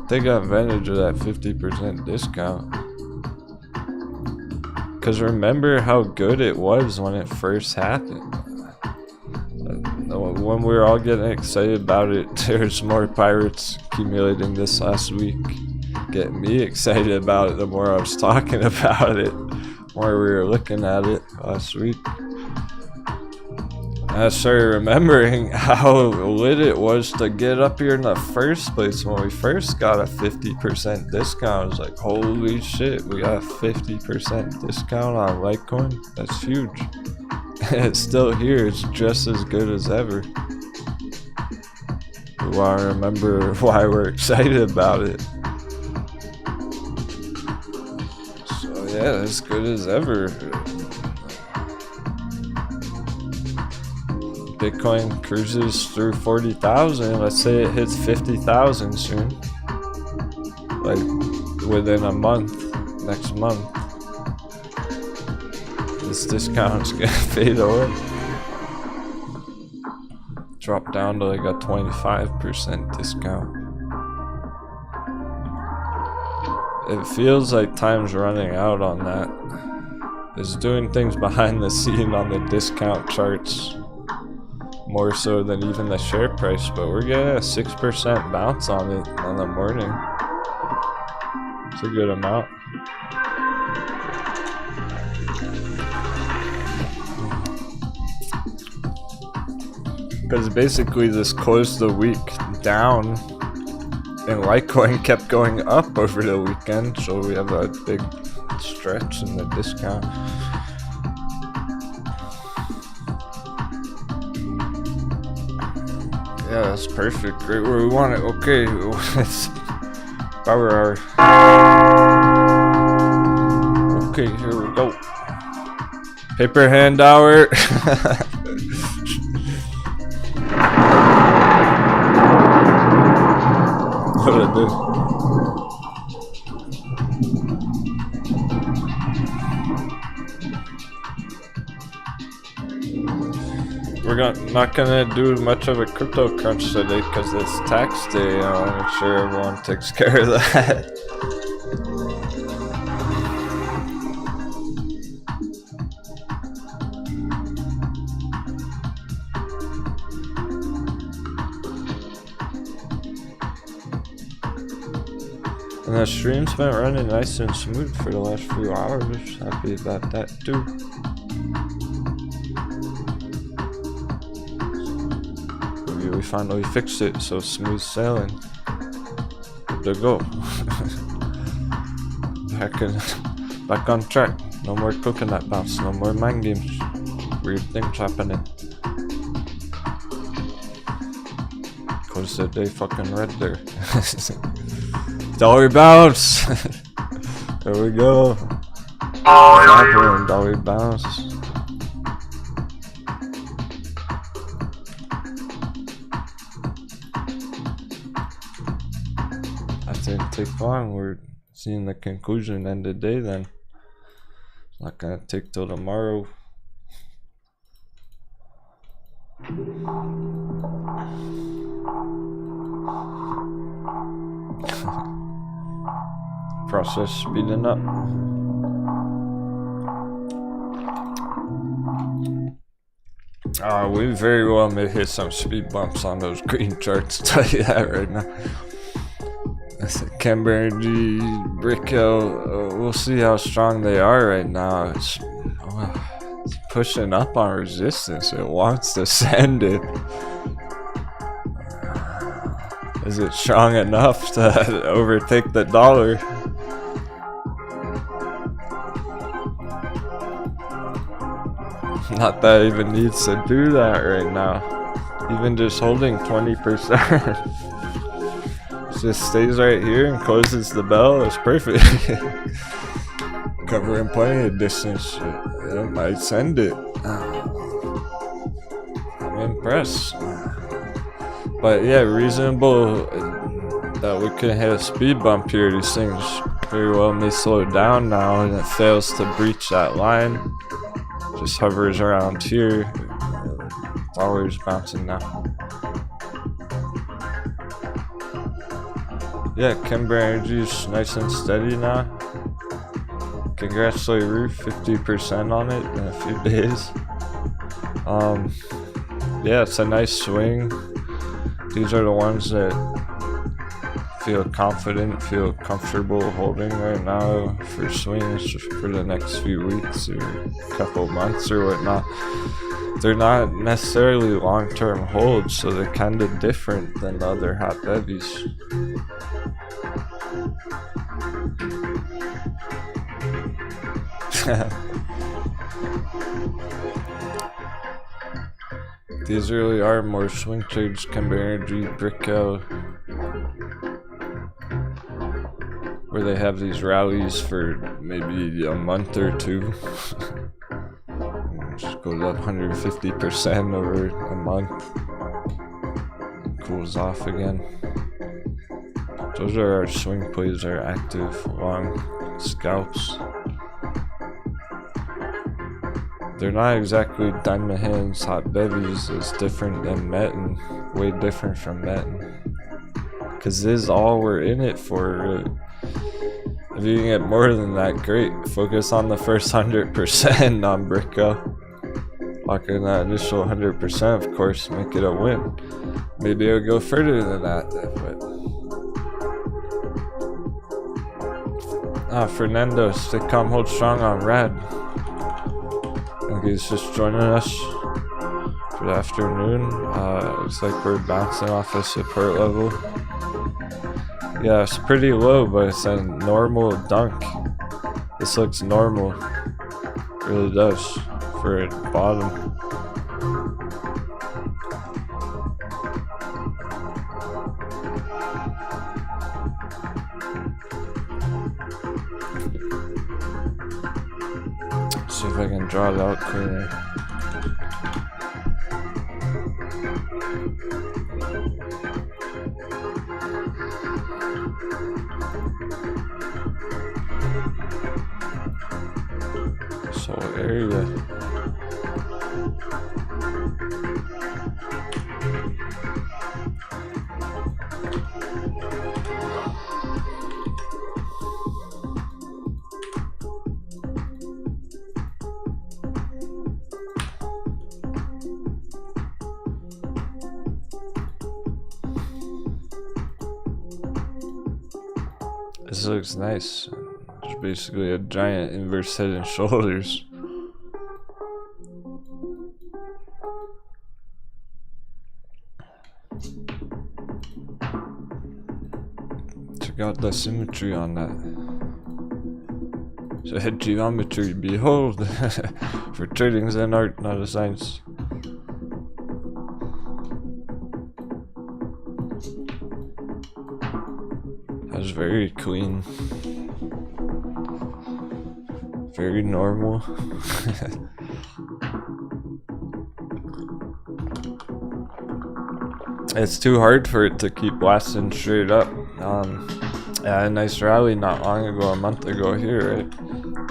[SPEAKER 1] take advantage of that 50% discount. Because remember how good it was when it first happened. When we were all getting excited about it, there's more pirates accumulating this last week. Getting me excited about it the more I was talking about it, the more we were looking at it last week. I started remembering how lit it was to get up here in the first place. When we first got a 50% discount, I was like, holy shit, we got a 50% discount on Litecoin? That's huge. And it's still here, it's just as good as ever. Well, I remember why we're excited about it. So yeah, as good as ever. Bitcoin cruises through 40,000. Let's say it hits 50,000 soon. Like within a month, next month. This discount's gonna fade away. Drop down to like a 25% discount. It feels like time's running out on that. It's doing things behind the scene on the discount charts. More so than even the share price, but we're getting a 6% bounce on it in the morning. It's a good amount. Because basically this closed the week down and Litecoin kept going up over the weekend, so we have a big stretch in the discount. Yeah, that's perfect. Great where we want it. Okay, it's power hour. Okay, here we go. Paper hand hour. What did I do? We're not gonna do much of a crypto crunch today because it's tax day. I want to make sure everyone takes care of that. And the stream's been running nice and smooth for the last few hours. Happy about that too. Maybe we we finally fixed it, so smooth sailing. Good to go. Back on track. No more coconut bounce, no more mind games. Weird things happening. Close the day fucking red there. Dollar bounce! There we go. Happening, dollar bounce. That didn't take long. We're seeing the conclusion end of the day then. It's not gonna take till tomorrow. Process speeding up. We very well may hit some speed bumps on those green charts, tell you that right now. Camber Energy, Bricko, we'll see how strong they are right now. It's pushing up on resistance. It wants to send it. Is it strong enough to overtake the dollar? Not that it even needs to do that right now. Even just holding 20%. Just stays right here and closes the bell. It's perfect. Covering plenty of distance. It might send it. I'm impressed. But yeah, reasonable that we could hit a speed bump here. These things very well may slow down now, and it fails to breach that line. Just hovers around here. Dollar's bouncing now. Yeah, Camber Energy's nice and steady now. Congrats to Roof, 50% on it in a few days. Yeah, it's a nice swing. These are the ones that feel confident, feel comfortable holding right now for swings for the next few weeks or couple months or whatnot. They're not necessarily long-term holds, so they're kind of different than the other hot bevies. These really are more swing trades. Camber Energy, Bricko, where they have these rallies for maybe a month or two. Just goes up 150% over a month, cools off again. Those are our swing plays, our active long scalps. They're not exactly diamond hands, hot bevies. It's different than Metin, way different from Metin. Cause this is all we're in it for, really. If you can get more than that, great. Focus on the first 100% on Bricko. Lock in that initial 100%, of course, make it a win. Maybe it'll go further than that, but... Fernando, stay calm, hold strong on Rad. I think he's just joining us for the afternoon. Looks like we're bouncing off a support level. Yeah, it's pretty low, but it's a normal dunk. This looks normal. It really does for a bottom. See if I can draw it out cleaner. So area. This looks nice. It's basically a giant inverse head and shoulders. Check out the symmetry on that. So head geometry, behold. For trading is an art, not a science. That's very clean. Very normal. It's too hard for it to keep blasting straight up. Yeah, a nice rally not long ago, a month ago here, right?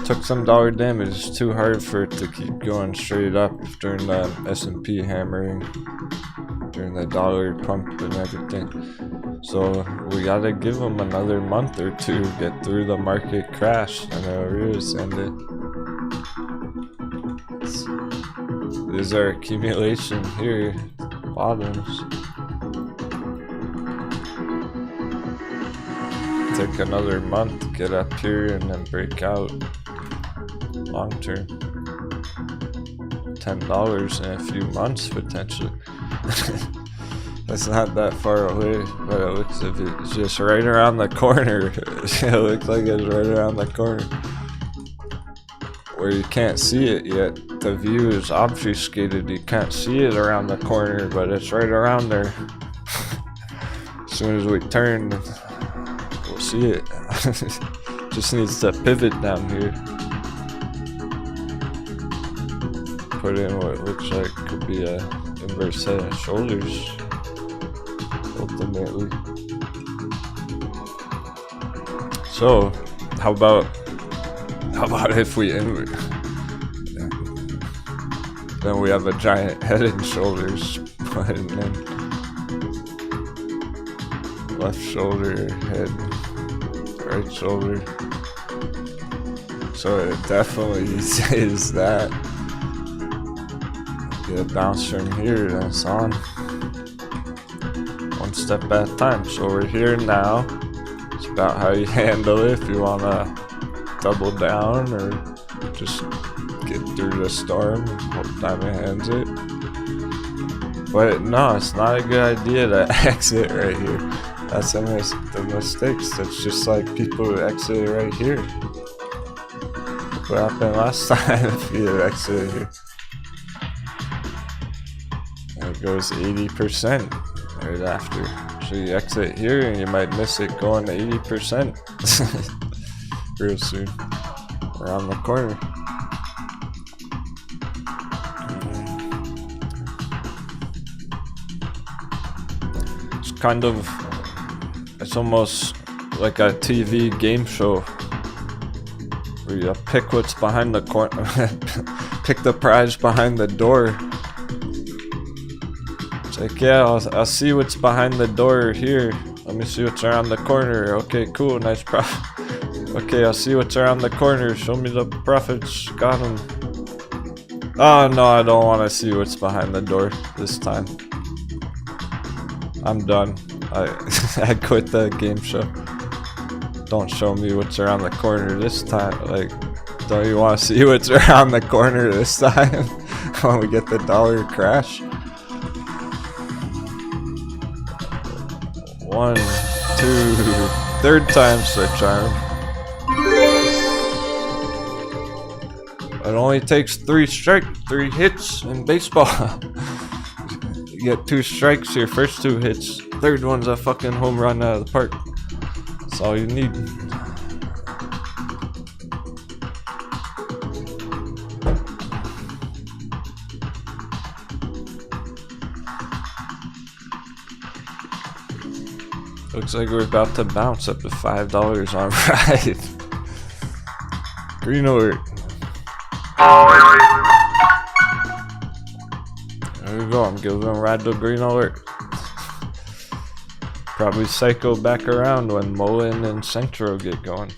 [SPEAKER 1] Took some dollar damage. It's too hard for it to keep going straight up during the S&P hammering, during the dollar pump and everything. So we gotta give them another month or two, get through the market crash, and then we'll send it. These are accumulation here, bottoms. Take another month to get up here and then break out long term. $10 in a few months potentially. That's not that far away, but it looks like it's just right around the corner. It looks like it's right around the corner. Where you can't see it yet. The view is obfuscated. You can't see it around the corner, but it's right around there. As soon as we turn, we'll see it. Just needs to pivot down here. Put in what looks like could be a inverse head and shoulders. Ultimately. So, how about if we invert? Then we have a giant head and shoulders, and then left shoulder, head, right shoulder. So it definitely is that. Get a bounce from here, then it's on. One step at a time. So we're here now. It's about how you handle it. If you wanna double down or just get through the storm, hope Diamond hands it. But no, it's not a good idea to exit right here. That's the mistakes. It's just like people who exited right here. Look what happened last time if you exited here. And it goes 80% right after. So you exit here and you might miss it going to 80% real soon. Around the corner. It's kind of, it's almost like a TV game show where you pick what's behind the corner, pick the prize behind the door. It's like, yeah, I'll see what's behind the door here. Let me see what's around the corner. Okay, cool, nice profit. Okay, I'll see what's around the corner. Show me the profits. Got him. Oh no, I don't want to see what's behind the door this time. I'm done. I quit the game show. Don't show me what's around the corner this time. Like, don't you want to see what's around the corner this time when we get the dollar crash? 1, 2, third time's the charm. It only takes 3 hits in baseball. You get 2 strikes, your first 2 hits. Third one's a fucking home run out of the park. That's all you need. Looks like we're about to bounce up to $5 on ride. Green alert. There we go, I'm giving them ride to green alert. Probably cycle back around when MULN and Centro get going.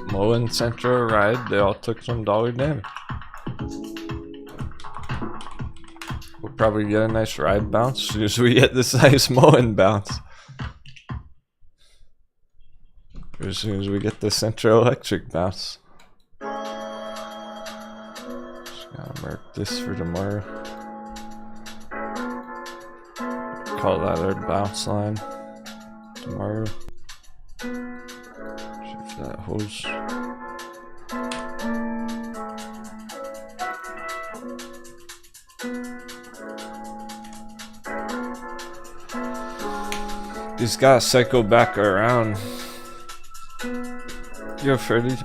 [SPEAKER 1] MULN, Centro ride, they all took some dollar damage. We'll probably get a nice ride bounce as soon as we get this nice MULN bounce. As soon as we get the Central Electric bounce. Just gotta mark this for tomorrow. call that our bounce line tomorrow. See if that holds. He's got to cycle back around. Yo, Freddy.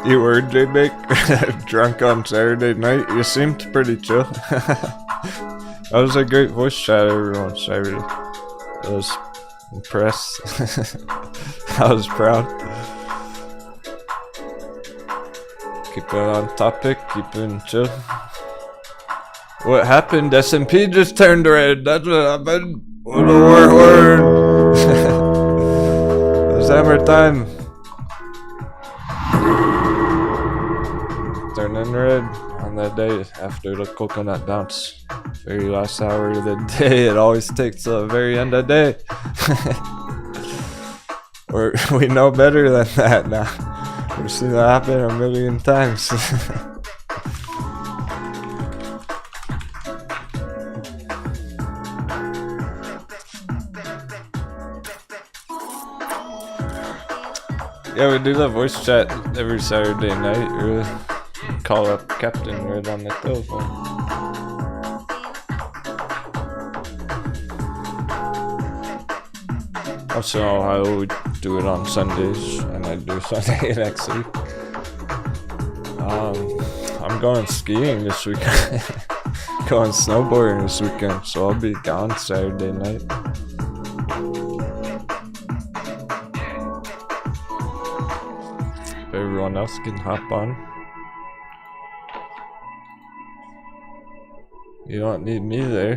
[SPEAKER 1] You were J-Bake? Drunk on Saturday night? You seemed pretty chill. That was a great voice chat everyone Saturday. I was impressed. I was proud. Keep it on topic, keep it chill. What happened? S&P just turned red. That's what happened. What a word. It was hammer time. Turning red on that day after the coconut bounce. Very last hour of the day. It always takes the very end of the day. Or we know better than that now. We've seen that happen a million times. Yeah, we do the voice chat every Saturday night. Really. Call up Captain right on the telephone. Also, I would do it on Sundays, and I do Sunday next week. I'm going skiing this weekend. Going snowboarding this weekend, so I'll be gone Saturday night. Everyone else can hop on. You don't need me there.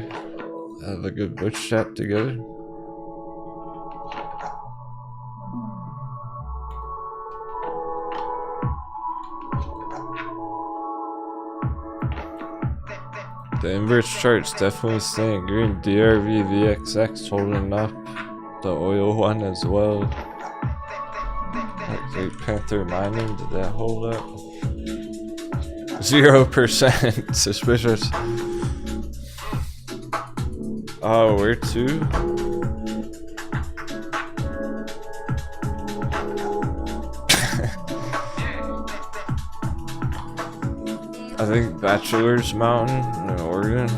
[SPEAKER 1] Have a good voice chat together. The inverse chart's definitely staying green. DRV VXX holding up. The oil one as well. That Great Panther mining, did that hold up? 0% suspicious. Oh, where to? I think Bachelor's Mountain in Oregon.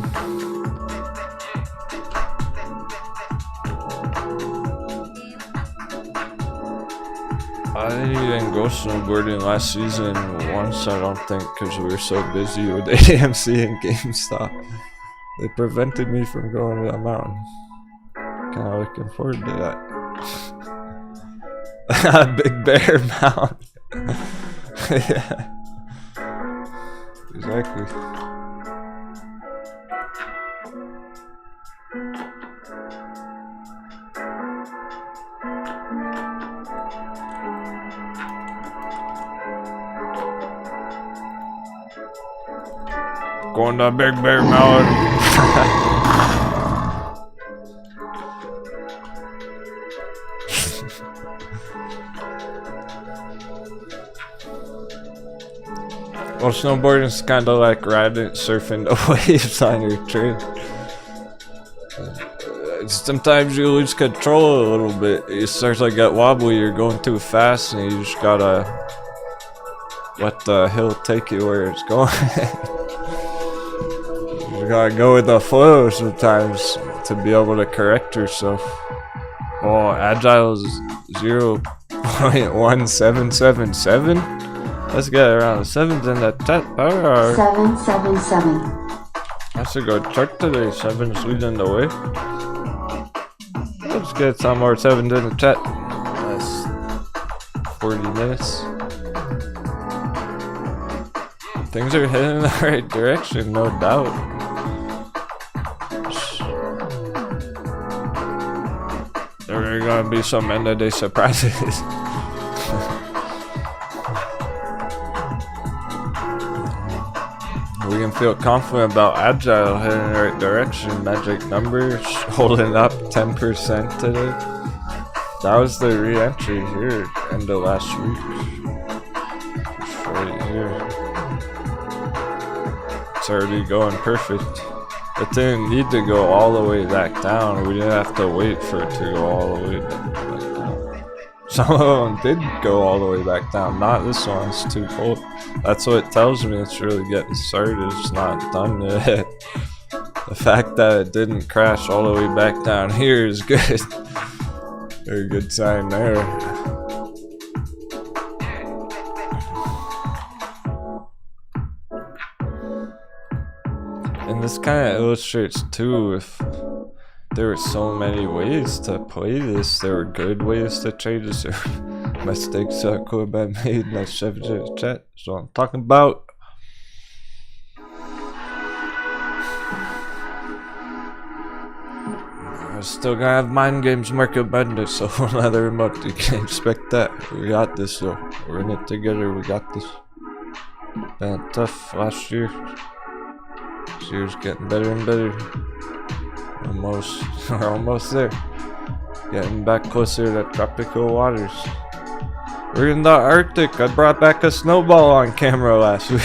[SPEAKER 1] I didn't even go snowboarding last season once, I don't think, because we were so busy with AMC and GameStop. They prevented me from going to the mountain. Kinda looking forward to that. Big Bear Mountain. Yeah. Exactly. Going to Big Bear Mountain. Well, snowboarding is kind of like surfing the waves on your train. Sometimes you lose control a little bit. You start to get wobbly, you're going too fast, and you just gotta let the hill take you where it's going. You gotta go with the flow sometimes to be able to correct yourself. Oh, agile is 0.1777. Let's get around the 7s in the chat power.
[SPEAKER 2] 777.
[SPEAKER 1] I should go check today. 7's leading the way. Let's get some more 7s in the chat. That's 40 minutes. Things are heading in the right direction, no doubt. There are gonna be some end of day surprises. We can feel confident about agile heading in the right direction. Magic numbers holding up 10% today. That was the re-entry here end of last week. Just right here. it's already going perfect. It didn't need to go all the way back down. We didn't have to wait for it to go all the way back down. Some of them did go all the way back down. Not this one, it's too cold. That's what it tells me it's really getting started. It's not done yet. The fact that it didn't crash all the way back down here is good. Very good sign there. And this kind of illustrates too, if there were so many ways to play this, there were good ways to trade this, or mistakes that could have been made in that chat. So I'm talking about. We're still gonna have Mind Games Market Bender, so another month, you can expect that. We got this though. We're in it together, we got this. Been tough last year. This year's getting better and better. We're almost there. Getting back closer to tropical waters. We're in the Arctic. I brought back a snowball on camera last week.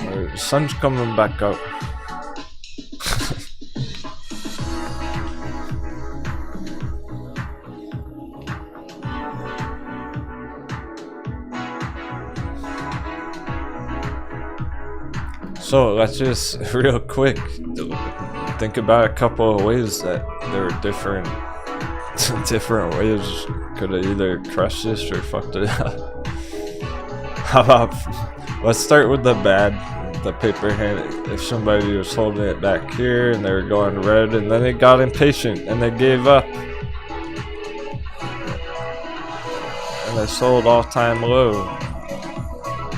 [SPEAKER 1] The sun's coming back out. So let's just real quick think about a couple of ways that there were different ways could have either crushed this or fucked it up. How about let's start with the bad, the paper hand. If somebody was holding it back here and they were going red and then they got impatient and they gave up and they sold all-time low,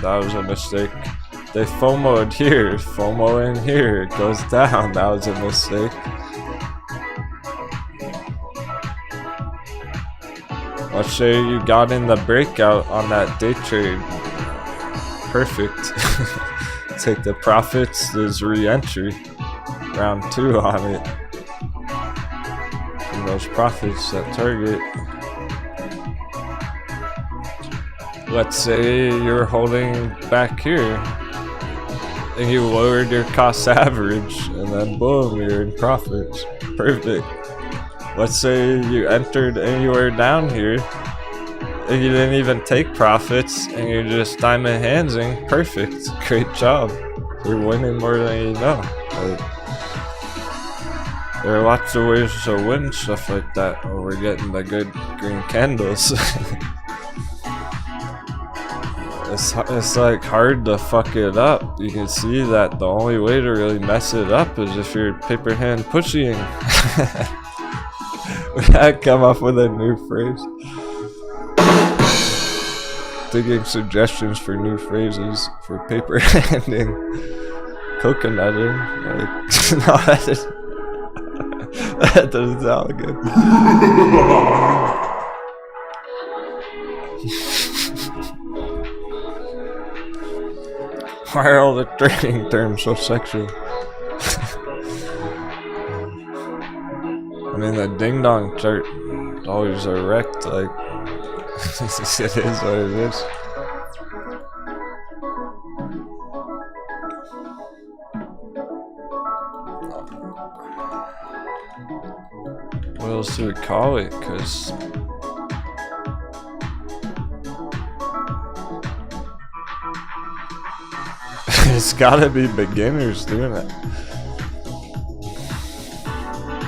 [SPEAKER 1] that was a mistake. They FOMO'd here, FOMO in here, it goes down, that was a mistake. Let's say you got in the breakout on that day trade. Perfect. Take the profits, there's re-entry. Round 2 on it. And those profits at target. Let's say you're holding back here. And you lowered your cost average, and then boom, you're in profits. Perfect. Let's say you entered anywhere down here, and you didn't even take profits, and you're just diamond handsing. Perfect. Great job. You're winning more than you know. Like, there are lots of ways to win stuff like that. Oh, we're getting the good green candles. It's like hard to fuck it up. You can see that the only way to really mess it up is if you're paper hand pushing. We gotta come up with a new phrase. Digging suggestions for new phrases for paper handing. Coconutting. Like, no, that doesn't sound good. Why are all the trading terms so sexual? I mean, the ding dong chart is always erect, like, it is what it is. What else do we call it? Because it's gotta be beginners doing it.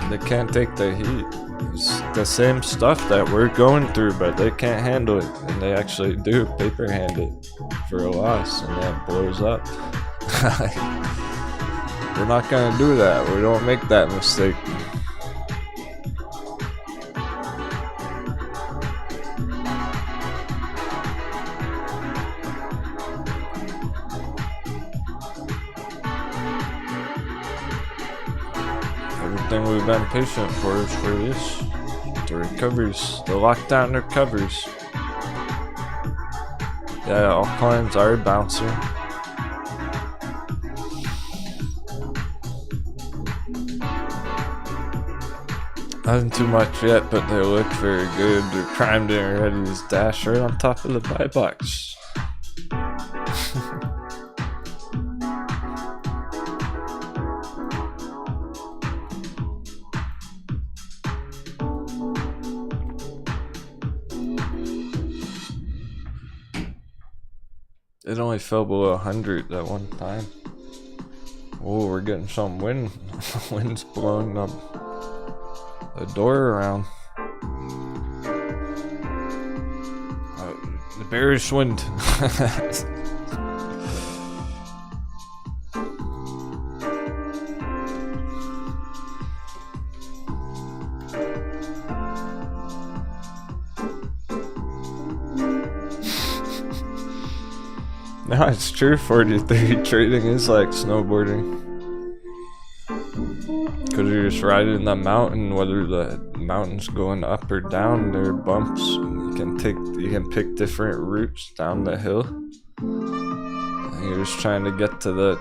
[SPEAKER 1] They can't take the heat. It's the same stuff that we're going through, but they can't handle it. And they actually do paper hand it for a loss, and that blows up. We're not gonna do that. We don't make that mistake. Everything we've been patient for is for this. The recoveries, the lockdown recoveries. Yeah, altcoins are bouncing. Nothing too much yet, but they look very good. They're primed and ready to dash right on top of the buy box. It only fell below 100 that one time. Oh, we're getting some wind. Wind's blowing up the door around. The bearish wind. No, it's true. 43 trading is like snowboarding. Cause you're just riding the mountain, whether the mountain's going up or down, there are bumps. You can pick different routes down the hill. And you're just trying to get to the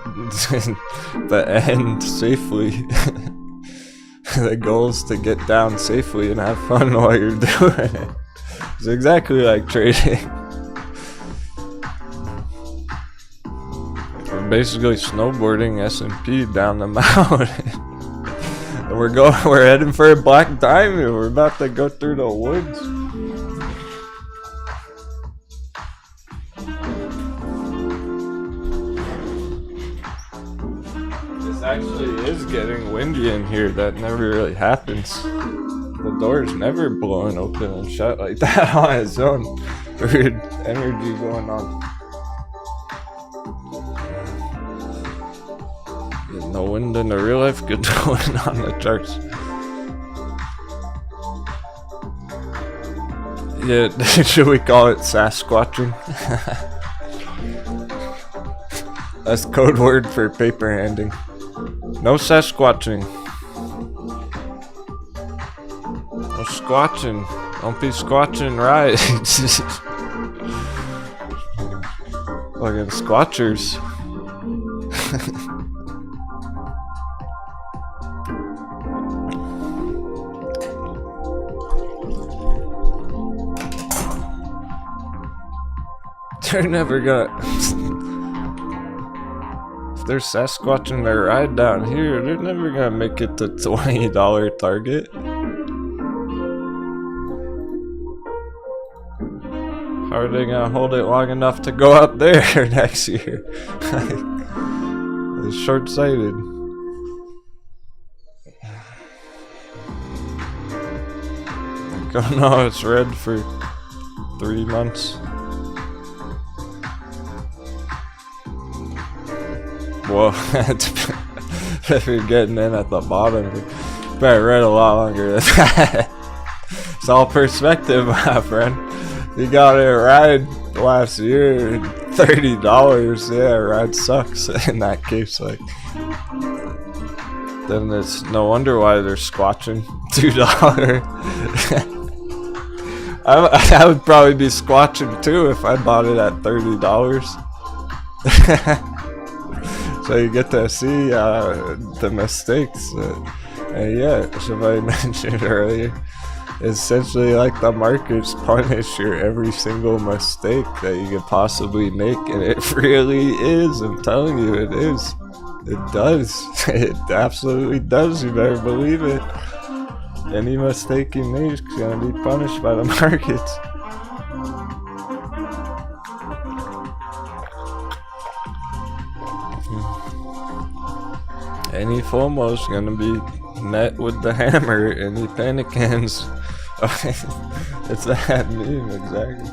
[SPEAKER 1] the end safely. The goal is to get down safely and have fun while you're doing it. It's exactly like trading. We're basically snowboarding S&P down the mountain. And we're heading for a black diamond. We're about to go through the woods. This actually is getting windy in here. That never really happens. The door's never blowing open and shut like that on its own. Weird energy going on. No wind in the real life, good wind on the charts. Yeah, should we call it Sasquatching? That's code word for paper handing. No Sasquatching. No squatching. Don't be squatching right. Fucking squatchers. They're never gonna. If they're Sasquatching their ride down here, they're never gonna make it to $20 target. How are they gonna hold it long enough to go up there next year? It's short-sighted. Oh no, it's red for 3 months. Whoa, if you're getting in at the bottom, you better read a lot longer than that. It's all perspective, my friend. You got it right last year, $30. Yeah, ride sucks in that case. Like, then it's no wonder why they're squatching $2. I would probably be squatching too if I bought it at $30. So you get to see the mistakes. Yeah, somebody mentioned earlier. Essentially, like the markets punish your every single mistake that you could possibly make, and it really is. I'm telling you, it is. It does. It absolutely does. You better believe it. Any mistake you make is gonna be punished by the markets. Any FOMO is gonna be met with the hammer. Any panic hands. It's that meme, exactly.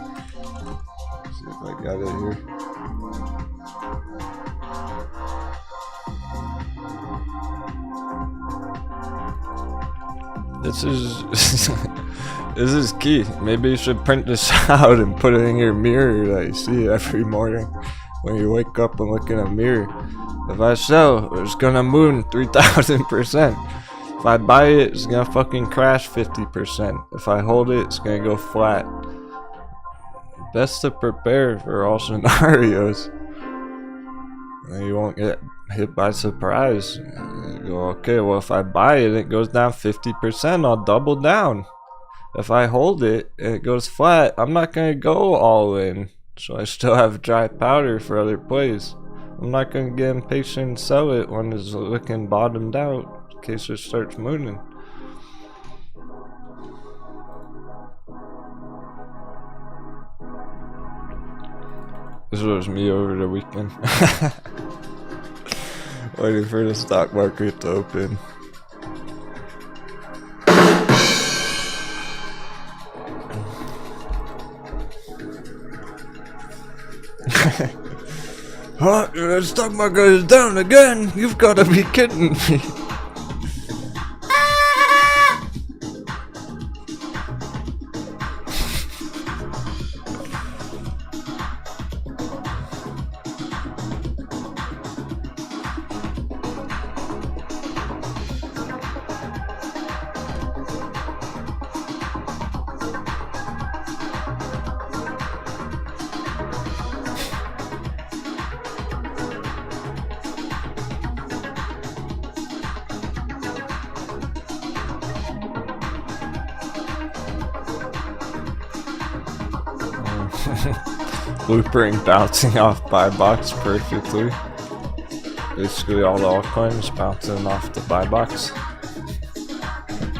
[SPEAKER 1] Let's see if I got it here. This is key. Maybe you should print this out and put it in your mirror that you see every morning when you wake up and look in a mirror. If I sell, it's gonna moon 3,000%. If I buy it, it's gonna fucking crash 50%. If I hold it, it's gonna go flat. Best to prepare for all scenarios. And you won't get hit by surprise. You go, okay, well if I buy it, it goes down 50%, I'll double down. If I hold it and it goes flat, I'm not gonna go all in. So I still have dry powder for other plays. I'm not gonna get impatient and sell it when it's looking bottomed out in case it starts mooning. This was me over the weekend. Waiting for the stock market to open. Huh? The stock market is down again? You've got to be kidding me. Loopring bouncing off buy box perfectly. Basically all the altcoins bouncing off the buy box.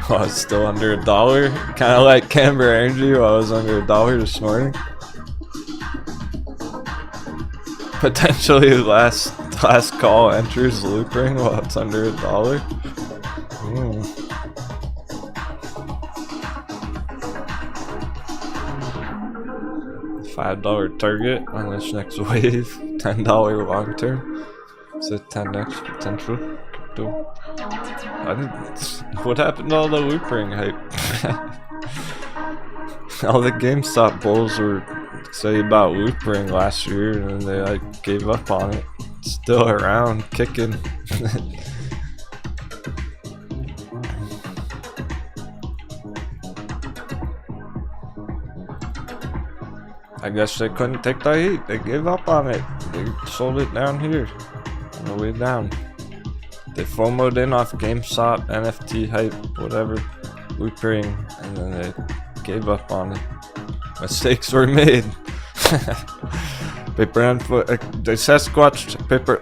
[SPEAKER 1] Oh, it's still under $1. Kinda like Camber Energy while I was under $1 this morning. Potentially last call enters loopring while it's under $1. $5 target on this next wave, $10 long term. It's a 10x potential crypto. What happened to all the loopring hype? All the GameStop bulls were saying about loopring last year, and then they like gave up on it. It's still around, kicking. I guess they couldn't take the heat. They gave up on it. They sold it down here, on the way down. They FOMO'd in off GameStop, NFT hype, whatever, loopring, and then they gave up on it. Mistakes were made. Paper and foot. They Sasquatched paper.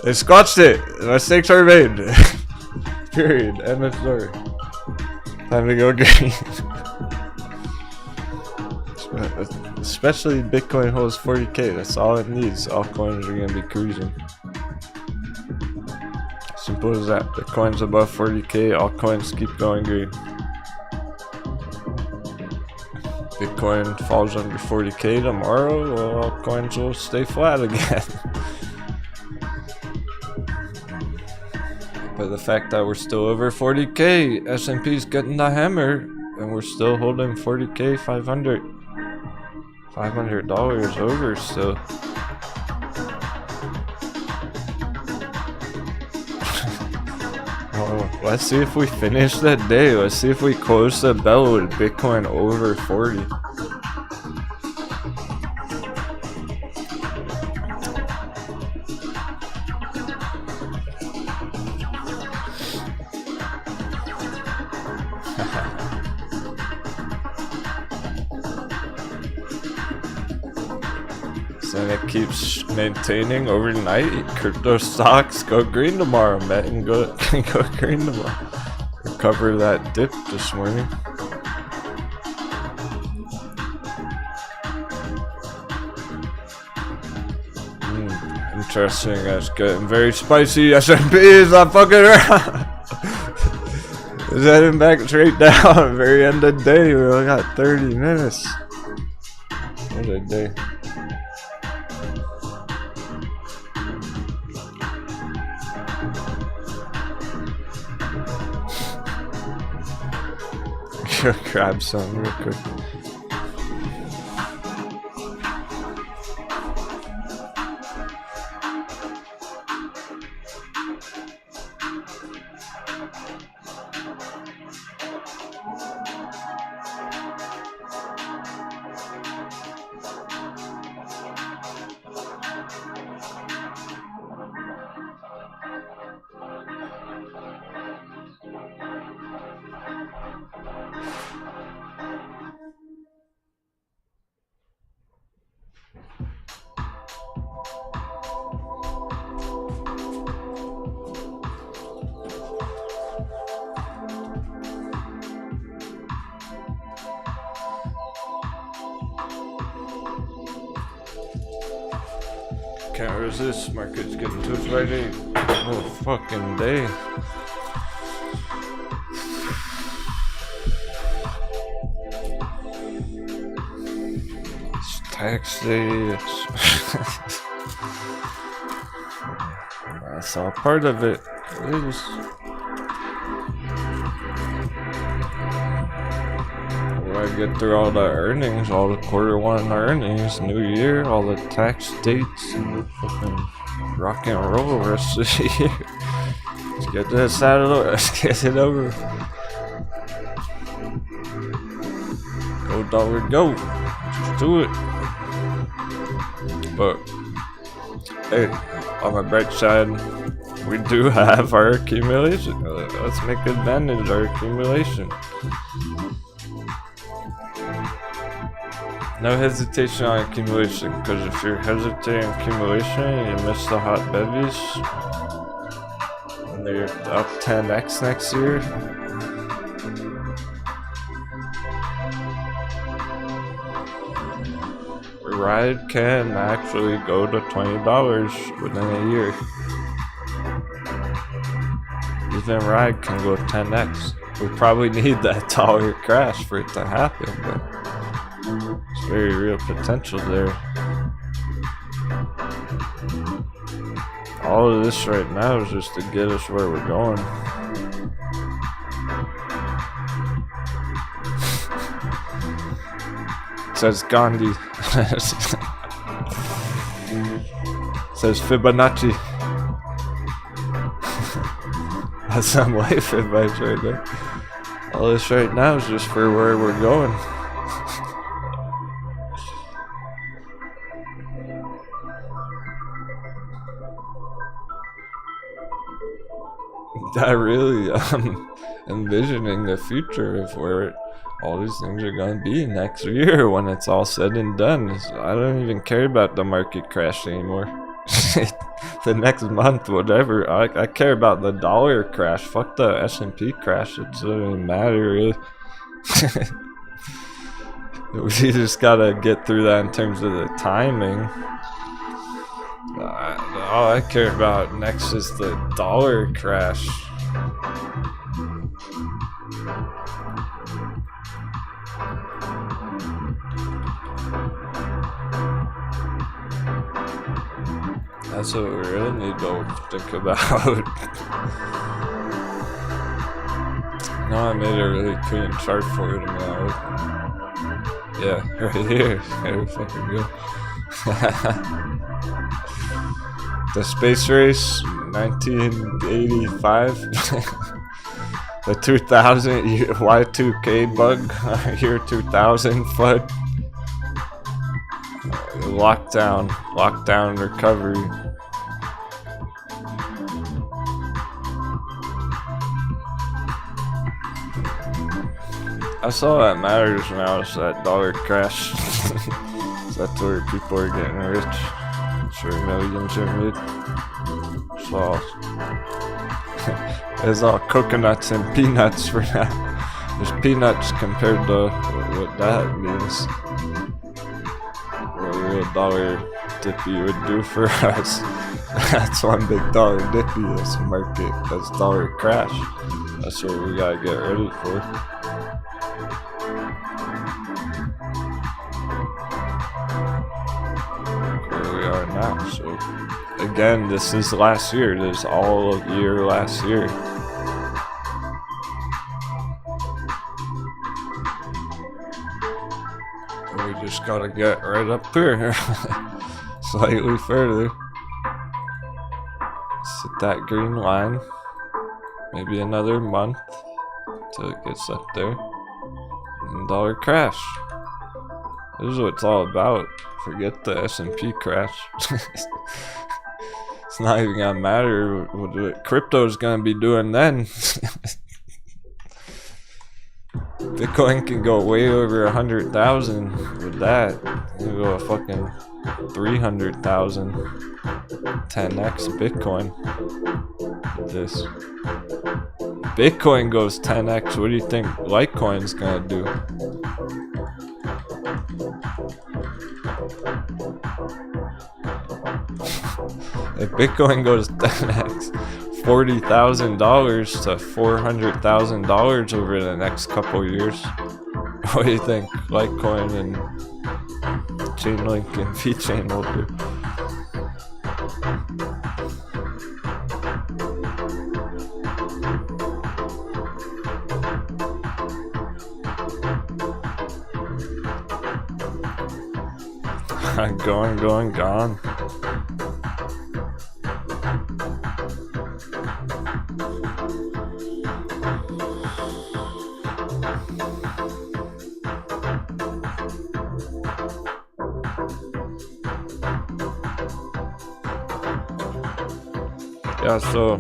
[SPEAKER 1] They squatched it. Mistakes were made. Period. End of story. Time to go green. Especially Bitcoin holds 40k, that's all it needs. Altcoins are gonna be cruising. Simple as that. Bitcoin's above 40k, altcoins keep going green. Bitcoin falls under 40k tomorrow, well, altcoins will stay flat again. But the fact that we're still over 40k, S&P's getting the hammer, and we're still holding 40k 500. $500 over still. Oh, let's see if we finish that day. Let's see if we close the bell with Bitcoin over 40. And it keeps maintaining overnight. Crypto stocks go green tomorrow, Met, and go green tomorrow. Recover that dip this morning. Interesting. That's getting very spicy. S&P is not fucking around. It's heading back straight down. Very end of the day. We only got 30 minutes. What a day. Grab some real quick. can't resist. Market's getting to its right eight. Oh, fucking day. It's tax day. That's all part of it. It is. I get through all the earnings, all the Q1 earnings, new year, all the tax dates, and fucking rock and roll the rest of the year. Let's get this out of the way. Let's get it over. Go dollar, go. Just do it. But hey, on the bright side, we do have our accumulation. Let's make advantage of our accumulation. No hesitation on accumulation, because if you're hesitating on accumulation, you miss the hot bevies, and they're up 10x next year. Ride can actually go to $20 within a year. Even Ride can go 10x. We probably need that dollar crash for it to happen, but it's very real potential there. All of this right now is just to get us where we're going. Says Gandhi. Says Fibonacci. That's some life advice right there. All this right now is just for where we're going. I really envisioning the future of where all these things are going to be next year when it's all said and done. I don't even care about the market crash anymore. The next month, whatever. I care about the dollar crash. Fuck the S&P crash. It doesn't even matter really. We just gotta get through that in terms of the timing. All I care about next is the dollar crash. That's what we really need to think about. No, I made a really clean chart for it. Yeah, right here. Very fucking good. The space race, 1985. The 2000 Y2K bug, year 2000 flood. Lockdown recovery. That's all that matters now is that dollar crash. That's where people are getting rich. I'm sure millions are made. So it's all coconuts and peanuts for now. There's peanuts compared to what that means. What a real dollar dippy would do for us. That's one big dollar dippy. That's market. That's dollar crash. That's what we gotta get ready for. Now. So again, this is last year. This is all of year last year. We just gotta get right up here. Slightly further. Set that green line. Maybe another month till it gets up there. And dollar crash. This is what it's all about. Forget the S&P crash. It's not even gonna matter what crypto's gonna be doing then. Bitcoin can go way over 100,000 with that. You can go a fucking 300,000. 10x Bitcoin. This. Bitcoin goes 10x. What do you think Litecoin's gonna do? If Bitcoin goes 10x, $40,000 to $400,000 over the next couple years, what do you think Litecoin and chainlink and vechain will do? Gone. Yeah, so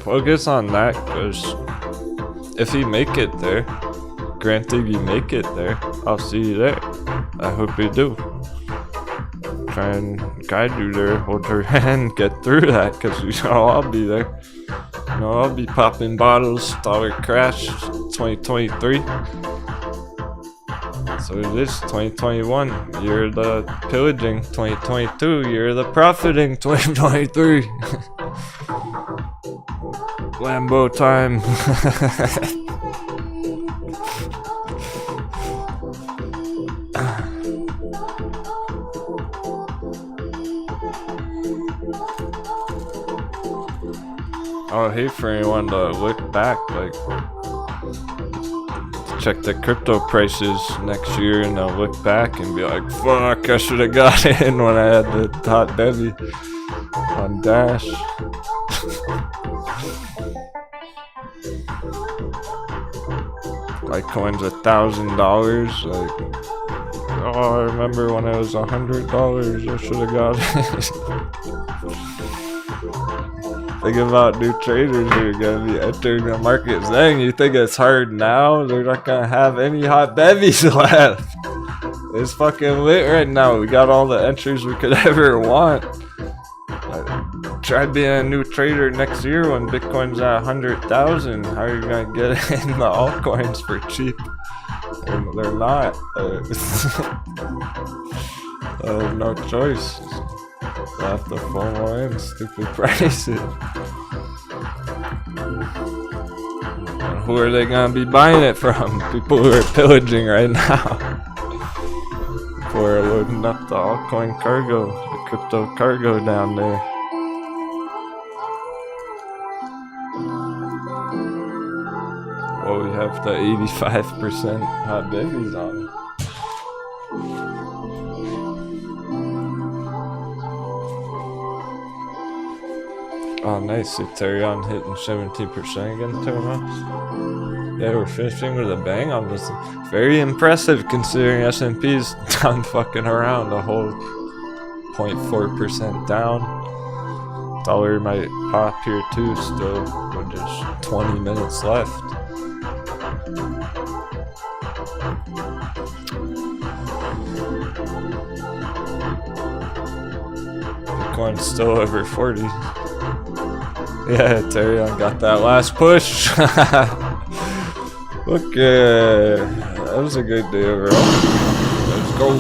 [SPEAKER 1] focus on that, because if you make it there, granted you make it there, I'll see you there. I hope you do. Try and guide you there, hold your hand, get through that, because you know I'll be there. You know, I'll be popping bottles, dollar crash 2023. So it is 2021, year of the pillaging, 2022, year of the profiting, 2023. Lambo time. I would hate for anyone to look back, like, check the crypto prices next year and they'll look back and be like, fuck, I should have got in when I had the hot Debbie on Dash. Litecoin's $1,000, like, oh, I remember when it was $100, I should have got it. Think about new traders who are gonna be entering the market. Dang, you think it's hard now? They're not gonna have any hot bevies left. It's fucking lit right now. We got all the entries we could ever want. Try being a new trader next year when Bitcoin's at 100,000. How are you gonna get in the altcoins for cheap? They're not. No choice. They'll have to fomo in stupid prices. And who are they gonna be buying it from? People who are pillaging right now. People are loading up the altcoin cargo, the crypto cargo down there. Well, we have the 85% hot babies on. Oh, nice. Aterian hitting 17% again, 2 months. Yeah, we're finishing with a bang on this. Very impressive considering S&P's done fucking around a whole 0.4% down. Dollar might pop here too still, with just 20 minutes left. Bitcoin's still over 40. Yeah, Ethereum got that last push. Okay, that was a good day overall. Let's go.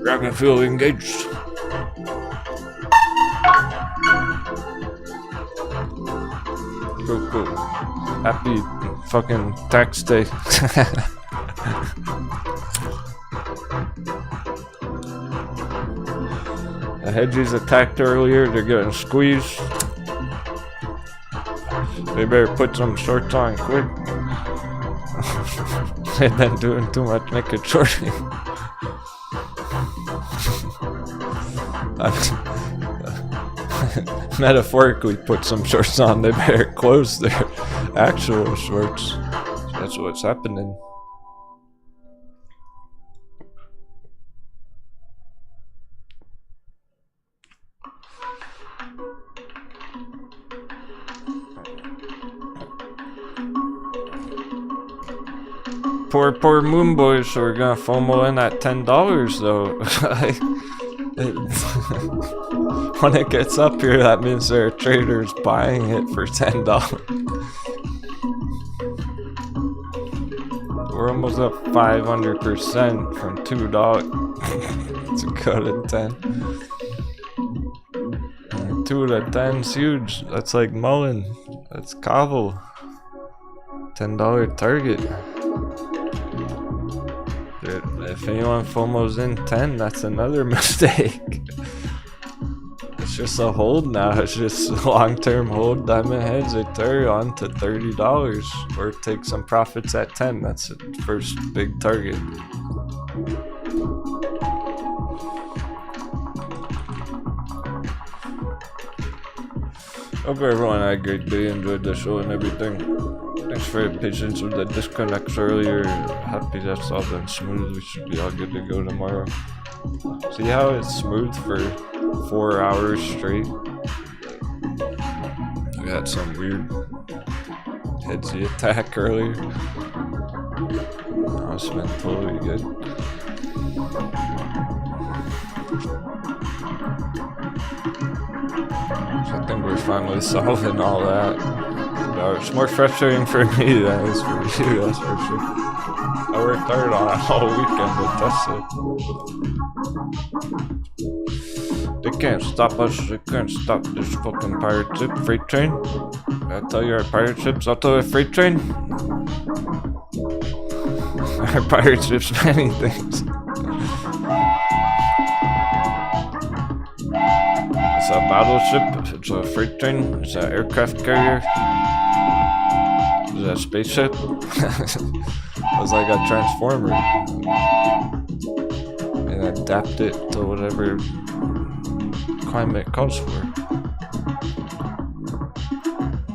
[SPEAKER 1] Dragon field engaged. Go. Happy fucking tax day. The hedges attacked earlier, they're getting squeezed. They better put some shorts on quick. They've been doing too much naked shorting. Metaphorically put some shorts on, they better close their actual shorts. That's what's happening. Poor moon boys, so we're gonna FOMO in at $10 though. When it gets up here, that means there are traders buying it for $10. We're almost up 500% from $2 to go to 10. 2 to 10's huge. That's like mullen. That's cobble. $10 target. Dude, if anyone FOMO's in 10, that's another mistake. It's just a hold now. It's just long-term hold. Diamond heads Ater on to $30 or take some profits at 10. That's the first big target. Hope everyone had a great day, enjoyed the show and everything. Thanks for your patience with the disconnects earlier. Happy that's all been smooth. We should be all good to go tomorrow. See how it's smooth for 4 hours straight? We had some weird headsy attack earlier. Now it's been totally good. So I think we're finally solving all that. It's more frustrating for me than it is for you, that's for sure. I worked hard on it all weekend to test it. They can't stop us, they can't stop this fucking pirate ship freight train. Did I tell you our pirate ship's also a freight train? Our pirate ship's many things. It's a battleship, it's a freight train, it's an aircraft carrier. Is that a spaceship? It was like a transformer. And adapt it to whatever climate calls for.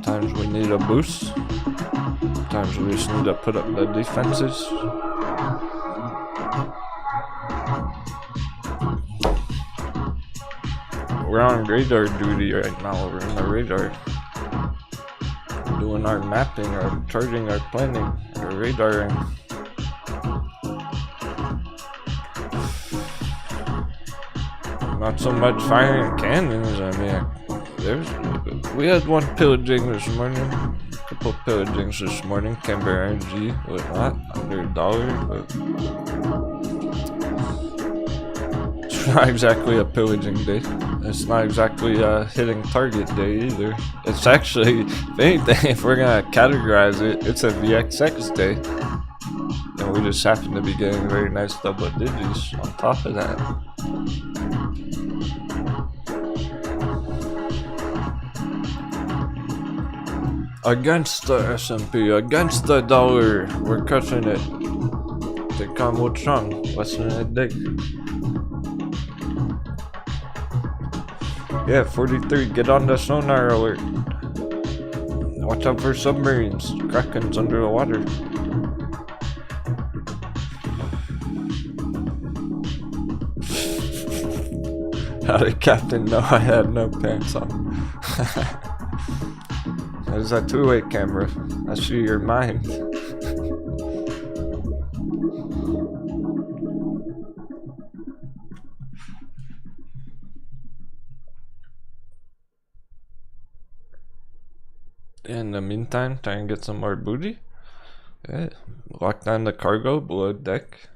[SPEAKER 1] Times we need a boost. Times we just need to put up the defenses. We're on radar duty right now. We're in the radar. Doing our mapping, our charging, our planning, our radaring. Not so much firing cannons. I mean, we had one pillaging this morning. A couple pillagings this morning. Canberra Energy, whatnot, under $1, but it's not exactly a pillaging day. It's not exactly a hitting target day either. It's actually, if anything, if we're gonna categorize it, it's a VXX day. And we just happen to be getting very nice double digits on top of that. Against the S&P, against the dollar, we're crushing it. They come with strong, Western and Dick. Yeah, 43, get on the sonar alert. Watch out for submarines, Krakens under the water. How did Captain know I had no pants on? There's a two-way camera. I see your mind. In the meantime, try and get some more booty. Yeah. Lock down the cargo below deck.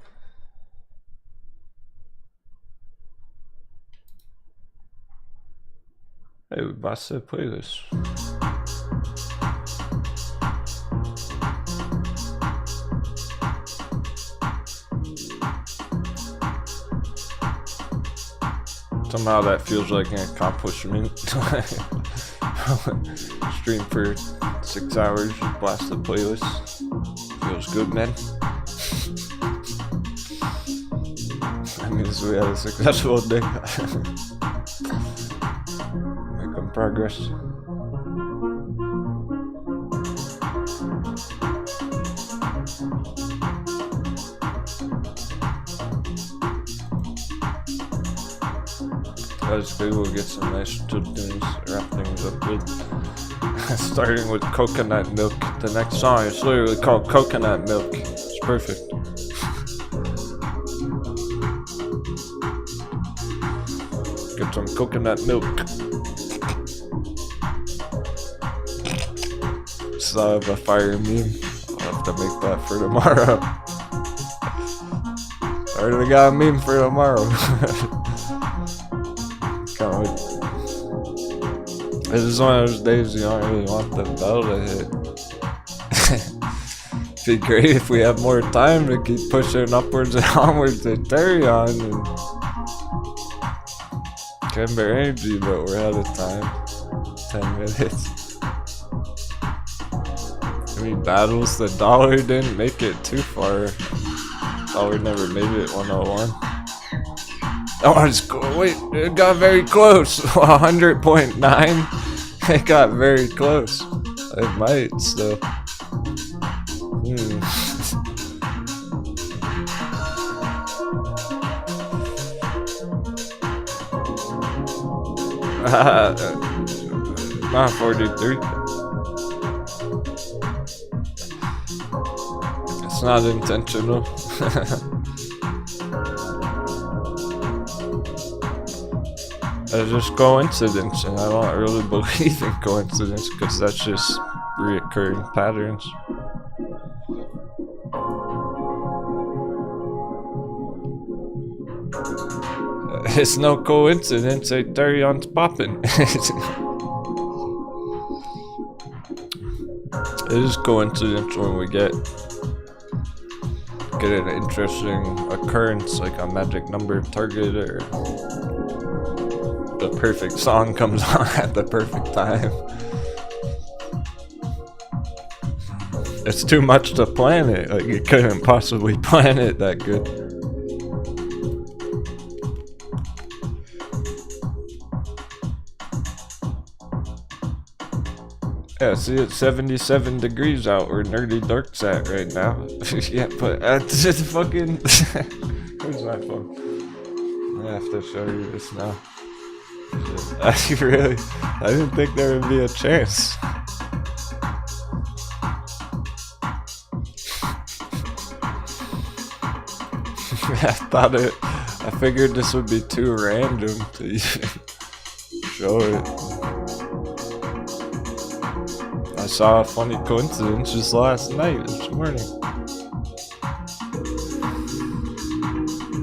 [SPEAKER 1] Hey, we boss to play this. Somehow that feels like an accomplishment. Stream for 6 hours, blast the playlist. Feels good, man. That means we had a successful day. Making progress. That's good, we'll get some nice tunes, wrap things up good. Starting with coconut milk. The next song is literally called Coconut Milk. It's perfect. Get some coconut milk. Still have a fire meme. I'll have to make that for tomorrow. I already got a meme for tomorrow. Can't wait. This is one of those days you don't really want the bell to hit. It'd be great if we have more time to keep pushing upwards and onwards to Aterian and Camber Energy, but we're out of time. 10 minutes. Any battles? The dollar didn't make it too far. Dollar never made it 101. Oh, it's cool. Wait, it got very close. 100.9. It got very close. It might still. Not 43. It's not intentional. It's just coincidence, and I don't really believe in coincidence because that's just reoccurring patterns. It's no coincidence, Ethereum's popping. It is coincidence when we get an interesting occurrence, like a magic number target, or the perfect song comes on at the perfect time. It's too much to plan it. Like, you couldn't possibly plan it that good. Yeah, see, it's 77 degrees out where Nerdy Dark's at right now. Yeah, but just fucking... Where's my phone? I have to show you this now. I didn't think there would be a chance. I figured this would be too random to even show it. I saw a funny coincidence just last night, this morning.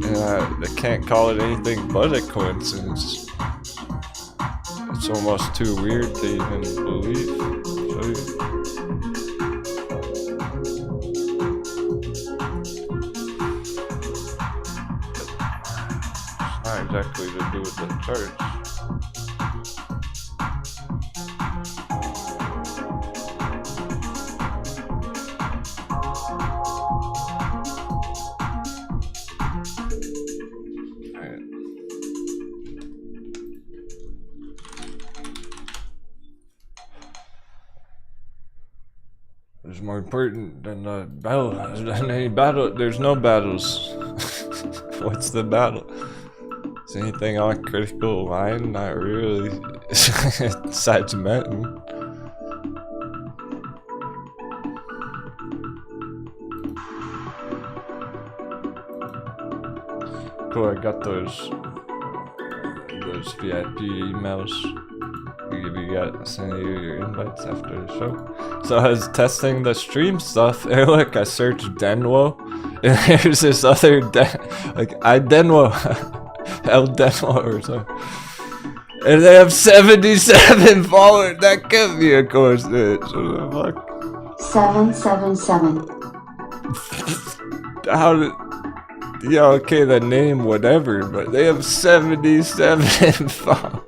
[SPEAKER 1] And I can't call it anything but a coincidence. It's almost too weird to even believe. Show you. It's not exactly to do with the church. It's more important than the battle. Than any battle. There's no battles. What's the battle? Is anything on critical line? Not really. Besides MULN. Cool, I got those VIP emails. You got send you your invites after the show. So I was testing the stream stuff, and look, I searched Denwo, and there's this other Denwo, El Denwo or something, and they have 77 followers. That can't be a coincidence. What the fuck?
[SPEAKER 2] 777.
[SPEAKER 1] How did? Yeah, okay, the name, whatever, but they have 77 followers.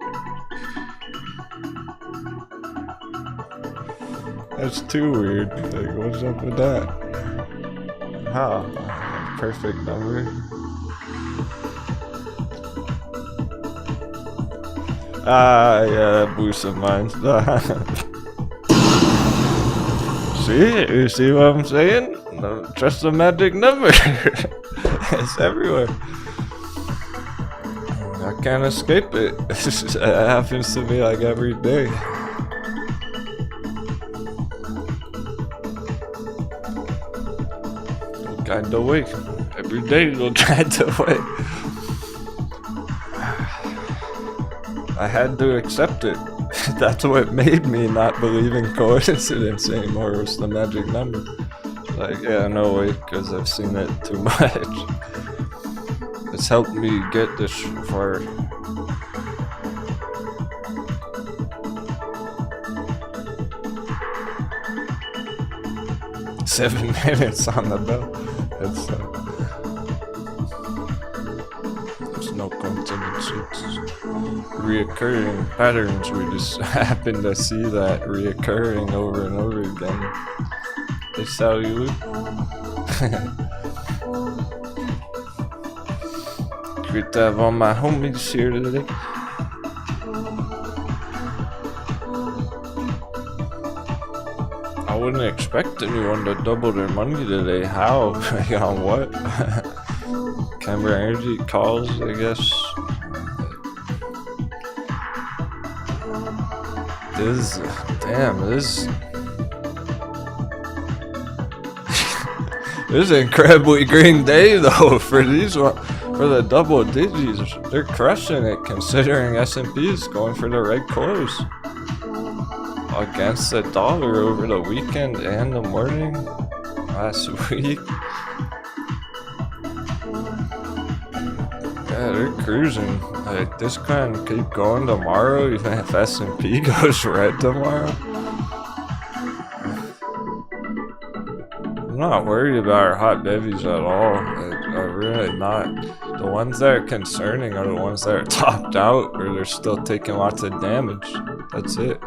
[SPEAKER 1] That's too weird. Like, what's up with that? How? Perfect number. Yeah, that blew some minds. See? You see what I'm saying? No, trust the magic number. It's everywhere. I can't escape it. It happens to me like every day. Kinda wake. Every day you'll try to wake. I had to accept it. That's what made me not believe in coincidence anymore, was the magic number. Like, yeah, no way, because I've seen it too much. It's helped me get this far. 7 minutes on the bell. That's there's no coincidence. It's reoccurring patterns. We just happen to see that reoccurring over and over again. Hey, Sally Lou. Great to have all my homies here today. I wouldn't expect anyone to double their money today. How? On what? Camera energy calls, I guess. This is an incredibly green day though for these one. For the double digits, they're crushing it considering S&P is going for the red close against the dollar over the weekend and the morning last week. Yeah, they're cruising. Like, this can keep going tomorrow even if S&P goes red tomorrow. I'm not worried about our hot bevies at all. I'm really not. The ones that are concerning are the ones that are topped out or they're still taking lots of damage. That's it.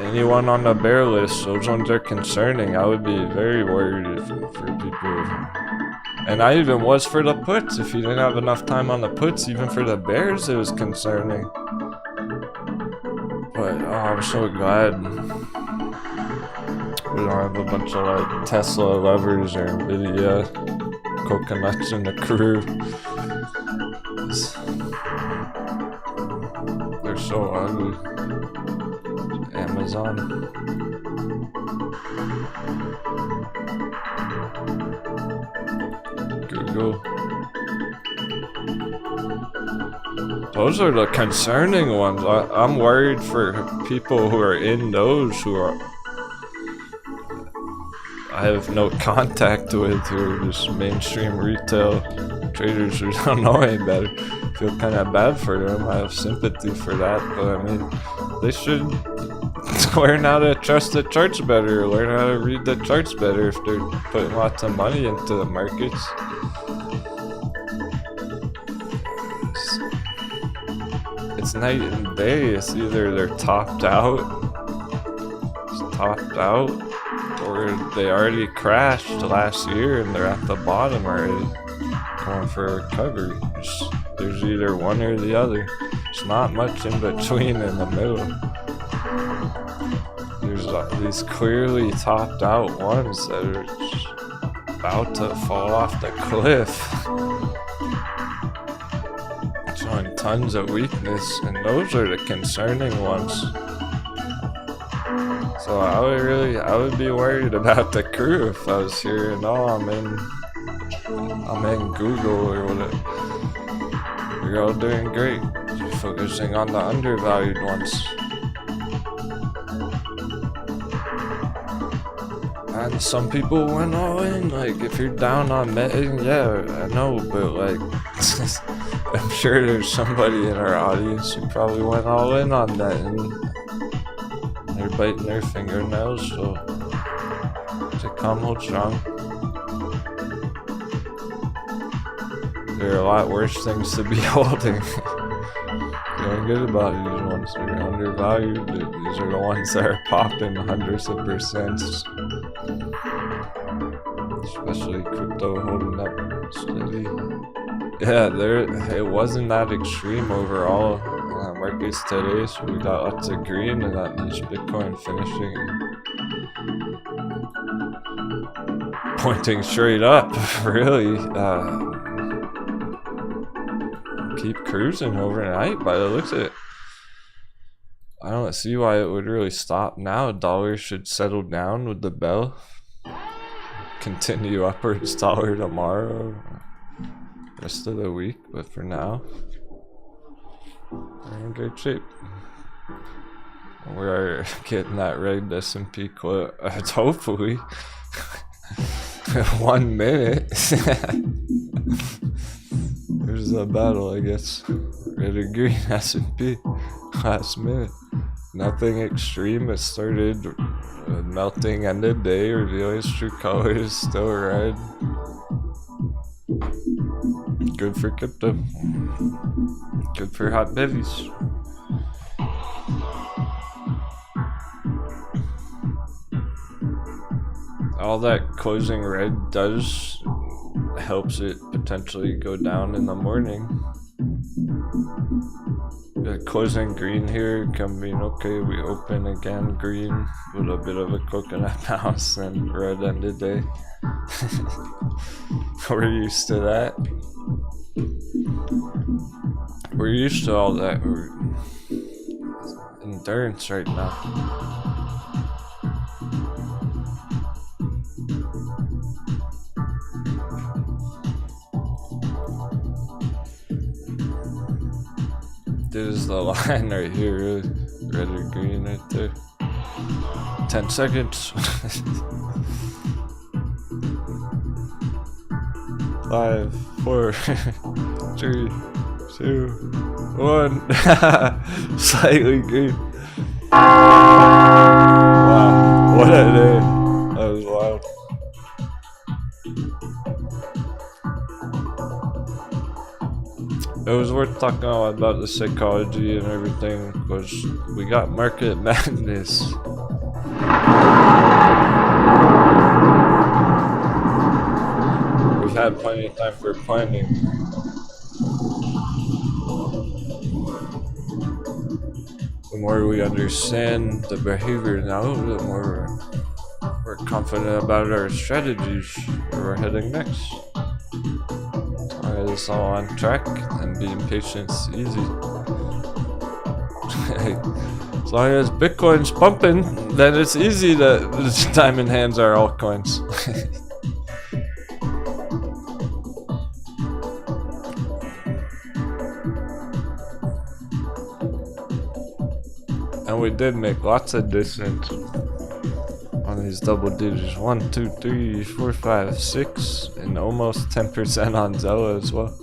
[SPEAKER 1] Anyone on the bear list, those ones are concerning. I would be very worried for people. And I even was for the puts. If you didn't have enough time on the puts, even for the bears, it was concerning. But oh, I'm so glad we don't have a bunch of like Tesla lovers or Nvidia coconuts in the crew. They're so ugly. Amazon. Google. Those are the concerning ones. I'm worried for people who are in those who are I have no contact with, who are just mainstream retail traders who don't know any better. I feel kind of bad for them. I have sympathy for that, but I mean, they should learn how to trust the charts better, learn how to read the charts better if they're putting lots of money into the markets. It's night and day. It's either they're topped out, or they already crashed last year and they're at the bottom already, going for a recovery. There's either one or the other. There's not much in between in the middle. There's these clearly topped out ones that are just about to fall off the cliff, showing tons of weakness, and those are the concerning ones. So I would be worried about the crew if I was here and I'm in Google or whatever. You're all doing great. You're focusing on the undervalued ones. And some people went all in. Like, if you're down on betting, yeah, I know, but like, I'm sure there's somebody in our audience who probably went all in on that and they're biting their fingernails, so to come hold strong. There are a lot worse things to be holding. Feeling good about these ones. They're undervalued. These are the ones that are popping hundreds of percents. Especially crypto holding up steady. Yeah, it wasn't that extreme overall. Markets today, so we got lots of green and that niche Bitcoin finishing pointing straight up. Really, keep cruising overnight by the looks of it. I don't see why it would really stop now. Dollar should settle down with the bell, continue upwards dollar tomorrow, rest of the week, but for now we're in good shape. We're getting that red S&P quote. Hopefully 1 minute. There's a battle, I guess. Red or green S&P last minute. Nothing extreme. It started The melting end of day reveals true colors, still red. Good for crypto. Good for hot bevies. All that closing red does helps it potentially go down in the morning. The closing green here can mean okay, we open again green with a bit of a coconut bounce and red end of day. We're used to that. We're used to all that. We're endurance right now. This is the line right here, red or green right there. 10 seconds. 5, 4, 3, 2, 1. Slightly green. Wow, what a day. That was wild. It was worth talking about the psychology and everything because we got market madness. We've had plenty of time for planning. The more we understand the behavior now, the more we're confident about our strategies, where we're heading next. It's all on track and being patient is easy. As long as Bitcoin's pumping, then it's easy to diamond hands our altcoins. And we did make lots of distance on these double digits. 1, 2, 3, 4, 5, 6, and almost 10% on Zella as well.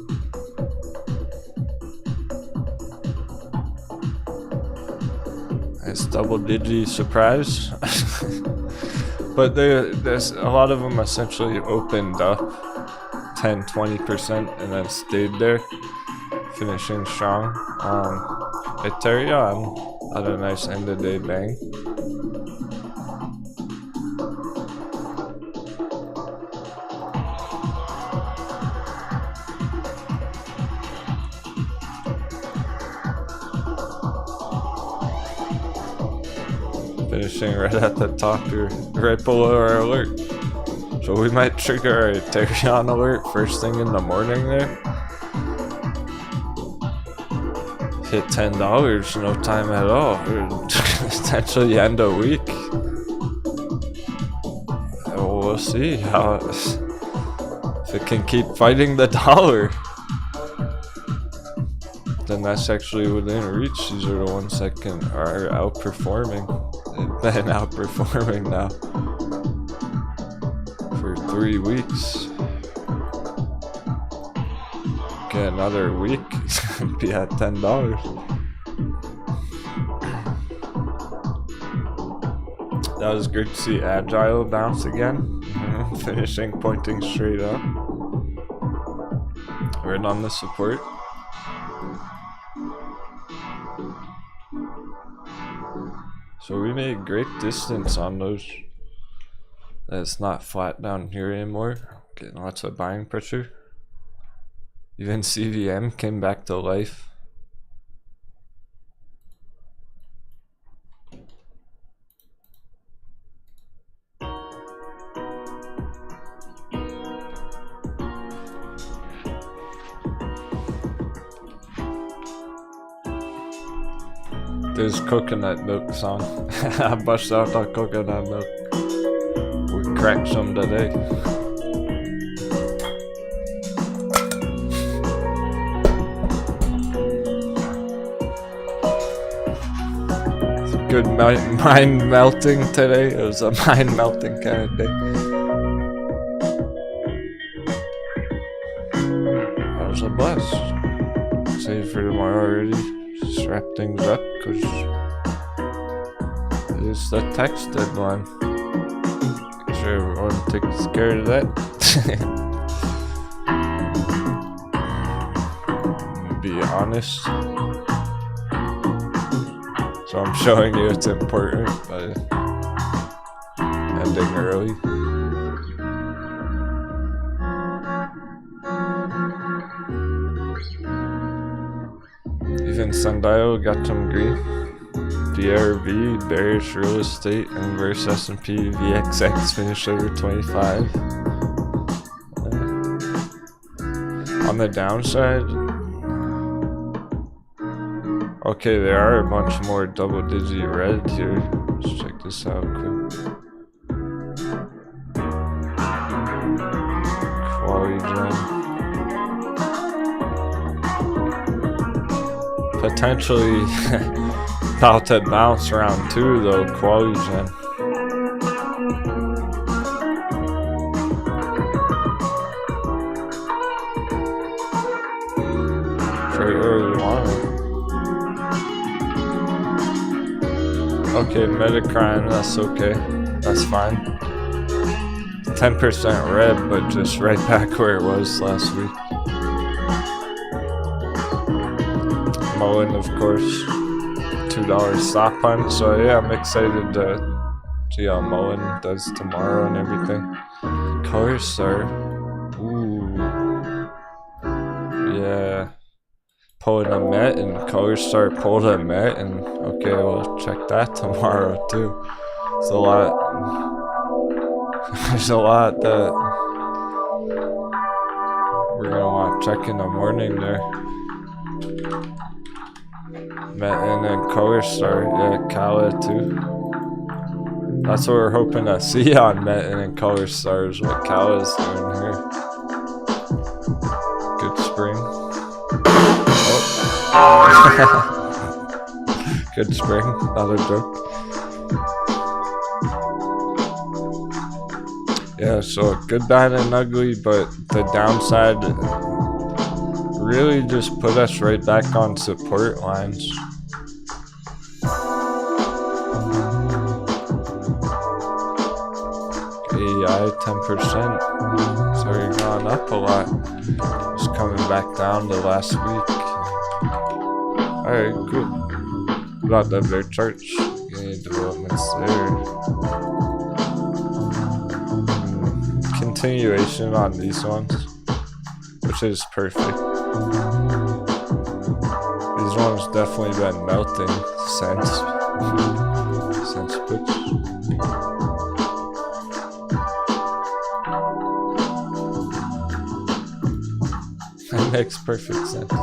[SPEAKER 1] It's double digit surprise. But there's a lot of them essentially opened up 10-20% and then stayed there, finishing strong. Aterian had a nice end of day bang. Finishing right at the top here, right below our alert. So we might trigger our Ethereum alert first thing in the morning there. Hit $10, no time at all. Potentially end of week. We'll see how if it can keep fighting the dollar. Then that's actually within reach. These are the ones that are outperforming. They've been outperforming now for 3 weeks. Get another week, be at $10. That was great to see Agile bounce again. Finishing pointing straight up. Right on the support. So we made great distance on those. It's not flat down here anymore. Getting lots of buying pressure. Even CVM came back to life. There's coconut milk song. I bust out the coconut milk. We cracked some today. It's a good mind melting today. It was a mind melting kind of day. That was a blast. Save for tomorrow already. Just wrap things up because it is the text deadline. Make sure everyone takes care of that. Be honest. So I'm showing you it's important by ending early. Even Sundial got some green. DRV, Bearish Real Estate, Inverse S&P, VXX finished over 25. On the downside, okay, there are a bunch more double-digit red here. Let's check this out quick. Quality gem. Potentially about to bounce round 2 though, quality gem. Right where we want it. Okay, Metacrine, that's okay. That's fine. 10% red, but just right back where it was last week. MULN, of course, $2 stop hunt. So yeah, I'm excited to see how MULN does tomorrow and everything. Color Star, ooh, yeah, pulling a Met, and Color Star pulled a Met, and okay, we'll check that tomorrow too. It's a lot. There's a lot that we're gonna want to check in the morning there. Met and then Color Star, yeah, Kala too. That's what we're hoping to see on Met and then Color Star is what Kala's doing here. Good spring. Oh. Good spring, not a joke. Yeah, so good, bad, and ugly, but the downside really just put us right back on support lines. CEI 10%. It's already gone up a lot. Just coming back down to last week. Alright, cool. What about the bear charts? Any developments there? Continuation on these ones, which is perfect. These ones definitely been melting since puts. That makes perfect sense.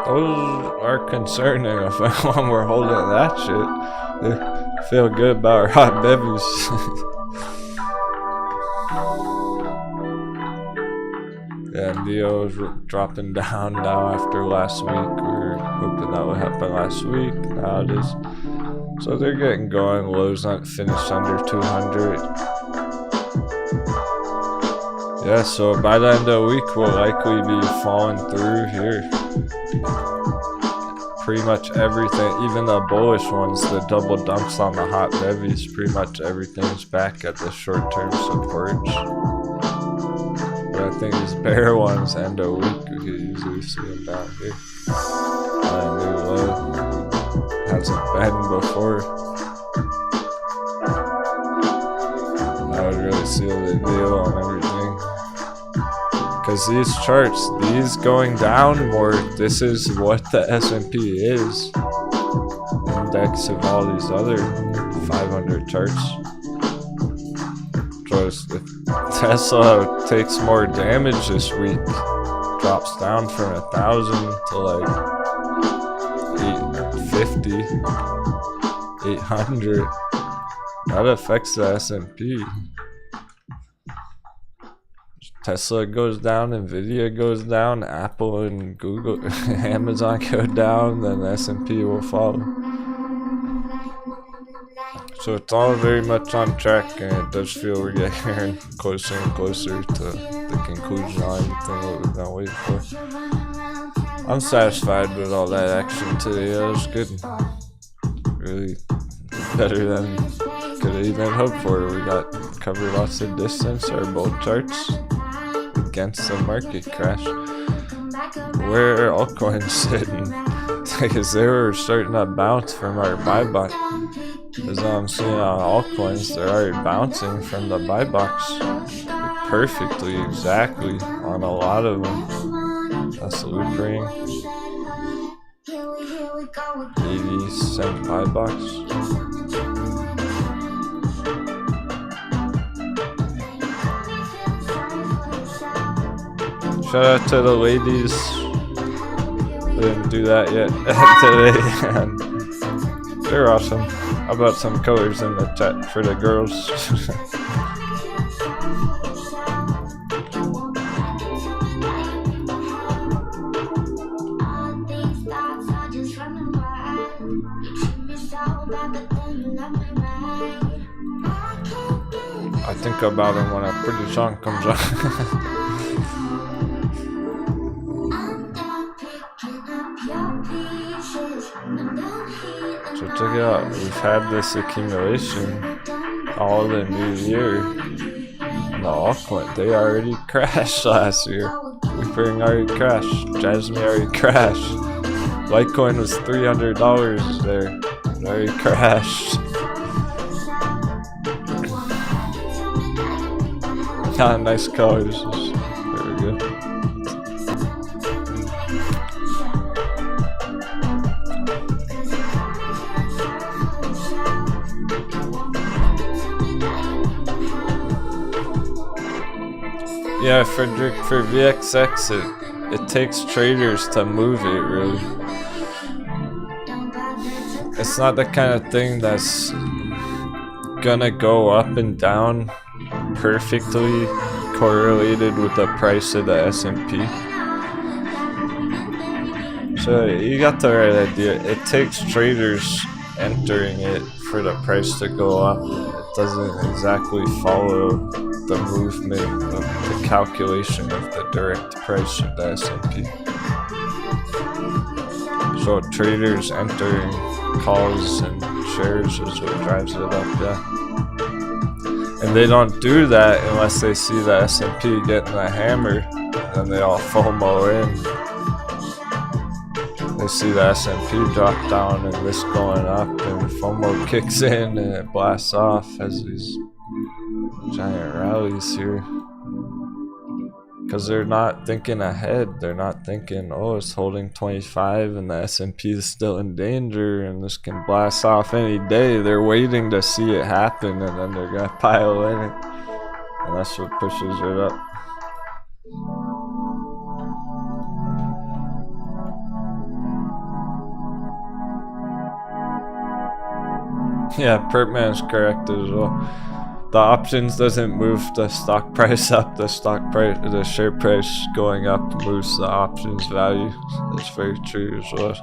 [SPEAKER 1] Those are concerning if when we're holding that shit. They feel good about our hot bevies. Yeah, Neo is dropping down now after last week. We were hoping that would happen last week. Now it is. So they're getting going. Lows not finished under 200. Yeah, so by the end of the week, we'll likely be falling through here. Pretty much everything, even the bullish ones, the double dumps on the hot bevies, pretty much everything's back at the short-term supports. But I think these bear ones, end of week, we could usually see them down here. New low. Hasn't been before. That would really seal the deal on everything. Because these charts, these going down more, this is what the S&P is. Index of all these other 500 charts. Just if Tesla takes more damage this week, drops down from 1,000 to like 850, 800, that affects the S&P. Tesla goes down, Nvidia goes down, Apple and Google, Amazon go down, then the S&P will follow. So it's all very much on track, and it does feel we're getting closer and closer to the conclusion on everything that we've been waiting for. I'm satisfied with all that action today. That was good. Really better than could have even hoped for. We got covered lots of distance, our bull charts against the market crash. Where are altcoins sitting? Because they were starting to bounce from our buy box. As I'm seeing on altcoins, they're already bouncing from the buy box perfectly, exactly on a lot of them. That's the loopring. 80-cent buy box. Shout out to the ladies. We didn't do that yet today, and they're awesome. How about some colors in the chat for the girls? I think about them when a pretty song comes on. So check it out, we've had this accumulation all the new year. The altcoin, they already crashed last year. Loopring already crashed. Jasmine already crashed. Litecoin was $300 there. It already crashed. Nice colors. Very good. Yeah, Frederick, for VXX, it takes traders to move it, really. It's not the kind of thing that's gonna go up and down perfectly correlated with the price of the S&P. So you got the right idea. It takes traders entering it for the price to go up. It doesn't exactly follow the movement of the calculation of the direct price of the S&P. So traders entering calls and shares is what drives it up, yeah. And they don't do that unless they see the S&P getting a hammer, and then they all FOMO in. They see the S&P drop down and this going up, and FOMO kicks in and it blasts off as these giant rallies here. Because they're not thinking ahead. They're not thinking, oh, it's holding 25 and the S&P is still in danger and this can blast off any day. They're waiting to see it happen, and then they're gonna pile in it, and that's what pushes it up. Yeah, Pertman's correct as well. The options doesn't move the stock price up. The share price going up moves the options value. That's very true as well.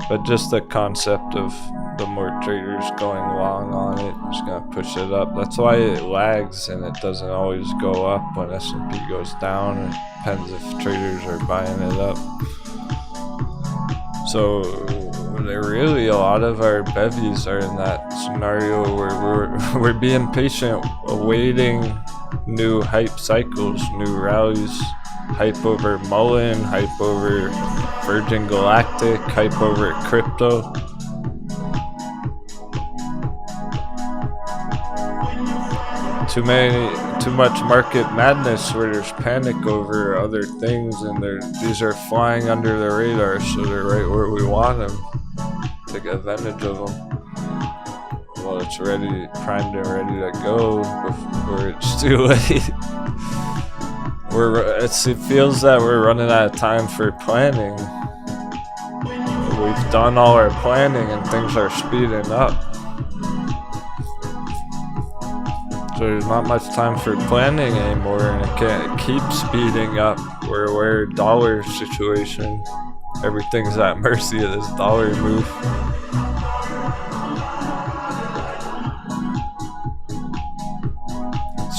[SPEAKER 1] But just the concept of the more traders going long on it is gonna push it up. That's why it lags and it doesn't always go up when S&P goes down. It depends if traders are buying it up. So really, a lot of our bevies are in that scenario where we're being patient, awaiting new hype cycles, new rallies, hype over Mullen, hype over Virgin Galactic, hype over crypto. Too much market madness where there's panic over other things, and these are flying under the radar, so they're right where we want them. Take advantage of them. Well, it's ready, primed and ready to go before it's too late. It feels that we're running out of time for planning. We've done all our planning and things are speeding up. So there's not much time for planning anymore, and it can't keep speeding up. We're a dollar situation. Everything's at mercy of this dollar move.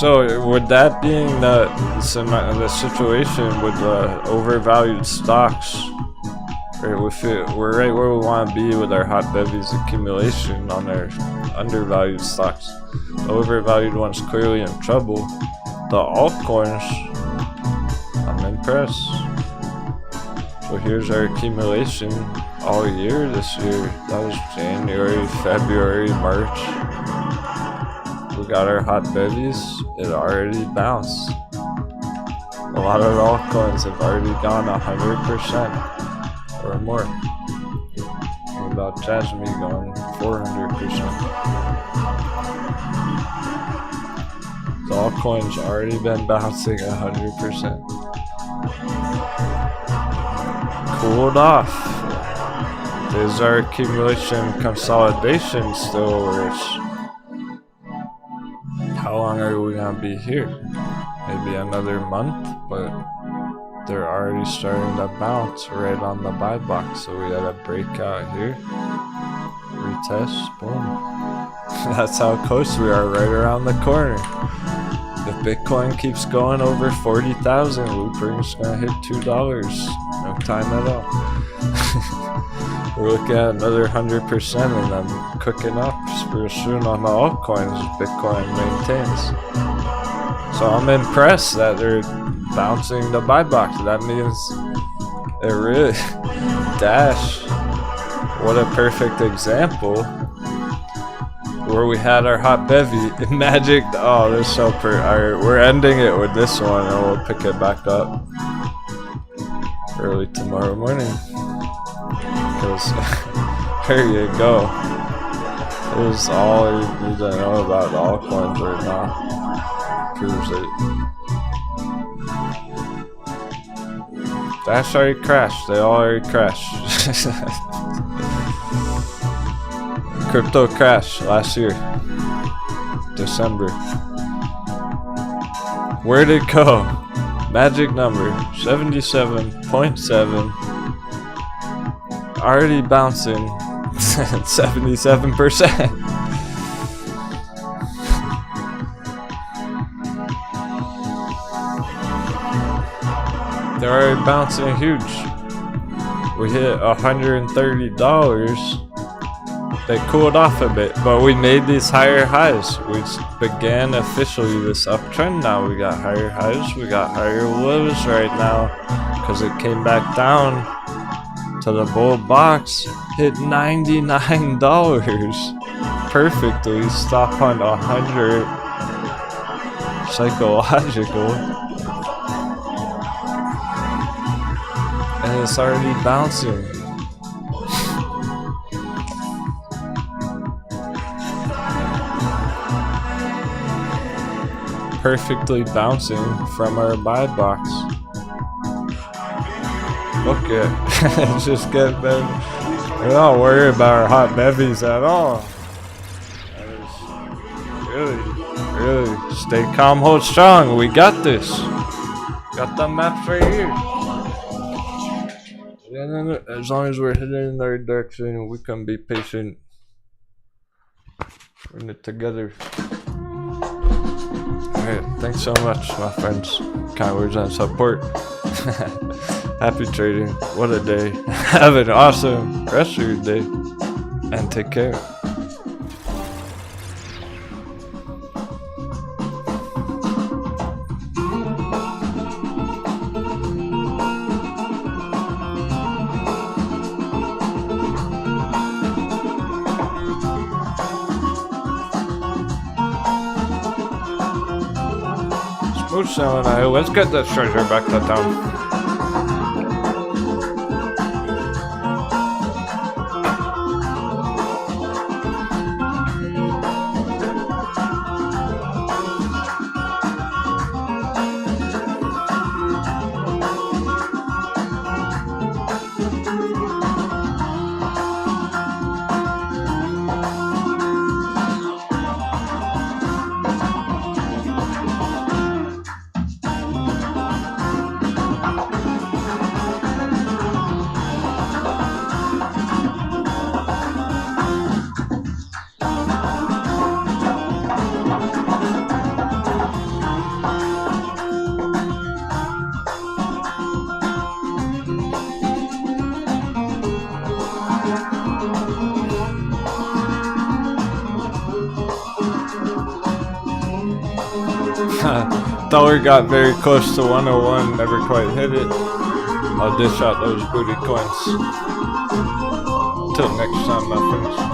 [SPEAKER 1] So with that being the situation with overvalued stocks, right, we're right where we want to be with our hot bevies accumulation on our undervalued stocks. The overvalued ones clearly in trouble. The altcoins, I'm impressed. So here's our accumulation all year this year. That was January, February, March. We got our hot bevies. It already bounced. A lot of the altcoins have already gone 100% or more. What about Jasmine going 400%? The altcoins already been bouncing 100%. Cooled off. Is our accumulation consolidation still worse? How long are we gonna be here? Maybe another month, but they're already starting to bounce right on the buy box. So we got a breakout here. Retest, boom. That's how close we are, right around the corner. If Bitcoin keeps going over 40,000, loopring's gonna hit $2. No time at all. We're looking at another 100%, and I'm cooking up real soon on the altcoins as Bitcoin maintains. So I'm impressed that they're bouncing the buy box. That means it really Dash. What a perfect example where we had our hot bevy. Magic. Oh, this is so alright, we're ending it with this one, and we'll pick it back up early tomorrow morning. Because there you go. There's all you need to know about the altcoins right now. Proves it. Dash already crashed. They all already crashed. Crypto crashed last year, December. Where'd it go? Magic number 77.7. Already bouncing 77%. They're already bouncing huge. We hit $130. They cooled off a bit, but we made these higher highs. We began officially this uptrend. Now we got higher highs, we got higher lows right now, because it came back down to the bull box, hit $99 perfectly. Stop on 100 psychological, and it's already bouncing. Perfectly bouncing from our buy box. Look at it. Just get better. We don't worry about our hot bevies at all. Really stay calm, hold strong. We got this. Got the maps right here. And as long as we're heading in the right direction, we can be patient. We're in it together. Alright, thanks so much, my friends. Kind words and support. Happy trading. What a day. Have an awesome rest of your day. And take care. Smooth sailing. Let's get that treasure back to town.
[SPEAKER 3] Dollar got very close to 101, never quite hit it. I'll dish out those booty coins. Till next time, my friends.